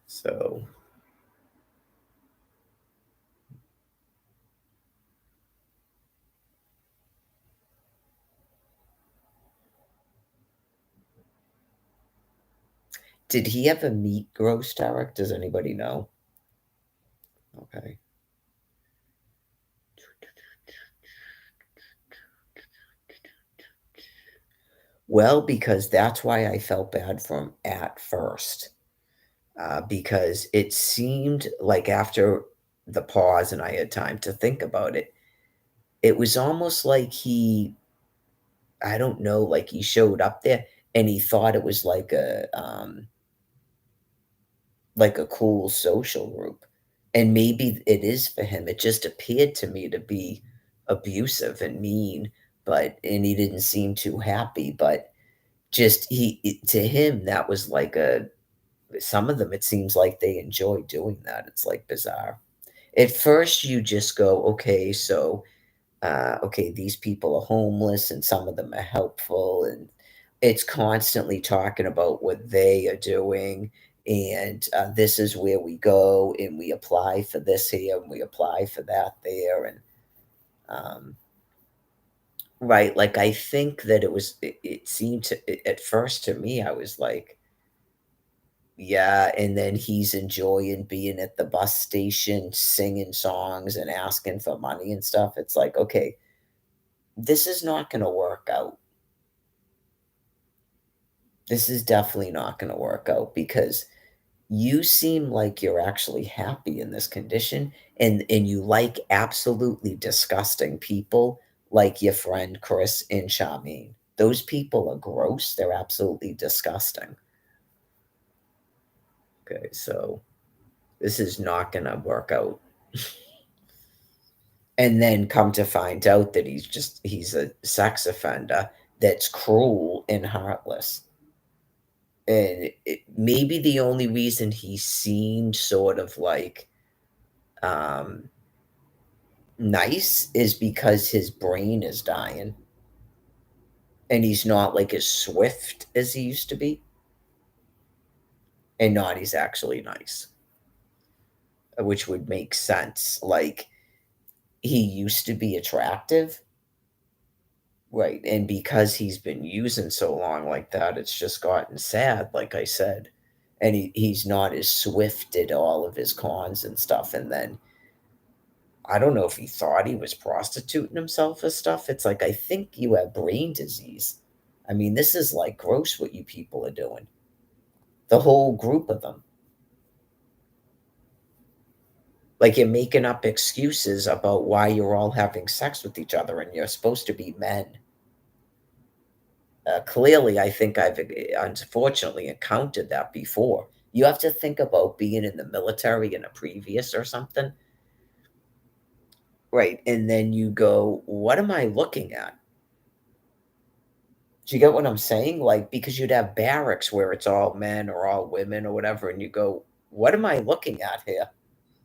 So, did he ever meet Gross, Derek? Does anybody know? Okay. Well, because that's why I felt bad for him at first, because it seemed like after the pause and I had time to think about it, it was almost like I don't know, like he showed up there and he thought it was like a cool social group, and maybe it is for him. It just appeared to me to be abusive and mean, and he didn't seem too happy, but just to him, that was like a some of them, it seems like they enjoy doing that. It's, like, bizarre. At first, you just go, "Okay, so, okay, these people are homeless, and some of them are helpful," and it's constantly talking about what they are doing, and, this is where we go, and we apply for this here, and we apply for that there, and, um right, like, I think that it seemed at first to me, I was like, yeah, and then he's enjoying being at the bus station, singing songs and asking for money and stuff. It's like, "Okay, this is not gonna work out. This is definitely not gonna work out because you seem like you're actually happy in this condition, and you like absolutely disgusting people like your friend Chris and Charmaine. Those people are gross, they're absolutely disgusting." Okay, so this is not gonna work out. And then come to find out that he's a sex offender that's cruel and heartless. And maybe the only reason he seemed sort of like um, nice is because his brain is dying and he's not like as swift as he used to be. And not he's actually nice, which would make sense. Like he used to be attractive. Right, and because he's been using so long like that, it's just gotten sad, like I said, and he's not as swift at all of his cons and stuff, and then I don't know if he thought he was prostituting himself or stuff. It's like, I think you have brain disease. I mean, this is, like, gross what you people are doing. The whole group of them. Like, you're making up excuses about why you're all having sex with each other, and you're supposed to be men. Clearly, I think I've unfortunately encountered that before. You have to think about being in the military in a previous or something, right? And then you go, "What am I looking at?" Do you get what I'm saying? Like, because you'd have barracks where it's all men or all women or whatever, and you go, "What am I looking at here?"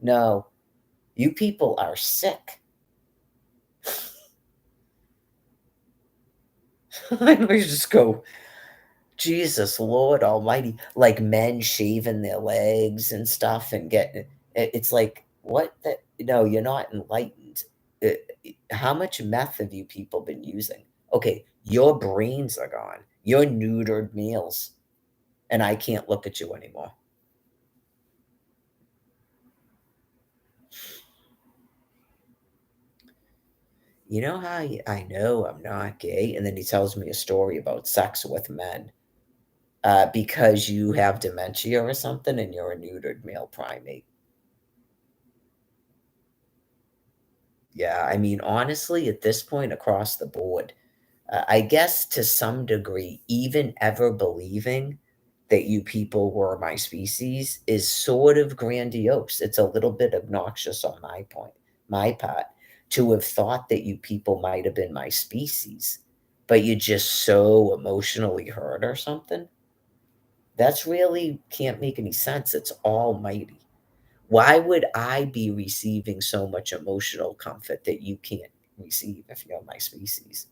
No, you people are sick. And we just go, Jesus Lord Almighty, like men shaving their legs and stuff and getting it's like, what the no, you're not enlightened. How much meth have you people been using? Okay, your brains are gone. You're neutered males, and I can't look at you anymore. You know how I know I'm not gay? And then he tells me a story about sex with men. Because you have dementia or something and you're a neutered male primate. Yeah, I mean, honestly, at this point across the board, I guess to some degree, even ever believing that you people were my species is sort of grandiose. It's a little bit obnoxious on my part, to have thought that you people might have been my species, but you're just so emotionally hurt or something. That's really can't make any sense. It's almighty. Why would I be receiving so much emotional comfort that you can't receive if you're my species?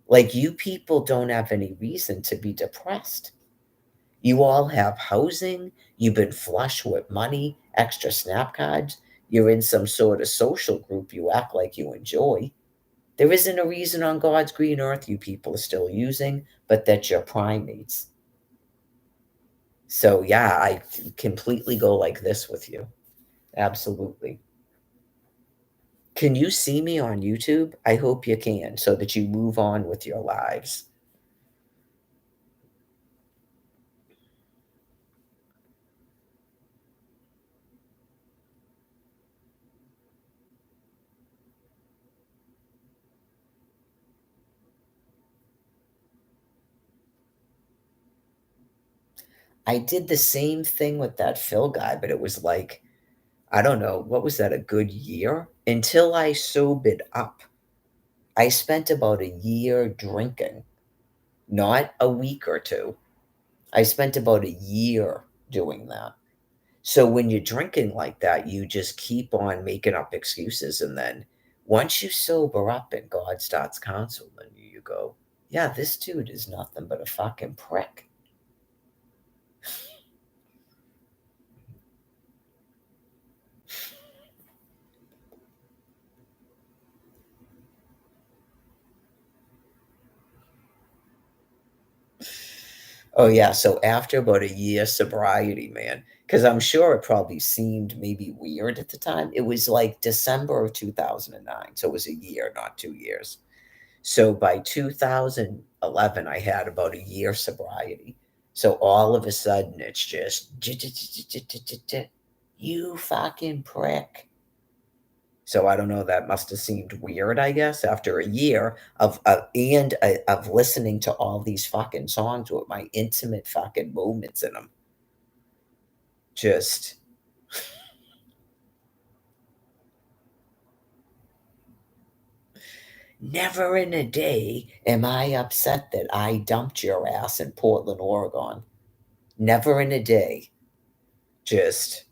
Like, you people don't have any reason to be depressed. You all have housing, you've been flush with money, extra snap cards, you're in some sort of social group you act like you enjoy. There isn't a reason on God's green earth you people are still using, but that you're primates. So, yeah, I completely go like this with you. Absolutely. Can you see me on YouTube? I hope you can so that you move on with your lives. I did the same thing with that Phil guy, but it was like, I don't know, what was that, a good year? Until I sobered up. I spent about a year drinking, not a week or two. I spent about a year doing that. So when you're drinking like that, you just keep on making up excuses. And then once you sober up and God starts counseling you, you go, yeah, this dude is nothing but a fucking prick. Oh, yeah. So after about a year sobriety, man, because I'm sure it probably seemed maybe weird at the time. It was like December of 2009. So it was a year, not 2 years. So by 2011, I had about a year sobriety. So all of a sudden, it's just, you fucking prick. So I don't know, that must have seemed weird, I guess, after a year of listening to all these fucking songs with my intimate fucking moments in them. Just never in a day am I upset that I dumped your ass in Portland, Oregon. Never in a day. Just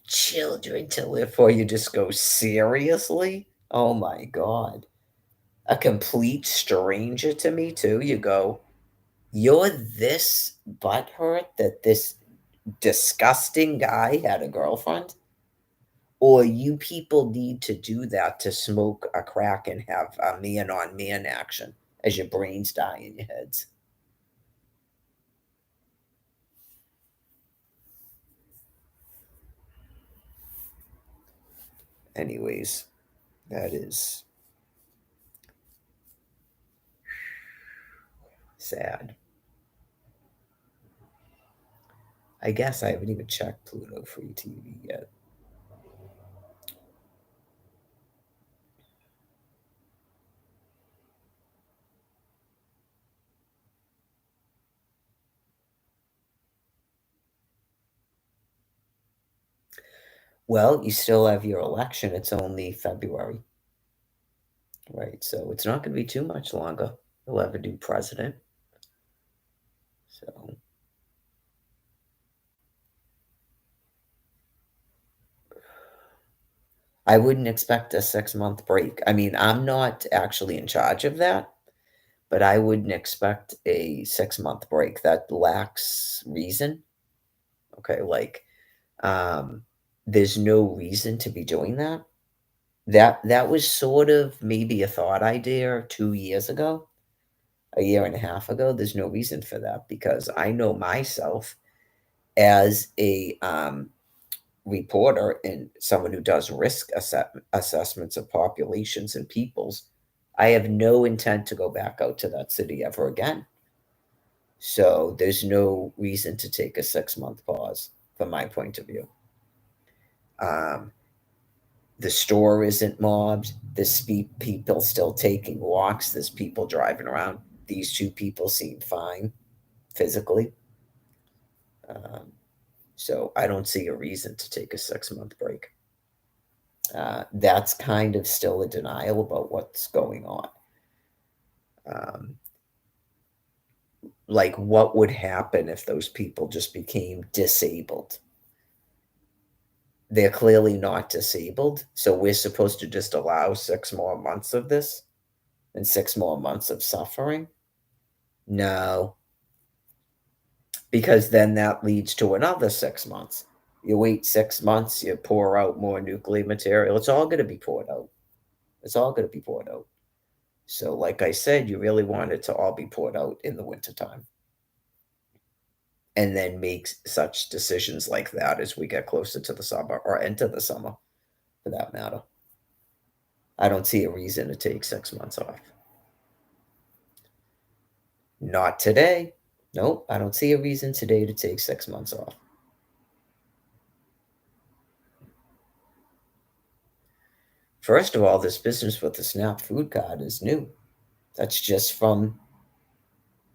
children to live for. You just go, seriously? Oh my God. A complete stranger to me, too. You go, you're this butthurt that this disgusting guy had a girlfriend? Or you people need to do that to smoke a crack and have a man on man action as your brains die in your heads. Anyways, that is sad. I guess I haven't even checked Pluto Free TV yet. Well, you still have your election. It's only February, right? So it's not going to be too much longer. You'll have a new president. So I wouldn't expect a 6 month break. I mean, I'm not actually in charge of that, but I wouldn't expect a 6 month break. That lacks reason. Okay. Like, there's no reason to be doing that. That was sort of maybe a thought idea 2 years ago, a year and a half ago. There's no reason for that because I know myself as a reporter and someone who does risk assessments of populations and peoples. I have no intent to go back out to that city ever again. So there's no reason to take a 6 month pause from my point of view. Um, the store isn't mobbed. There's people still taking walks. There's people driving around. These two people seem fine physically. Um, so I don't see a reason to take a 6 month break. That's kind of still a denial about what's going on. Um, like, what would happen if those people just became disabled? They're clearly not disabled. So we're supposed to just allow 6 more months of this and 6 more months of suffering? No, because then that leads to another 6 months. You wait 6 months, you pour out more nuclear material. It's all going to be poured out. It's all going to be poured out. So, like I said, you really want it to all be poured out in the wintertime. And then make such decisions like that as we get closer to the summer or into the summer, for that matter. I don't see a reason to take 6 months off. Not today. Nope, I don't see a reason today to take 6 months off. First of all, this business with the SNAP food card is new. That's just from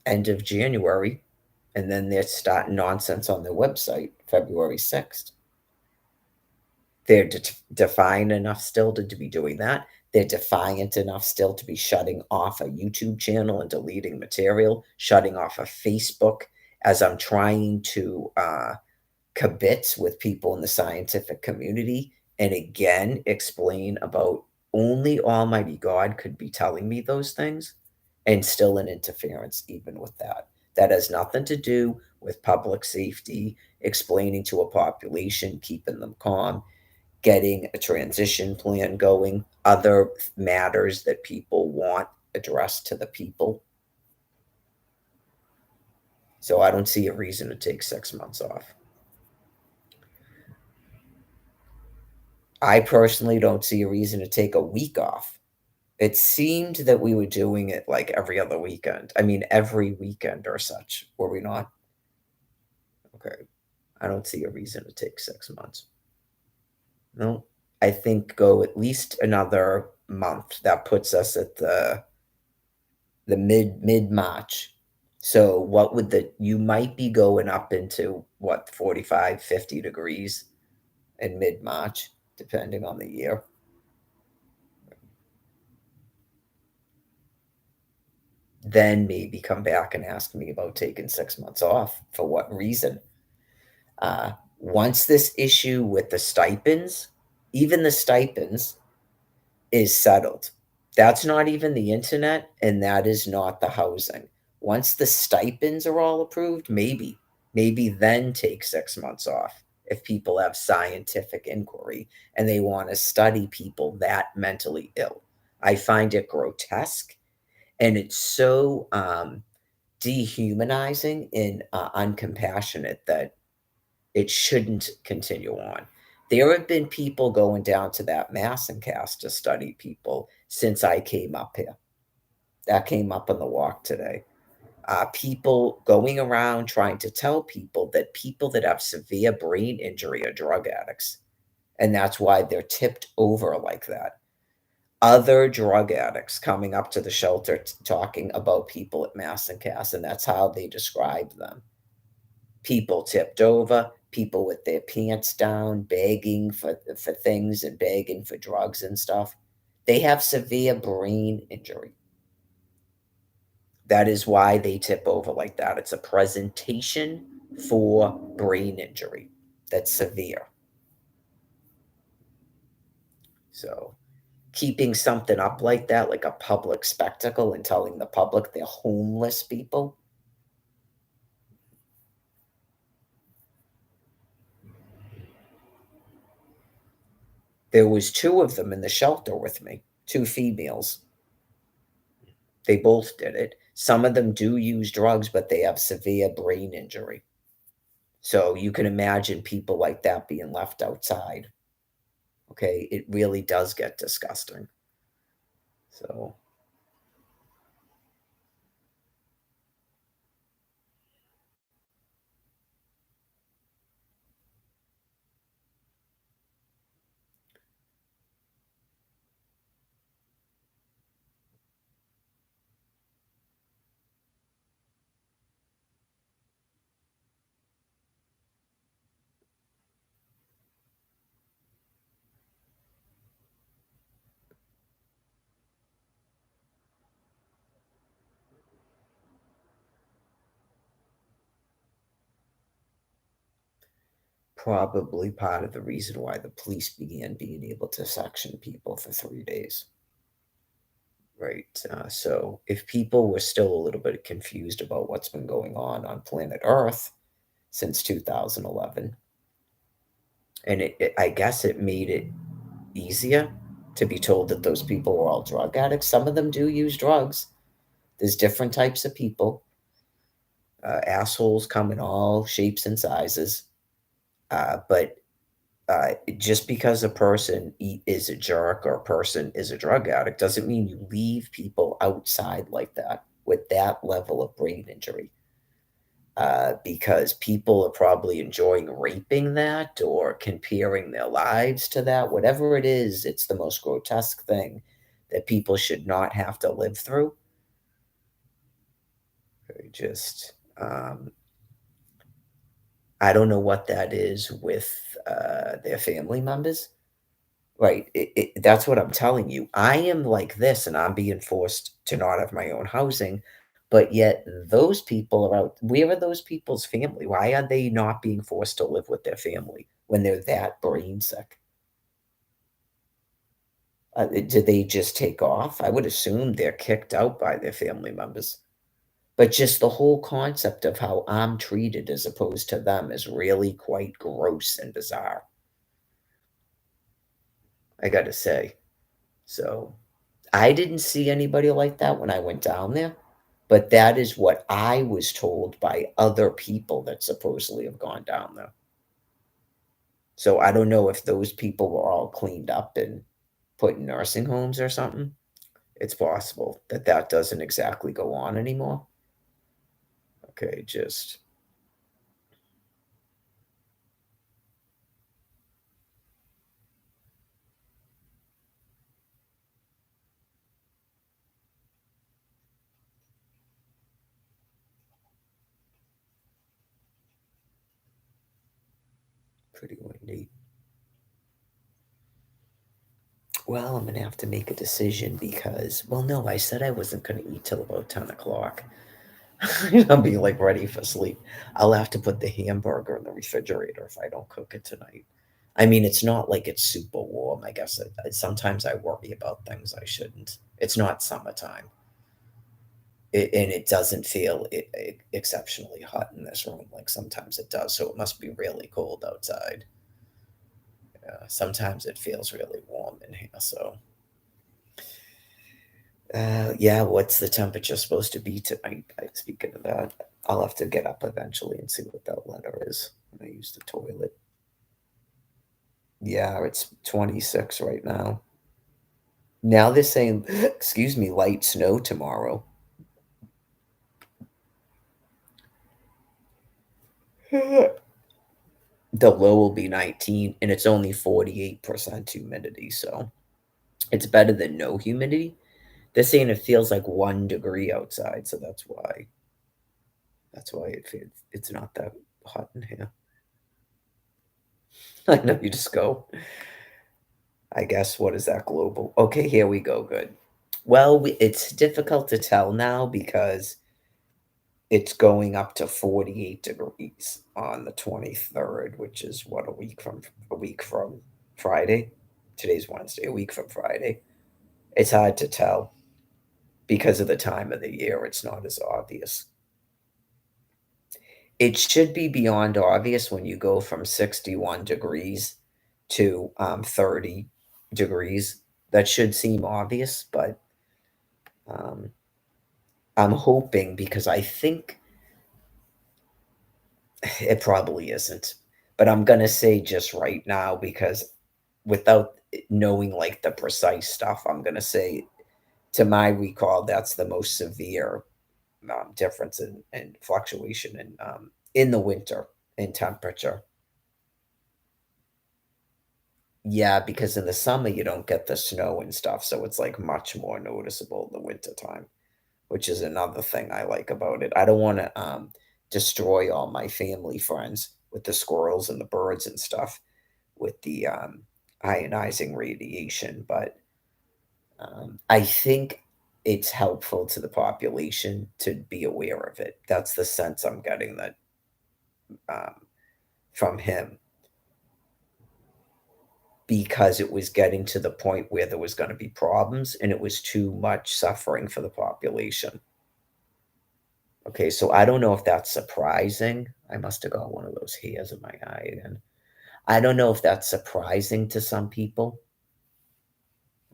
end of January, and then they're starting nonsense on their website February 6th. They're defiant enough still to be doing that. They're defiant enough still to be shutting off a YouTube channel and deleting material, shutting off a Facebook as I'm trying to kibitz with people in the scientific community and again explain about only Almighty God could be telling me those things and still an interference even with that. That has nothing to do with public safety, explaining to a population, keeping them calm, getting a transition plan going, other matters that people want addressed to the people. So I don't see a reason to take 6 months off. I personally don't see a reason to take a week off. It seemed that we were doing it like every other weekend. I mean, every weekend or such, were we not? Okay. I don't see a reason to take 6 months. No, I think go at least another month. That puts us at the mid March. So what would you might be going up into what, 45, 50 degrees in mid March, depending on the year. Then maybe come back and ask me about taking 6 months off. For what reason? Once this issue with the stipends, even the stipends, is settled. That's not even the internet, and that is not the housing. Once the stipends are all approved, maybe then take 6 months off if people have scientific inquiry and they want to study people that mentally ill. I find it grotesque, and it's so dehumanizing and uncompassionate that it shouldn't continue on. There have been people going down to that Massencast to study people since I came up here. That came up on the walk today. People going around trying to tell people that have severe brain injury are drug addicts. And that's why they're tipped over like that. Other drug addicts coming up to the shelter talking about people at Massencast, and that's how they describe them. People tipped over, people with their pants down, begging for things and begging for drugs and stuff. They have severe brain injury. That is why they tip over like that. It's a presentation for brain injury that's severe. So, keeping something up like that, like a public spectacle, and telling the public they're homeless people, There was two of them in the shelter with me, two females. They both did it. Some of them do use drugs, but they have severe brain injury. So you can imagine people like that being left outside. Okay, it really does get disgusting. So probably part of the reason why the police began being able to section people for 3 days. Right. So if people were still a little bit confused about what's been going on planet Earth since 2011, and I guess it made it easier to be told that those people were all drug addicts. Some of them do use drugs. There's different types of people. Assholes come in all shapes and sizes. But just because a person is a jerk or a person is a drug addict doesn't mean you leave people outside like that with that level of brain injury. Because people are probably enjoying raping that or comparing their lives to that. Whatever it is, it's the most grotesque thing that people should not have to live through. Just, I don't know what that is with their family members. Right. That's what I'm telling you. I am like this and I'm being forced to not have my own housing. But yet, those people are out. Where are those people's family? Why are they not being forced to live with their family when they're that brain sick? Do they just take off? I would assume they're kicked out by their family members. But just the whole concept of how I'm treated as opposed to them is really quite gross and bizarre, I gotta say. So I didn't see anybody like that when I went down there, but that is what I was told by other people that supposedly have gone down there. So I don't know if those people were all cleaned up and put in nursing homes or something. It's possible that that doesn't exactly go on anymore. Okay, just pretty windy. Well, I'm gonna have to make a decision because, well, no, I said I wasn't gonna eat till about 10 o'clock. I'll be like ready for sleep. I'll have to put the hamburger in the refrigerator if I don't cook it tonight. I mean, it's not like it's super warm. I guess sometimes I worry about things I shouldn't. It's not summertime, and it doesn't feel exceptionally hot in this room like sometimes it does. So it must be really cold outside. Sometimes it feels really warm in here. So, yeah, what's the temperature supposed to be tonight? Speaking of that, I'll have to get up eventually and see what that letter is when I use the toilet. Yeah, it's 26 right now. Now they're saying, excuse me, light snow tomorrow. The low will be 19 and it's only 48% humidity, so it's better than no humidity. They're saying it feels like 1 degree outside, so that's why it's not that hot in here. I know you just go. I guess what is that global? Okay, here we go. Good. Well, it's difficult to tell now because it's going up to 48 degrees on the 23rd, which is what, a week from Friday. Today's Wednesday, a week from Friday. It's hard to tell because of the time of the year. It's not as obvious. It should be beyond obvious when you go from 61 degrees to 30. degrees. That should seem obvious, but I'm hoping, because I think it probably isn't. But I'm going to say just right now, because without knowing like the precise stuff, I'm going to say, to my recall, that's the most severe difference in fluctuation in the winter in temperature. Yeah, because in the summer you don't get the snow and stuff, so it's like much more noticeable in the winter time, which is another thing I like about it. I don't want to destroy all my family friends with the squirrels and the birds and stuff with the ionizing radiation, but I think it's helpful to the population to be aware of it. That's the sense I'm getting that um, from him, because it was getting to the point where there was going to be problems and it was too much suffering for the population. Okay, so I don't know if that's surprising. I must have got one of those hairs in my eye again. I don't know if that's surprising to some people.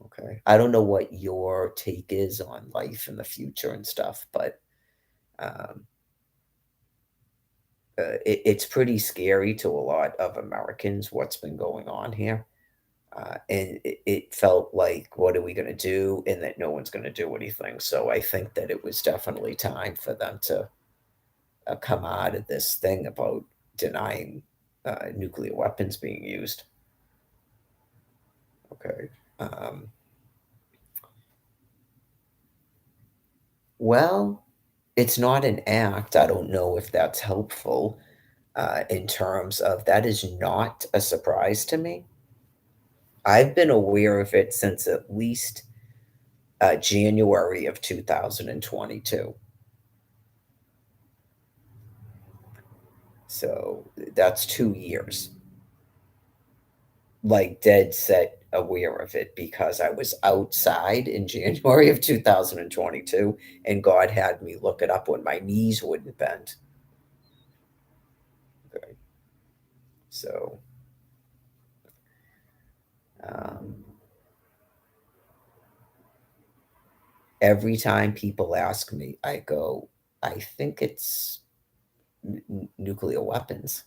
Okay. I don't know what your take is on life in the future and stuff, but um, it's pretty scary to a lot of Americans what's been going on here. And it felt like, what are we going to do? And that no one's going to do anything. So I think that it was definitely time for them to come out of this thing about denying nuclear weapons being used. Okay. Well, it's not an act. I don't know if that's helpful in terms of, that is not a surprise to me. I've been aware of it since at least January of 2022. So that's 2 years. Like dead set aware of it, because I was outside in January of 2022 and God had me look it up when my knees wouldn't bend. Okay. So, um, every time people ask me, I go, I think it's nuclear weapons.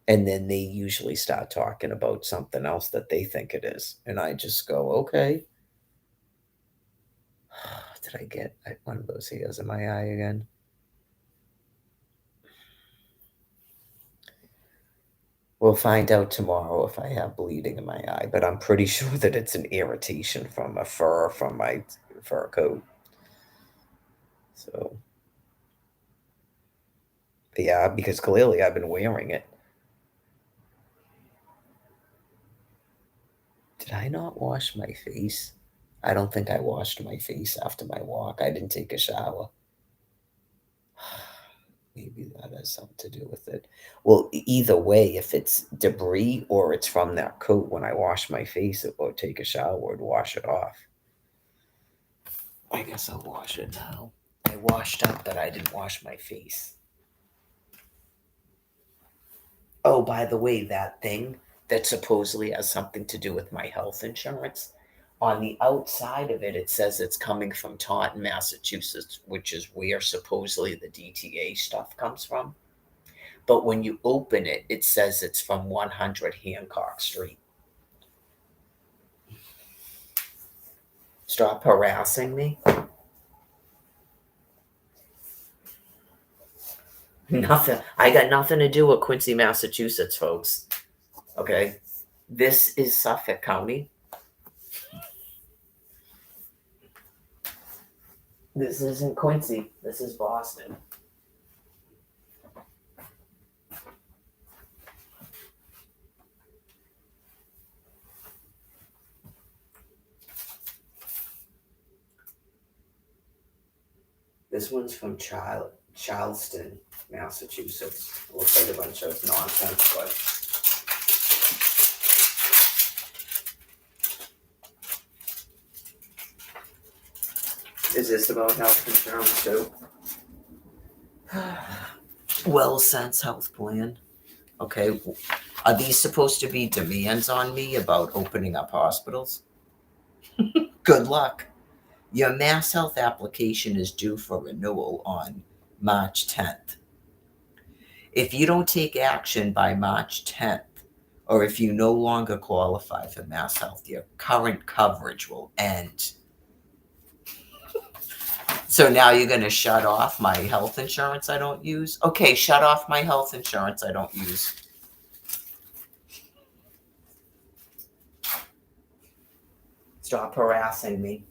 And then they usually start talking about something else that they think it is. And I just go, okay. Did I get one of those hairs in my eye again? We'll find out tomorrow if I have bleeding in my eye, but I'm pretty sure that it's an irritation from a fur from my fur coat. So, yeah, because clearly I've been wearing it. Did I not wash my face? I don't think I washed my face after my walk. I didn't take a shower. Maybe that has something to do with it. Well, either way, if it's debris or it's from that coat, when I wash my face or take a shower, or wash it off. I guess I'll wash it now. I washed up, but I didn't wash my face. Oh, by the way, that thing that supposedly has something to do with my health insurance, on the outside of it, it says it's coming from Taunton, Massachusetts, which is where supposedly the DTA stuff comes from. But when you open it, it says it's from 100 Hancock Street. Stop harassing me. Nothing. I got nothing to do with Quincy, Massachusetts, folks. Okay. This is Suffolk County. This isn't Quincy. This is Boston. This one's from Charleston, Massachusetts. Looks like a bunch of nonsense, but is this about health insurance too? Well Sense Health Plan. Okay. Are these supposed to be demands on me about opening up hospitals? Good luck. Your Mass Health application is due for renewal on March 10th. If you don't take action by March 10th, or if you no longer qualify for Mass Health, your current coverage will end. So now you're going to shut off my health insurance I don't use? Okay, shut off my health insurance I don't use. Stop harassing me.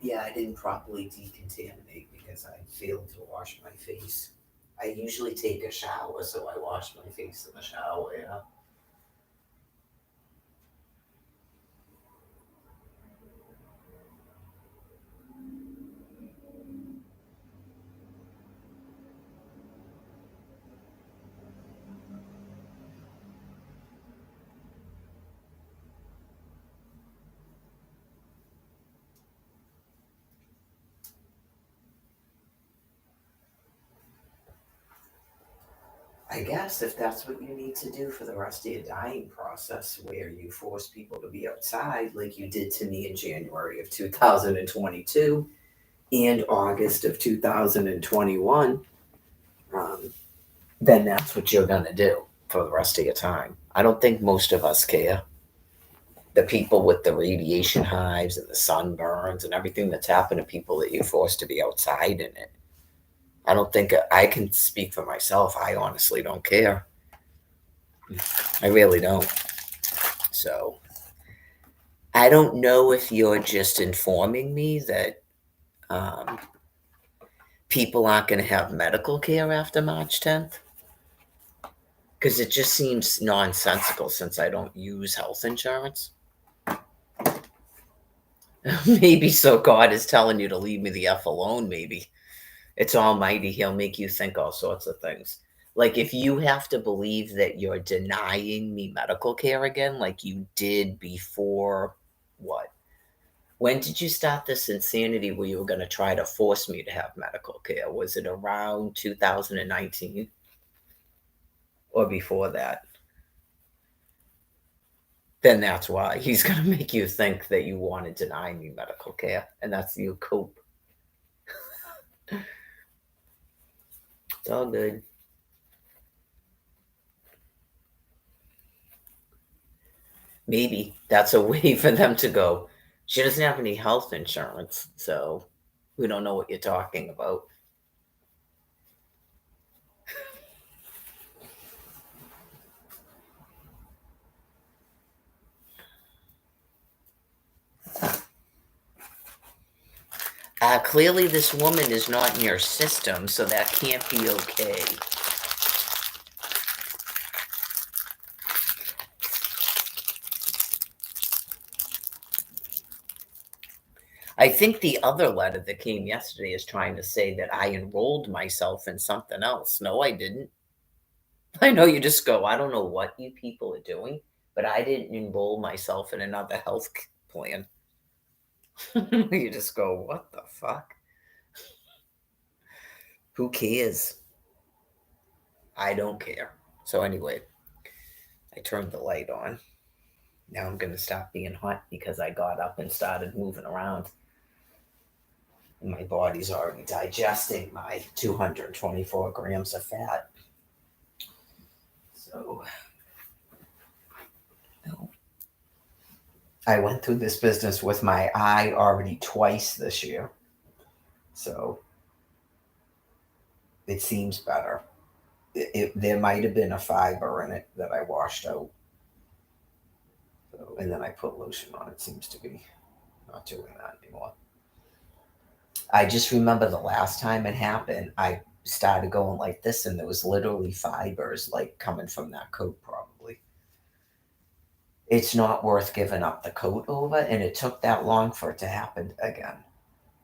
Yeah, I didn't properly decontaminate because I failed to wash my face. I usually take a shower, so I wash my face in the shower, yeah. I guess if that's what you need to do for the rest of your dying process, where you force people to be outside like you did to me in January of 2022 and August of 2021, um, then that's what you're going to do for the rest of your time. I don't think most of us care. The people with the radiation hives and the sunburns and everything that's happened to people that you forced to be outside in it. I don't think I can speak for myself. I honestly don't care. I really don't. So I don't know if you're just informing me that um, people aren't going to have medical care after March 10th, because it just seems nonsensical since I don't use health insurance. Maybe so God is telling you to leave me the F alone, maybe. It's almighty. He'll make you think all sorts of things. Like if you have to believe that you're denying me medical care again, like you did before, what? When did you start this insanity where you were going to try to force me to have medical care? Was it around 2019 or before that? Then that's why he's going to make you think that you want to deny me medical care, and that's you cope. It's all good. Maybe that's a way for them to go. She doesn't have any health insurance, so we don't know what you're talking about. Clearly, this woman is not in your system, so that can't be okay. I think the other letter that came yesterday is trying to say that I enrolled myself in something else. No, I didn't. I know you just go, I don't know what you people are doing, but I didn't enroll myself in another health plan. You just go, what the fuck? Who cares? I don't care. So, anyway, I turned the light on. Now I'm going to stop being hot because I got up and started moving around. My body's already digesting my 224 grams of fat. So, no. I went through this business with my eye already twice this year. So, it seems better. There might have been a fiber in it that I washed out. So, and then I put lotion on. It seems to be not doing that anymore. I just remember the last time it happened, I started going like this, and there was literally fibers like coming from that coat, probably. It's not worth giving up the coat over, and it took that long for it to happen again.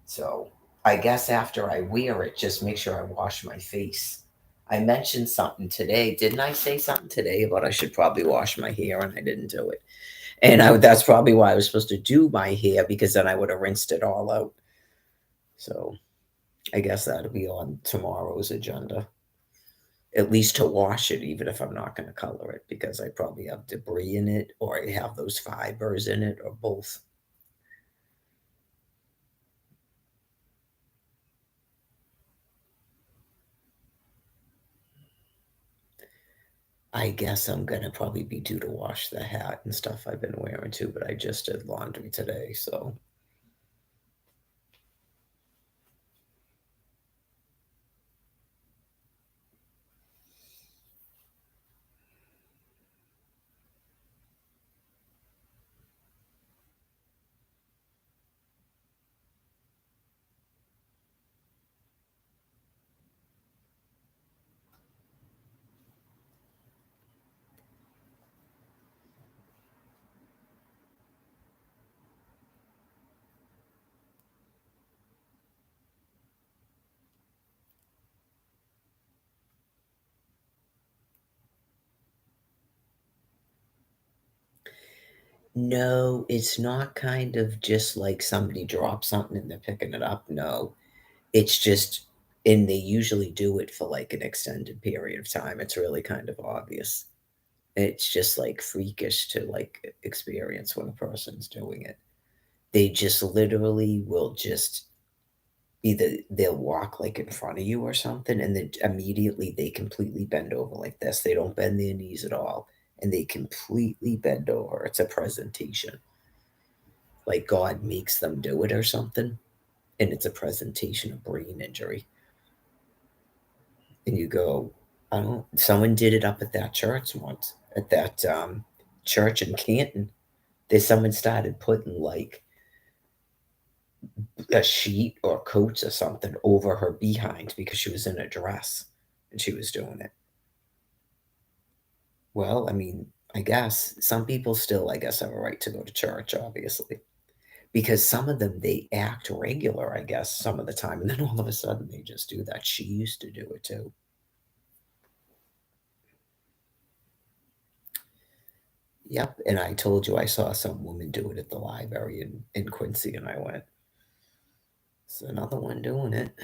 So I guess after I wear it, just make sure I wash my face. I mentioned something today. Didn't I say something today about I should probably wash my hair, and I didn't do it? And that's probably why I was supposed to do my hair, because then I would have rinsed it all out. So I guess that'll be on tomorrow's agenda. At least to wash it, even if I'm not going to color it, because I probably have debris in it or I have those fibers in it or both. I guess I'm going to probably be due to wash the hat and stuff I've been wearing too, but I just did laundry today, so. No, it's not kind of just like somebody dropped something and they're picking it up. No, it's just And they usually do it for like an extended period of time. It's really kind of obvious. It's just like freakish to like experience when a person's doing it. They just literally will just either they'll walk like in front of you or something, and then immediately they completely bend over like this. They don't bend their knees at all, and they completely bend over. It's a presentation. Like God makes them do it or something, and it's a presentation of brain injury. And you go, I don't. Someone did it up at that church once, at that church in Canton. There's someone started putting like a sheet or coats or something over her behind because she was in a dress and she was doing it. Well, I mean, I guess some people still, I guess, have a right to go to church, obviously, because some of them they act regular, I guess, some of the time, and then all of a sudden they just do that. She used to do it too. Yep, and I told you I saw some woman do it at the library in Quincy, and I went, "It's another one doing it."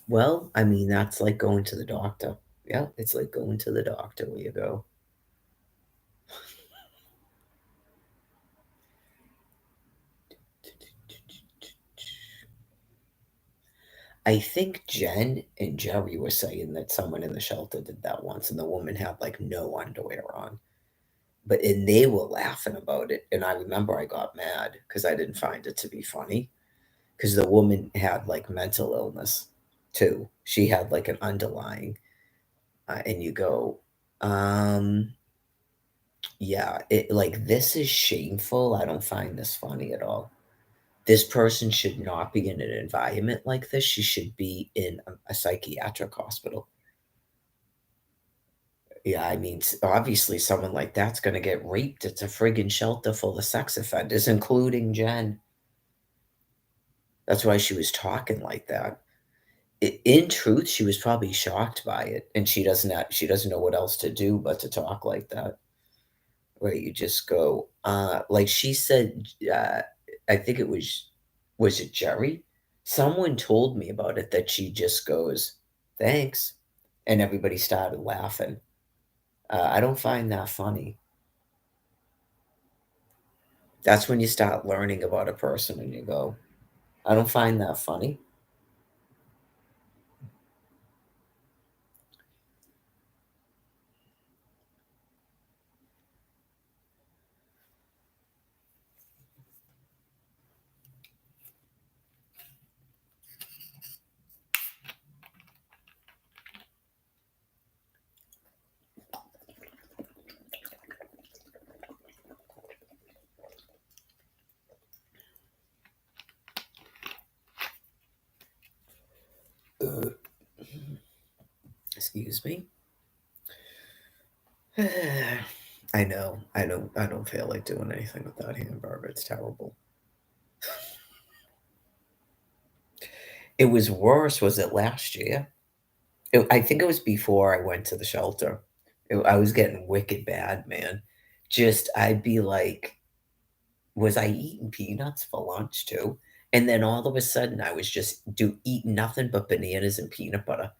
Well, I mean, that's like going to the doctor. Yeah, it's like going to the doctor where you go. I think Jen and Jerry were saying that someone in the shelter did that once, and the woman had like no underwear on. But and they were laughing about it, and I remember I got mad because I didn't find it to be funny. Because the woman had like mental illness too. She had like an underlying, and you go, um, yeah, it like this is shameful. I don't find this funny at all. This person should not be in an environment like this. She should be in a psychiatric hospital. Yeah, I mean, obviously, someone like that's gonna get raped. It's a friggin' shelter full of sex offenders, including Jen. That's why she was talking like that. In truth, she was probably shocked by it, and she doesn't know what else to do but to talk like that. Where you just go, like she said, I think it was it Jerry? Someone told me about it that she just goes, "Thanks," and everybody started laughing. I don't find that funny. That's when you start learning about a person and you go, "I don't find that funny." Uh, excuse me. I don't feel like doing anything with that hamburger. It's terrible. It was worse. Was it last year? I think it was before I went to the shelter. I was getting wicked bad, man. Just I'd be like, was I eating peanuts for lunch too? And then all of a sudden, I was just do eating nothing but bananas and peanut butter.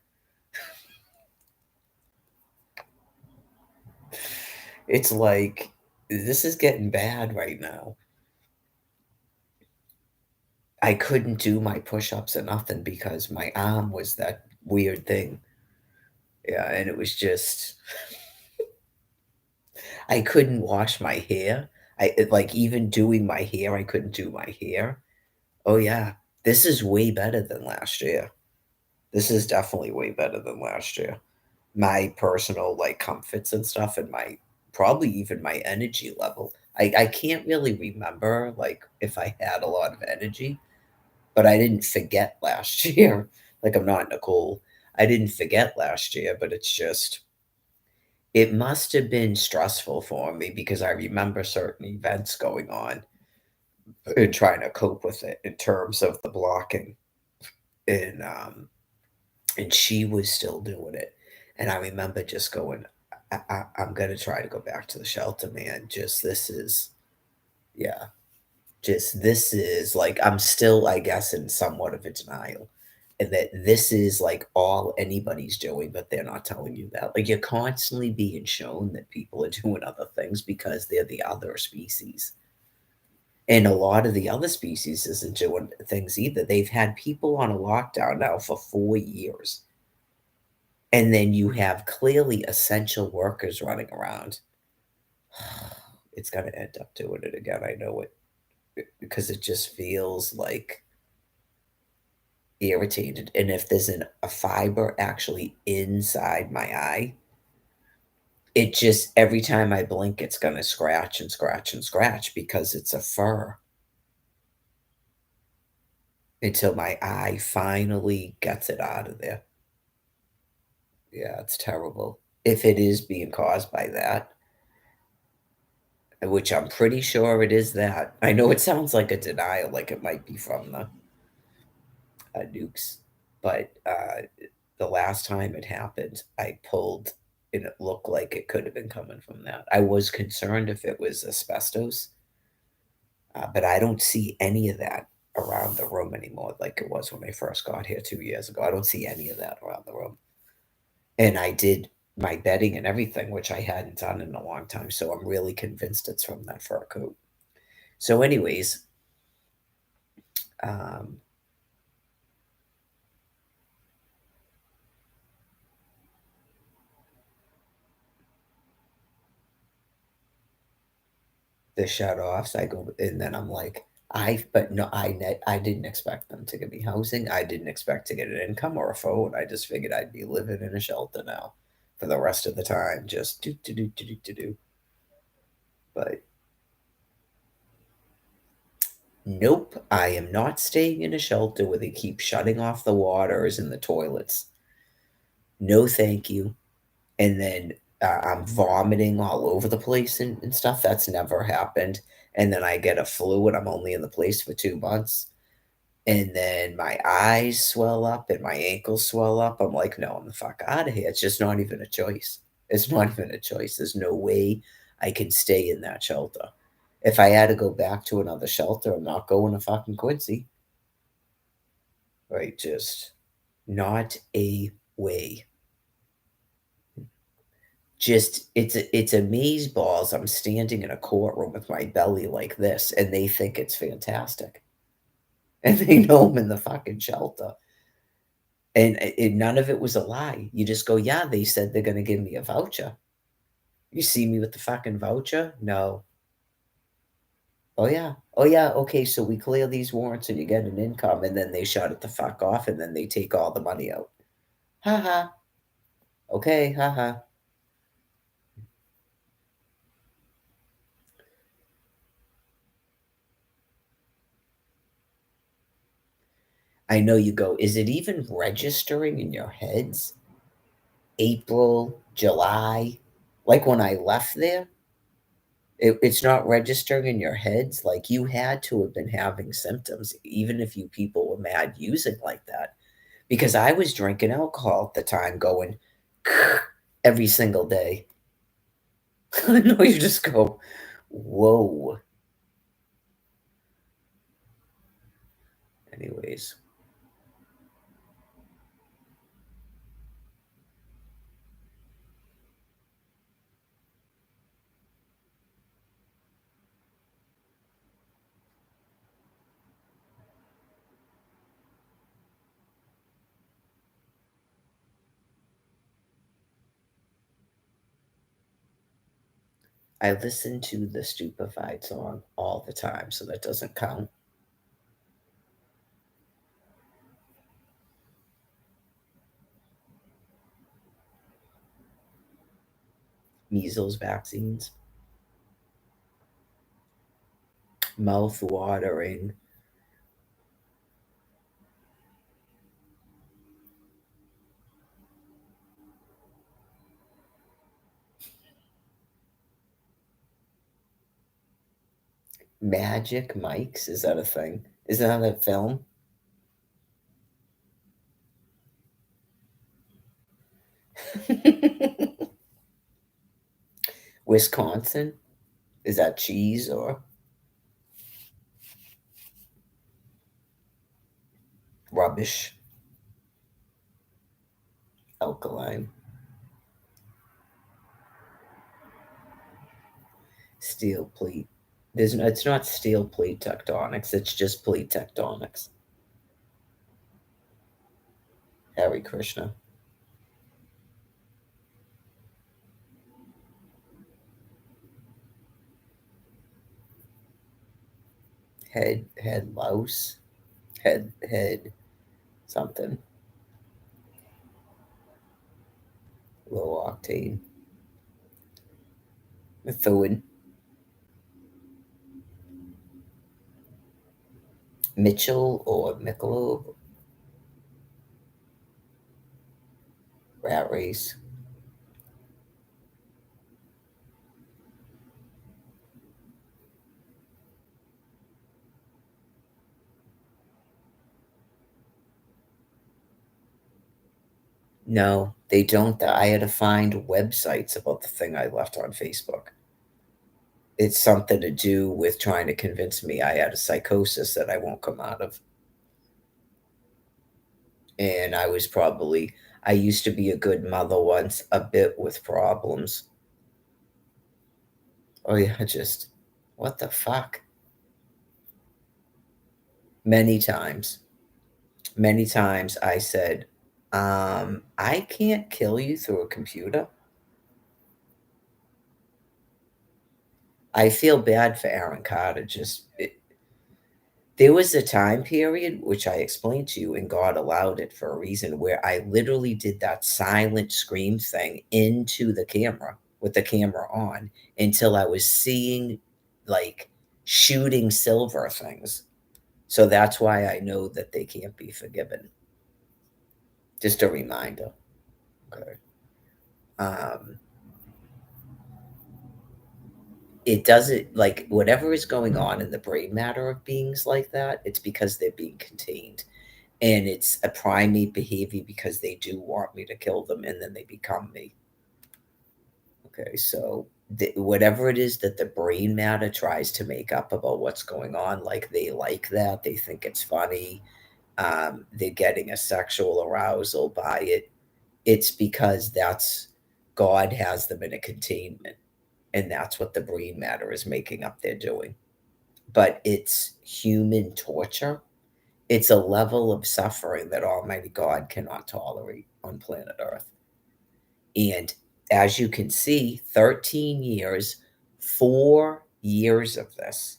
It's like this is getting bad right now. I couldn't do my push-ups or nothing because my arm was that weird thing. Yeah, and it was just I couldn't wash my hair. Like even doing my hair, I couldn't do my hair. Oh yeah, this is way better than last year. This is definitely way better than last year. My personal like comforts and stuff, and my probably even my energy level. I can't really remember like if I had a lot of energy, but I didn't forget last year. Like I'm not Nicole. I didn't forget last year, but it's just it must have been stressful for me because I remember certain events going on and trying to cope with it in terms of the blocking. And and she was still doing it. And I remember just going, I'm gonna try to go back to the shelter, man. Just this is, yeah. Just this is like I'm still, I guess, in somewhat of a denial, and that this is like all anybody's doing, but they're not telling you that. Like you're constantly being shown that people are doing other things because they're the other species. And a lot of the other species isn't doing things either. They've had people on a lockdown now for 4 years. And then you have clearly essential workers running around. It's going to end up doing it again. I know it because it just feels like irritated. And if there's a fiber actually inside my eye, it just every time I blink, it's going to scratch and scratch and scratch because it's a fur until my eye finally gets it out of there. Yeah, it's terrible. If it is being caused by that, which I'm pretty sure it is that. I know it sounds like a denial, like it might be from the nukes, but the last time it happened, I pulled and it looked like it could have been coming from that. I was concerned if it was asbestos, but I don't see any of that around the room anymore like it was when I first got here 2 years ago. I don't see any of that around the room. And I did my bedding and everything, which I hadn't done in a long time. So I'm really convinced it's from that fur coat. So, anyways, um, the shut offs, I go, and then I'm like, but no, I didn't expect them to give me housing. I didn't expect to get an income or a phone. I just figured I'd be living in a shelter now for the rest of the time. Just do. But nope, I am not staying in a shelter where they keep shutting off the waters and the toilets. No, thank you. And then I'm vomiting all over the place and stuff. That's never happened. And then I get a flu and I'm only in the place for 2 months. And then my eyes swell up and my ankles swell up. I'm like, no, I'm the fuck out of here. It's just not even a choice. It's not even a choice. There's no way I can stay in that shelter. If I had to go back to another shelter, I'm not going to fucking Quincy. Right? Just not a way. Just it's a maze balls. I'm standing in a courtroom with my belly like this, and they think it's fantastic. And they know I'm in the fucking shelter. And none of it was a lie. You just go, yeah, they said they're gonna give me a voucher. You see me with the fucking voucher? No. Oh yeah. Oh yeah. Okay, so we clear these warrants and you get an income, and then they shut it the fuck off, and then they take all the money out. Ha ha. Okay, ha ha. I know you go, is it even registering in your heads? April, July, like when I left there, it's not registering in your heads. Like you had to have been having symptoms, even if you people were mad using like that. Because I was drinking alcohol at the time, going every single day. I know you just go, whoa. Anyways, I listen to the Stupefied song all the time, so that doesn't count. Measles vaccines, mouth watering. Magic Mike's, is that a thing? Is that a film? Wisconsin? Is that cheese or rubbish? Alkaline. Steel plate. There's no, it's not steel plate tectonics, it's just plate tectonics. Hare Krishna. Head louse. Head something. Low octane. Methuen. Mitchell or Michelob. Rat race. No, they don't. I had to find websites about the thing I left on Facebook. It's something to do with trying to convince me I had a psychosis that I won't come out of. And I used to be a good mother once, a bit with problems. Oh, yeah, just, what the fuck? Many times. Many times I said, I can't kill you through a computer. I feel bad for Aaron Carter. There was a time period, which I explained to you, and God allowed it for a reason, where I literally did that silent scream thing into the camera with the camera on until I was seeing like shooting silver things. So that's why I know that they can't be forgiven. Just a reminder. Okay. Um, it doesn't like whatever is going on in the brain matter of beings like that, it's because they're being contained. And it's a primate behavior because they do want me to kill them and then they become me. Okay, so whatever it is that the brain matter tries to make up about what's going on, like they like that, they think it's funny, they're getting a sexual arousal by it. It's because that's God has them in a containment, and that's what the brain matter is making up they're doing. But it's human torture. It's a level of suffering that Almighty God cannot tolerate on planet Earth. And as you can see, 13 years, 4 years of this.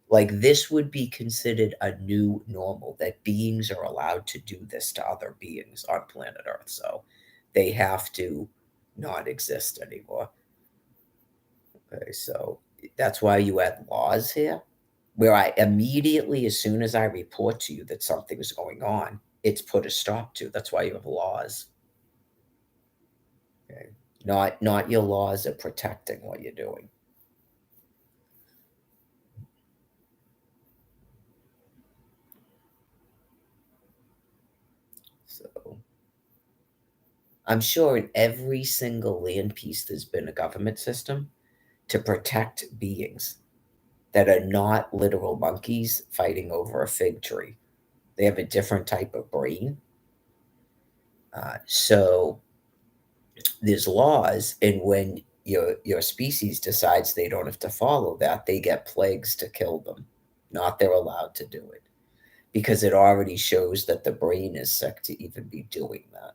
Like, this would be considered a new normal that beings are allowed to do this to other beings on planet Earth. So they have to not exist anymore. Okay, so that's why you had laws here where I immediately, as soon as I report to you that something's going on, it's put a stop to. That's why you have laws. Okay. Not your laws of protecting what you're doing. So I'm sure in every single land piece there's been a government system to protect beings that are not literal monkeys fighting over a fig tree. They have a different type of brain. So there's laws, and when your species decides they don't have to follow that, they get plagues to kill them. Not they're allowed to do it because it already shows that the brain is sick to even be doing that.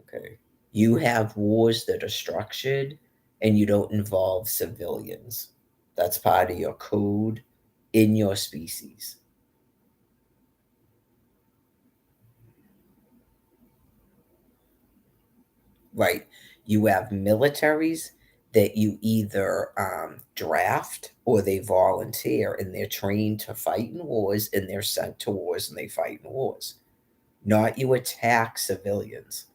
Okay. You have wars that are structured and you don't involve civilians. That's part of your code in your species. Right. You have militaries that you either draft or they volunteer and they're trained to fight in wars and they're sent to wars and they fight in wars. Not you attack civilians.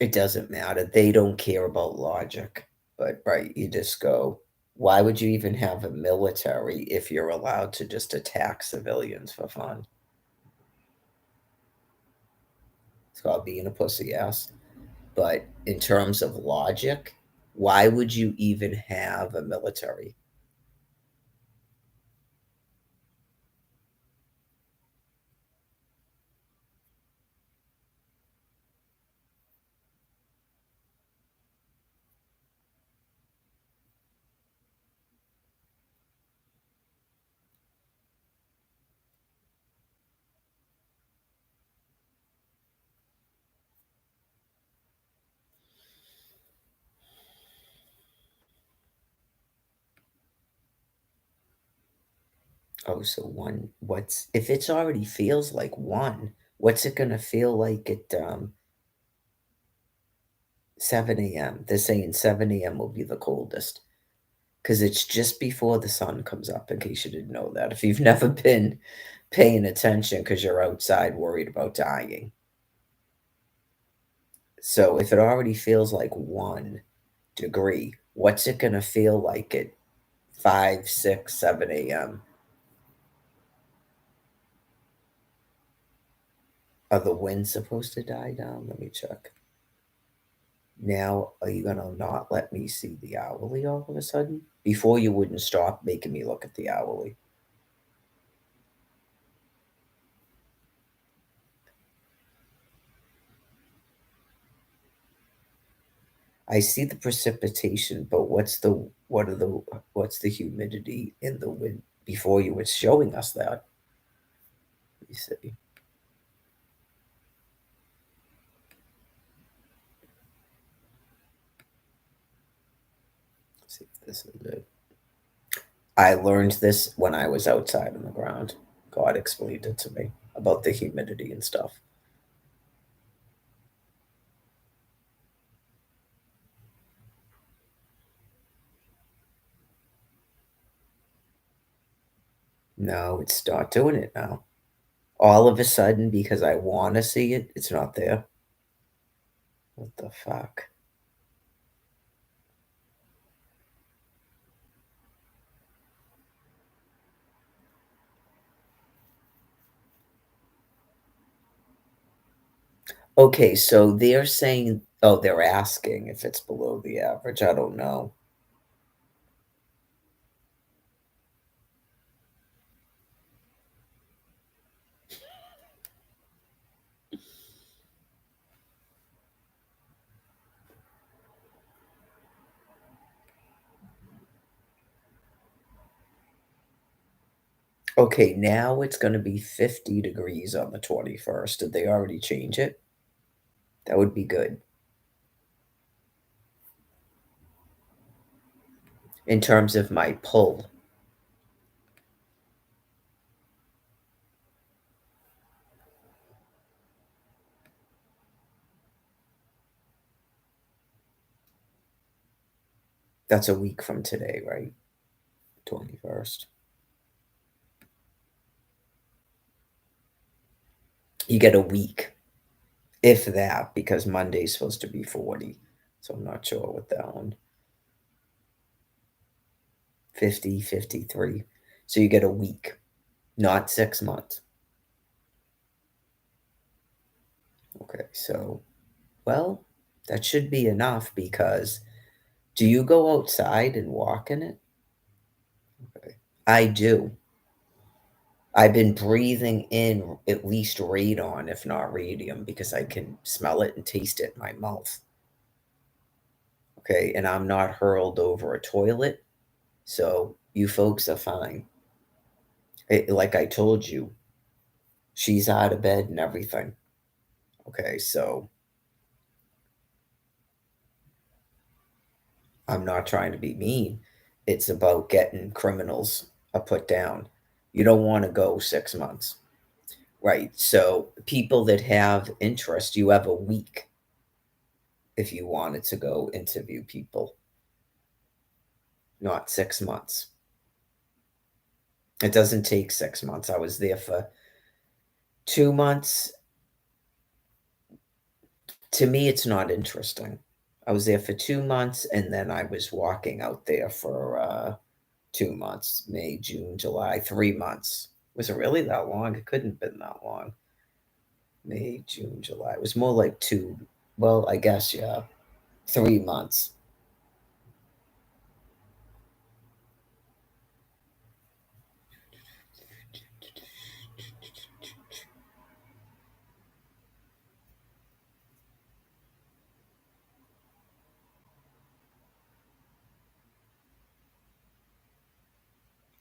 It doesn't matter. They don't care about logic. But right, you just go, why would you even have a military if you're allowed to just attack civilians for fun? It's called being a pussy ass. But in terms of logic, why would you even have a military? Oh, so one, what's if it's already feels like one, what's it gonna feel like at 7 a.m.? They're saying 7 a.m. will be the coldest because it's just before the sun comes up, in case you didn't know that. If you've never been paying attention because you're outside worried about dying. So if it already feels like 1 degree, what's it gonna feel like at 5, 6, 7 a.m.? Are the winds supposed to die down? Let me check. Now, are you gonna not let me see the hourly all of a sudden? Before you wouldn't stop making me look at the hourly. I see the precipitation, but what's the humidity in the wind before you were showing us that? Let me see. See if this is it. I learned this when I was outside on the ground. God explained it to me about the humidity and stuff. No, it's not doing it now. All of a sudden, because I want to see it, it's not there. What the fuck? Okay, so they're saying, oh, they're asking if it's below the average. I don't know. Okay, now it's going to be 50 degrees on the 21st. Did they already change it? That would be good. In terms of my pull, that's a week from today, right? 21st. You get a week, if that, because Monday's supposed to be 40. So I'm not sure with that one. 50, 53. So you get a week, not 6 months. Okay, so, well, that should be enough because do you go outside and walk in it? Okay. I do. I've been breathing in at least radon, if not radium, because I can smell it and taste it in my mouth. Okay, and I'm not hurled over a toilet, so you folks are fine. Like I told you, she's out of bed and everything. Okay, so I'm not trying to be mean. It's about getting criminals put down. You don't want to go 6 months. Right. So people that have interest, you have a week if you wanted to go interview people, not 6 months. It doesn't take 6 months. I was there for 2 months. To me, it's not interesting. I was there for 2 months, and then I was walking out there for 2 months, May, June, July, 3 months. Was it really that long? It couldn't have been that long. May, June, July. It was more like two. Well, I guess, yeah, 3 months.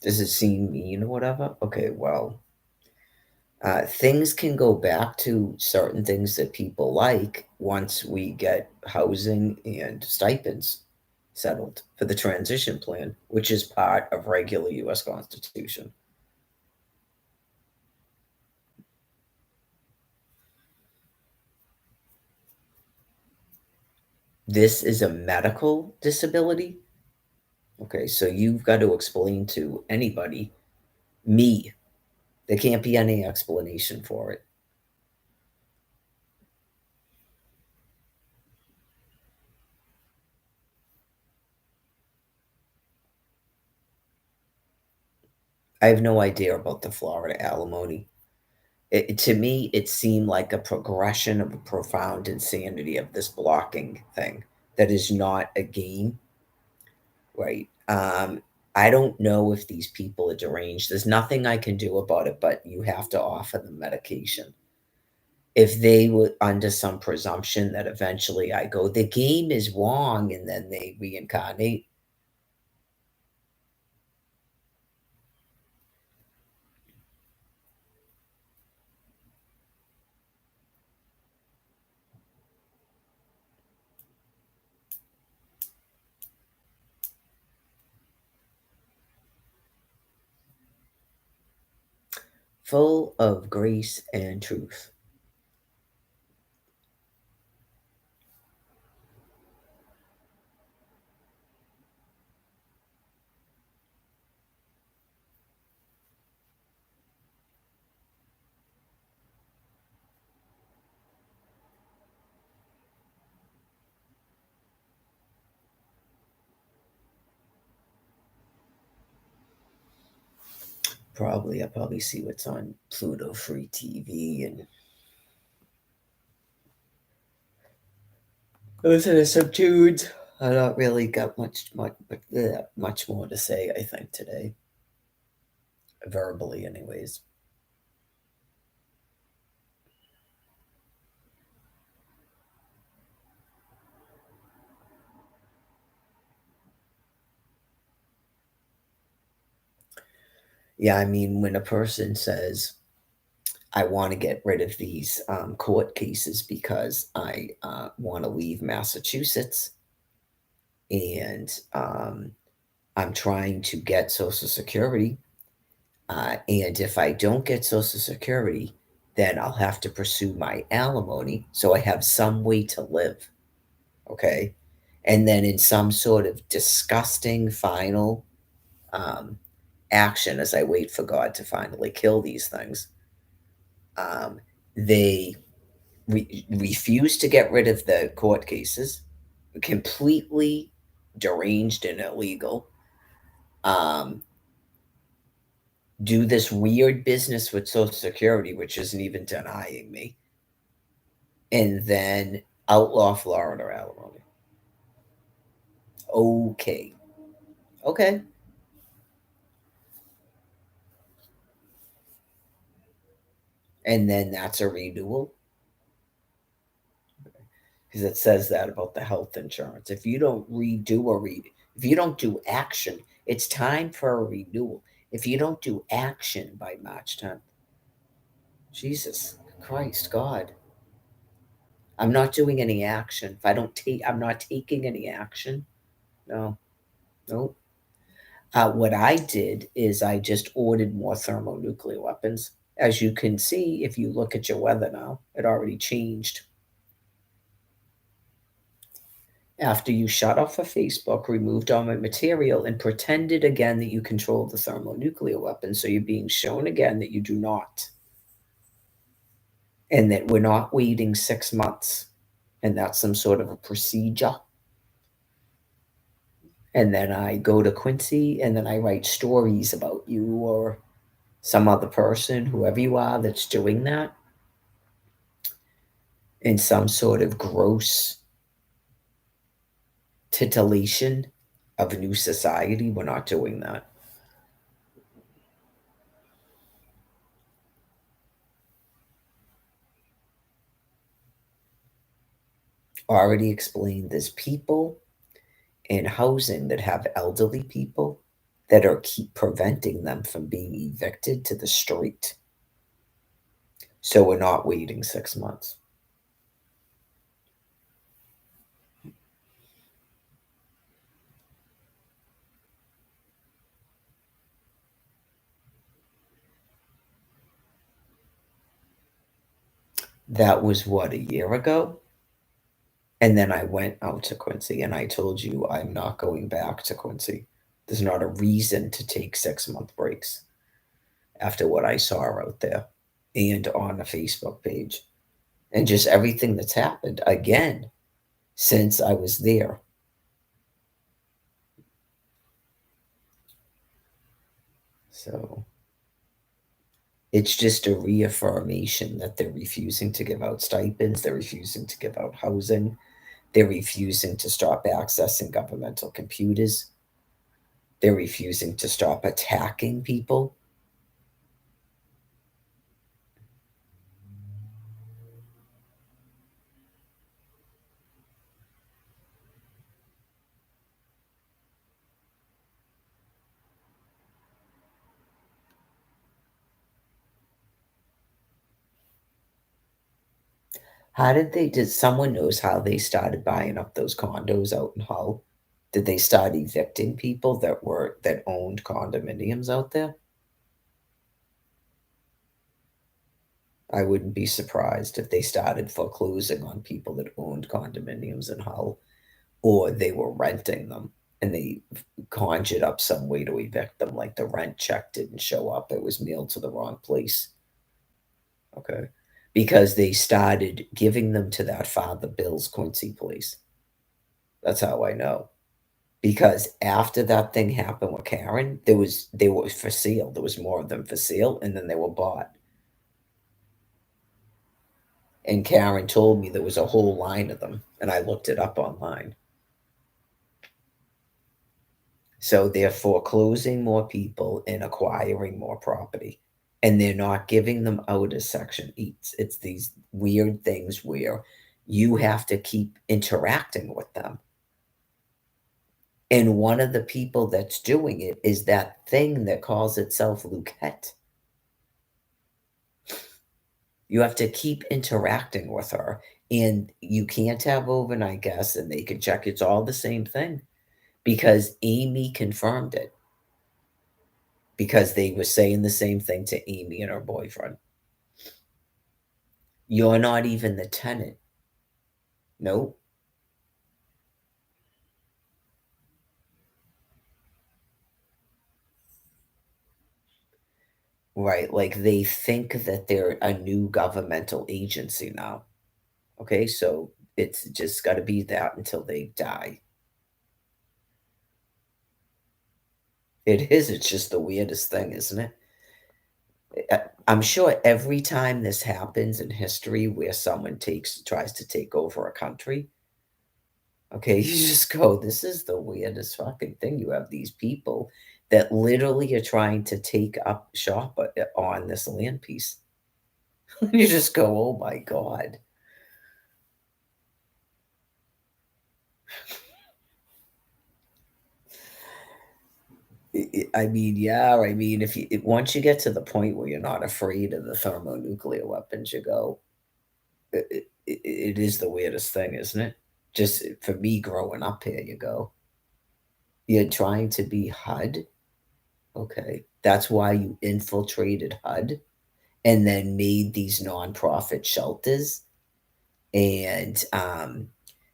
Does it seem mean or whatever? Okay, well, things can go back to certain things that people like once we get housing and stipends settled for the transition plan, which is part of regular U.S. Constitution. This is a medical disability. Okay, so you've got to explain to anybody, me, there can't be any explanation for it. I have no idea about the Florida alimony. To me, it seemed like a progression of a profound insanity of this blocking thing that is not a game, right? I don't know if these people are deranged. There's nothing I can do about it, but you have to offer them medication. If they were under some presumption that eventually I go, the game is wrong, and then they reincarnate, full of grace and truth. Probably, I'll probably see what's on Pluto Free TV and listen to some tunes. I don't really got much more to say, I think, today, verbally, anyways. Yeah, I mean, when a person says, I want to get rid of these court cases because I want to leave Massachusetts and I'm trying to get Social Security. And if I don't get Social Security, then I'll have to pursue my alimony so I have some way to live. Okay. And then in some sort of disgusting final um, action, as I wait for God to finally kill these things, they refuse to get rid of the court cases, completely deranged and illegal. Um, do this weird business with Social Security, which isn't even denying me, and then outlaw Florida alimony. Okay. Okay. And then that's a renewal because it says that about the health insurance. If you don't if you don't do action, it's time for a renewal. If you don't do action by March 10th, Jesus Christ, God, I'm not doing any action. If I don't take, I'm not taking any action. No, no. What I did is I just ordered more thermonuclear weapons. As you can see, if you look at your weather now, it already changed. After you shut off of Facebook, removed all my material, and pretended again that you control the thermonuclear weapon, so you're being shown again that you do not. And that we're not waiting 6 months. and that's some sort of a procedure. And then I go to Quincy and then I write stories about you or some other person, whoever you are that's doing that, in some sort of gross titillation of a new society. We're not doing that. Already explained there's people in housing that have elderly people that are keep preventing them from being evicted to the street. So we're not waiting 6 months. That was what, a year ago? And then I went out to Quincy and I told you I'm not going back to Quincy. There's not a reason to take 6 month breaks after what I saw out there and on the Facebook page and just everything that's happened again since I was there. So it's just a reaffirmation that they're refusing to give out stipends, they're refusing to give out housing, they're refusing to stop accessing governmental computers, they're refusing to stop attacking people. How did someone knows how they started buying up those condos out in Hull? Did they start evicting people that owned condominiums out there? I wouldn't be surprised if they started foreclosing on people that owned condominiums in Hull, or they were renting them and they conjured up some way to evict them, like the rent check didn't show up, it was mailed to the wrong place. Okay. Because they started giving them to that Father Bill's Quincy place. That's how I know. Because after that thing happened with Karen, they were for sale. There was more of them for sale, and then they were bought. And Karen told me there was a whole line of them, and I looked it up online. So they're foreclosing more people and acquiring more property. And they're not giving them out as Section 8s. It's these weird things where you have to keep interacting with them. And one of the people that's doing it is that thing that calls itself Luquette. You have to keep interacting with her, and you can't have overnight guests, and they can check it's all the same thing because Amy confirmed it because they were saying the same thing to Amy and her boyfriend. You're not even the tenant. Nope. Right. Like they think that they're a new governmental agency now. Okay. So it's just got to be that until they die. It is. It's just the weirdest thing, isn't it? I'm sure every time this happens in history where someone tries to take over a country, okay, you just go, this is the weirdest fucking thing. You have these people that literally are trying to take up shop on this land piece. You just go, oh my God. I mean, yeah, I mean, once you get to the point where you're not afraid of the thermonuclear weapons, you go, it is the weirdest thing, isn't it? Just for me growing up here, you go, you're trying to be HUD. Okay. That's why you infiltrated HUD and then made these nonprofit shelters and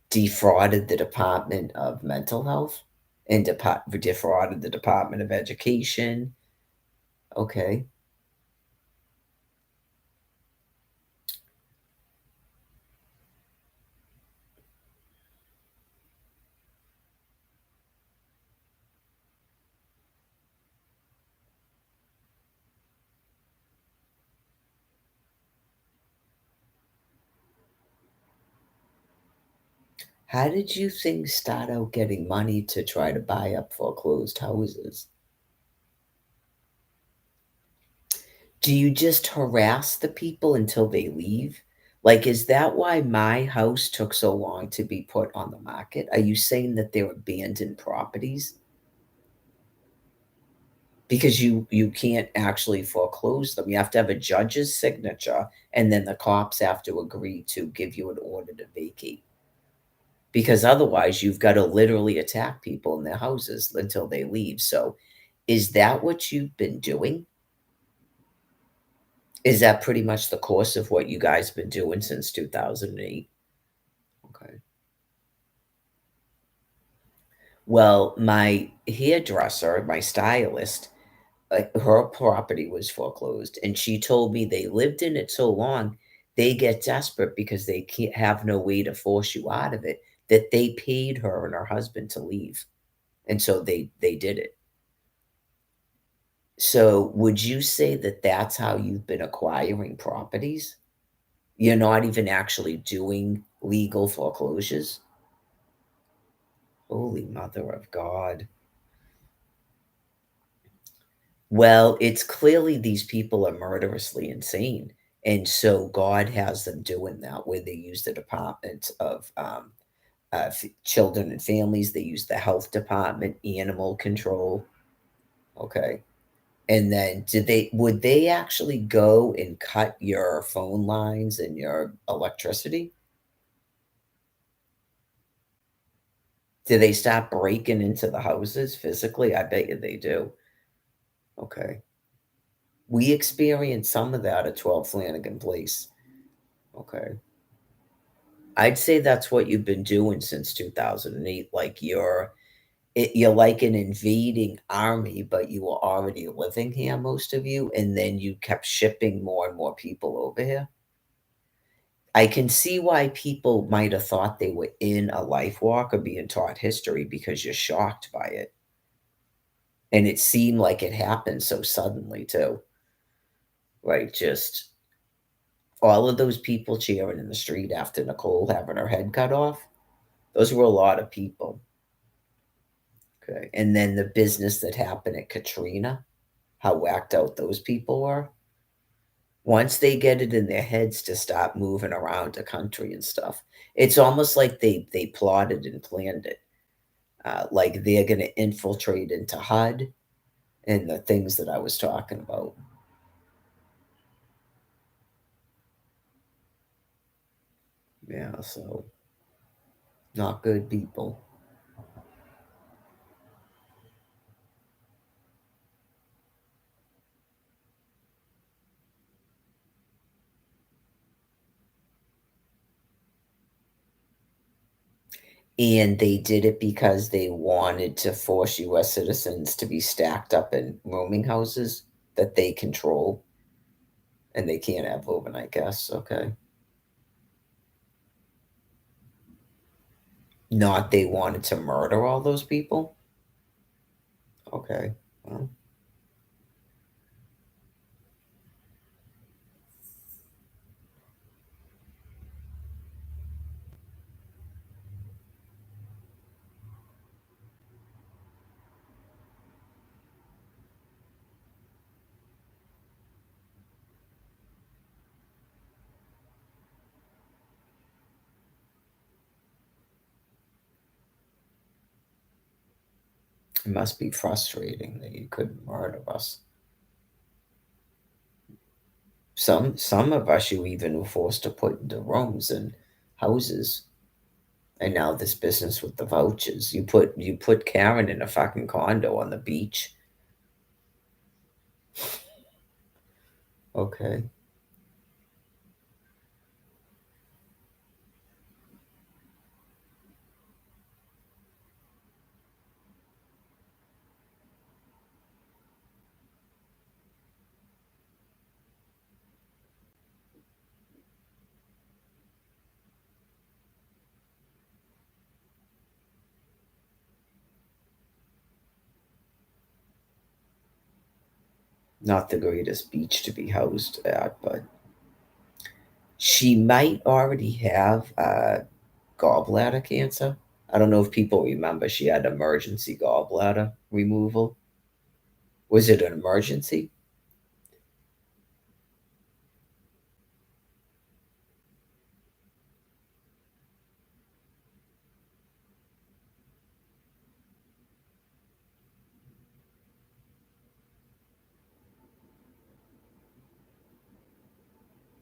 defrauded the Department of Mental Health and defrauded the Department of Education. Okay. How did you things start out getting money to try to buy up foreclosed houses? Do you just harass the people until they leave? Like, is that why my house took so long to be put on the market? Are you saying that they're abandoned properties? Because you can't actually foreclose them. You have to have a judge's signature, and then the cops have to agree to give you an order to vacate. Because otherwise, you've got to literally attack people in their houses until they leave. So, is that what you've been doing? Is that pretty much the course of what you guys been doing since 2008? Okay. Well, my hairdresser, my stylist, her property was foreclosed, and she told me they lived in it so long, they get desperate because they can't have no way to force you out of it, that they paid her and her husband to leave, and so they did it. So, would you say that that's how you've been acquiring properties? You're not even actually doing legal foreclosures? Holy mother of God. Well, it's clearly these people are murderously insane, and so God has them doing that, where they use the Department of, Children and Families, they use the Health Department, Animal Control, okay? And then did they would they actually go and cut your phone lines and your electricity? Do they start breaking into the houses physically? I bet you they do. Okay. We experienced some of that at 12 Flanagan Place. Okay. I'd say that's what you've been doing since 2008. Like you're like an invading army, but you were already living here, most of you, and then you kept shipping more and more people over here. I can see why people might have thought they were in a life walk or being taught history because you're shocked by it. And it seemed like it happened so suddenly too. Right? Just all of those people cheering in the street after Nicole having her head cut off. Those were a lot of people. Okay. And then the business that happened at Katrina, how whacked out those people were. Once they get it in their heads to stop moving around the country and stuff, it's almost like they plotted and planned it. Like they're going to infiltrate into HUD and the things that I was talking about. Yeah, so not good people. And they did it because they wanted to force US citizens to be stacked up in rooming houses that they control and they can't have overnight guests. Okay. Not they wanted to murder all those people. Okay. Well, it must be frustrating that you couldn't murder us. Some of us you even were forced to put into rooms and houses. And now this business with the vouchers. You put Karen in a fucking condo on the beach. Okay. Not the greatest beach to be housed at, but she might already have gallbladder cancer. I don't know if people remember she had emergency gallbladder removal. Was it an emergency?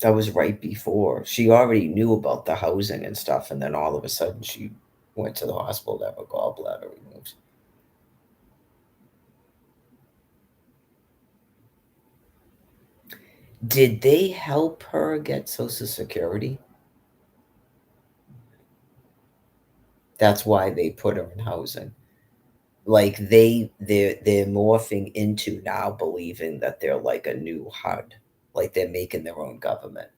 That was right before. She already knew about the housing and stuff, and then all of a sudden she went to the hospital to have her gallbladder removed. Did they help her get Social Security? That's why they put her in housing. Like they're morphing into now believing that they're like a new HUD, like they're making their own government.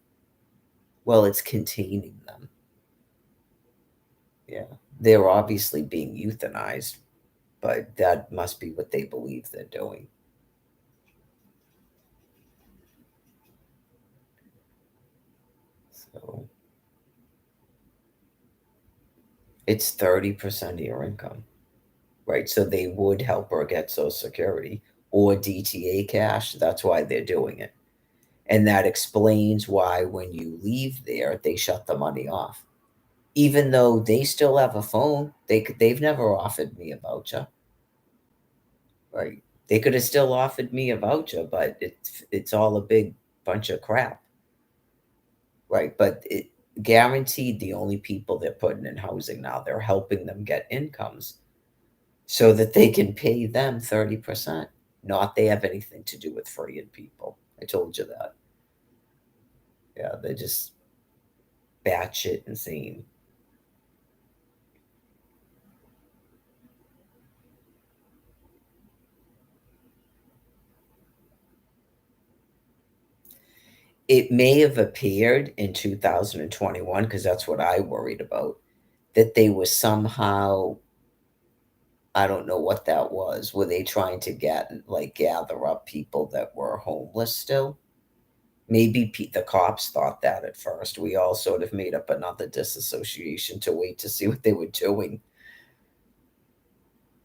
Well, it's containing them. Yeah. They're obviously being euthanized, but that must be what they believe they're doing. So it's 30% of your income, right? So they would help her get Social Security or DTA cash. That's why they're doing it. And that explains why when you leave there, they shut the money off. Even though they still have a phone, they've never offered me a voucher, right? They could have still offered me a voucher, but it's all a big bunch of crap, right? But it guaranteed the only people they're putting in housing now, they're helping them get incomes so that they can pay them 30%. Not they have anything to do with freeing people. I told you that. Yeah, they're just batshit insane. It may have appeared in 2021 because that's what I worried about, that they were somehow, I don't know what that was. Were they trying to gather up people that were homeless still? Maybe the cops thought that at first. We all sort of made up another disassociation to wait to see what they were doing.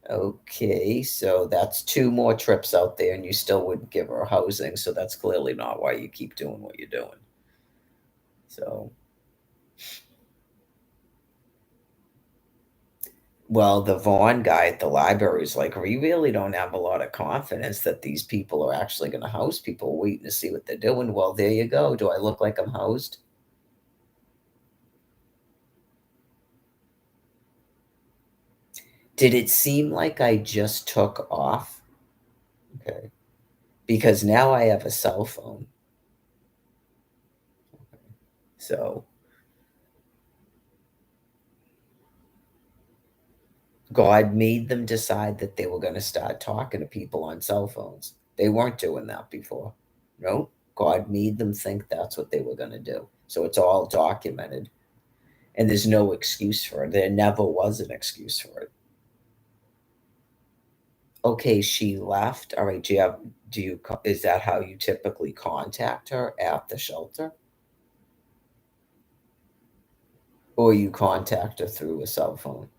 Okay, so that's two more trips out there, and you still wouldn't give her housing. So that's clearly not why you keep doing what you're doing. So, well, the Vaughn guy at the library is like, we really don't have a lot of confidence that these people are actually going to house people, waiting to see what they're doing. Well, there you go. Do I look like I'm housed? Did it seem like I just took off? Okay. Because now I have a cell phone. So God made them decide that they were going to start talking to people on cell phones. They weren't doing that before. No, God made them think that's what they were going to do. So it's all documented. And there's no excuse for it. There never was an excuse for it. Okay, she left. All right, is that how you typically contact her at the shelter? Or you contact her through a cell phone?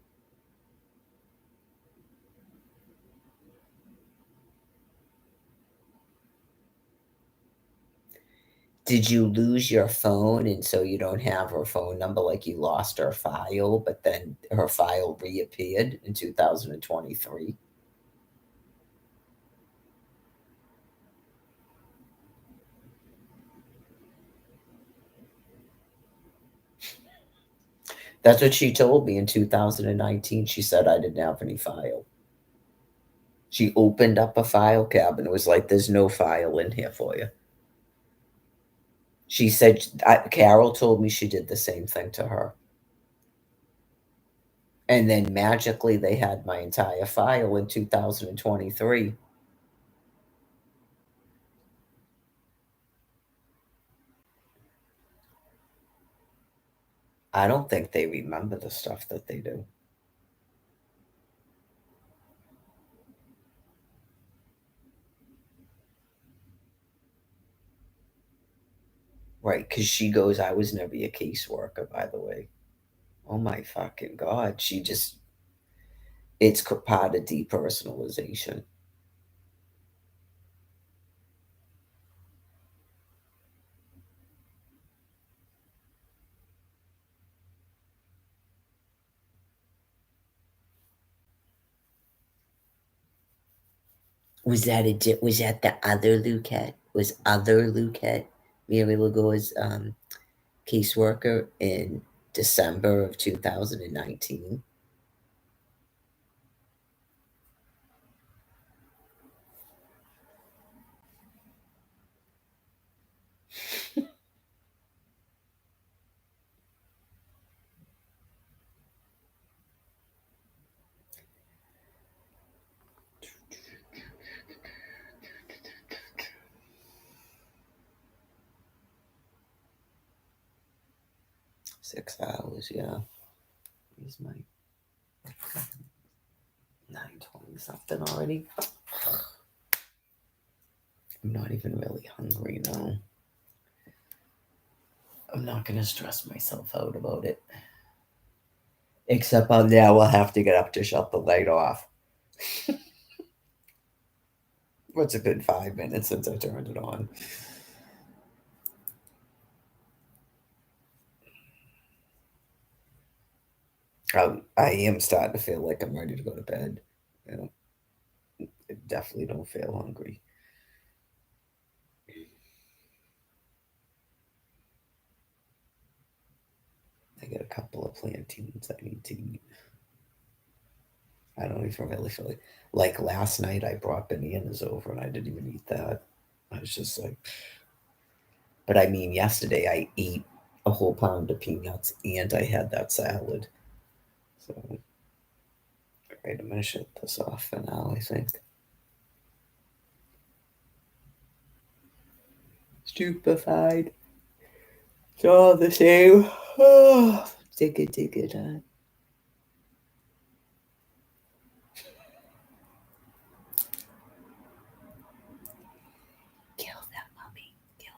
Did you lose your phone and so you don't have her phone number, like you lost her file, but then her file reappeared in 2023? That's what she told me in 2019. She said I didn't have any file. She opened up a file cabinet. It was like, there's no file in here for you. She said, Carol told me she did the same thing to her. And then magically they had my entire file in 2023. I don't think they remember the stuff that they do. Right, because she goes, I was never a caseworker, by the way. Oh my fucking god. It's part of depersonalization. Was that the other Luquette? Was other Luquette Mary Lagoa's caseworker in December of 2019? $6, yeah. Here's my 9:20 something already. I'm not even really hungry now. I'm not gonna stress myself out about it. Except now I'll have to get up to shut the light off. What's it been 5 minutes since I turned it on? I am starting to feel like I'm ready to go to bed. You know, I definitely don't feel hungry. I got a couple of plantains I need to eat. I don't even really feel like last night I brought bananas over and I didn't even eat that. I was just like, but I mean, yesterday I ate a whole pound of peanuts and I had that salad. So, all right, I'm gonna shut this off for now. I think. Stupefied. It's all the same. Oh, take it, take it. Kill that mummy. Kill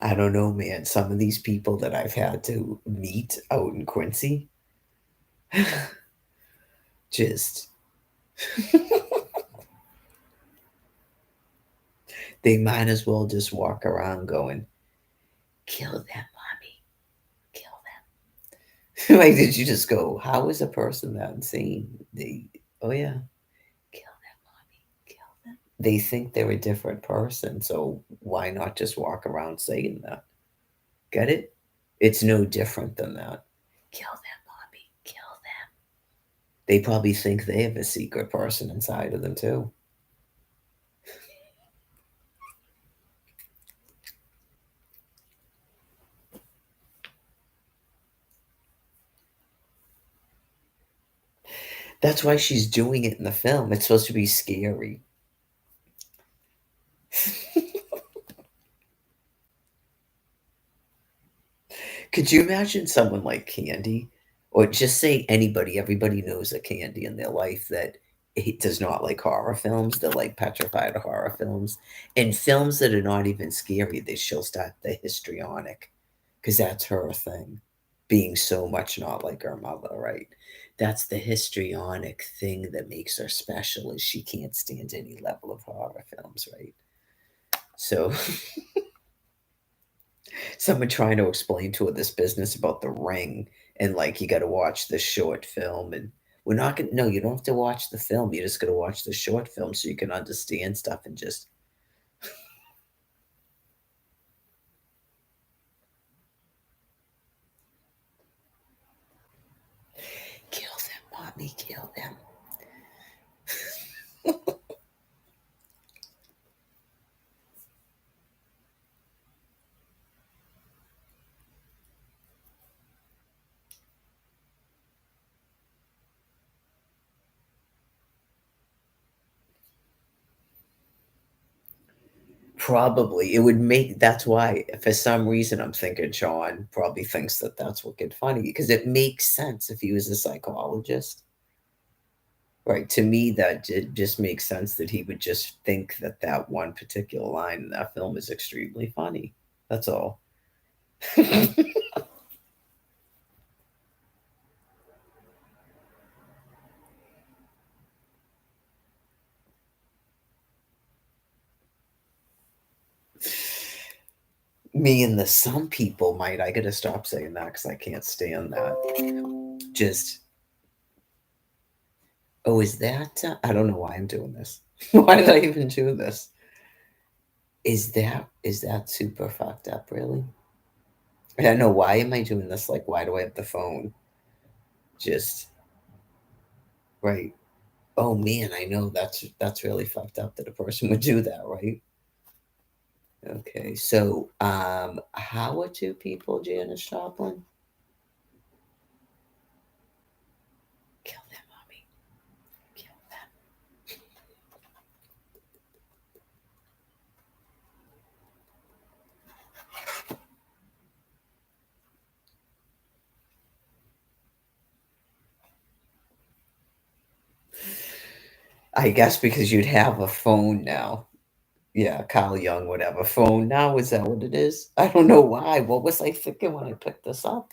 I don't know, man. Some of these people that I've had to meet out in Quincy, just they might as well just walk around going, "Kill that mommy, kill them." Like, did you just go? How is a person that insane? Oh yeah, kill that mommy, kill them. They think they're a different person, so why not just walk around saying that? Get it? It's no different than that. Kill them, mommy, kill them. They probably think they have a secret person inside of them too. That's why she's doing it in the film. It's supposed to be scary. Could you imagine someone like Candy, or just say anybody, everybody knows a Candy in their life that he does not like horror films, they're like petrified of horror films, and films that are not even scary, they she'll start the histrionic, because that's her thing, being so much not like her mother, right? That's the histrionic thing that makes her special is she can't stand any level of horror films, right? So someone trying to explain to her this business about the ring and like you got to watch the short film and we're not gonna no you don't have to watch the film, you just got to watch the short film so you can understand stuff and just kill them, mommy, kill them. Probably it would make that's why for some reason I'm thinking Sean probably thinks that that's wicked funny because it makes sense if he was a psychologist. Right, to me, that just makes sense that he would just think that that one particular line in that film is extremely funny. That's all. Me and the some people might. I gotta stop saying that because I can't stand that. Just, oh, is that? I don't know why I'm doing this. Why did I even do this? Is that super fucked up? Really? I know. Why am I doing this? Like, why do I have the phone? Just right. Oh man, I know that's really fucked up that a person would do that, right? Okay, so how are two people, Janis Joplin? Kill them, mommy. Kill them. I guess because you'd have a phone now. Yeah, Kyle Young would have a phone now. Is that what it is? I don't know why. What was I thinking when I picked this up?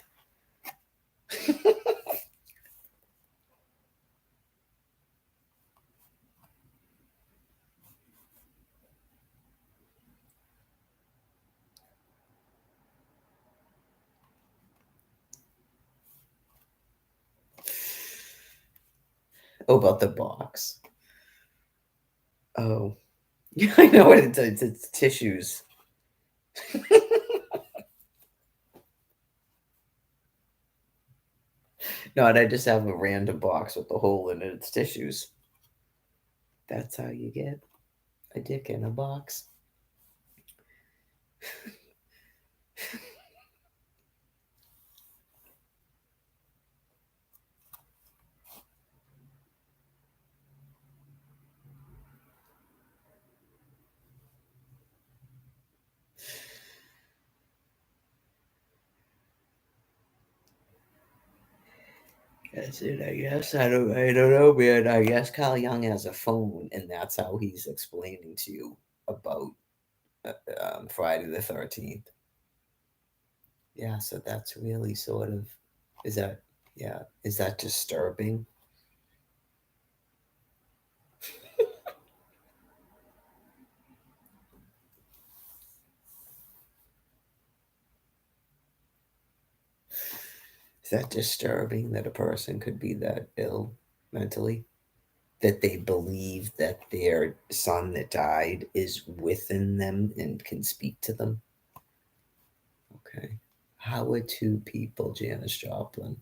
Oh, about the box. Oh, yeah, I know what it is. It's tissues. No, and I just have a random box with a hole in it. It's tissues. That's how you get a dick in a box. That's it, I guess. I don't know, man. I guess Kyle Young has a phone, and that's how he's explaining to you about Friday the 13th. Yeah, so that's really sort of is that yeah, is that disturbing? Is that disturbing that a person could be that ill mentally? That they believe that their son that died is within them and can speak to them? Okay. How are two people, Janis Joplin?